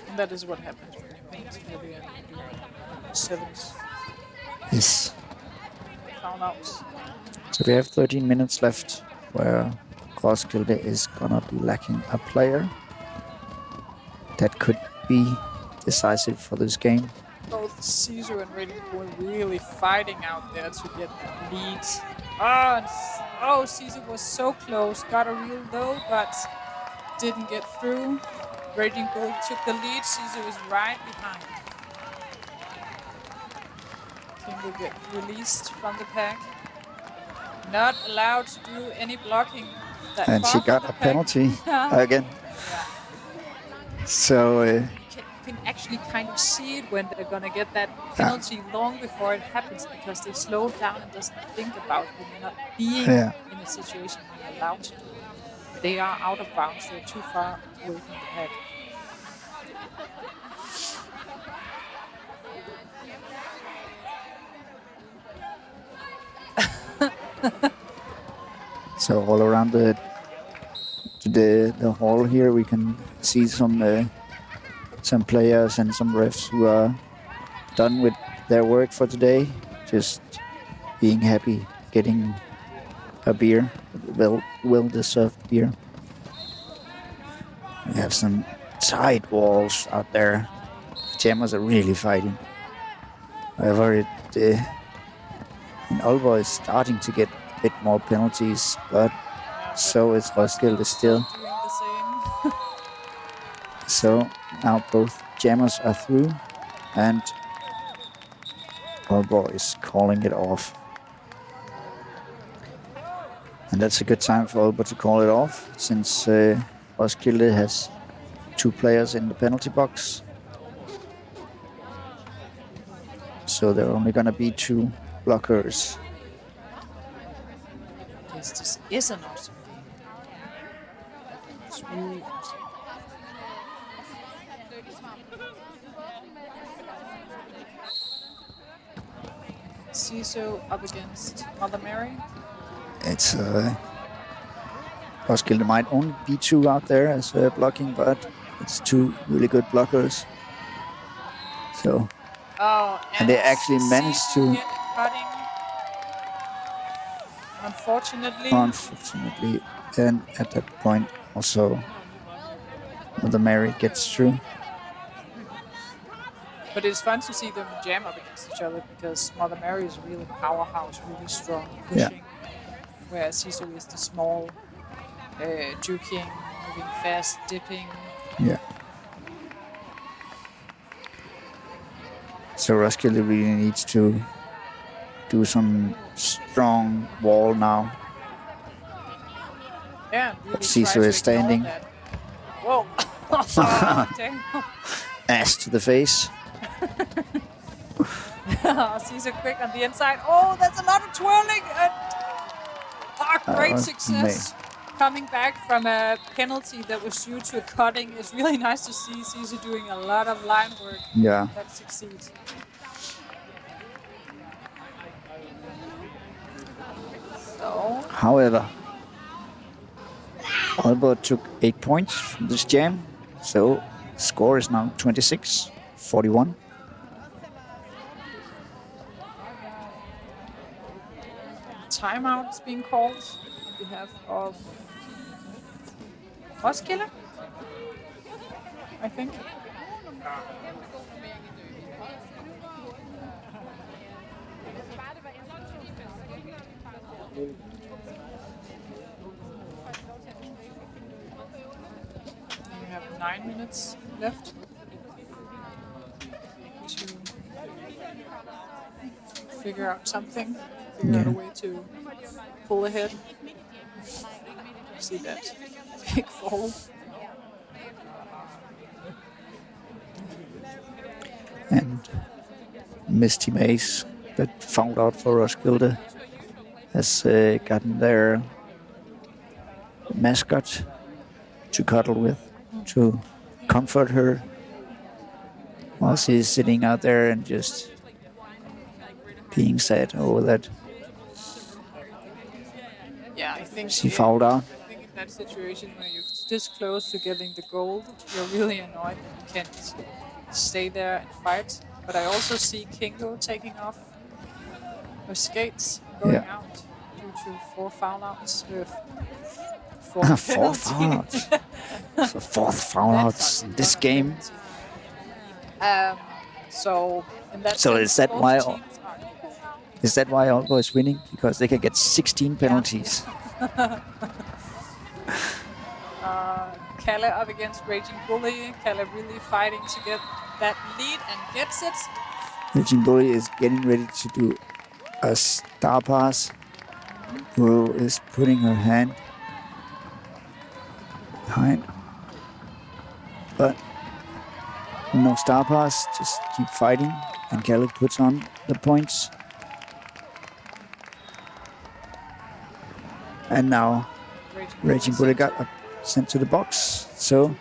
And that is what happens when you penalty heavy and do sevens. Yes. Foul outs. So we have 13 minutes left where Roskilde is gonna be lacking a player that could be decisive for this game. Both Caesar and Rating were really fighting out there to get that lead. Oh, Caesar was so close. Got a real low, but didn't get through. Raging Bull took the lead. Caesar is right behind. King will get released from the pack. Not allowed to do any blocking. And she got a penalty again. So You can actually kind of see it when they're gonna get that penalty long before it happens, because they slow down and doesn't think about them not being in a situation where they're allowed to. They are out of bounds. They're too far away from the pack. So all around the hall here, we can see some players and some refs who are done with their work for today, just being happy, getting a beer, well-deserved beer. We have some tight walls out there. The jammers are really fighting. However, and Aalborg is starting to get a bit more penalties, but so is Roskilde still. So now both jammers are through, and Aalborg is calling it off. And that's a good time for Aalborg to call it off, since Roskilde has 2 players in the penalty box. So there are only going to be 2 blockers. This is an awesome game. It's really awesome. Ciso up against Mother Mary. It's Roskilde might only be 2 out there as blocking, but it's 2 really good blockers. So, and they actually managed to. Cutting. Unfortunately, and at that point also Mother Mary gets through. But it's fun to see them jam up against each other because Mother Mary is really powerhouse, really strong, pushing, whereas Ciso is the small, juking, moving fast, dipping. Yeah. So Roskilde really needs to do some strong wall now. Yeah, really but Ciso is standing. Whoa! Oh, damn. Ass to the face. Ciso quick on the inside. Oh, that's a lot of twirling. And great success. Coming back from a penalty that was due to a cutting. It's really nice to see Ciso doing a lot of line work that succeeds. So. However, Aalborg took 8 points from this jam, so score is now 26-41. Timeout is being called on behalf of Roskilde, I think. We have 9 minutes left to figure out something, figure out a way to pull ahead. See that big fall. And Misty Mace, that found out for Roskilde, has gotten their mascot to cuddle with, to comfort her while she's sitting out there and just being sad over that. Yeah, I think she fouled out. I think in that situation where you're this close to getting the gold, you're really annoyed that you can't stay there and fight. But I also see Kingo taking off her skates, going out due to 4 foul outs. 4 four foul outs. So 4th foul outs in this game. So in that so sense, is that why Aalborg is winning? Because they can get 16 penalties. Kalle up against Raging Bully. Kalle really fighting to get that lead and gets it. Raging Bully is getting ready to do a star pass. Who is putting her hand behind. But no star pass, just keep fighting. And Kalle puts on the points. And now Raging Bully got sent to the box. So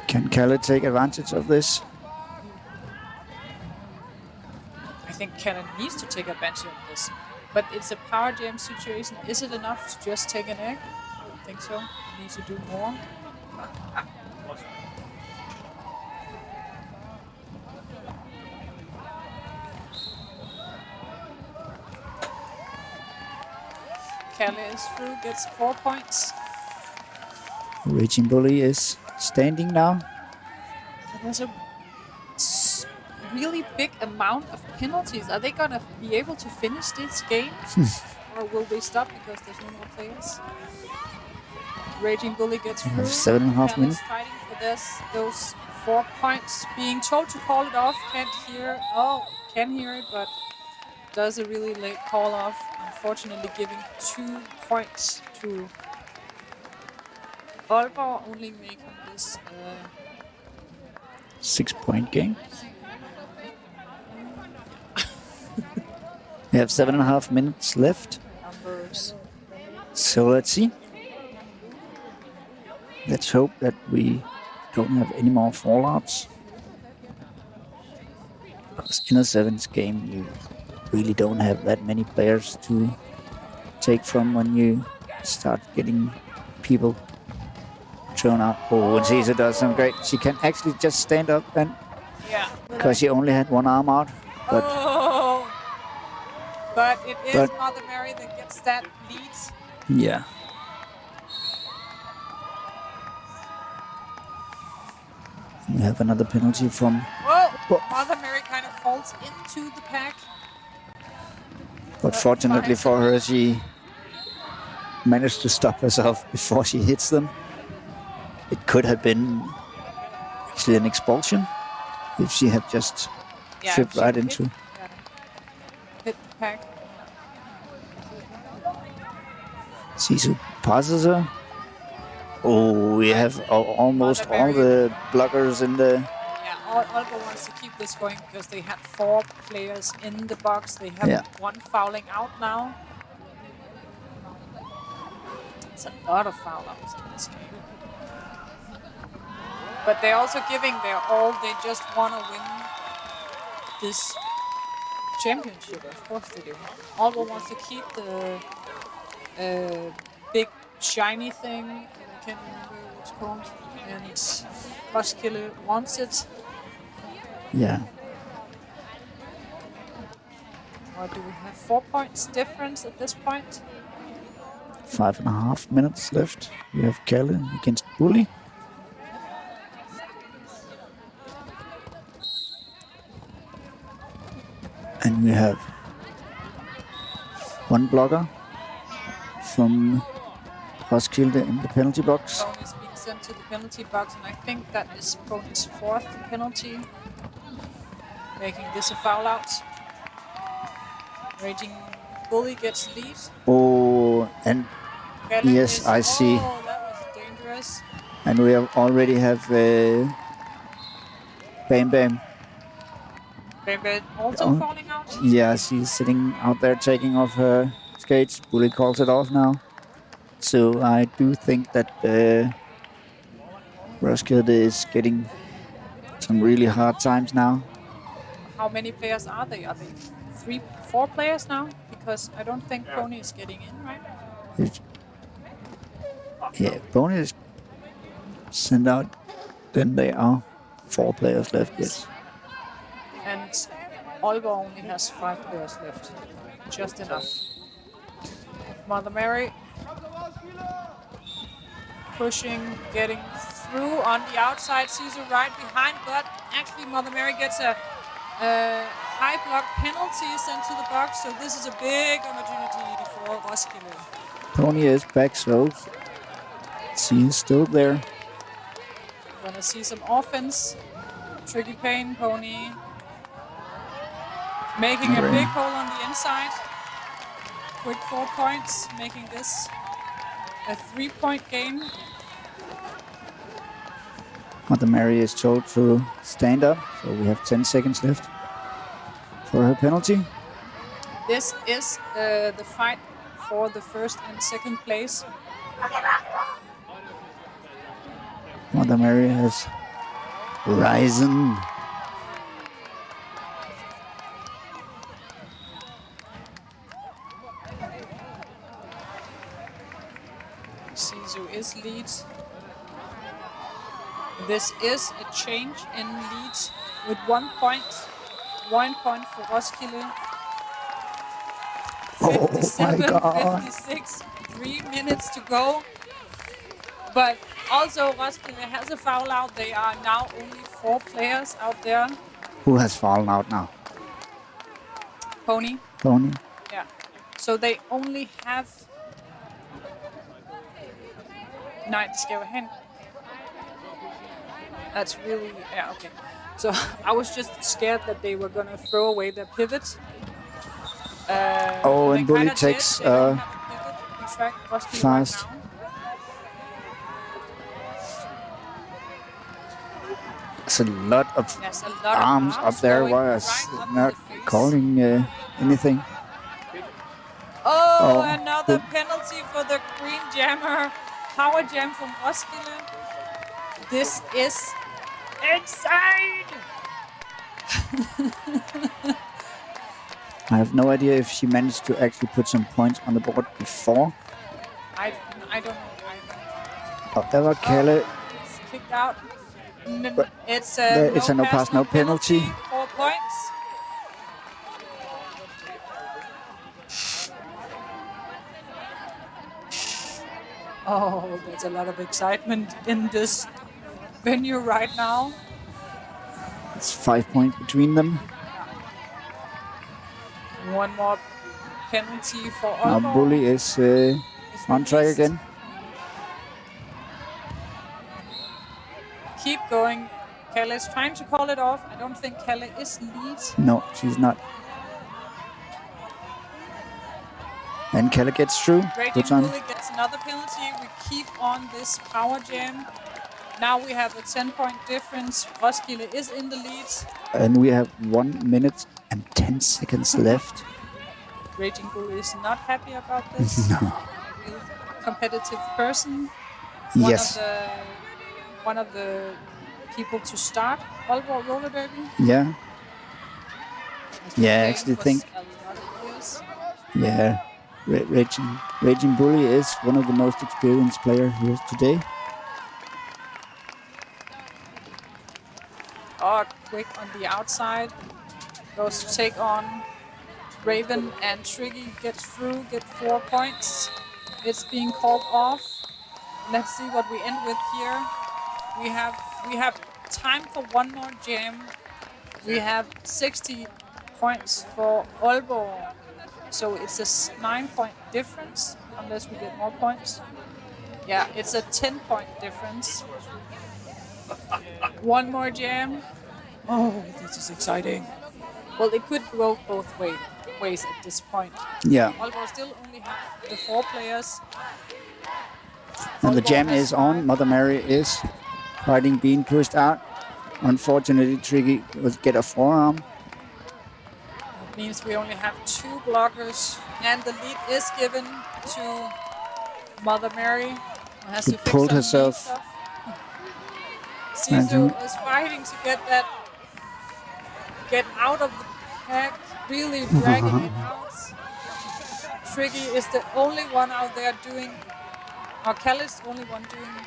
can Kalle take advantage of this? I think Kalle needs to take advantage of this. But it's a power jam situation. Is it enough to just take an egg? I don't think so. He needs to do more. Kalle is through, gets 4 points. Raging Bully is standing now. There's a really big amount of penalties. Are they gonna be able to finish this game? Or will they stop because there's no more players? Raging Bully gets We through. have 7.5 Palace minutes. fighting for this. Those 4 points. Being told to call it off. Can't hear. Oh, can hear it, but does a really late call off. Unfortunately, giving 2 points to Aalborg, only making this 6-point game. We have 7.5 minutes left. numbers. So let's see. Let's hope that we don't have any more fallouts. Because in a sevens game, you really don't have that many players to take from when you start getting people thrown out. Oh, and Caesar does some great. She can actually just stand up and because she only had one arm out. But But it is Mother Mary that gets that lead. yeah. We have another penalty from. Mother Mary kind of falls into the pack. But fortunately for her, she managed to stop herself before she hits them. It could have been actually an expulsion if she had just tripped right into. Hit the pack. Sisu passes her. Oh, we have almost all the blockers in the. Yeah, Aalborg wants to keep this going because they had 4 players in the box. They have one fouling out now. It's a lot of foul outs in this game. But they're also giving their all. They just want to win this championship. Of course they do. Aalborg wants to keep the big shiny thing. I can't remember what it's called. And Roskilde wants it. Yeah. Or do we have 4 points difference at this point? 5.5 minutes left. We have Kalle against Bully. And we have one blocker from Roskilde in the penalty box. Pony's being sent to the penalty box, and I think that is Pony's 4th penalty, making this a foul out. Raging Bully gets lead. Oh, and yes, I see. Oh, that was dangerous. And we already have Bam Bam. Bam Bam also falling out. Yeah, she's sitting out there taking off her skates. Bully calls it off now. So I do think that Roskilde is getting some really hard times now. How many players are they? Are they 3, 4 players now? Because I don't think Pony is getting in, right? Yeah, Pony is sent out. Then there are 4 players left, yes. And Aalborg only has 5 players left. Just enough. Mother Mary pushing, getting through on the outside. Caesar right behind, but actually Mother Mary gets a high block penalty sent to the box. So this is a big opportunity for Roskilde. Pony is back, so she's still there. Gonna see some offense. Tricky Pain, Pony making a big hole on the inside. Quick 4 points, making this a 3-point game. Mother Mary is told to stand up, so we have 10 seconds left for her penalty. This is the fight for the 1st and 2nd place. Mother Mary has risen. Sisu is lead. This is a change in lead with 1 point. 1 point for Roskilde. 57-56. 3 minutes to go. But also Roskilde has a foul out. They are now only 4 players out there. Who has fallen out now? Pony. Nej, det skal jo hen. That's really, yeah, okay. So I was just scared that they were going to throw away their pivot. And Bully takes fast. There's a lot of arms up there. Why is not calling anything? Oh, another penalty for the green jammer. Power jam from Roskilde. This is insane! I have no idea if she managed to actually put some points on the board before. I don't know. Oh, there was Kalle. It's kicked out. It's a no pass, no penalty. 4 points. Oh, there's a lot of excitement in this venue right now. It's 5 points between them. One more penalty for Now Aalborg. Bully is on track again. Keep going. Kalle is trying to call it off. I don't think Kalle is lead. No, she's not. And Kalle gets through. Raging Bully gets another penalty. We keep on this power jam. Now we have a 10-point difference. Roskilde is in the lead. And we have 1 minute and 10 seconds left. Raging Bully is not happy about this. No. Real competitive person. Yes. One of the people to start Aalborg Roller Derby. Yeah. Yeah, I Playing actually for think. a lot of years. Yeah. Raging Bully is one of the most experienced players here today. Oh, quick on the outside. Goes to take on Raven and Triggy. Gets through, get 4 points. It's being called off. Let's see what we end with here. We have time for one more jam. We have 60 points for Aalborg. So it's a 9-point difference, unless we get more points. Yeah, it's a 10-point difference. One more jam. Oh, this is exciting. Well, it could go both ways at this point. Yeah. Aalborg still only have the 4 players. And the jam is on. Mother Mary is fighting, being pushed out. Unfortunately, Triggy will get a forearm. That means we only have 2 blockers, and the lead is given to Mother Mary, who has She to fix pulled some herself. knee stuff. Sisu is fighting to get out of the pack, really dragging it out. Triggy is the only one out there doing, or Kalle is the only one doing the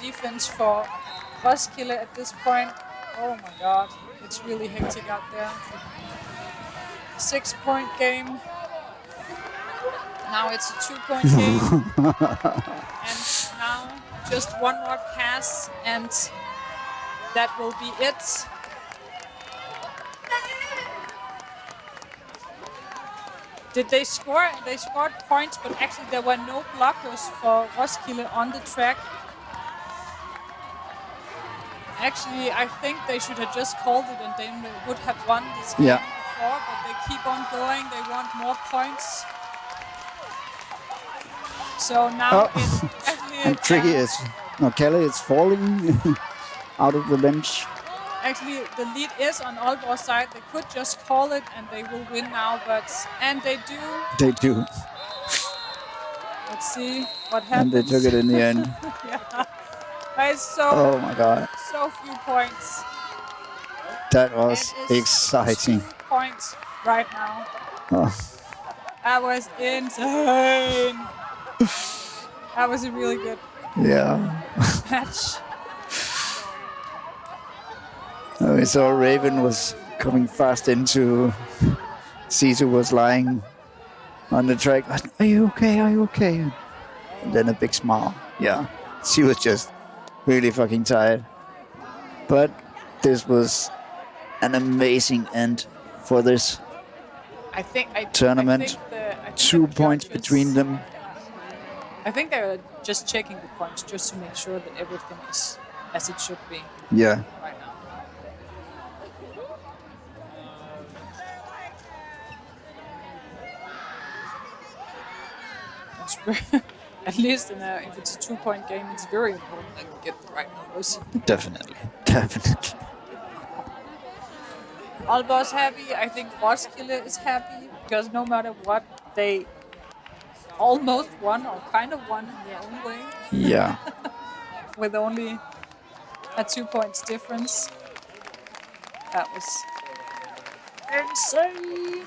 defense for Roskilde at this point. Oh my god, it's really hectic out there. 6-point game. Now it's a 2-point game. And now just one more pass and that will be it. Did they score? They scored points, but actually there were no blockers for Roskilde on the track. Actually, I think they should have just called it and then they would have won this game before, but they keep on going. They want more points. So now it's actually... And Triggy is... No, Kalle is falling out of the bench. Actually, the lead is on Aalborg's side. They could just call it and they will win now, but... And they do. They do. Let's see what happens. And they took it in the end. Yeah. It's so... Oh my god. So few points. That was exciting. 2 points right now. Oh. That was insane. That was a really good match. We saw Raven was coming fast into. Sisu was lying on the track. Are you okay? Are you okay? And then a big smile. Yeah, she was just really fucking tired. But this was an amazing end for this tournament. 2 points between them. I think they're just checking the points just to make sure that everything is as it should be Yeah. right now. At least if it's a 2-point game, it's very important that we get the right numbers. Definitely. Definitely. Aalborg's happy. I think Roskilde is happy because no matter what, they almost won or kind of won in their own way. Yeah. With only a 2 points difference. That was insane.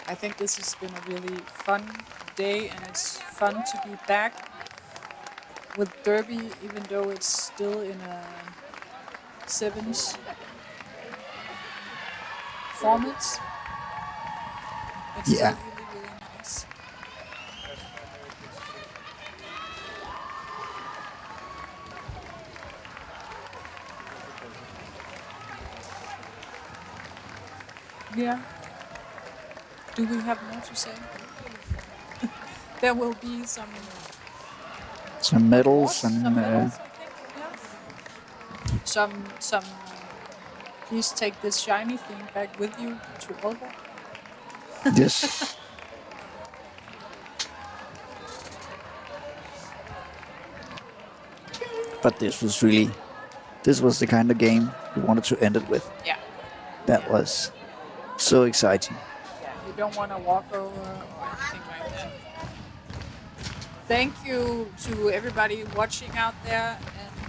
I think this has been a really fun day, and it's fun to be back with Derby, even though it's still in a sevens format. It's still really, really nice. Yeah. Do we have more to say? There will be some medals and medals, I think, yeah. Some. Please take this shiny thing back with you to Aalborg. Yes. But this was the kind of game we wanted to end it with. Yeah. That was so exciting. Yeah, you don't want to walk over or anything like that. Thank you to everybody watching out there, and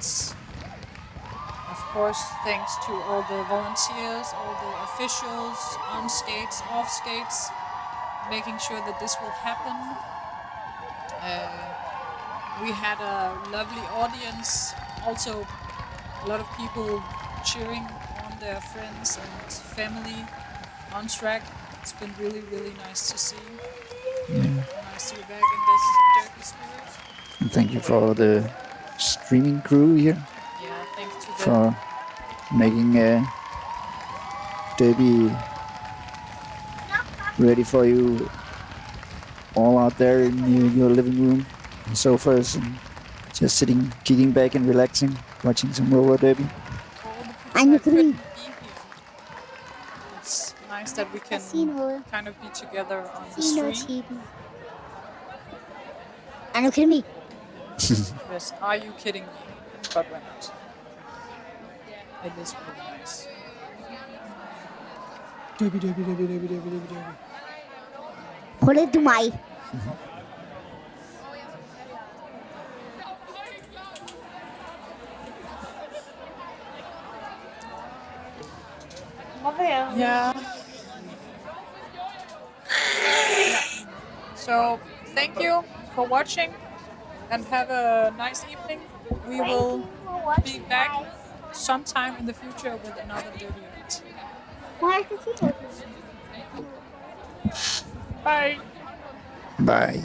of course thanks to all the volunteers, all the officials, on skates, off skates, making sure that this will happen. We had a lovely audience, also a lot of people cheering on their friends and family on track. It's been really, really nice to see. Nice to be back in this derby spirit. And thank you for the streaming crew here. Yeah, thanks to them. For making Derby ready for you all out there in your living room and sofas and just sitting, kicking back and relaxing, watching some roller derby. It's nice that we can kind of be together on the stream. Are you kidding me? Yes, are you kidding me? But we're not. It is really nice. Derby, derby, derby, derby, derby, derby, derby. Prøv lidt du mig. Yeah. So, thank you for watching and have a nice evening. We will be back sometime in the future with another derby event. Bye. Bye.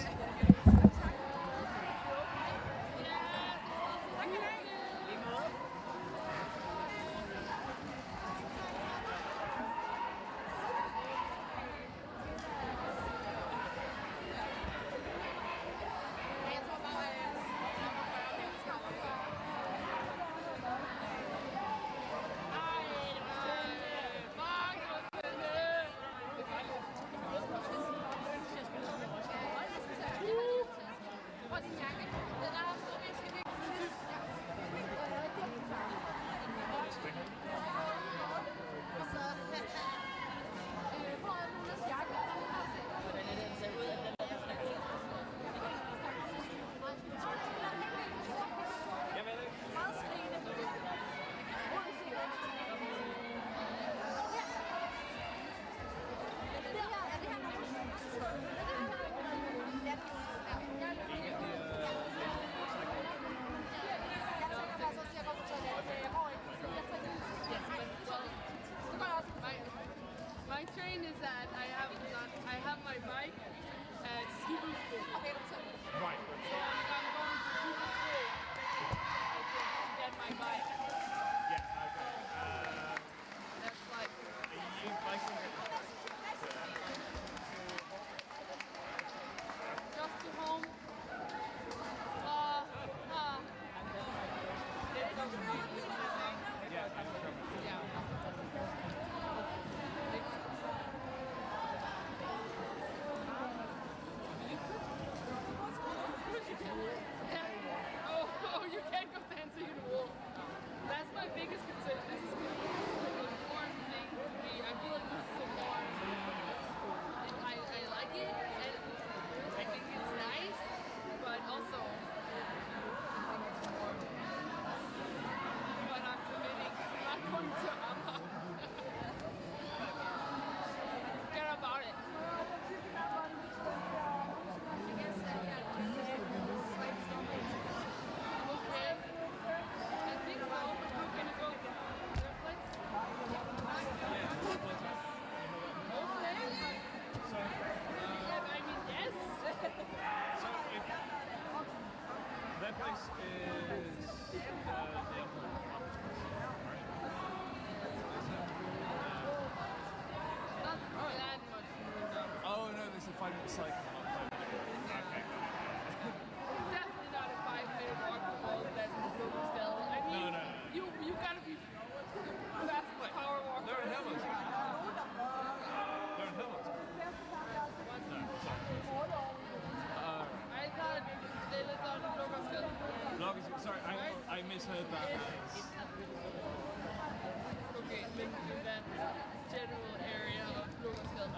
that general area of Nordensgade?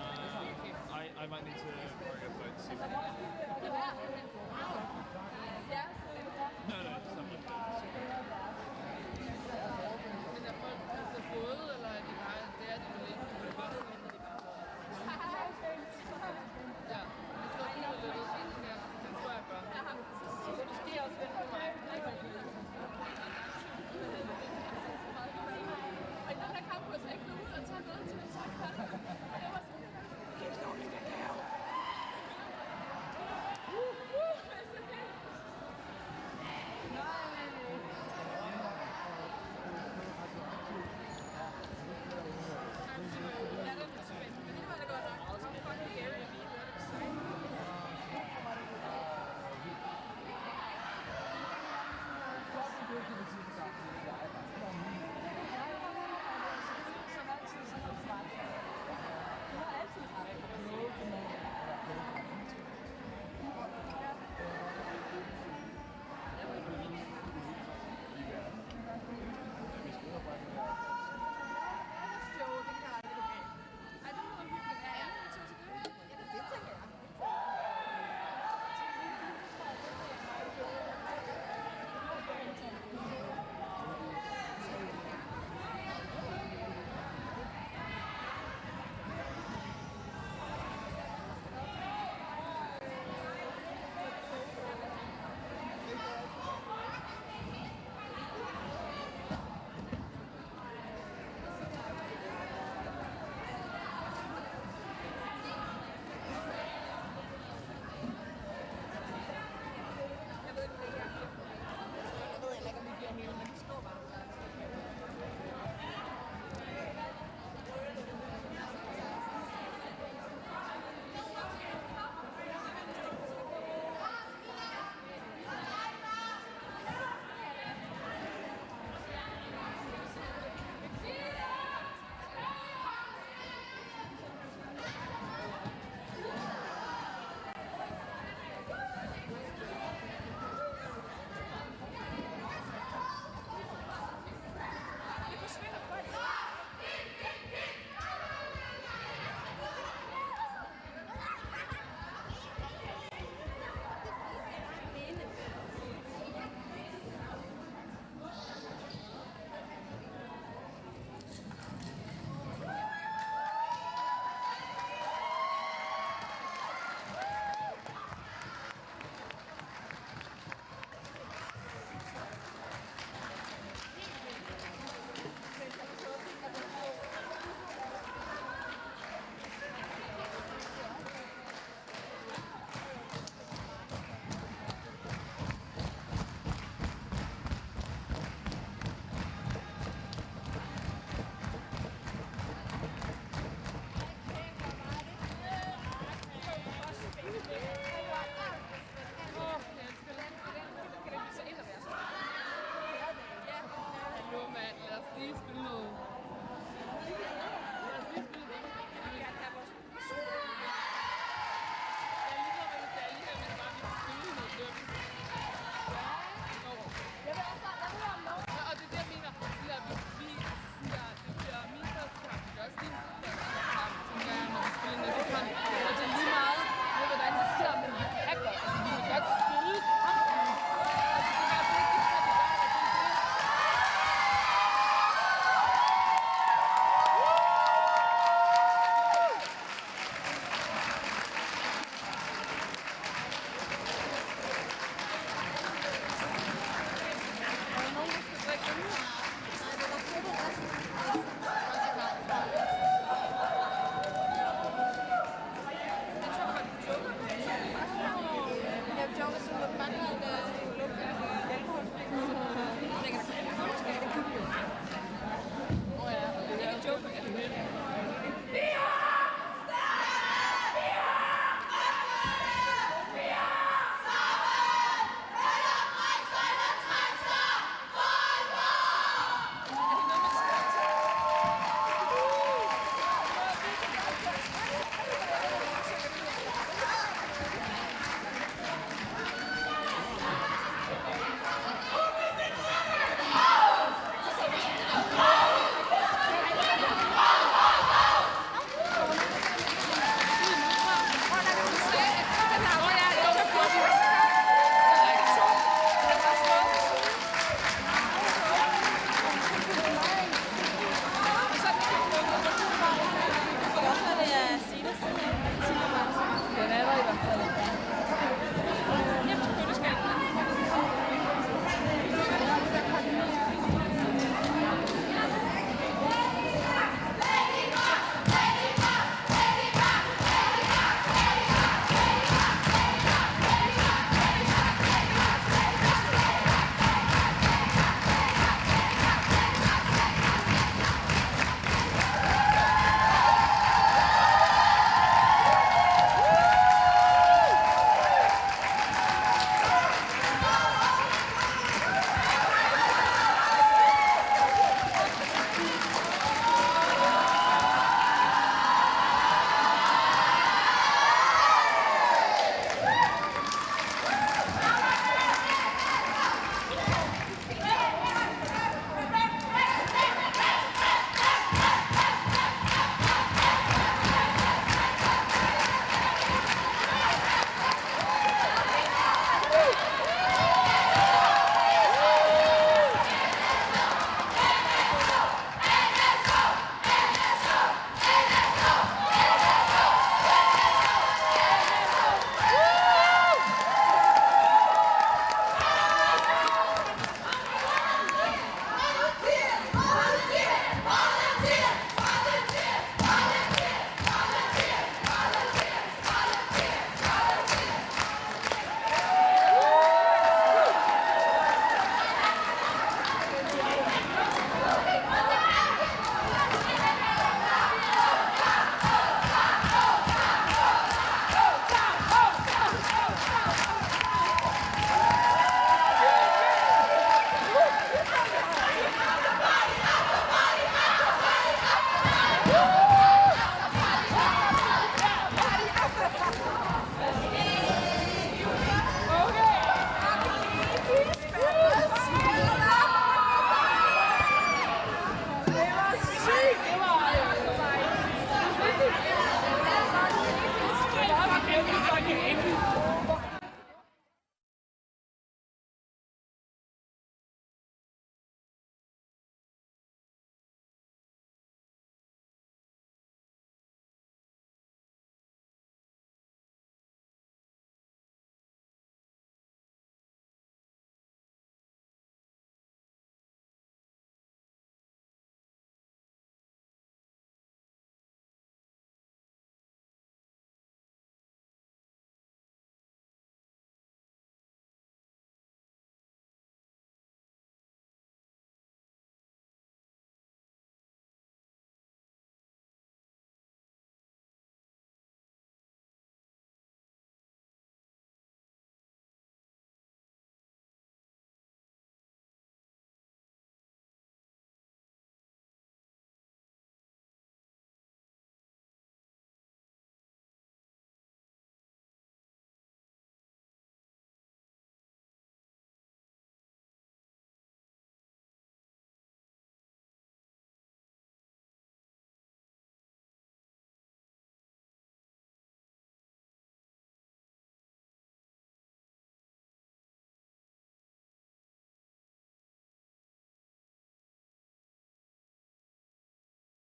I might need to borrow your phone to see.